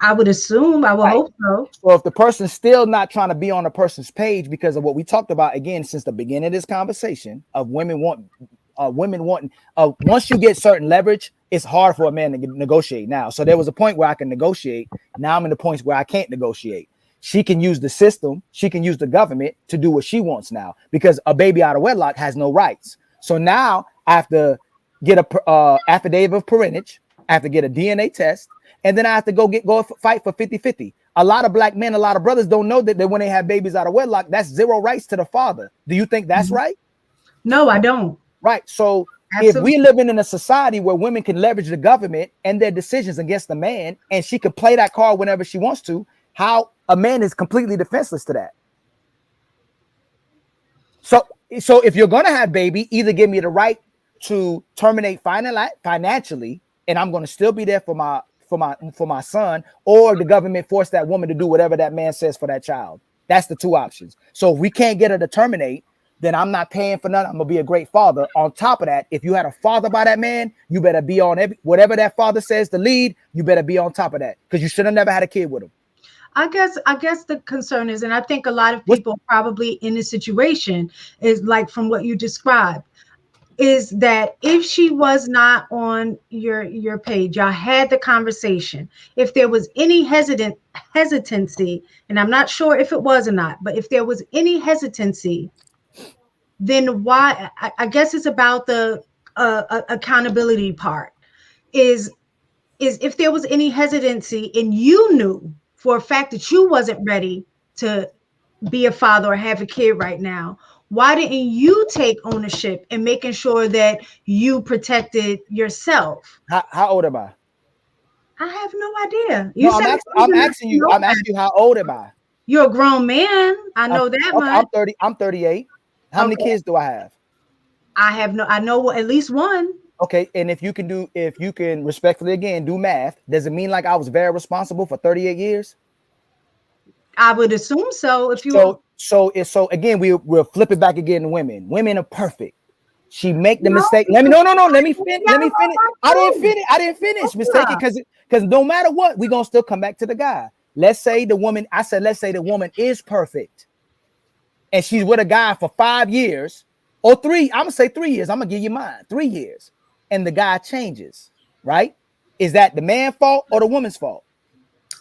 I would assume, I would hope so. So if the person's still not trying to be on a person's page because of what we talked about again since the beginning of this conversation of women wanting once you get certain leverage, it's hard for a man to negotiate now. So there was a point where I can negotiate. Now I'm in the points where I can't negotiate. She can use the system, she can use the government to do what she wants now because a baby out of wedlock has no rights. So now I have to get a affidavit of parentage, I have to get a DNA test, and then I have to go fight for 50-50. A lot of black men, a lot of brothers don't know that when they have babies out of wedlock, that's zero rights to the father. Do you think that's right? No, I don't. Right. So Absolutely. If we living in a society where women can leverage the government and their decisions against the man, and she can play that card whenever she wants to, how a man is completely defenseless to that. So if you're gonna have baby, either give me the right to terminate financially, and I'm gonna still be there for my son, or the government force that woman to do whatever that man says for that child. That's the two options. So if we can't get her to terminate, then I'm not paying for nothing. I'm gonna be a great father. On top of that, if you had a father by that man, you better be on whatever that father says to lead. You better be on top of that because you should have never had a kid with him. I guess the concern is, and I think a lot of people probably in this situation is like from what you described, is that if she was not on your page, y'all had the conversation. If there was any hesitancy, and I'm not sure if it was or not, but if there was any hesitancy, then why? I guess it's about the accountability part. Is if there was any hesitancy and you knew for a fact that you wasn't ready to be a father or have a kid right now, why didn't you take ownership and making sure that you protected yourself? How old am I? I have no idea. I'm asking you how old am I? You're a grown man. I know that much. I'm 38. How many kids do I have? I know at least one. Okay, and if you can respectfully again do math, does it mean like I was very responsible for 38 years? I would assume so. So again, we'll flip it back again to women. Women are perfect. She make the mistake. Let me finish. I didn't finish. Mistaken because no matter what, we're gonna still come back to the guy. Let's say the woman is perfect, and she's with a guy for 5 years or 3. I'm gonna say 3 years. I'm gonna give you mine. 3 years. And the guy changes, right? Is that the man's fault or the woman's fault?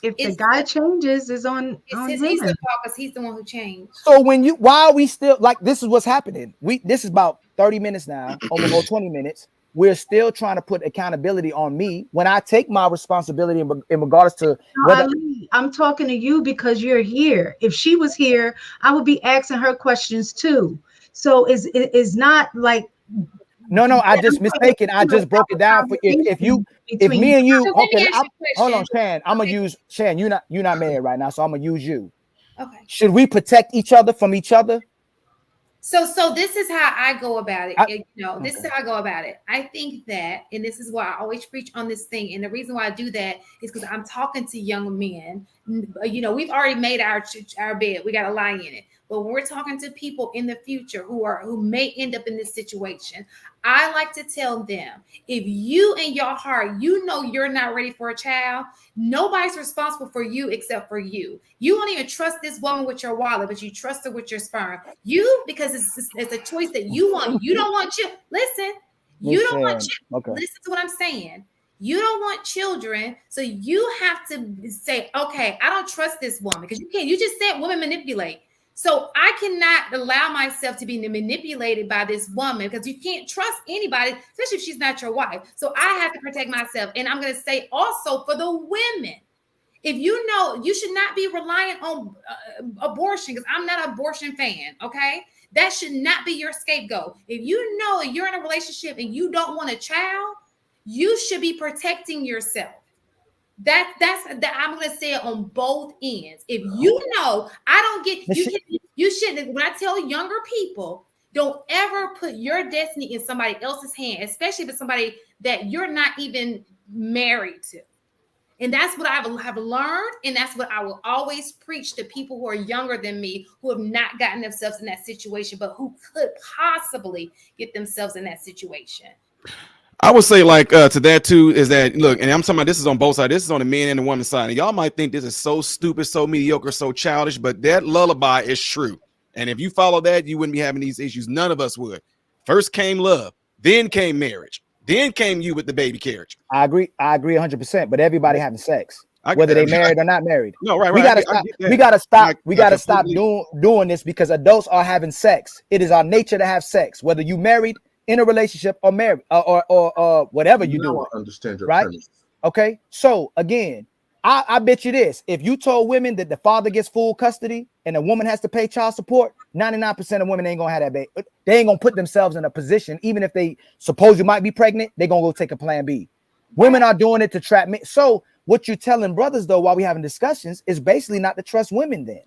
If the guy changes, he's the fault because he's the one who changed. So why are we still like this is what's happening? This is about 30 minutes now, almost 20 minutes. We're still trying to put accountability on me when I take my responsibility in regards to Ali, I'm talking to you because you're here. If she was here, I would be asking her questions too. So it's not like No, I just mistaken. I just broke it down for if me and you. Okay, hold on, Shan. I'm gonna use Shan. You're not married right now, so I'm gonna use you. Okay. Should we protect each other from each other? So this is how I go about it. This is how I go about it. I think that, and this is why I always preach on this thing. And the reason why I do that is because I'm talking to young men. We've already made our bed. We got to lie in it. But when we're talking to people in the future who may end up in this situation, I like to tell them, if you in your heart, you know you're not ready for a child, nobody's responsible for you except for you. You don't even trust this woman with your wallet, but you trust her with your sperm. Because it's a choice that you want. You don't want you. Listen, you don't want children. Okay. Listen to what I'm saying. You don't want children, so you have to say, okay, I don't trust this woman, because you can't. You just said women manipulate. So I cannot allow myself to be manipulated by this woman, because you can't trust anybody, especially if she's not your wife. So I have to protect myself. And I'm going to say also for the women, if you know, you should not be reliant on abortion, because I'm not an abortion fan, okay? That should not be your scapegoat. If you know you're in a relationship and you don't want a child, you should be protecting yourself. I'm going to say it on both ends. If you know, I don't get, you shouldn't, when I tell younger people, don't ever put your destiny in somebody else's hand, especially if it's somebody that you're not even married to. And that's what I have learned. And that's what I will always preach to people who are younger than me, who have not gotten themselves in that situation, but who could possibly get themselves in that situation. I would say, like, to that too, is that, look, and I'm talking about, this is on both sides. This is on the men and the woman side. And y'all might think this is so stupid, so mediocre, so childish, but that lullaby is true. And if you follow that, you wouldn't be having these issues. None of us would. First came love, then came marriage, then came you with the baby carriage. I agree 100%. But everybody having sex, whether they married or not married. No, right. We gotta stop doing this, because adults are having sex. It is our nature to have sex, whether you married, in a relationship, or married, or whatever you do. I understand your right? premise. Okay. So again, I bet you this: if you told women that the father gets full custody and a woman has to pay child support, 99% of women ain't gonna have that baby. They ain't gonna put themselves in a position, even if they suppose you might be pregnant, they're gonna go take a plan B. Women are doing it to trap men. So what you're telling brothers, though, while we having discussions, is basically not to trust women then,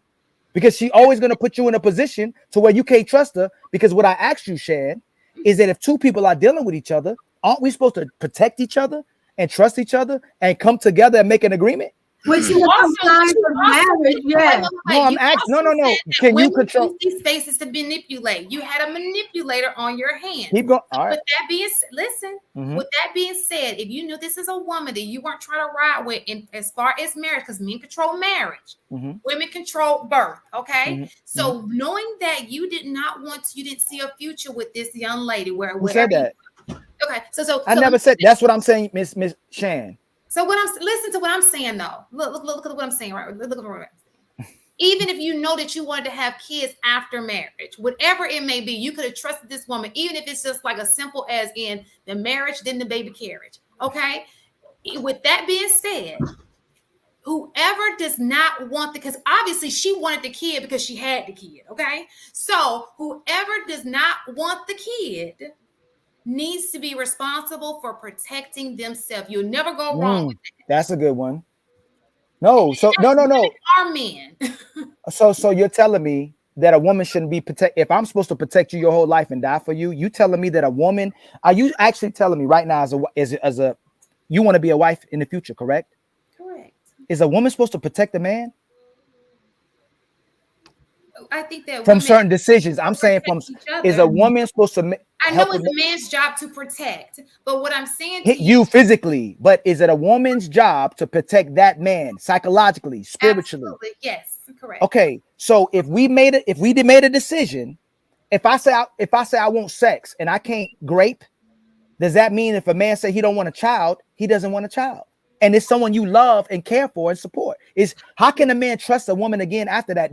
because she always gonna put you in a position to where you can't trust her. Because what I asked you, Shan, is that if two people are dealing with each other, aren't we supposed to protect each other and trust each other and come together and make an agreement? Which is sometimes marriage, yeah. No, I'm asking. No. Can you control these spaces to manipulate? You had a manipulator on your hands. Keep going. All right. With that being, listen. With that being said, if you knew this is a woman that you weren't trying to ride with, in as far as marriage, because men control marriage, women control birth. Okay, so knowing that you did not you didn't see a future with this young lady, who said that? Okay, so I never said. That's what I'm saying, Miss Shan. So listen to what I'm saying though. Look at what I'm saying, right? Look at what I'm saying. Even if you know that you wanted to have kids after marriage, whatever it may be, you could have trusted this woman, even if it's just like as simple as in the marriage, then the baby carriage. Okay. With that being said, whoever does not want because obviously she wanted the kid because she had the kid. Okay. So whoever does not want the kid needs to be responsible for protecting themselves. You'll never go wrong with that. That's a good one. No. Are men. So you're telling me that a woman shouldn't be protect. If I'm supposed to protect you your whole life and die for you, you telling me that a woman? Are you actually telling me right now as a you want to be a wife in the future? Correct. Correct. Is a woman supposed to protect a man? I think that from certain decisions. I'm saying is a woman supposed to? I know it's a man's job to protect, but what I'm saying to you physically, but is it a woman's job to protect that man psychologically, spiritually? Absolutely. Yes, correct. Okay, so if we made a decision, if I say I want sex and I can't grape, does that mean if a man say he don't want a child, he doesn't want a child? And it's someone you love and care for and support. Is how can a man trust a woman again after that?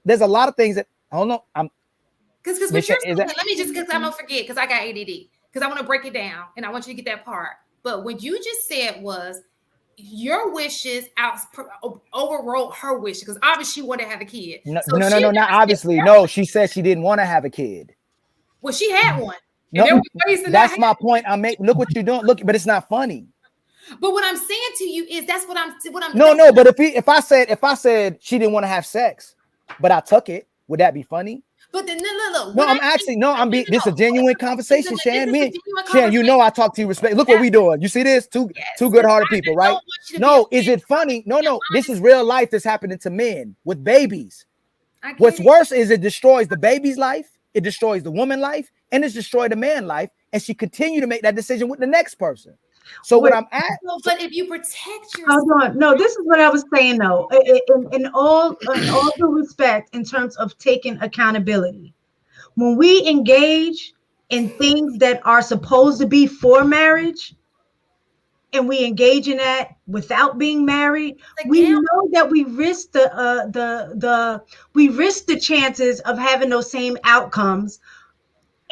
There's a lot of things that I don't know. Because what you're saying, let me just because I'm gonna forget because I got ADD because I want to break it down and I want you to get that part. But what you just said was your wishes overrode her wishes because obviously she wanted to have a kid. No, not obviously. No, she said she didn't want to have a kid. Well, she had one. No, that's my point. Look what you're doing. Look, but it's not funny. But what I'm saying to you is that's what I'm. No. But if I said she didn't want to have sex, but I took it, would that be funny? But then look. No, I'm actually this is a genuine conversation, Shan. Shan, you know I talk to you respect. Look what we doing. You see this? Two good-hearted people, right? No, is it funny? No. This is real life that's happening to men with babies. What's worse is it destroys the baby's life, it destroys the woman's life, and it's destroyed the man's life, and she continue to make that decision with the next person. So what I'm at, but if you protect yourself, hold on. No, this is what I was saying though. In all due respect, in terms of taking accountability, when we engage in things that are supposed to be for marriage, and we engage in that without being married, we know that we risk the chances of having those same outcomes.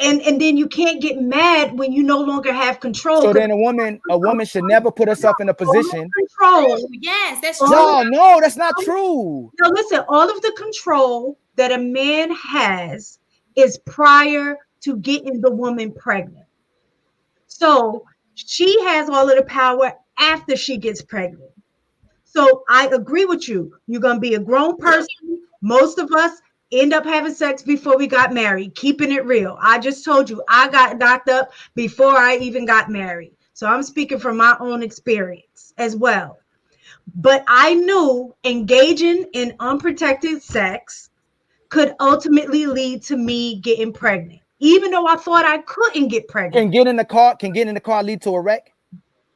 And then you can't get mad when you no longer have control. So then a woman should never put herself in a position. Control. Yes, that's true. No, that's not true. No, listen, all of the control that a man has is prior to getting the woman pregnant. So she has all of the power after she gets pregnant. So I agree with you. You're going to be a grown person. Most of us end up having sex before we got married, keeping it real. I just told you I got knocked up before I even got married. So I'm speaking from my own experience as well. But I knew engaging in unprotected sex could ultimately lead to me getting pregnant, even though I thought I couldn't get pregnant. Can getting in the car lead to a wreck?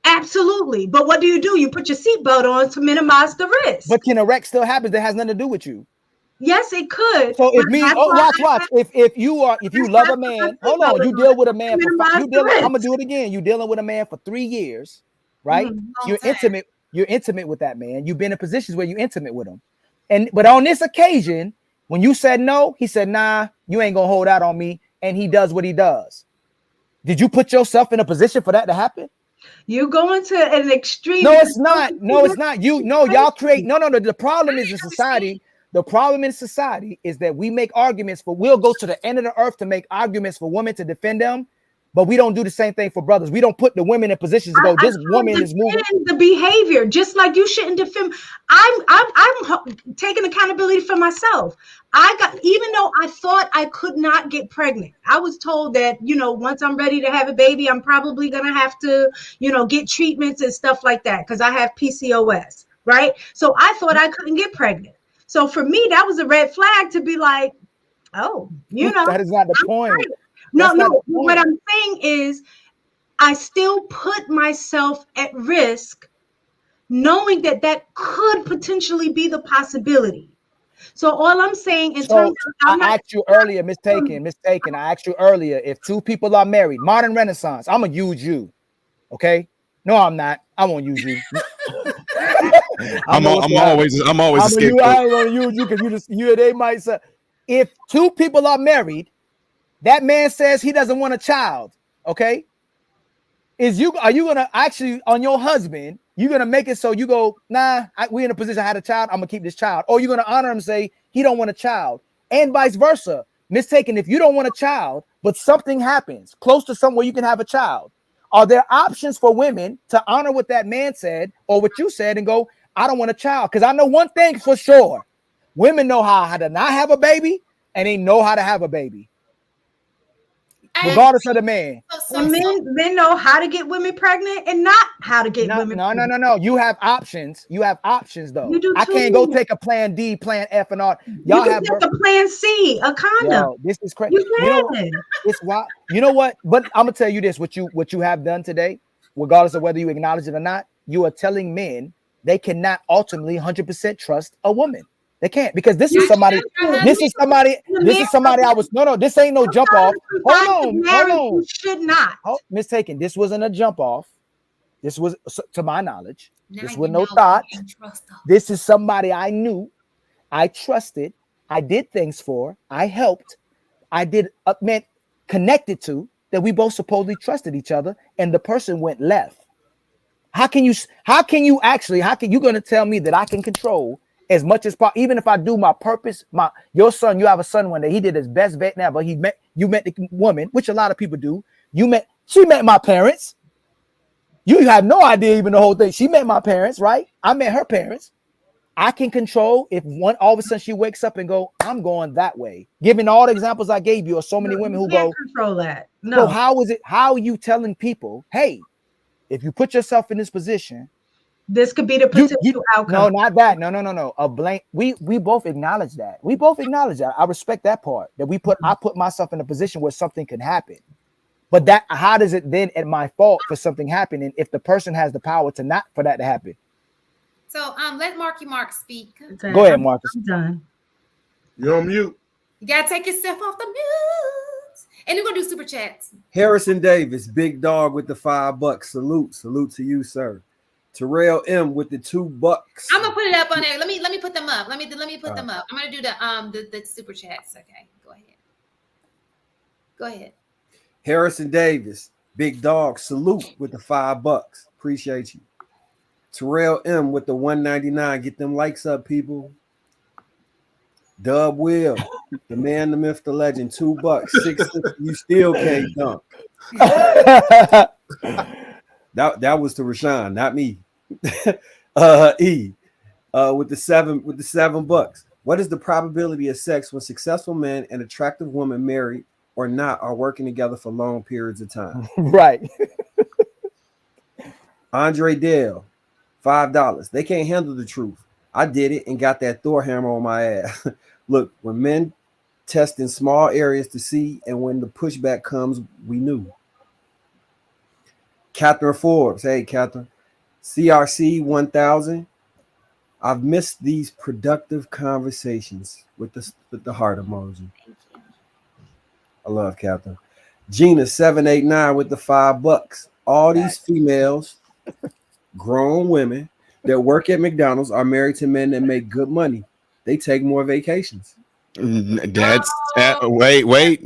Absolutely. But what do? You put your seatbelt on to minimize the risk. But can a wreck still happen that has nothing to do with you? Yes, it could. So if watch. If you love a man, hold on, you deal with a man I'm gonna do it again. You dealing with a man for 3 years, right? Mm-hmm. You're intimate with that man. You've been in positions where you're intimate with him. But on this occasion, when you said no, he said, nah, you ain't gonna hold out on me, and he does what he does. Did you put yourself in a position for that to happen? You going to an extreme. No, it's not. No, it's not. Y'all create. No. The problem is in society. The problem in society is that we make arguments we'll go to the end of the earth to make arguments for women to defend them, but we don't do the same thing for brothers. We don't put the women in positions to go, this woman is moving. The behavior, just like you shouldn't defend. I'm taking accountability for myself. Even though I thought I could not get pregnant, I was told that, once I'm ready to have a baby, I'm probably going to have to, get treatments and stuff like that because I have PCOS, right? So I thought I couldn't get pregnant. So for me, that was a red flag to be like, oh, that is not the point. No. What I'm saying is I still put myself at risk knowing that could potentially be the possibility. So all I'm saying in terms of I asked you earlier, mistaken. I asked you earlier, if two people are married, modern renaissance, I'm gonna use you. Okay. No, I'm not. I won't use you. I'm always a scapegoat. I ain't gonna use you because they might say, if two people are married, that man says he doesn't want a child. Okay, are you gonna actually on your husband? You're gonna make it so you go, nah, we in a position I had a child, I'm gonna keep this child, or you're gonna honor him, say he don't want a child, and vice versa. Mistaken, if you don't want a child, but something happens close to somewhere you can have a child. Are there options for women to honor what that man said or what you said and go, I don't want a child? Because I know one thing for sure. Women know how to not have a baby and they know how to have a baby. Regardless of the man. Men know how to get women pregnant and not how to get women pregnant. No. You have options. You have options, though. I can't go take a plan D, plan F, and all. Y'all have a plan C, a condom. Yo, this is crazy. It's why. You know what? But I'm gonna tell you this: what you have done today, regardless of whether you acknowledge it or not, you are telling men they cannot ultimately 100% trust a woman. They can't, because this is somebody this ain't no jump off. Hold on. Should not. Mistaken. This wasn't a jump off. This was, to my knowledge, this was no thought. This is somebody I knew, I trusted, I did things for, I helped, I did connected to, that we both supposedly trusted each other, and the person went left. How can you gonna tell me that I can control as much as possible, even if I do my purpose? Your son, you have a son one day, he did his best vet ever. You met the woman, which a lot of people do. She met my parents. You have no idea even the whole thing. She met my parents, right? I met her parents. I can control if all of a sudden she wakes up and go, I'm going that way. Given all the examples I gave you of so many women who go, control that. No. So how are you telling people, hey, if you put yourself in this position, This could be the potential outcome. No, not that. No. A blank. We both acknowledge that. We both acknowledge that. I respect that part. That I put myself in a position where something can happen. But that, how does it then at my fault for something happening if the person has the power to not for that to happen? So let Marky Mark speak. Go ahead, Marcus. I'm done. You're on mute. You gotta take yourself off the mute. And we're gonna do super chats. Harrison Davis, big dog with the $5. Salute to you, sir. Terrell M with the $2. I'm gonna put it up on there. Let me put them up. Let me put them up. I'm gonna do the super chats. Okay, go ahead. Harrison Davis, big dog, salute with the $5. Appreciate you. Terrell M with the $1.99. Get them likes up, people. Dub Will, the man, the myth, the legend, $2. 6'6", you still can't dunk. That was to Rashawn, not me. E with the $7. What is the probability of sex when successful men and attractive women married or not are working together for long periods of time? Right. Andre Dale, $5. They can't handle the truth. I did it and got that Thor hammer on my ass. Look, when men test in small areas to see, and when the pushback comes, we knew. Catherine Forbes, hey Catherine. CRC 1000. I've missed these productive conversations with the heart emoji. I love Catherine. Gina 789 with the $5. All these females, grown women that work at McDonald's are married to men that make good money. They take more vacations. That's wait.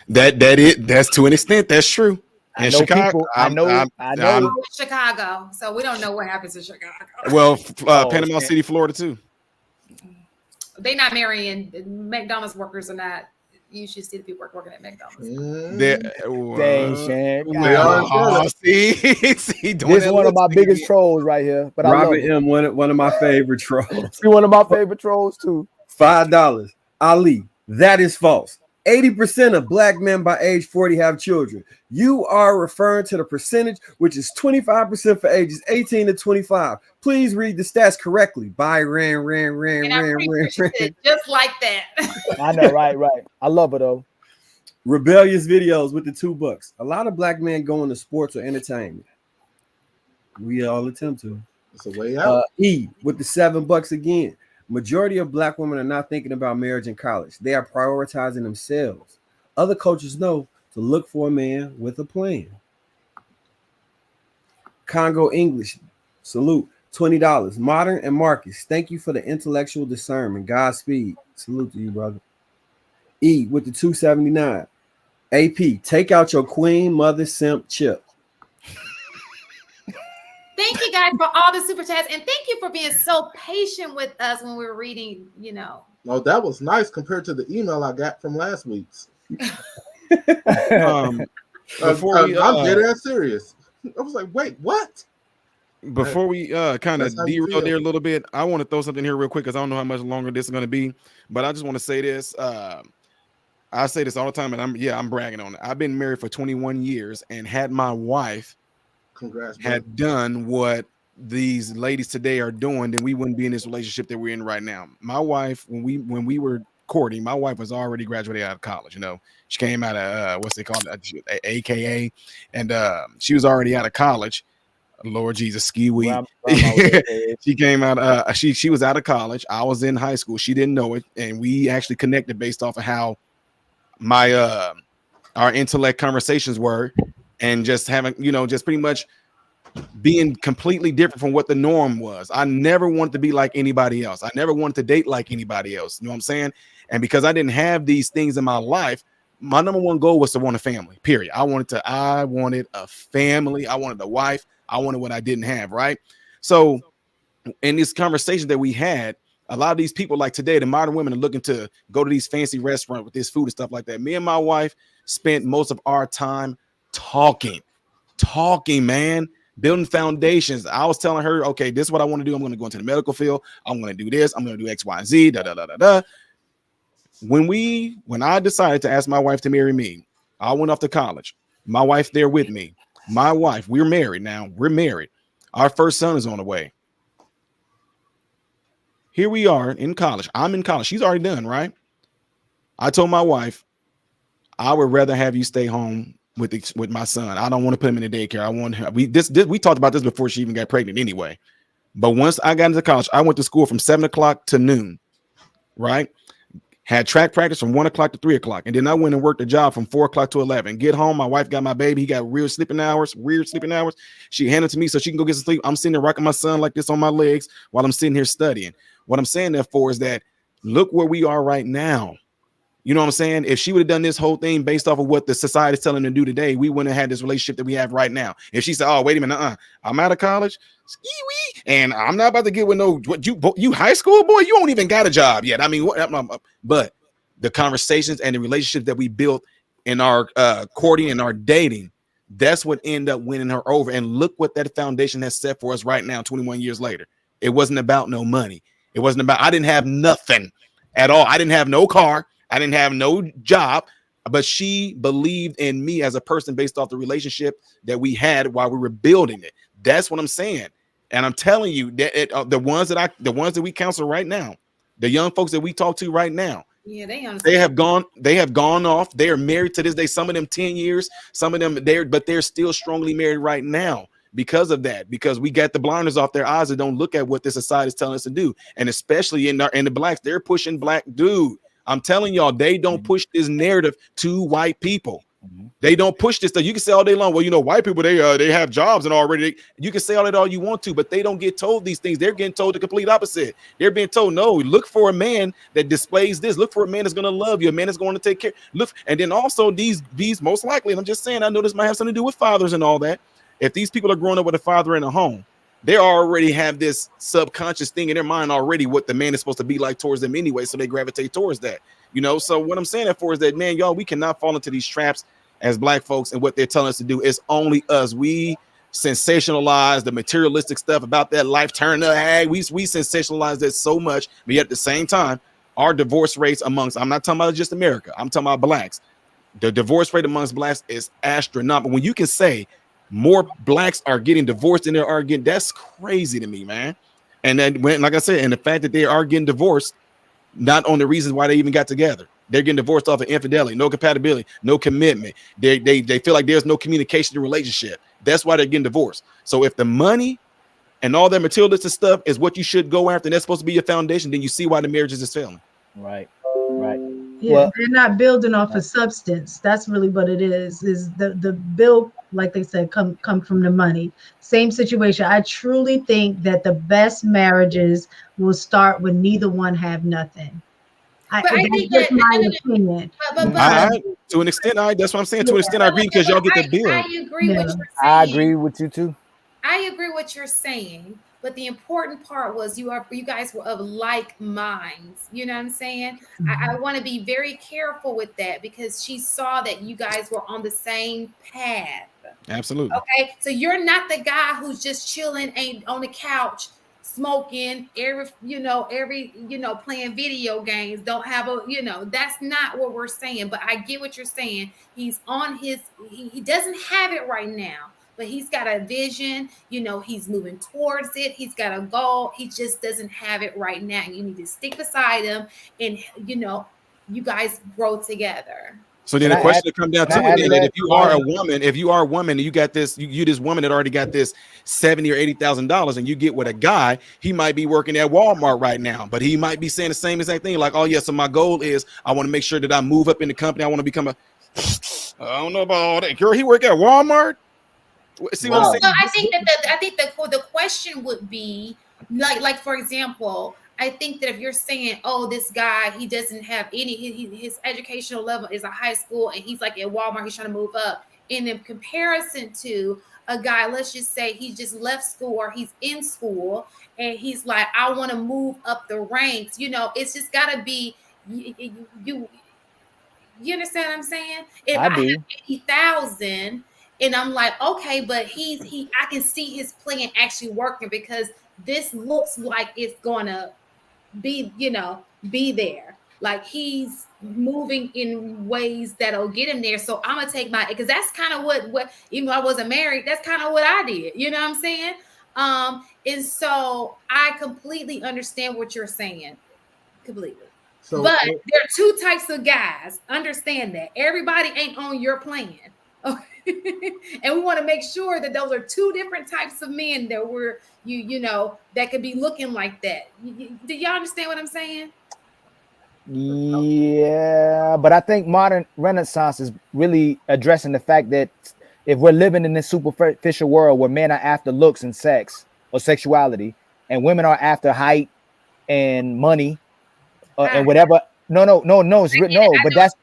That's to an extent that's true. In Chicago, I know Chicago, so we don't know what happens in Chicago. Well, Panama City, Florida too. They not marrying McDonald's workers or not. You should see the people working at McDonald's. See, this is one of my biggest trolls right here. But Robert M, one of my favorite trolls. He's one of my favorite trolls too. $5. Ali, that is false. 80% of black men by age 40 have children. You are referring to the percentage, which is 25% for ages 18 to 25. Please read the stats correctly. Ran. Just like that. I know, right. I love it though. Rebellious videos with the $2. A lot of black men go into sports or entertainment. We all attempt to. It's a way out. E with the $7 again. Majority of black women are not thinking about marriage in college. They are prioritizing themselves. Other coaches know to look for a man with a plan. Congo English, salute, $20. Modern and Marcus, thank you for the intellectual discernment. Godspeed. Salute to you, brother. E with the $2.79. AP, take out your queen mother simp chip. Thank you guys for all the super chats, and thank you for being so patient with us when we were reading, Oh, that was nice compared to the email I got from last week's. I'm dead ass serious. I was like, wait, what? Before we kind of derail there a little bit, I want to throw something here real quick because I don't know how much longer this is going to be, but I just want to say this. I say this all the time, and I'm bragging on it. I've been married for 21 years, and had my wife had done what these ladies today are doing, then we wouldn't be in this relationship that we're in right now. My wife, when we were courting, my wife was already graduated out of college. She came out of what's it called, AKA, and she was already out of college. Lord Jesus, ski weed. She came out. She was out of college. I was in high school. She didn't know it, and we actually connected based off of how my our intellect conversations were. And just having, just pretty much being completely different from what the norm was. I never wanted to be like anybody else. I never wanted to date like anybody else. You know what I'm saying? And because I didn't have these things in my life, my number one goal was to want a family, period. I wanted a family. I wanted a wife. I wanted what I didn't have, right? So in this conversation that we had, a lot of these people like today, the modern women are looking to go to these fancy restaurants with this food and stuff like that. Me and my wife spent most of our time talking, man, building foundations. I was telling her, okay, this is what I want to do. I'm going to go into the medical field. I'm going to do this. I'm going to do X, Y, and Z. When I decided to ask my wife to marry me, I went off to college. My wife there with me. My wife, we're married now. We're married. Our first son is on the way. Here we are in college. I'm in college. She's already done, right? I told my wife, I would rather have you stay home with my son. I don't want to put him in the daycare. I want her. We talked about this before she even got pregnant anyway. But once I got into college, I went to school from 7 o'clock to noon, right? Had track practice from 1 o'clock to 3 o'clock. And then I went and worked a job from 4 o'clock to 11. Get home, my wife got my baby. He got weird sleeping hours. She handed it to me so she can go get some sleep. I'm sitting there rocking my son like this on my legs while I'm sitting here studying. What I'm saying therefore is that look where we are right now. You know what I'm saying? If she would have done this whole thing based off of what the society is telling her to do today, we wouldn't have had this relationship that we have right now. If she said, "Oh, wait a minute, I'm out of college, and I'm not about to get with no you high school boy, you don't even got a job yet." I mean, but the conversations and the relationships that we built in our courting and our dating, that's what ended up winning her over. And look what that foundation has set for us right now, 21 years later. It wasn't about no money. It wasn't about, I didn't have nothing at all. I didn't have no car. I didn't have no job, but she believed in me as a person based off the relationship that we had while we were building it. That's what I'm saying. And I'm telling you that the ones that we counsel right now, the young folks that we talk to right now, yeah, they have gone off. They are married to this day. Some of them 10 years, some of them they're still strongly married right now because of that, because we got the blinders off their eyes and don't look at what the society is telling us to do. And especially in the blacks, they're pushing black dude. I'm telling y'all, they don't push this narrative to white people. They don't push this stuff. You can say all day long, well, you know, white people, they have jobs and already, you can say all that all you want to, but they don't get told these things. They're getting told the complete opposite. They're being told, no, look for a man that displays this. Look for a man that's going to love you, a man that's going to take care. Look, and then also these most likely, and I'm just saying, I know this might have something to do with fathers and all that. If these people are growing up with a father in a home, they already have this subconscious thing in their mind already what the man is supposed to be like towards them anyway, so they gravitate towards that. You know, so what I'm saying therefore is that, man, y'all, we cannot fall into these traps as black folks and what they're telling us to do. It's only us. We sensationalize the materialistic stuff about that life turn up. Hey, we sensationalize that so much, but yet at the same time, our divorce rates amongst, I'm not talking about just America, I'm talking about blacks. The divorce rate amongst blacks is astronomical. When you can say more blacks are getting divorced than they are getting, that's crazy to me, man. And then when, like I said, and the fact that they are getting divorced, not on the reasons why they even got together. They're getting divorced off of infidelity, no compatibility, no commitment. They feel like there's no communication in the relationship. That's why they're getting divorced. So if the money and all that materialistic stuff is what you should go after, and that's supposed to be your foundation, then you see why the marriages is failing. Right. Yeah, well, they're not building off of substance. That's really what it is the build, like they said, come from the money. Same situation. I truly think that the best marriages will start when neither one have nothing. I think that's my opinion. To an extent, that's what I'm saying. To an extent, I agree because y'all get the bill. I agree with you're saying. I agree with you too. I agree what you're saying, but the important part was you guys were of like minds. You know what I'm saying? I want to be very careful with that because she saw that you guys were on the same path. Absolutely. Okay, so you're not the guy who's just chilling on the couch smoking every playing video games, don't have that's not what we're saying. But I get what you're saying. He's on he doesn't have it right now, but he's got a vision, he's moving towards it, he's got a goal, he just doesn't have it right now. You need to stick beside him and you guys grow together. So then the question to come down to it is that if you are a woman and you got this, you this woman that already got this $70,000 or $80,000 and you get with a guy, he might be working at Walmart right now, but he might be saying the same exact thing. Like, oh yeah, so my goal is I want to make sure that I move up in the company. I want to become I don't know about all that. Girl, he work at Walmart. See what I'm saying? No, I think the question would be like for example, I think that if you're saying, oh, this guy, he doesn't have his educational level is a high school and he's like at Walmart, he's trying to move up. And in comparison to a guy, let's just say he just left school or he's in school and he's like, I want to move up the ranks. It's just got to be, you understand what I'm saying? If I have 80,000 and I'm like, okay, but I can see his plan actually working because this looks like it's going to be there, like he's moving in ways that'll get him there. So I'm gonna take because that's kind of what even though I wasn't married, that's kind of what I did. You know what I'm saying? And so I completely understand what you're saying. Completely. So, but there are two types of guys. Understand that. Everybody ain't on your plan. Okay. And we want to make sure that those are two different types of men that we're that could be looking like that. Do y'all understand what I'm saying? Yeah, but I think modern Renaissance is really addressing the fact that if we're living in this superficial world where men are after looks and sex or sexuality, and women are after height and money and whatever. No. But that's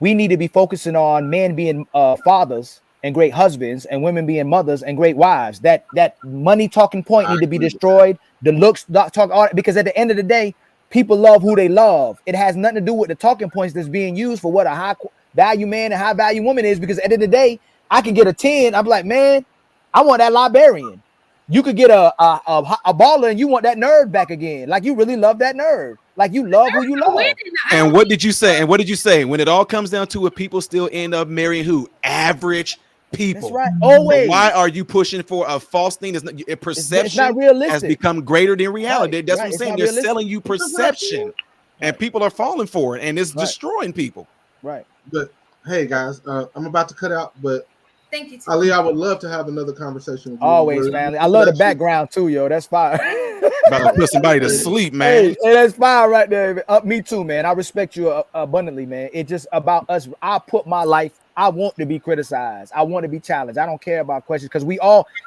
we need to be focusing on men being fathers and great husbands, and women being mothers and great wives. That money talking point need to be destroyed. The looks talk all, because at the end of the day, people love who they love. It has nothing to do with the talking points that's being used for what a high value man and high value woman is. Because at the end of the day, I can get a 10. I'm like, man, I want that librarian. You could get a baller and you want that nerd back again. Like you really love that nerd. Like you love who you love. And what did you say? And what did you say? When it all comes down to it, people still end up marrying who? Average people. That's right. Always. So why are you pushing for a false thing? That's not, perception it's not realistic. Has become greater than reality. Right, That's right. what I'm It's saying. not They're realistic. selling you perception, and people are falling for it, and it's Right. destroying people. Right. But hey, guys, I'm about to cut out, but thank you, Ali, I would love to have another conversation with you. Always, family. I love the background too, yo. That's fire. About to put somebody to sleep, man. Hey, that's fire right there. Me too, man. I respect you abundantly, man. It's just about us. I put my life. I want to be criticized. I want to be challenged. I don't care about questions because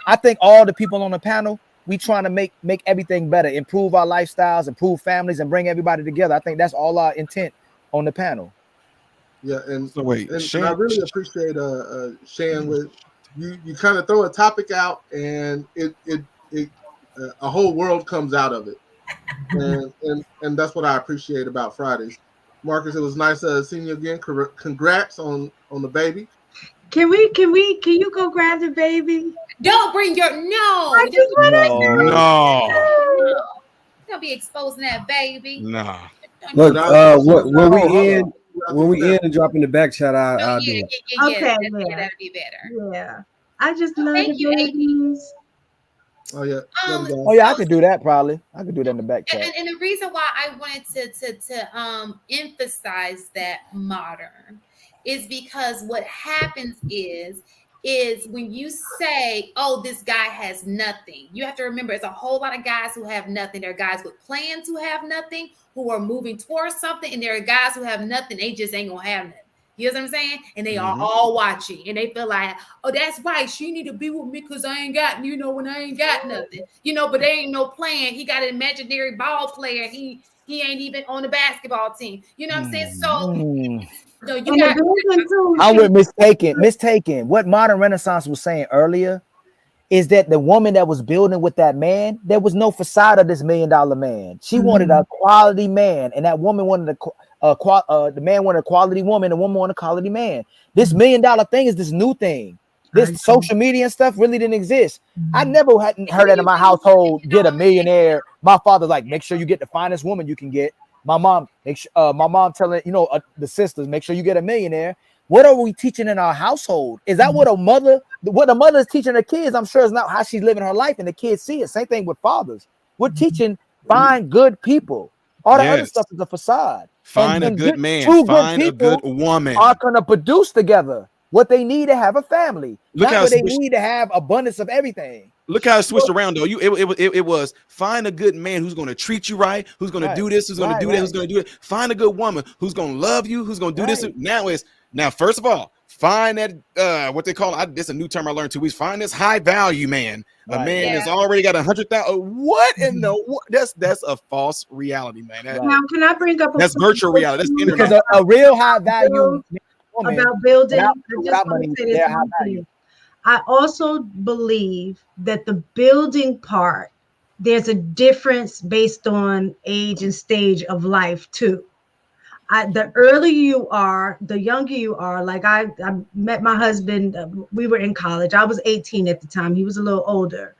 I think all the people on the panel, we trying to make everything better, improve our lifestyles, improve families, and bring everybody together. I think that's all our intent on the panel. Yeah, and so wait, and I really appreciate Shan with you kind of throw a topic out and it a whole world comes out of it, and that's what I appreciate about Fridays. Marcus, it was nice seeing you again. Congrats on the baby. Can you go grab the baby? Don't bring your I just want No. Don't be exposing that baby. Nah. Look, when we end and drop in the back chat, I'll do it. Okay, that'd be better. Yeah, I just love Thank the you, babies. Oh yeah. I could do that probably. I could do that in the back chat. And the reason why I wanted to emphasize that modern is because what happens is when you say, oh, this guy has nothing, you have to remember it's a whole lot of guys who have nothing. There are guys with plans who have nothing, who are moving towards something, and there are guys who have nothing. They just ain't gonna have nothing. You know what I'm saying? And they are all watching, and they feel like, oh, that's right. She need to be with me because I ain't got, when I ain't got nothing, but there ain't no plan. He got an imaginary ball player. He ain't even on the basketball team. You know what I'm saying? So no, you got. I'm with mistaken. What modern Renaissance was saying earlier is that the woman that was building with that man, there was no facade of this $1 million man. She wanted a quality man, and that woman wanted the man wanted a quality woman, the woman wanted a quality man. This $1 million thing is this new thing. This social media and stuff really didn't exist. I never hadn't heard that in my household. Get a millionaire. My father's like, make sure you get the finest woman you can get. My mom, my mom telling the sisters, make sure you get a millionaire. What are we teaching in our household? Is that what a mother is teaching her kids? I'm sure it's not how she's living her life, and the kids see it. Same thing with fathers. We're teaching find good people. All the other stuff is a facade. Find a good man. Find a good woman. Are going to produce together what they need to have a family. Not what they need to have abundance of everything. Look how it switched around though. It was find a good man who's going to treat you right, who's going to do this, who's going to do that, who's going to do it. Find a good woman who's going to love you, who's going to do this. Now first of all, find that what they call this a new term I learned 2 weeks. Find this high value man. A man that's already got 100,000. What in the that's a false reality, man. Now can I bring up that's virtual reality? That's internet. Because a real high value woman about building. without money, they're high value. I also believe that the building part, there's a difference based on age and stage of life too. The earlier you are, the younger you are. Like I met my husband, we were in college. I was 18 at the time. He was a little older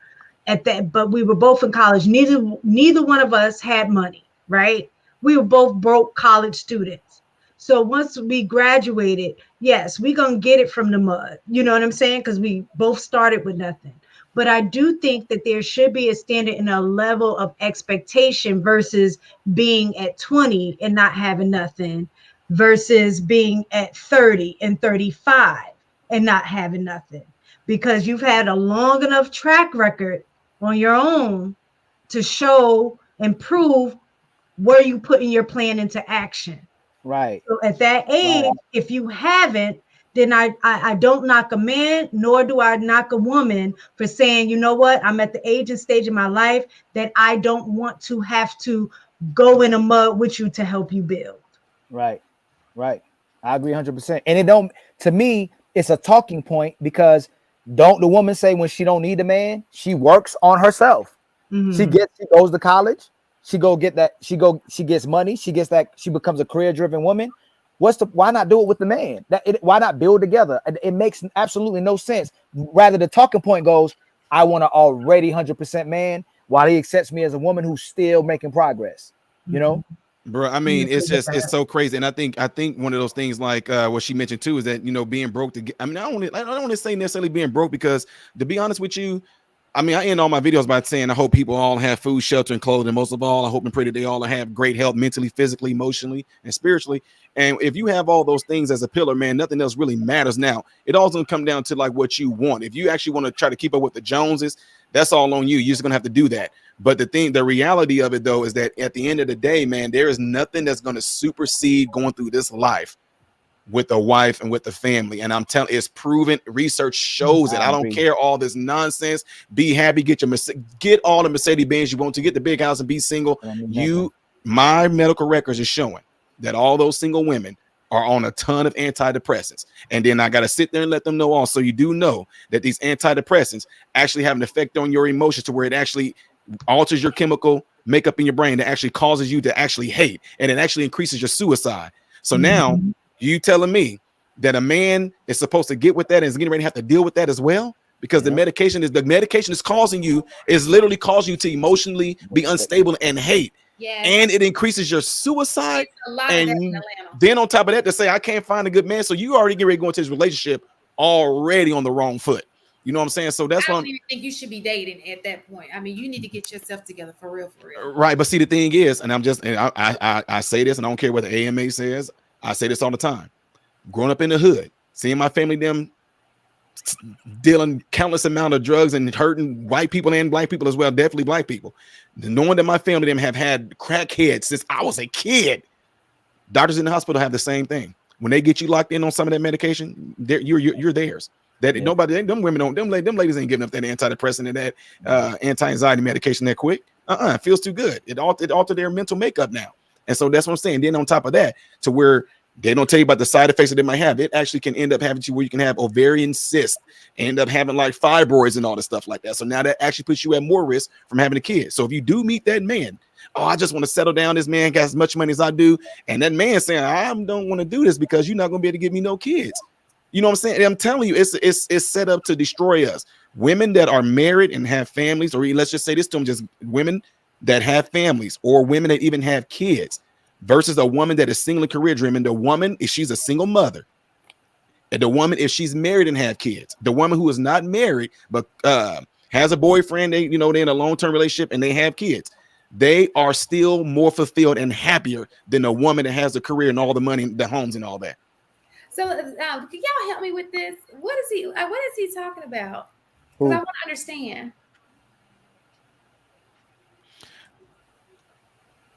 at that, but we were both in college. Neither one of us had money, right? We were both broke college students. So once we graduated, yes, we're going to get it from the mud. You know what I'm saying? Because we both started with nothing. But I do think that there should be a standard and a level of expectation versus being at 20 and not having nothing versus being at 30 and 35 and not having nothing, because you've had a long enough track record on your own to show and prove where you putting your plan into action. Right. So at that age, Right. if you haven't, then I don't knock a man, nor do I knock a woman for saying, you know what, I'm at the age and stage of my life that I don't want to have to go in a mud with you to help you build. Right. Right. I agree 100%. And it don't, to me, it's a talking point, because don't the woman say when she don't need a man, she works on herself. She goes to college, she gets money, she becomes a career-driven woman. Why not do it with the man? Why not build together? It makes absolutely no sense. Rather, the talking point goes, I want an already 100% man, while he accepts me as a woman who's still making progress. You know? Bro, I mean, it's so crazy. And I think one of those things, like what she mentioned too, is that, being broke I don't want to say necessarily being broke, because to be honest with you, I mean, I end all my videos by saying I hope people all have food, shelter, and clothing. Most of all, I hope and pray that they all have great health mentally, physically, emotionally, and spiritually. And if you have all those things as a pillar, man, nothing else really matters. Now, it all doesn't come down to like what you want. If you actually want to try to keep up with the Joneses, that's all on you. You're just gonna have to do that. But the reality of it though is that at the end of the day, man, there is nothing that's gonna supersede going through this life with a wife and with the family. And I'm telling, it's proven, research shows it. I don't care all this nonsense. Be happy, get all the Mercedes Benz you want to, get the big house and be single. My medical records are showing that all those single women are on a ton of antidepressants. And then I got to sit there and let them know also, you do know that these antidepressants actually have an effect on your emotions, to where it actually alters your chemical makeup in your brain, that actually causes you to actually hate, and it actually increases your suicide. So now you telling me that a man is supposed to get with that and is getting ready to have to deal with that as well? Because the medication is causing you, is literally causing you to emotionally be unstable and hate. Yes. And it increases your suicide. And then on top of that, to say I can't find a good man, so you already get ready to go into this relationship already on the wrong foot. You know what I'm saying? So that's why I don't even think you should be dating at that point. I mean, you need to get yourself together for real. Right. But see, the thing is, and I say this, and I don't care what the AMA says. I say this all the time. Growing up in the hood, seeing my family, them dealing countless amount of drugs and hurting white people and black people as well, definitely black people. Knowing that my family, them have had crackheads since I was a kid. Doctors in the hospital have the same thing. When they get you locked in on some of that medication, you're theirs. That nobody, them women don't, them ladies ain't giving up that antidepressant and that anti-anxiety medication that quick. It feels too good. It altered their mental makeup now. And so that's what I'm saying. Then on top of that, to where they don't tell you about the side effects that they might have, it actually can end up having you where you can have ovarian cysts, end up having like fibroids and all this stuff like that. So now that actually puts you at more risk from having a kid. So if you do meet that man, I just want to settle down. This man got as much money as I do. And that man saying, I don't want to do this because you're not going to be able to give me no kids. You know what I'm saying? And I'm telling you, it's set up to destroy us. Women that are married and have families, or let's just say this to them, just women that have families, or women that even have kids, versus a woman that is single and career driven. The woman, if she's a single mother, and the woman, if she's married and have kids, the woman who is not married but has a boyfriend, they're in a long-term relationship and they have kids, they are still more fulfilled and happier than a woman that has a career and all the money, the homes and all that. So can y'all help me with this? What is he talking about? Because I want to understand.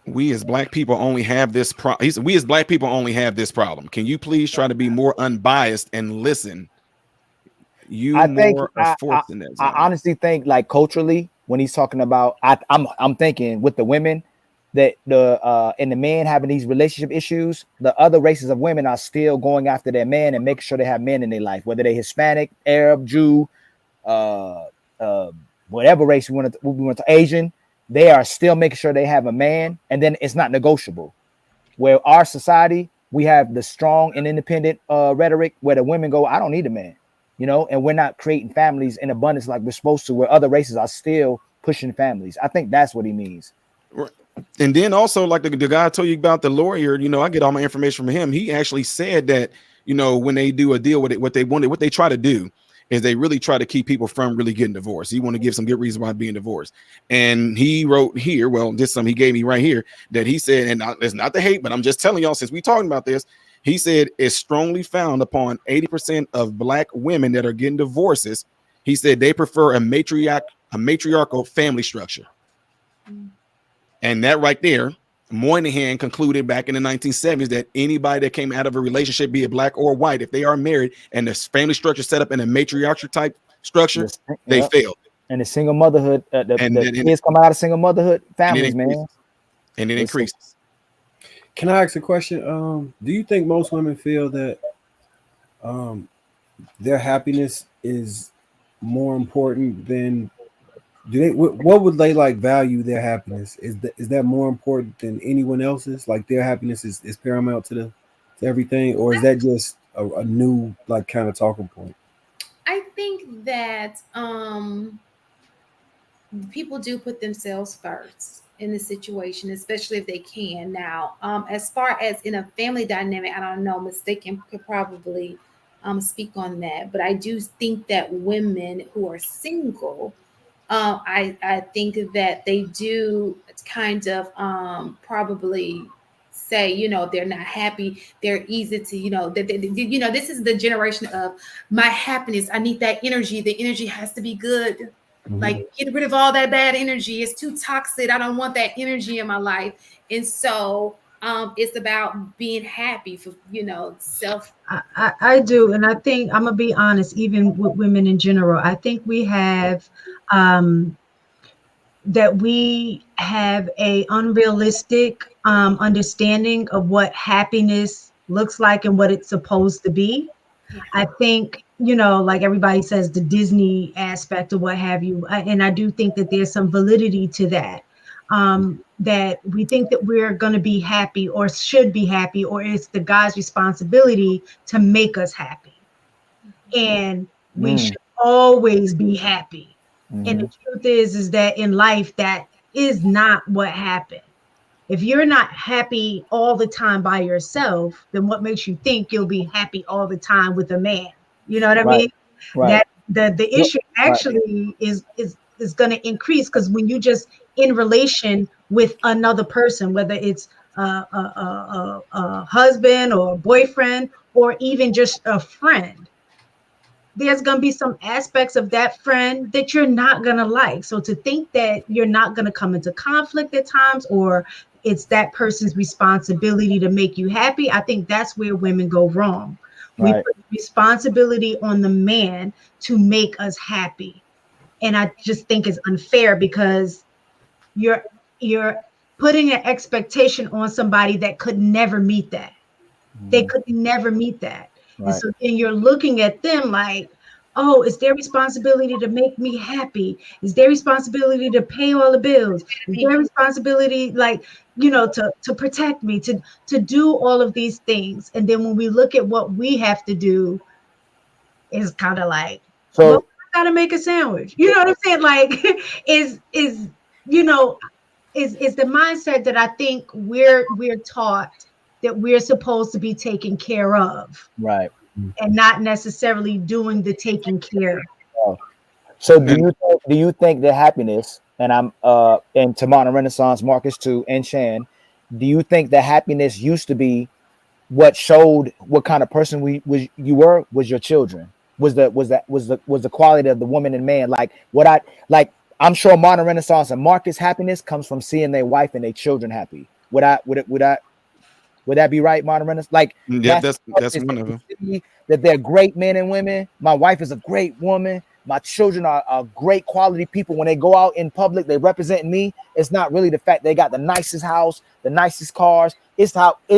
We as black people only have this problem. We as black people only have this problem. Can you please try to be more unbiased and listen? I honestly think, like, culturally, when he's talking about, I'm thinking with the women that and the men having these relationship issues, the other races of women are still going after their men and making sure they have men in their life, whether they're Hispanic, Arab, Jew, whatever race we want to Asian. They are still making sure they have a man, and then it's not negotiable. Where our society, we have the strong and independent rhetoric where the women go, I don't need a man, and we're not creating families in abundance like we're supposed to, where other races are still pushing families. I think that's what he means. And then also, like the guy I told you about, the lawyer, I get all my information from him. He actually said that, when they do a deal with it, what they try to do is they really try to keep people from really getting divorced. You want to give some good reason why being divorced. And he wrote here, well, this some he gave me right here, that he said, and it's not the hate, but I'm just telling y'all, since we talking about this, he said it's strongly found upon 80% of Black women that are getting divorces. He said they prefer a matriarchal family structure. And that right there, Moynihan concluded back in the 1970s that anybody that came out of a relationship, be it Black or white, if they are married and the family structure set up in a matriarchal type structure, they failed. And the single motherhood, the kids come out of single motherhood families, man. And it increases. Can I ask a question? Do you think most women feel that their happiness is more important than what would they like value their happiness? Is that more important than anyone else's? Like their happiness is paramount to everything, or is that just a new like kind of talking point? I think that people do put themselves first in the situation, especially if they can. Now, as far as in a family dynamic, I don't know, Mistaken could probably speak on that, but I do think that women who are single, I think that they do kind of probably say, you know, they're not happy, they're easy to, you know, this is the generation of my happiness, I need that energy, the energy has to be good. Like, get rid of all that bad energy. It's too toxic. I don't want that energy in my life. And so it's about being happy for, you know, self. I do. And I think I'm going to be honest, even with women in general, I think we have that we have a unrealistic understanding of what happiness looks like and what it's supposed to be. Yeah. I think, you know, like everybody says, the Disney aspect or what have you. And I do think that there's some validity to that, that we think that we're going to be happy or should be happy, or it's the guy's responsibility to make us happy. And we should always be happy. And the truth is that in life, that is not what happened. If you're not happy all the time by yourself, then what makes you think you'll be happy all the time with a man? You know what I mean? Right. That the issue actually is going to increase, because when you just in relation with another person, whether it's a husband or a boyfriend or even just a friend, there's going to be some aspects of that friend that you're not going to like. So to think that you're not going to come into conflict at times, or it's that person's responsibility to make you happy, I think that's where women go wrong. We put responsibility on the man to make us happy. And I just think it's unfair, because you're putting an expectation on somebody that could never meet that. They could never meet that. And so then you're looking at them like, oh, it's their responsibility to make me happy. It's their responsibility to pay all the bills. It's their responsibility, like, you know, to protect me, to do all of these things. And then when we look at what we have to do, it's kind of like, well, I gotta make a sandwich. You know what I'm saying? Like, is you know, is the mindset that I think we're taught that we're supposed to be taken care of, right, and not necessarily doing the taking care. So do you think that happiness, and I'm and Tamana Renaissance, Marcus too, and Shan, do you think that happiness used to be what showed what kind of person you were was your children? Was the quality of the woman and man, like what I'm sure modern Renaissance and Marcus happiness comes from seeing their wife and their children happy. Would that be right, modern Renaissance? Like, yeah, that's one of them. That they're great men and women. My wife is a great woman. My children are great quality people. When they go out in public, they represent me. It's not really the fact they got the nicest house, the nicest cars. It's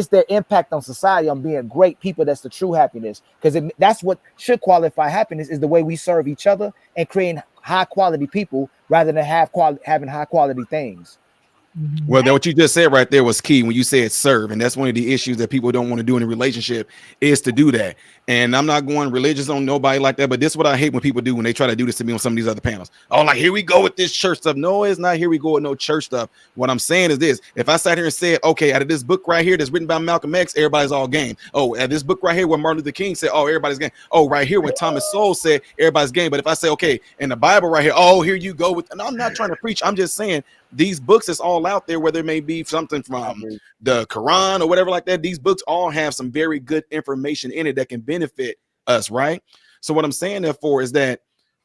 their impact on society on being great people. That's the true happiness. Because that's what should qualify happiness, is the way we serve each other and creating high quality people rather than having high quality things. Well, that what you just said right there was key when you said serve, and that's one of the issues that people don't want to do in a relationship is to do that. And I'm not going religious on nobody like that, but this is what I hate when people do when they try to do this to me on some of these other panels. Oh, like here we go with this church stuff. No, it's not here we go with no church stuff. What I'm saying is this: if I sat here and said, okay, out of this book right here that's written by Malcolm X, everybody's all game. Oh, at this book right here where Martin Luther King said, oh, everybody's game. Oh, right here when Thomas Sowell said everybody's game. But if I say, okay, in the Bible right here, oh, here you go with, and I'm not trying to preach. I'm just saying these books is all out there, where there may be something from the Quran or whatever like that. These books all have some very good information in it that can benefit us, right? So what I'm saying therefore is that,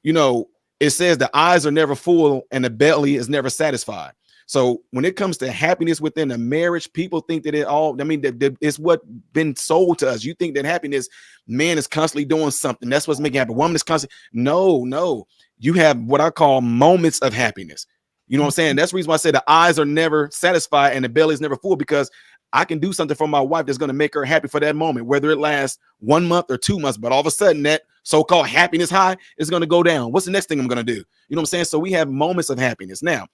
it says the eyes are never full and the belly is never satisfied. So when it comes to happiness within a marriage, people think that it's what been sold to us. You think that happiness, man is constantly doing something. That's what's making happy. Woman is constantly. No. You have what I call moments of happiness. You know what I'm saying? That's the reason why I say the eyes are never satisfied and the belly is never full, because I can do something for my wife that's going to make her happy for that moment, whether it lasts 1 month or 2 months. But all of a sudden, that so-called happiness high is going to go down. What's the next thing I'm going to do? You know what I'm saying? So we have moments of happiness. Now,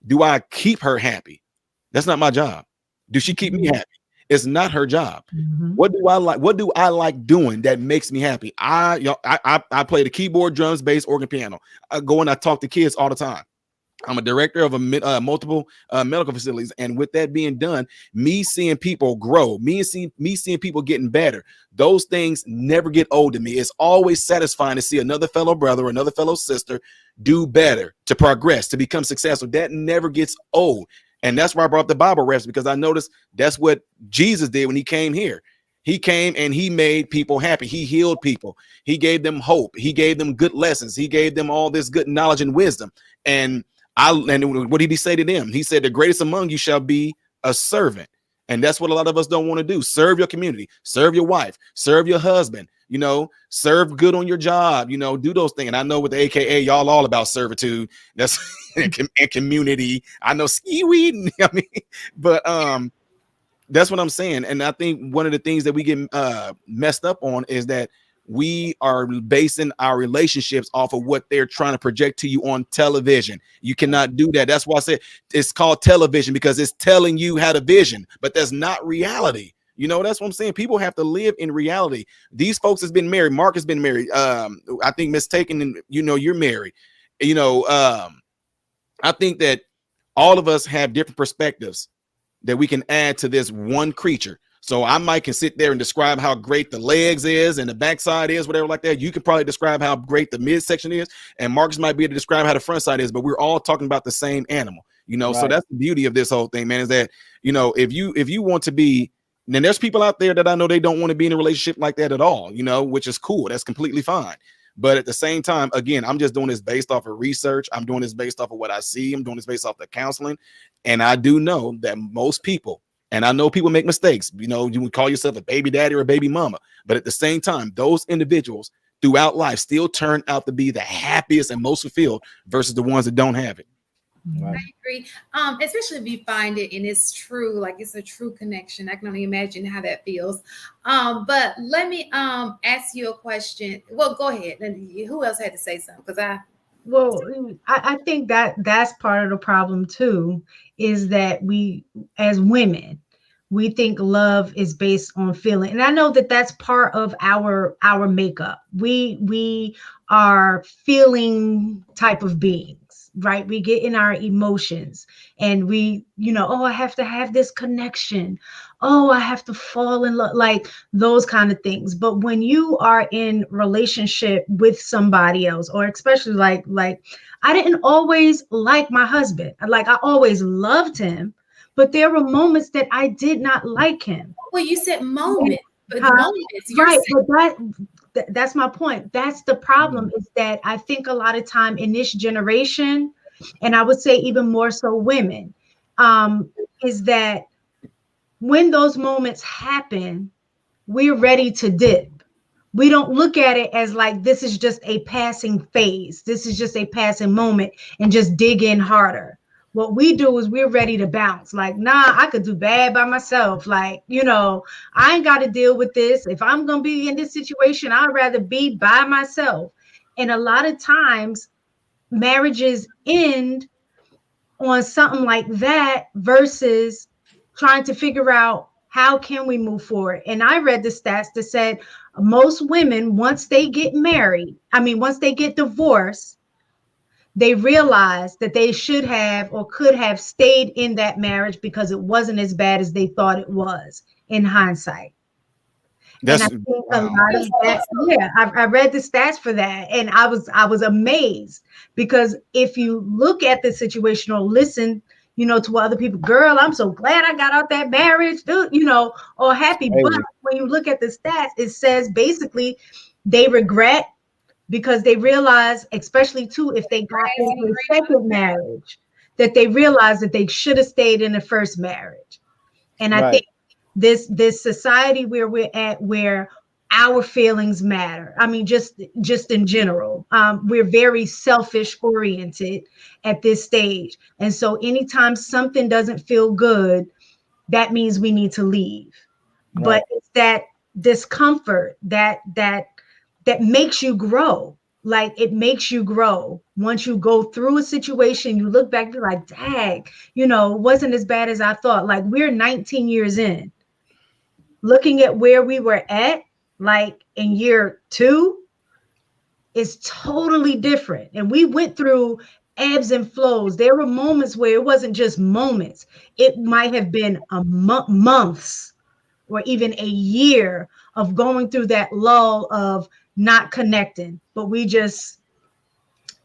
do I keep her happy? That's not my job. Do she keep me happy? It's not her job. What do I like? What do I like doing that makes me happy? I play the keyboard, drums, bass, organ, piano. I go and I talk to kids all the time. I'm a director of multiple medical facilities, and with that being done, me seeing people grow, me seeing people getting better, those things never get old to me. It's always satisfying to see another fellow brother or another fellow sister do better, to progress, to become successful. That never gets old, and that's why I brought up the Bible reference, because I noticed that's what Jesus did when he came here. He came and he made people happy. He healed people. He gave them hope. He gave them good lessons. He gave them all this good knowledge and wisdom. And what did he say to them? He said, the greatest among you shall be a servant. And that's what a lot of us don't want to do. Serve your community, serve your wife, serve your husband, serve good on your job, do those things. And I know with the AKA, y'all all about servitude. That's and community. I know ski weed. But that's what I'm saying. And I think one of the things that we get messed up on is that we are basing our relationships off of what they're trying to project to you on television. You cannot do that. That's why I said it's called television, because it's telling you how to vision, but that's not reality. That's what I'm saying. People have to live in reality. These folks has been married. Mark has been married. I think mistaken, and you're married. I think that all of us have different perspectives that we can add to this one creature. So I can sit there and describe how great the legs is and the backside is, whatever like that. You can probably describe how great the midsection is, and Marcus might be able to describe how the front side is, but we're all talking about the same animal, Right. So that's the beauty of this whole thing, man, is that, if you want to be, then there's people out there that I know they don't want to be in a relationship like that at all, which is cool. That's completely fine. But at the same time, again, I'm just doing this based off of research. I'm doing this based off of what I see. I'm doing this based off the counseling. And I do know that most people, and I know people make mistakes. You would call yourself a baby daddy or a baby mama. But at the same time, those individuals throughout life still turn out to be the happiest and most fulfilled versus the ones that don't have it. Right. I agree. Especially if you find it and it's true, like it's a true connection. I can only imagine how that feels. But let me ask you a question. Well, go ahead. And who else had to say something? Because I think that's part of the problem too, is that we, as women, we think love is based on feeling. And I know that that's part of our makeup. We are feeling type of beings, right? We get in our emotions and we, oh, I have to have this connection. Oh, I have to fall in love, like those kind of things. But when you are in relationship with somebody else, or especially like I didn't always like my husband. Like I always loved him, but there were moments that I did not like him. Well, you said moments, but moments. Right, but that's my point. That's the problem, is that I think a lot of time in this generation, and I would say even more so women, is that when those moments happen, we're ready to dip. We don't look at it as like, this is just a passing phase. This is just a passing moment, and just dig in harder. What we do is we're ready to bounce. Like, nah, I could do bad by myself. Like, I ain't got to deal with this. If I'm going to be in this situation, I'd rather be by myself. And a lot of times marriages end on something like that versus trying to figure out how can we move forward. And I read the stats that said most women, once they get married, once they get divorced, they realize that they should have or could have stayed in that marriage because it wasn't as bad as they thought it was in hindsight. And I think a lot of that, yeah, I read the stats for that, and I was amazed, because if you look at the situation or listen, to other people, girl, I'm so glad I got out that marriage, or happy. But when you look at the stats, it says basically they regret, because they realize, especially too, if they got into a second marriage, that they realize that they should have stayed in the first marriage. And I think this society where we're at, where our feelings matter, just in general, we're very selfish oriented at this stage. And so anytime something doesn't feel good, that means we need to leave. But it's that discomfort that makes you grow. Like, it makes you grow. Once you go through a situation, you look back, you're like, dang, it wasn't as bad as I thought. Like, we're 19 years in. Looking at where we were at, like in year 2, is totally different. And we went through ebbs and flows. There were moments where it wasn't just moments. It might have been months or even a year of going through that lull of not connecting, but we just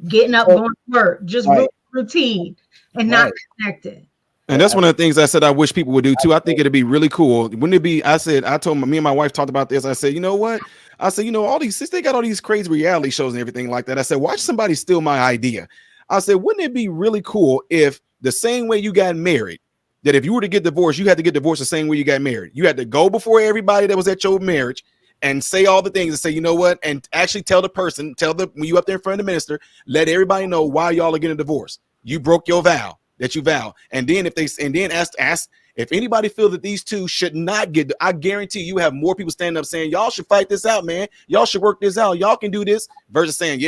getting up, going to work, just routine and not connected. And that's one of the things I said I wish people would do too. I think it'd be really cool. Wouldn't it be? I told me and my wife talked about this. I said, you know what? I said, all these, since they got all these crazy reality shows and everything like that, I said, watch somebody steal my idea. I said, wouldn't it be really cool if the same way you got married, that if you were to get divorced, you had to get divorced the same way you got married. You had to go before everybody that was at your marriage and say all the things and say, you know what? And actually tell when you up there in front of the minister, let everybody know why y'all are getting a divorce. You broke your vow that you vow. And then ask if anybody feel that these two should not get, I guarantee you have more people standing up saying, y'all should fight this out, man. Y'all should work this out. Y'all can do this, versus saying,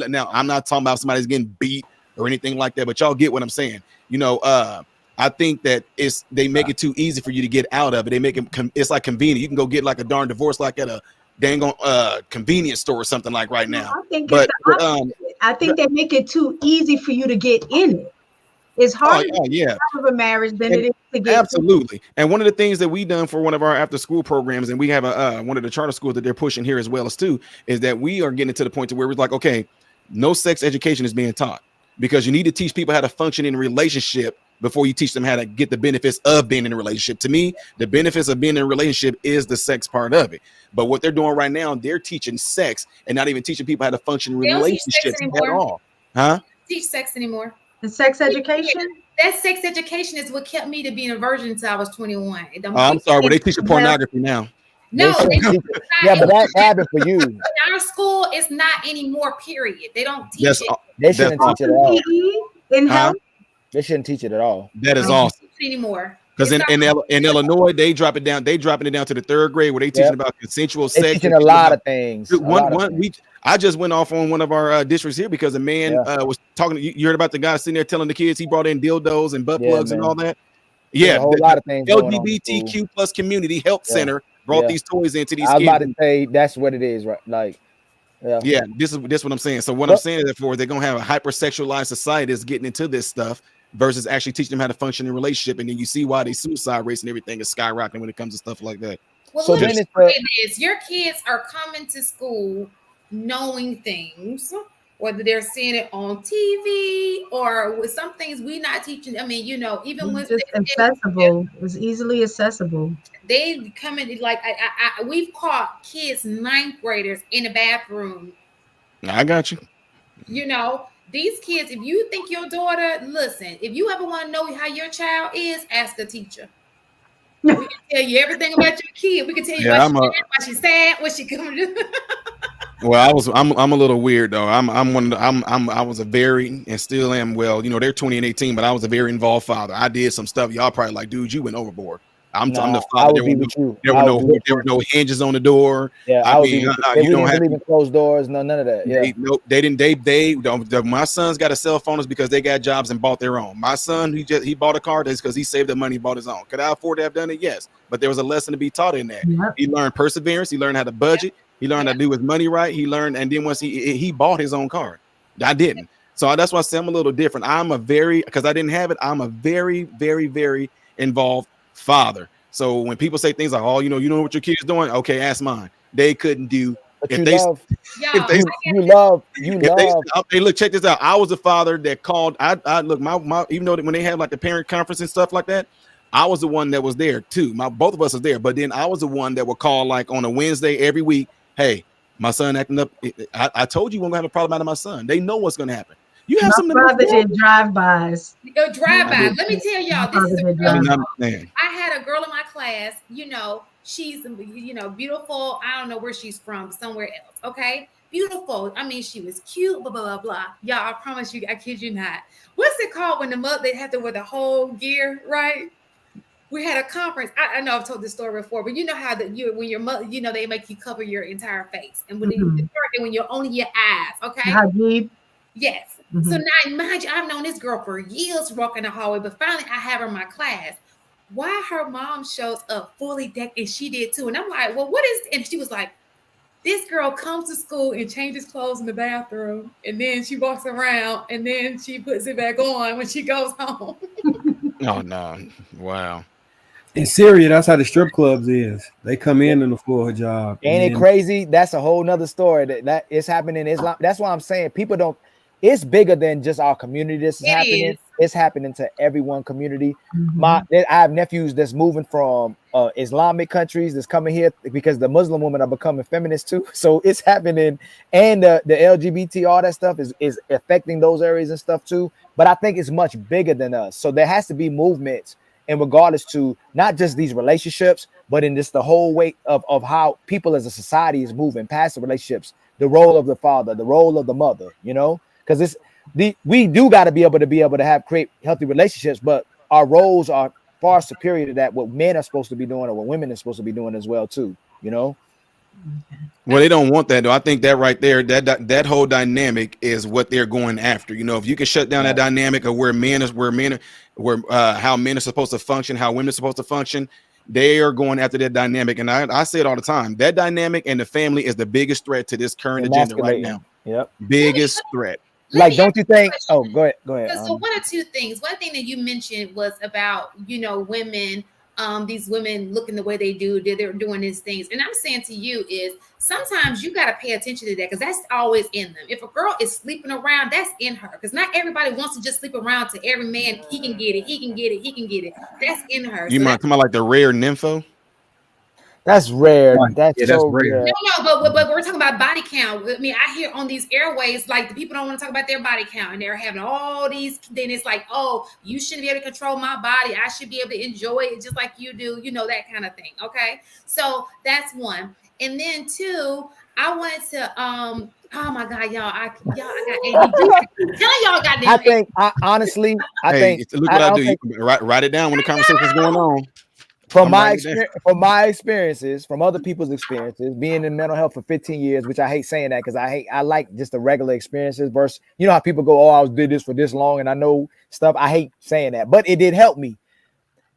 now I'm not talking about somebody's getting beat or anything like that, but y'all get what I'm saying. I think that they make it too easy for you to get out of it. They make it it's like convenient. You can go get like a darn divorce like at a dang on convenience store or something like right now. I think they make it too easy for you to get in it. It's harder to get out of a marriage than it is to get absolutely. And one of the things that we done for one of our after school programs, and we have one of the charter schools that they're pushing here as well as too, is that we are getting to the point to where we're like, okay, no sex education is being taught, because you need to teach people how to function in a relationship before you teach them how to get the benefits of being in a relationship. To me, the benefits of being in a relationship is the sex part of it. But what they're doing right now, they're teaching sex and not even teaching people how to function in relationships at all. Huh? Teach sex anymore. The sex education? That sex education is what kept me to being a virgin until I was 21. I'm sorry, well, they teach pornography now. No, yeah, but that happened for you. In our school, it's not anymore, period. They don't teach it. They shouldn't teach it at all. In health? They shouldn't teach it at all. That is awesome. Anymore. Because in Illinois, they dropping it down to the 3rd grade, where they teaching about consensual sex. Teaching a lot of things. I just went off on one of our districts here because a man was talking. You heard about the guy sitting there telling the kids he brought in dildos and butt plugs and all that. Yeah, a whole lot of things. LGBTQ plus community health center brought these toys into these kids. I was about to say that's what it is, right? Like, this is what I'm saying. So what I'm saying is that they're gonna have a hypersexualized society that's getting into this stuff, versus actually teaching them how to function in a relationship. And then you see why the suicide rates and everything is skyrocketing when it comes to stuff like that. Well, so then your kids are coming to school knowing things, whether they're seeing it on TV or with some things we're not teaching. I mean, even when it's accessible, it's easily accessible. They come in like we've caught kids, 9th graders in the bathroom. I got you. These kids, if you think your daughter, listen, if you ever want to know how your child is, ask a teacher. We can tell you everything about your kid. We can tell you why she's sad, what she coming to do. Well, I'm a little weird though. I was a very, and still am, well, they're 20 and 18, but I was a very involved father. I did some stuff y'all probably like, dude, you went overboard. I'm the I father. would be with you. There were no hinges on the door. Yeah, I would mean, be. you We don't didn't have. believe in closed doors. None of that. Yeah. They didn't. They don't. My sons got a cell phone is because they got jobs and bought their own. My son, he bought a car that's because he saved the money, bought his own. Could I afford to have done it? Yes, but there was a lesson to be taught in that. Yep. He learned perseverance. He learned how to budget. He learned how to do his money right. He learned, and then once he bought his own car, I didn't. So that's why I say I'm a little different. Because I didn't have it. I'm a very, very, very involved father. So when people say things like, "Oh, you know what your kid's doing," okay, ask mine. They couldn't do. But If you they, love, if they, you love. hey, look, check this out. I was the father that called. I look, my even though when they have like the parent conference and stuff like that, I was the one that was there too. Both of us was there, but then I was the one that would call like on a Wednesday every week. Hey, my son acting up. I told you we're gonna have a problem out of my son. They know what's gonna happen. You have my brother did drive-bys. Go drive-by. Let me tell y'all, this is a real talk. I had a girl in my class, she's, beautiful. I don't know where she's from, somewhere else, okay? Beautiful. I mean, she was cute, blah, blah, blah, blah. Y'all, I promise you, I kid you not. What's it called when they have to wear the whole gear, right? We had a conference. I know I've told this story before, but you know how when your mother, they make you cover your entire face. And when you're only your eyes, okay? Yes. Mm-hmm. So now imagine, I've known this girl for years walking the hallway, but finally I have her in my class. Why her mom shows up fully decked, and she did too. And I'm like, well, what is, and she was like, this girl comes to school and changes clothes in the bathroom, and then she walks around, and then she puts it back on when she goes home. Oh, no. Wow. In Syria, that's how the strip clubs is. They come in a full hijab. Ain't it crazy? That's a whole nother story that is happening in Islam. That's why I'm saying people don't. It's bigger than just our community. This is happening. It's happening to everyone community. Mm-hmm. I have nephews that's moving from Islamic countries that's coming here because the Muslim women are becoming feminists too. So it's happening, and the LGBT, all that stuff is affecting those areas and stuff too. But I think it's much bigger than us. So there has to be movements, and regardless to not just these relationships, but in this the whole weight of how people as a society is moving past the relationships, the role of the father, the role of the mother, because we do got to be able to create healthy relationships, but our roles are far superior to that. What men are supposed to be doing, or what women are supposed to be doing as well too. Well, they don't want that though. I think that right there, that whole dynamic is what they're going after. If you can shut down that dynamic of how men are supposed to function, how women are supposed to function, they are going after that dynamic. And I say it all the time. That dynamic and the family is the biggest threat to this current agenda right now. Yep. Biggest threat. Don't you think? Oh, go ahead. So one or two things. One thing that you mentioned was about, women, these women looking the way they do, they're doing these things. And I'm saying to you is sometimes you got to pay attention to that, because that's always in them. If a girl is sleeping around, that's in her, because not everybody wants to just sleep around to every man. He can get it. That's in her. You might come out like the rare nympho. That's rare. That's so rare. rare. No, but we're talking about body count. I mean, I hear on these airways, like the people don't want to talk about their body count, and they're having all these. Then it's like, oh, you shouldn't be able to control my body. I should be able to enjoy it just like you do. That kind of thing. Okay, so that's one. And then two, I wanted to. Oh my God, y'all! I got ADD. Tell y'all got this. I think honestly, look what I do. You can write it down when the conversation is going on. From my experiences, from other people's experiences, being in mental health for 15 years, which I hate saying that because I like just the regular experiences versus, how people go, oh, I did this for this long and I know stuff. I hate saying that, but it did help me.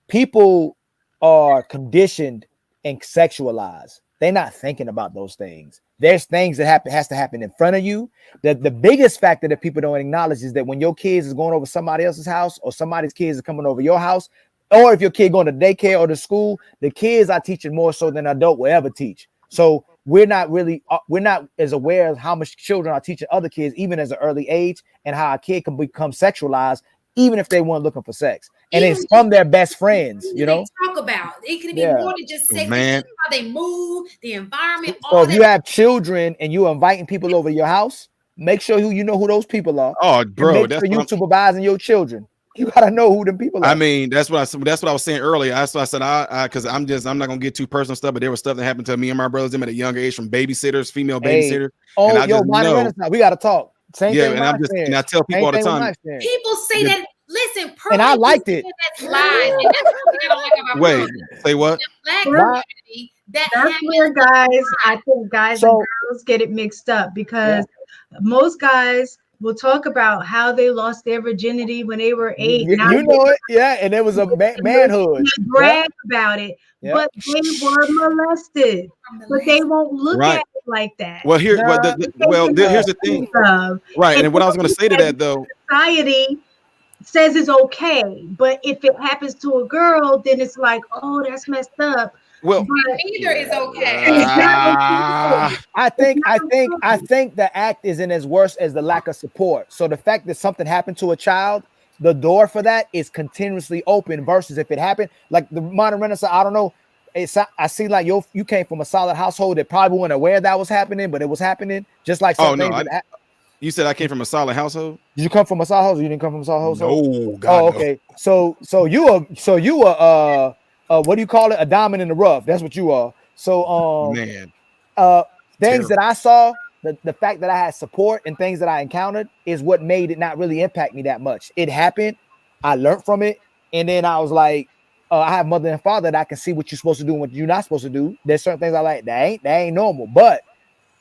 People are conditioned and sexualized. They're not thinking about those things. There's things that has to happen in front of you. The biggest factor that people don't acknowledge is that when your kids is going over somebody else's house, or somebody's kids is coming over your house, or if your kid going to daycare or to school, the kids are teaching more so than an adult will ever teach. So we're not as aware of how much children are teaching other kids, even as an early age, and how a kid can become sexualized, even if they weren't looking for sex. And it's from their best friends, They talk about it could be more than just sex. How they move, the environment. So if you have children and you're inviting people over your house, make sure you know who those people are. Oh, bro, make sure you're supervising your children. You gotta know who them people are. I mean, that's what I was saying earlier. That's what I said. Because I'm not gonna get too personal stuff, but there was stuff that happened to me and my brothers at a younger age from babysitters, female babysitters. Oh, we gotta talk. Same thing. And I tell people all the time. People say that. Listen, and I liked it. That's lies. And that's what I don't like about Wait, say what? Black Why? community, that That's happens where a guys, lot. I think guys So- and girls get it mixed up because most guys will talk about how they lost their virginity when they were 8. You know it, yeah, and it was a manhood. They brag about it, but they were molested. But they won't look Right. at it like that. Well, here's the thing. Right, and what I was going to say to that though, society says it's okay, but if it happens to a girl, then it's like, oh, that's messed up. Well, but neither is okay. I think the act isn't as worse as the lack of support. So the fact that something happened to a child, the door for that is continuously open. Versus if it happened, like the modern Renaissance, I don't know. I see like you came from a solid household that probably wasn't aware that was happening, but it was happening. Just like something. You said I came from a solid household. Did you come from a solid household? You didn't come from a solid household. No, God, okay. So you are what do you call it? A diamond in the rough. That's what you are. So man, things that I saw, the fact that I had support and things that I encountered is what made it not really impact me that much. It happened, I learned from it, and then I was like, I have mother and father that I can see what you're supposed to do and what you're not supposed to do. There's certain things I like that ain't normal, but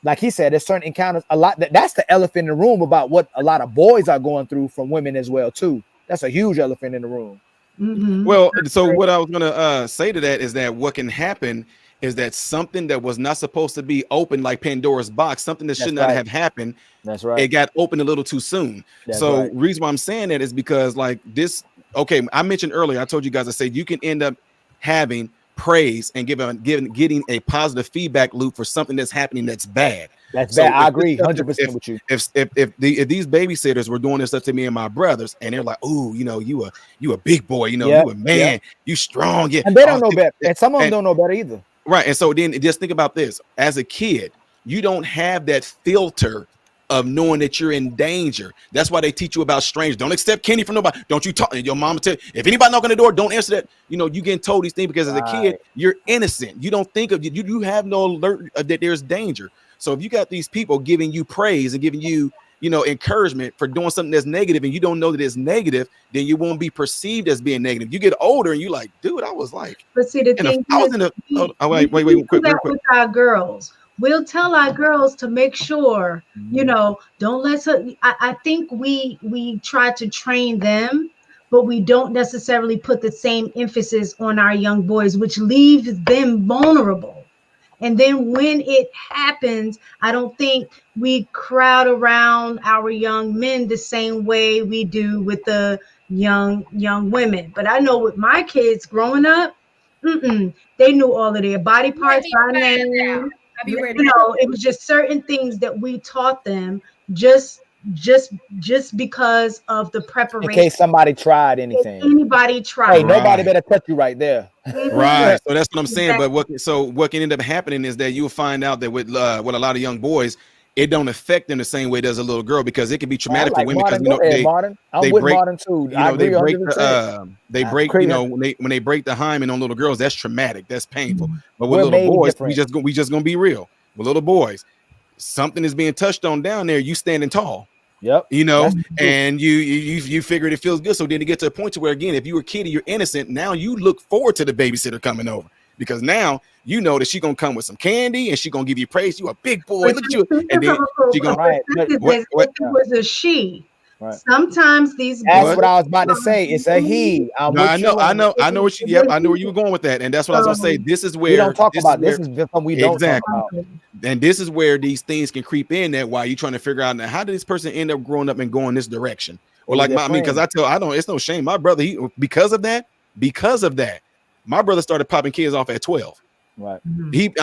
like he said, there's certain encounters a lot. That's the elephant in the room about what a lot of boys are going through from women as well too. That's a huge elephant in the room. Mm-hmm. Well, so what I was gonna say to that is that what can happen is that something that was not supposed to be open, like Pandora's box, something that should not have happened. That's right. It got opened a little too soon. So reason why I'm saying that is because like this. Okay, I mentioned earlier. I told you guys. I said you can end up having praise and getting a positive feedback loop for something that's happening that's bad. That's bad. I agree 100% with you. If these babysitters were doing this stuff to me and my brothers, and they're like, "Oh, you a big boy, you a man, you strong," and they don't know better, and some of them don't know better either. Right, and so then just think about this: as a kid, you don't have that filter of knowing that you're in danger. That's why they teach you about strangers. Don't accept candy from nobody. Don't you talk. Your mama tell you, if anybody knock on the door, don't answer that. You getting told these things because as a kid, you're innocent. You don't think of you have no alert that there's danger. So if you got these people giving you praise and giving you, encouragement for doing something that's negative, and you don't know that it's negative, then you won't be perceived as being negative. You get older and you like, dude, I was like, but see the thing I was in a wait, quick. With our girls. We'll tell our girls to make sure, don't let her. I think we try to train them, but we don't necessarily put the same emphasis on our young boys, which leaves them vulnerable. And then when it happens, I don't think we crowd around our young men the same way we do with the young women. But I know with my kids growing up, they knew all of their body parts by name. It was just certain things that we taught them just because of the preparation. In case somebody tried anything. Anybody tried. Hey, nobody better touch you right there. Right. So that's what I'm saying. But what can end up happening is that you'll find out that with a lot of young boys, it don't affect them the same way it does a little girl, because it can be traumatic for women because they break modern too. They break when they break the hymen on little girls, that's traumatic, that's painful. But with little boys, we just gonna be real. With little boys, something is being touched on down there, you standing tall. Yep. And you figured it feels good. So then to get to a point to where, again, if you were a kid and you're innocent, now you look forward to the babysitter coming over, because now you know that she's gonna come with some candy and she's gonna give you praise. You a big boy, look at you. And then she gonna it was a she. Right. Sometimes that's what I was about to say. It's a he. I know what you I know where you were going with that. And that's what I was gonna say. This is where we don't talk about this. Is something we don't talk about. And this is where these things can creep in, that while you're trying to figure out, now, how did this person end up growing up and going this direction? Or like because it's no shame. My brother, because of that, my brother started popping kids off at 12. Right. These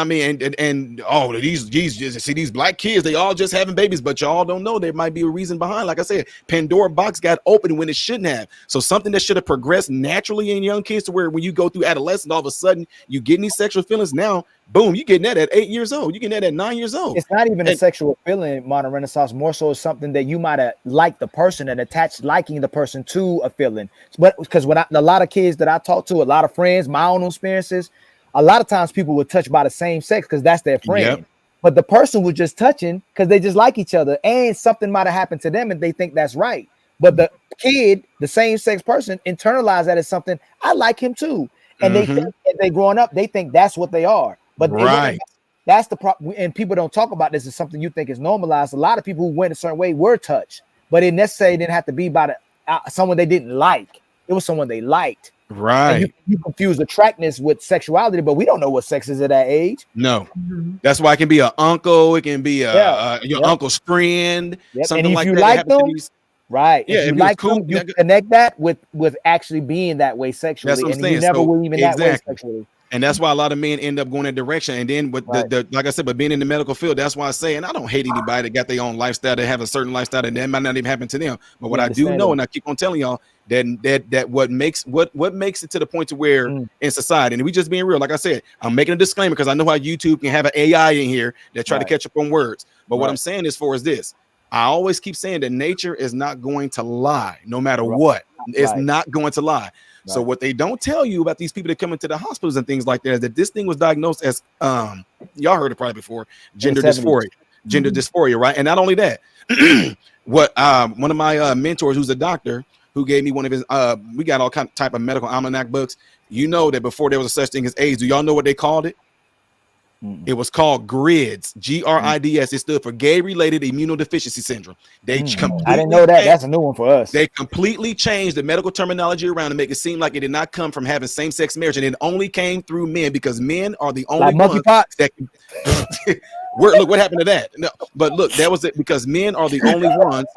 see these black kids, they all just having babies, but y'all don't know there might be a reason behind. Like I said, Pandora box got open when it shouldn't have. So something that should have progressed naturally in young kids, to where when you go through adolescence, all of a sudden you get these sexual feelings. Now, boom, you getting that at 8 years old. You getting that at 9 years old. It's not even a sexual feeling, modern Renaissance. More so it's something that you might have liked the person and attached liking the person to a feeling. But because a lot of kids that I talk to, a lot of friends, my own experiences, a lot of times people were touched by the same sex because that's their friend. Yep. But the person was just touching because they just like each other, and something might have happened to them and they think that's right. But the kid, the same sex person, internalized that as something, I like him too. and they think as they growing up, they think that's what they are. But that's the problem. And people don't talk about this as something you think is normalized. A lot of people who went a certain way were touched, but it necessarily didn't have to be by someone they didn't like. It was someone they liked. Right. And you confuse attractiveness with sexuality, but we don't know what sex is at that age. No. That's why it can be an uncle. It can be your uncle's friend. Something and if like you that. like them, right? Yeah, if you like cool, them, you connect that with actually being that way sexually. That's what I'm and saying. you never were even that way sexually. And that's why a lot of men end up going that direction. And then with the like I said, but being in the medical field, that's why I say, and I don't hate anybody that got their own lifestyle, that have a certain lifestyle, and that might not even happen to them. But what I do know, and I keep on telling y'all, that what makes it to the point to where in society, and we just being real, like I said, I'm making a disclaimer because I know how YouTube can have an AI in here that try to catch up on words. But what I'm saying as far as this, I always keep saying that nature is not going to lie, no matter what. It's not going to lie. So what they don't tell you about these people that come into the hospitals and things like that is that this thing was diagnosed as y'all heard it probably before, gender dysphoria, right? And not only that, what one of my mentors who's a doctor who gave me one of his we got all kind of type of medical almanac books. You know that before there was a such thing as AIDS, do y'all know what they called it? It was called GRIDS, GRIDS. It stood for gay-related immunodeficiency syndrome. I didn't know that. That's a new one for us. They completely changed the medical terminology around to make it seem like it did not come from having same-sex marriage, and it only came through men because men are the only ones that can. Look what happened to that. No, but look, that was it because men are the only ones.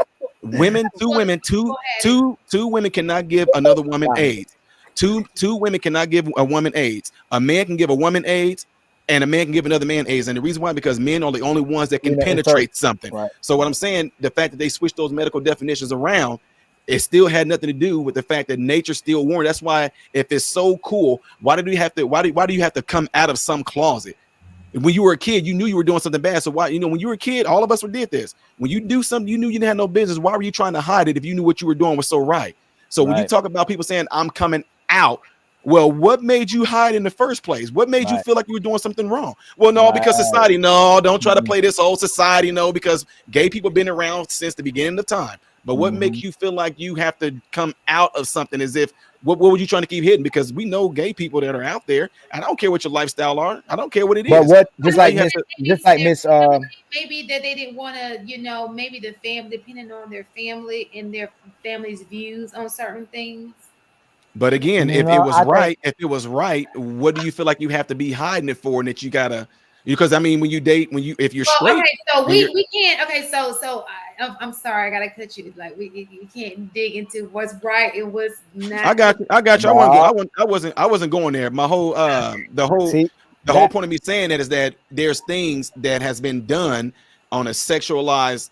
Two women cannot give another woman AIDS. Two women cannot give a woman AIDS. A man can give a woman AIDS. And a man can give another man AIDS. And the reason why, because men are the only ones that can penetrate something. Right. So what I'm saying, the fact that they switched those medical definitions around, it still had nothing to do with the fact that nature still warned. That's why if it's so cool, why do you have to come out of some closet? When you were a kid, you knew you were doing something bad. So why, when you were a kid, all of us did this. When you do something you knew you didn't have no business, why were you trying to hide it if you knew what you were doing was so right? So when you talk about people saying, I'm coming out, well, what made you hide in the first place? What made you feel like you were doing something wrong? Well, no, because society. No, don't try to play this whole society. No, because gay people been around since the beginning of time. But what makes you feel like you have to come out of something as if what were you trying to keep hidden? Because we know gay people that are out there. I don't care what your lifestyle are. I don't care what it is. But what just like Miss maybe that they didn't want to, maybe the family, depending on their family and their family's views on certain things. But again, if it was right, what do you feel like you have to be hiding it for? And that you gotta, because I mean, when you date, if you're straight, okay, so we can't. Okay, so I'm sorry, I gotta cut you. Like you can't dig into what's right and what's not. I got you. I wasn't going there. My whole the whole point of me saying that is that there's things that has been done on a sexualized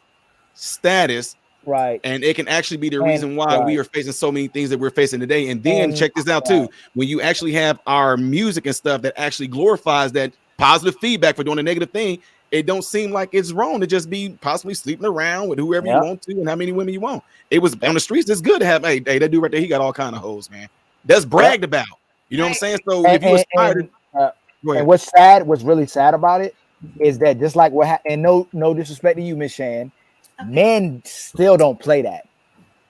status. Right. And it can actually be the reason why we are facing so many things that we're facing today. And then check this out too. When you actually have our music and stuff that actually glorifies that positive feedback for doing a negative thing, it don't seem like it's wrong to just be possibly sleeping around with whoever you want to and how many women you want. It was on the streets. It's good to have, hey, that dude right there, he got all kind of hoes, man. That's bragged about. You know what I'm saying? So if you aspired, and what's really sad about it is that just like what happened, and no disrespect to you, Miss Shan, men still don't play that.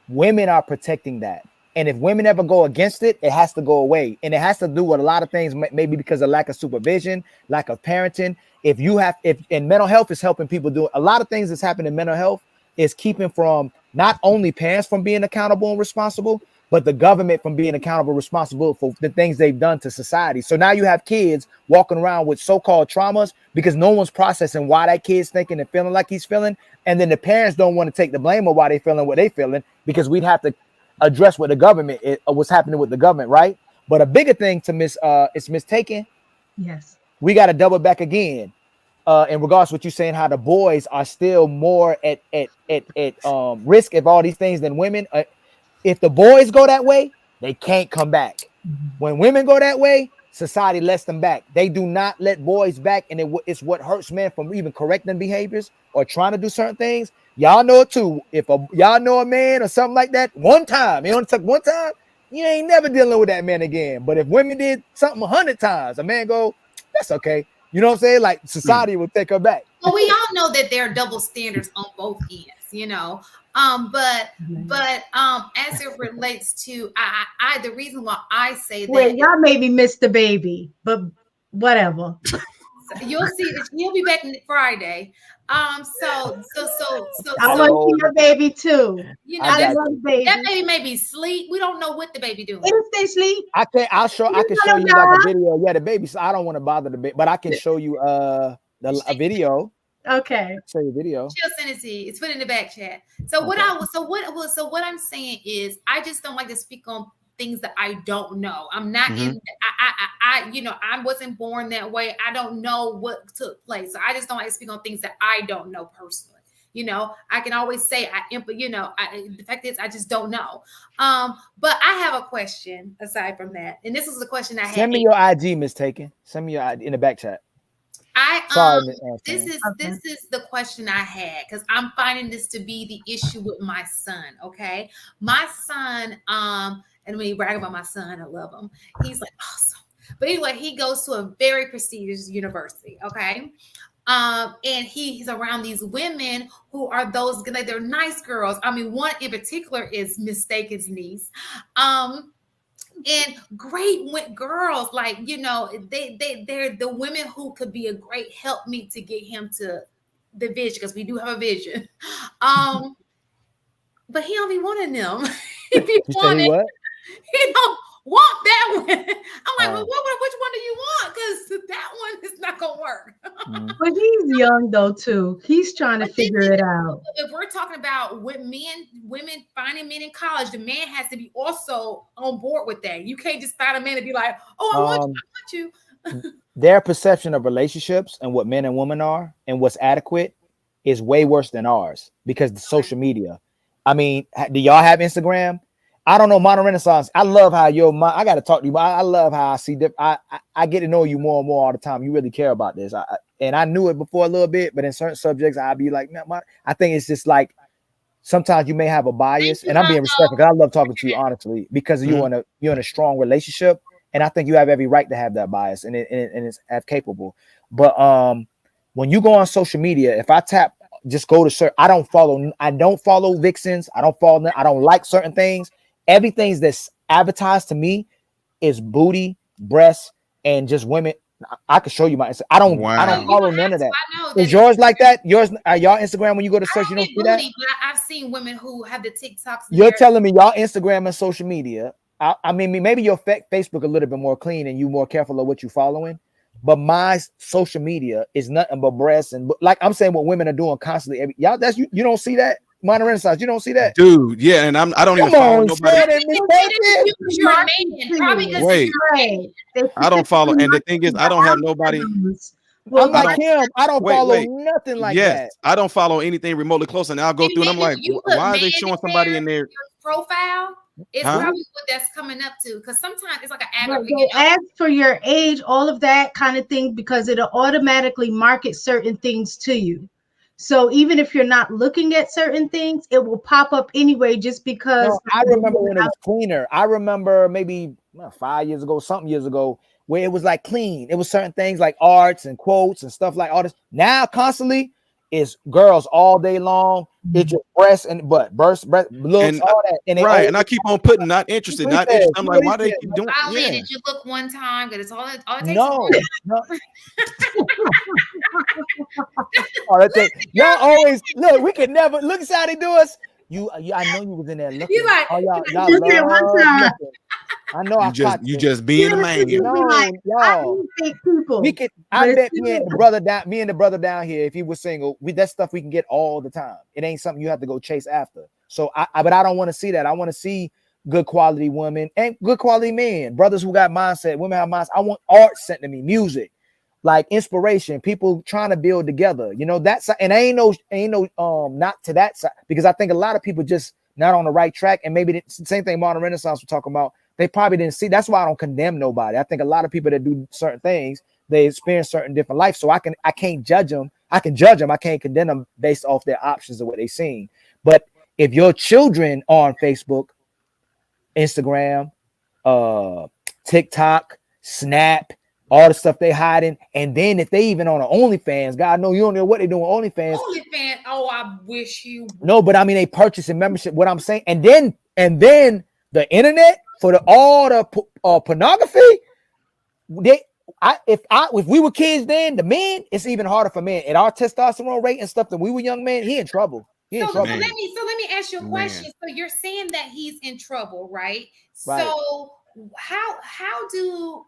Women are protecting that. And if women ever go against it, it has to go away. And it has to do with a lot of things, maybe because of lack of supervision, lack of parenting. If mental health is helping people do a lot of things that's happening in mental health is keeping from not only parents from being accountable and responsible, but the government from being accountable and responsible for the things they've done to society. So now you have kids walking around with so-called traumas because no one's processing why that kid's thinking and feeling like he's feeling. And then the parents don't want to take the blame of why they're feeling what they're feeling because we'd have to address what the government what's happening with the government, right? But a bigger thing to it's mistaken. Yes. We got to double back again. In regards to what you're saying, how the boys are still more at risk of all these things than women. If the boys go that way, they can't come back. When women go that way, society lets them back. They do not let boys back, and it's what hurts men from even correcting behaviors or trying to do certain things. Y'all know it too. If y'all know a man or something like that, one time, it only took one time, you ain't never dealing with that man again. But if women did something 100 times, a man go, that's okay. You know what I'm saying? Like society will take her back. Well, we all know that there are double standards on both ends, As it relates to I the reason why I say that, wait, y'all made me miss the baby, but whatever. You'll see that he'll be back Friday. I want to see your baby too. You know, that baby may be asleep. We don't know what the baby doing. If they sleep, I can show you like a video. Yeah, the baby. So I don't want to bother the baby, but I can show you a video. Okay. Show you a video. She'll send it to you. It's put in the back chat. So what I'm saying is I just don't like to speak on things that I don't know. I'm not in I wasn't born that way. I don't know what took place. So I just don't like to speak on things that I don't know personally. You know, I can always say the fact is I just don't know. But I have a question aside from that. And this is the question I had. Send me your IG, Miss Taken. Send me your IG in the back chat. This is the question I had because I'm finding this to be the issue with my son. Okay. My son, and when you brag about my son, I love him. He's like awesome. But anyway, he goes to a very prestigious university. Okay. And he's around these women who are they're nice girls. I mean, one in particular is Miss Staken's niece. And great girls, like, you know, they're the women who could be a great help me to get him to the vision, because we do have a vision. But he don't be wanting them. If he wanted, he don't want that one. I'm like, well, which one do you want? Because that one is not gonna work. But he's young though too. He's trying to figure it out. If we're talking about women finding men in college, the man has to be also on board with that. You can't just find a man and be like, oh, I want you. Their perception of relationships and what men and women are and what's adequate is way worse than ours because the social media. I mean, do y'all have Instagram? I don't know, Modern Renaissance. I love how I got to talk to you. I love how I see I get to know you more and more all the time. You really care about this. And I knew it before a little bit, but in certain subjects, I'd be like, I think it's just like sometimes you may have a bias, and I'm being respectful because I love talking to you honestly because you're in a strong relationship, and I think you have every right to have that bias, and it's capable. But when you go on social media, if I just go to search, I don't follow vixens. I don't like certain things. Everything that's advertised to me is booty, breasts, and just women. I can show you my. I don't follow none of that. Is yours like that? Are y'all Instagram when you go to search? You don't see that. But I've seen women who have the TikToks. You're telling me y'all Instagram and social media. I mean, maybe your Facebook a little bit more clean and you more careful of what you following. But my social media is nothing but breasts and like I'm saying, what women are doing constantly. Y'all, that's you don't see that. Modern Renaissance, you don't see that, dude. Yeah, and I don't even follow nobody. Wait, I don't follow, and the thing is, I don't have nobody. I'm like him. I don't follow nothing like that. I don't follow anything remotely close, and I'll go through, and I'm like, why are they showing somebody in their profile? It's probably what that's coming up to, because sometimes it's like an aggregate. Ask for your age, all of that kind of thing, because it'll automatically market certain things to you. So even if you're not looking at certain things, it will pop up anyway, just because. No, I remember when it was cleaner. I remember maybe 5 years ago, something years ago, where it was like clean. It was certain things like arts and quotes and stuff like all this. Now constantly it's girls all day long. It's your breasts and butt, breast looks, and, all that. And and I keep on putting not interested, not interested. I'm like, why they keep doing it? Did you look one time? Because it's all it takes. No. Y'all always look. We could never look at how they do us. I know you was in there looking. You like, y'all love I know you just being a man. Y'all. We could. I bet me and the brother down here, if he was single, that stuff we can get all the time. It ain't something you have to go chase after. So but I don't want to see that. I want to see good quality women and good quality men, brothers who got mindset, women have mindset. I want art sent to me, music, like inspiration, people trying to build together. You know, that's, and ain't no not to that side, because I think a lot of people just not on the right track. And maybe the same thing Modern Renaissance we're talking about. They probably didn't see. That's why I don't condemn nobody. I think a lot of people that do certain things, they experience certain different life. So I can't judge them. I can judge them. I can't condemn them based off their options of what they seen. But if your children on Facebook, Instagram, TikTok, Snap, all the stuff they hiding, and then if they even on an OnlyFans, God know you don't know what they doing on OnlyFans. oh, I wish you. No, but I mean, they purchasing membership. What I'm saying, and then the internet for all the pornography. If we were kids then, the men, it's even harder for men. At our testosterone rate and stuff, that we were young men, he in trouble. So let me ask you a question. So you're saying that he's in trouble, right? So how do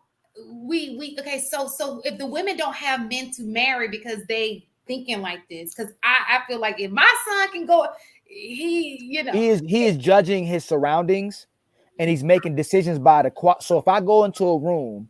we okay? So if the women don't have men to marry because they thinking like this, because I feel like if my son can go, he is judging his surroundings, and he's making decisions by the so if I go into a room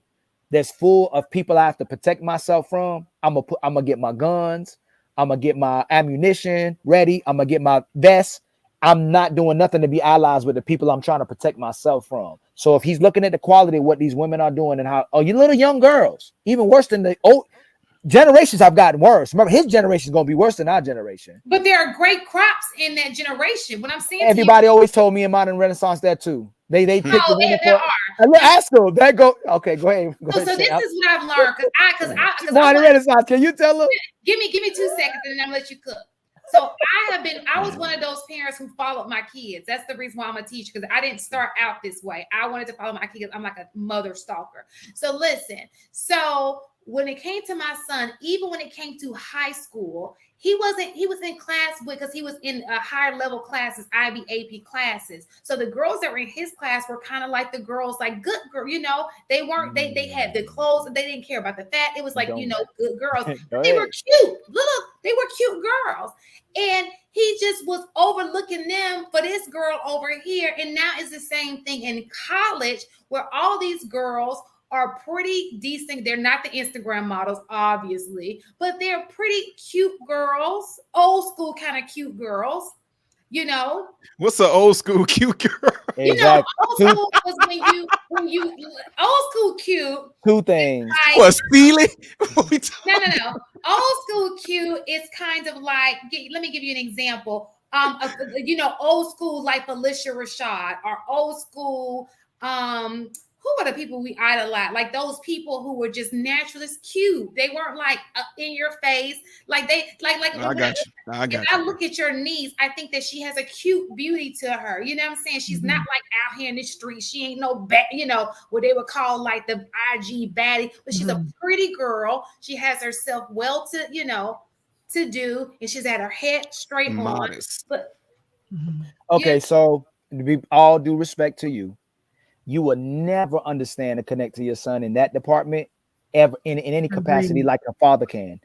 that's full of people I have to protect myself from, I'm gonna get my guns, I'm gonna get my ammunition ready, I'm gonna get my vest. I'm not doing nothing to be allies with the people I'm trying to protect myself from. So if he's looking at the quality of what these women are doing and how, you little young girls, even worse than the old generations have gotten worse. Remember, his generation is going to be worse than our generation. But there are great crops in that generation. What I'm saying, everybody always told me in modern Renaissance that too. They pick the women for. And ask them. That go. Okay, go ahead. So this is what I've learned because modern Renaissance. Can you tell them? Give me 2 seconds and then I'm gonna let you cook. So I was one of those parents who followed my kids. That's the reason why I'm a teacher, because I didn't start out this way. I wanted to follow my kids. I'm like a mother stalker. So listen. So when it came to my son, even when it came to high school, he was in class because he was in higher level classes, IB AP classes. So the girls that were in his class were kind of like the girls, like good girl, they weren't, they had the clothes and they didn't care about the fat. It was like, good girls. They were cute. Look, they were cute girls. And he just was overlooking them for this girl over here. And now it's the same thing in college, where all these girls are pretty decent. They're not the Instagram models, obviously, but they're pretty cute girls, old school kind of cute girls, What's an old school cute girl? Exactly. Old school was when you old school cute. Two things. Like, what, stealing? No. Old school cute is kind of like, let me give you an example. Old school like Felicia Rashad, or old school, who are the people we idolize? Like those people who were just naturally cute. They weren't like in your face. Like they like. I got you. If I look at your niece, I think that she has a cute beauty to her. You know what I'm saying? She's not like out here in the street. She ain't no what they would call like the IG baddie, but she's a pretty girl. She has herself well to do, and she's had her head straight modest. On. But okay, so to be all due respect to you, you will never understand and connect to your son in that department ever in any capacity like a father can.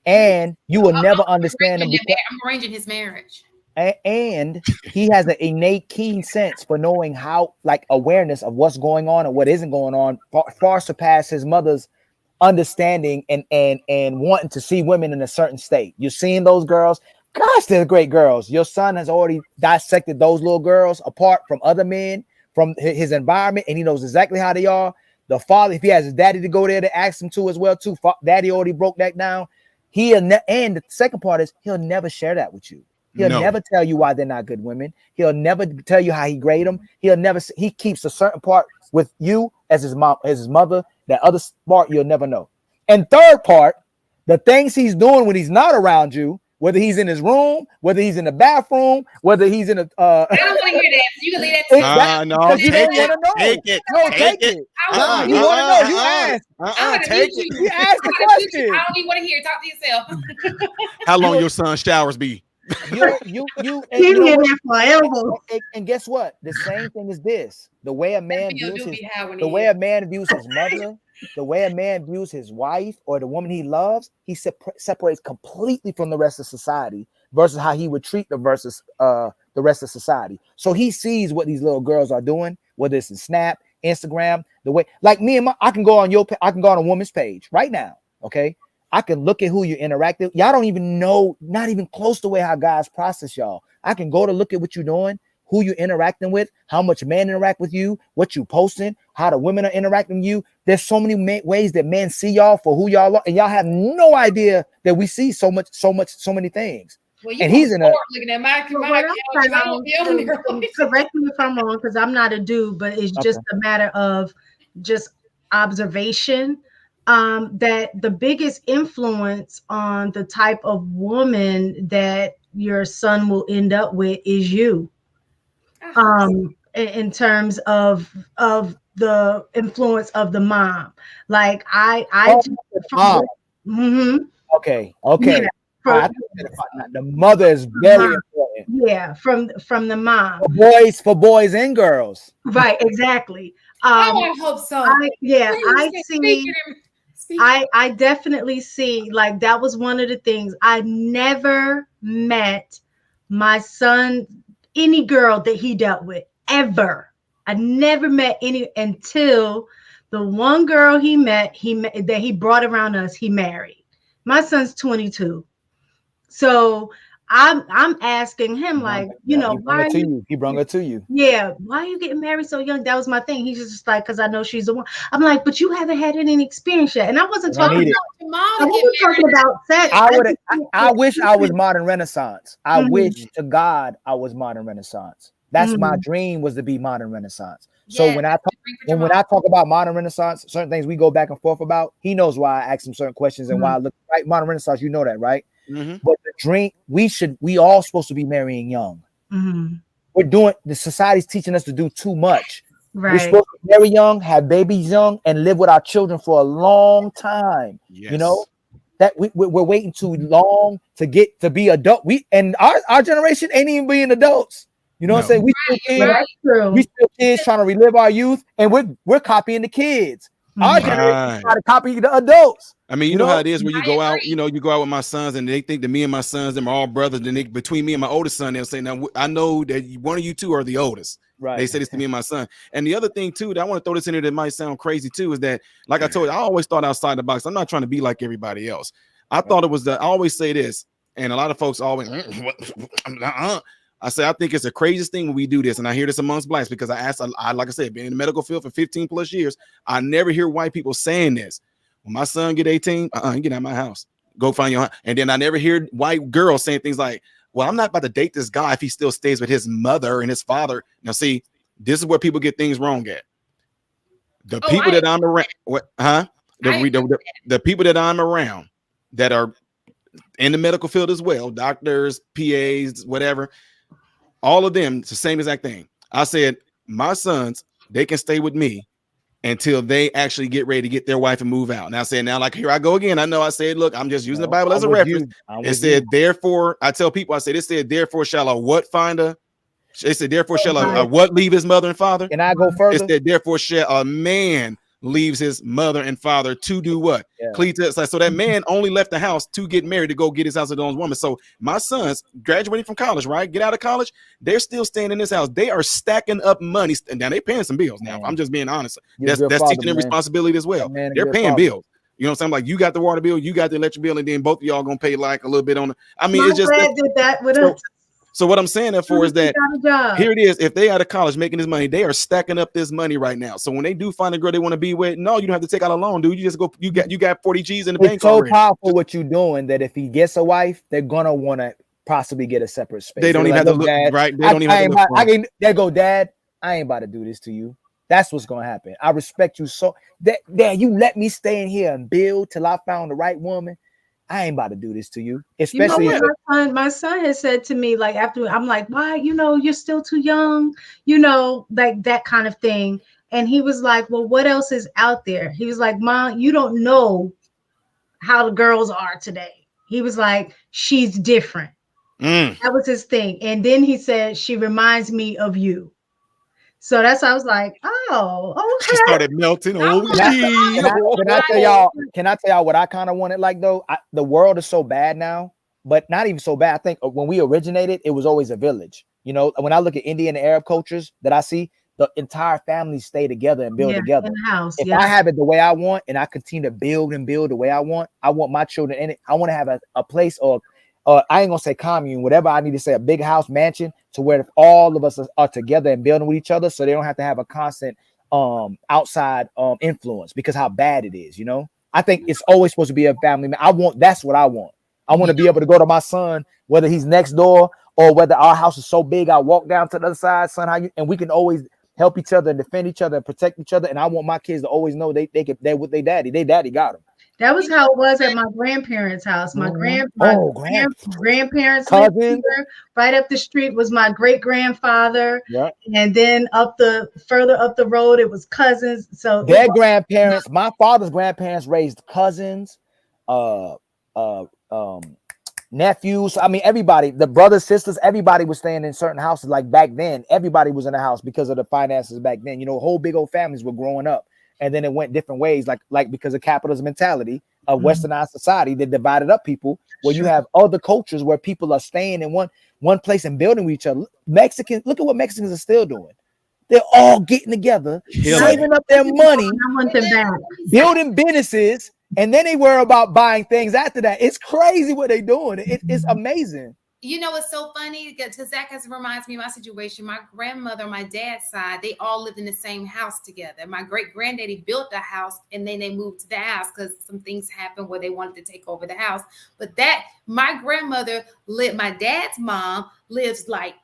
And you will never understand him. I'm arranging his marriage. And he has an innate keen sense for knowing how, like, awareness of what's going on and what isn't going on far surpass his mother's understanding and wanting to see women in a certain state. You're seeing those girls. Gosh, they're great girls. Your son has already dissected those little girls apart from other men, from his environment, and he knows exactly how they are. The father, if he has his daddy to go there to ask him to as well too, daddy already broke that down. And the second part is he'll never share that with you. He'll never tell you why they're not good women. He'll never tell you how he grade them. He keeps a certain part with you as his mom, as his mother. That other part you'll never know. And third part, the things he's doing when he's not around you, whether he's in his room, whether he's in the bathroom, whether he's in a. I don't want to hear that. So you can leave that. No, you don't want to know. Take it. No, take it. You want to know? You asked. Take it. You asked the question. I don't even want to hear it. Talk to yourself. How long your son's showers be? And guess what? The same thing is this: the way a man views his mother, the way a man views his wife or the woman he loves, he separates completely from the rest of society versus how he would treat the rest of society. So he sees what these little girls are doing, whether it's in Snap, Instagram, the way, like me and I can go on a woman's page right now. Okay. I can look at who you interact with. Y'all don't even know, not even close to the way how guys process y'all. I can go to look at what you're doing, who you're interacting with, how much men interact with you, what you posting, how the women are interacting with you. There's so many ways that men see y'all for who y'all are, and y'all have no idea that we see so many things. Well, and he's in a looking at my correct me if I'm wrong, because I'm not a dude, but it's just a matter of just observation. That the biggest influence on the type of woman that your son will end up with is you. In terms of the influence of the mom. Like I just from Okay. yeah, The mother is very important. Yeah, from the mom. For boys and girls. Right, exactly. I hope so. I definitely see, like, that was one of the things. I never met my son any girl that he dealt with ever. I never met any until the one girl he met that he brought around us, he married. My son's 22. So I'm asking him, like, why are you, he brought her to you. yeah, why are you getting married so young? That was my thing. He's just like, because I know she's the one. I'm like, but you haven't had any experience yet. And I wasn't talking about sex. I wish I was modern Renaissance. I wish to God I was modern Renaissance. That's my dream, was to be modern Renaissance. So when I talk about modern Renaissance, certain things we go back and forth about, he knows why I ask him certain questions and why I look right. Modern Renaissance, you know that, right? But the dream, we all supposed to be marrying young. We're doing, the society's teaching us to do too much. We're supposed to marry young, have babies young, and live with our children for a long time. You know, that we're waiting too long to get to be adult. And our generation ain't even being adults. You know what I'm saying? We still kids trying to relive our youth, and we're copying the kids. Our generation trying to copy the adults. I mean, you know how it is when you go out, you go out with my sons and they think that me and my sons, them are all brothers. Then between me and my oldest son, they'll say, now, I know that one of you two are the oldest. Right. They say this to me and my son. And the other thing too, that I want to throw this in there that might sound crazy too, is that, like I told you, I always thought outside the box. I'm not trying to be like everybody else. I thought it was I always say this, and a lot of folks always, I say, I think it's the craziest thing when we do this. And I hear this amongst blacks because like I said, been in the medical field for 15 plus years. I never hear white people saying this. When my son get 18, you get out of my house. Go find your. And then I never hear white girls saying things like, well, I'm not about to date this guy if he still stays with his mother and his father. Now, see, this is where people get things wrong at. The people that I'm around, the people that I'm around that are in the medical field as well, doctors, PAs, whatever, all of them, it's the same exact thing. I said, my sons, they can stay with me until they actually get ready to get their wife and move out. And I said, now, like, here I go again. I know I said, look, I'm just using the Bible as a reference. It said, therefore, I tell people, I said, it said, therefore shall a what find a? It said, therefore shall a what leave his mother and father? Can I go further? It said, therefore shall a man leaves his mother and father to do what? Cleave to. So that man only left the house to get married, to go get his house of his own woman. So my sons graduating from college, right? Get out of college, they're still staying in this house. They are stacking up money. And now they're paying some bills. Now, I'm just being honest. That's teaching them responsibility as well. They're paying bills. You know what I'm saying? Like, you got the water bill, you got the electric bill, and then both of y'all gonna pay like a little bit on it. I mean, it's just did that with us. So what I'm saying therefore is that here it is. If they out of college making this money, they are stacking up this money right now. So when they do find a girl they want to be with, no, you don't have to take out a loan, dude. You just go. You got 40 G's in the bank. It's so powerful what you're doing that if he gets a wife, they're gonna want to possibly get a separate space. They don't even have to look right. They don't even have to look. They go, Dad, I ain't about to do this to you. That's what's gonna happen. I respect you so. Dad, you let me stay in here and build till I found the right woman. I ain't about to do this to you. Especially my son has said to me, like, after, I'm like, why, you're still too young, like that kind of thing. And he was like, well, what else is out there? He was like, Mom, you don't know how the girls are today. He was like, she's different. That was his thing. And then he said, she reminds me of you. So that's why I was like, oh, okay. She started melting. Can I tell y'all what I kind of wanted? Like, though, the world is so bad now, but not even so bad. I think when we originated, it was always a village. When I look at Indian and Arab cultures that I see, the entire family stay together and build together. In the house, if I have it the way I want and I continue to build and build the way I want my children in it. I want to have a place or I ain't gonna say commune, whatever I need to say, a big house mansion to where all of us are together and building with each other, so they don't have to have a constant outside influence because how bad it is. I think it's always supposed to be a family. That's what I want. I want to be able to go to my son, whether he's next door or whether our house is so big, I walk down to the other side, son, and we can always help each other and defend each other and protect each other. And I want my kids to always know they're with their daddy. Their daddy got them. That was how it was at my grandparents' house. My grandparents lived here. Right up the street was my great grandfather, and then further up the road it was cousins. So their grandparents, my father's grandparents raised cousins, nephews. I mean, everybody, the brothers, sisters, everybody was staying in certain houses. Like back then, everybody was in a house because of the finances back then. You know, whole big old families were growing up. And then it went different ways, like because of capitalist mentality of westernized society that divided up people, where you have other cultures where people are staying in one place and building with each other. Mexicans, look at what Mexicans are still doing. They're all getting together, saving up their money, building businesses, and then they worry about buying things after that. It's crazy what they're doing. It's amazing. You know, it's so funny because Zach reminds me of my situation. My grandmother, my dad's side, they all lived in the same house together. My great granddaddy built a house and then they moved to the house because some things happened where they wanted to take over the house. But my grandmother lived, my dad's mom lives like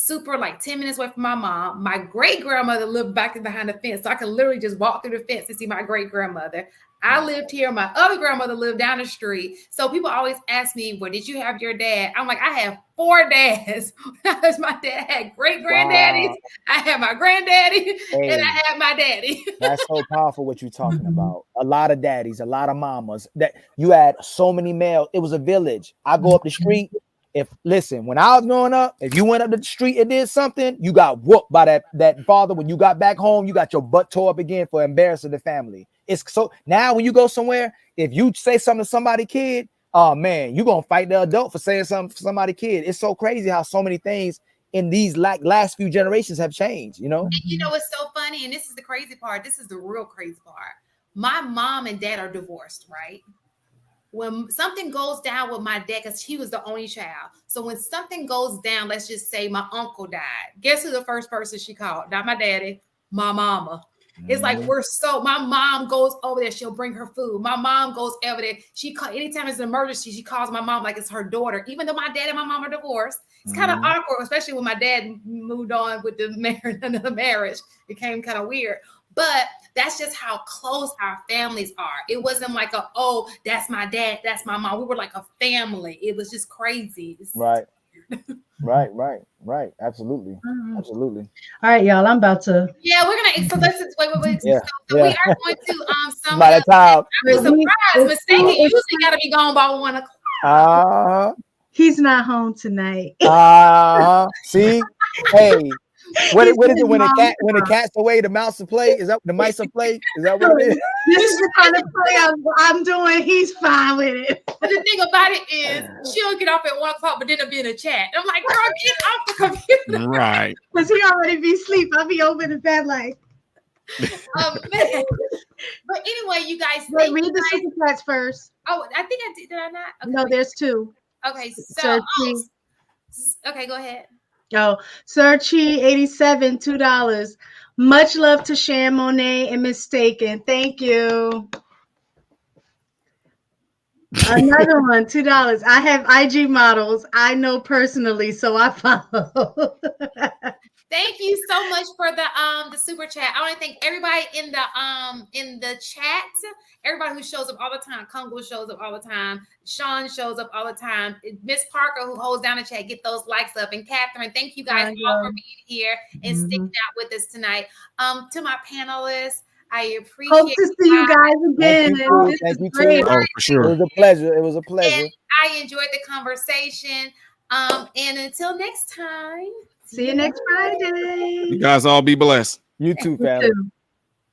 10 minutes away from my mom. My great grandmother lived back behind the fence. So I could literally just walk through the fence and see my great grandmother. I lived here. My other grandmother lived down the street. So people always ask me, where did you have your dad? I'm like, I have 4 dads. My dad had great granddaddies. Wow. I had my granddaddy and I had my daddy. That's so powerful what you're talking about. A lot of daddies, a lot of mamas. That you had so many males. It was a village. I go up the street. When I was growing up, if you went up the street and did something, you got whooped by that father. When you got back home, you got your butt tore up again for embarrassing the family. It's so now when you go somewhere, if you say something to somebody's kid, oh man, you're gonna fight the adult for saying something to somebody's kid. It's so crazy how so many things in these last few generations have changed, you know? And you know, it's so funny, and this is the crazy part. This is the real crazy part. My mom and dad are divorced, right? When something goes down with my dad, because he was the only child. So when something goes down, let's just say my uncle died. Guess who the first person she called? Not my daddy, my mama. It's like my mom goes over there. She'll bring her food. My mom goes over there. Anytime it's an emergency, she calls my mom like it's her daughter. Even though my dad and my mom are divorced, it's kind of awkward, especially when my dad moved on with the marriage. It became kind of weird. But that's just how close our families are. It wasn't like that's my dad, that's my mom. We were like a family. It was just crazy. Right. Absolutely. Absolutely. All right, y'all. I'm about to. Yeah, we're gonna. So let's wait. Yeah, so we are going to some. By the time. I'm surprised. Mistaken usually got to be gone by 1 o'clock. He's not home tonight. See, hey. What is it when the cat's away, the mouse will play? Is that the mice will play? Is that what it is? This is the kind of play I'm doing. He's fine with it. But the thing about it is, she'll get off at 1 o'clock, but then it'll be in a chat. I'm like, girl, get off the computer. Right. Because he already be asleep. I'll be over the bed like. Man. But anyway, you guys. Wait, read the super chats first. Oh, I think I did. Did I not? Okay, no, there's 2. Okay, so. Okay, go ahead. Oh, Sir Chi 87, $2. Much love to Shan Monet and Mistaken. Thank you. Another one, $2. I have IG models. I know personally, so I follow. Thank you so much for the super chat. I want to thank everybody in the chat. Everybody who shows up all the time. Congo shows up all the time. Sean shows up all the time. Miss Parker, who holds down the chat, get those likes up. And Catherine, thank you guys all for being here and sticking out with us tonight. To my panelists, I appreciate. Hope to see you guys again. Thank you great. too. Oh, for sure. It was a pleasure. And I enjoyed the conversation. And until next time. See you next Friday. You guys all be blessed. You too, family.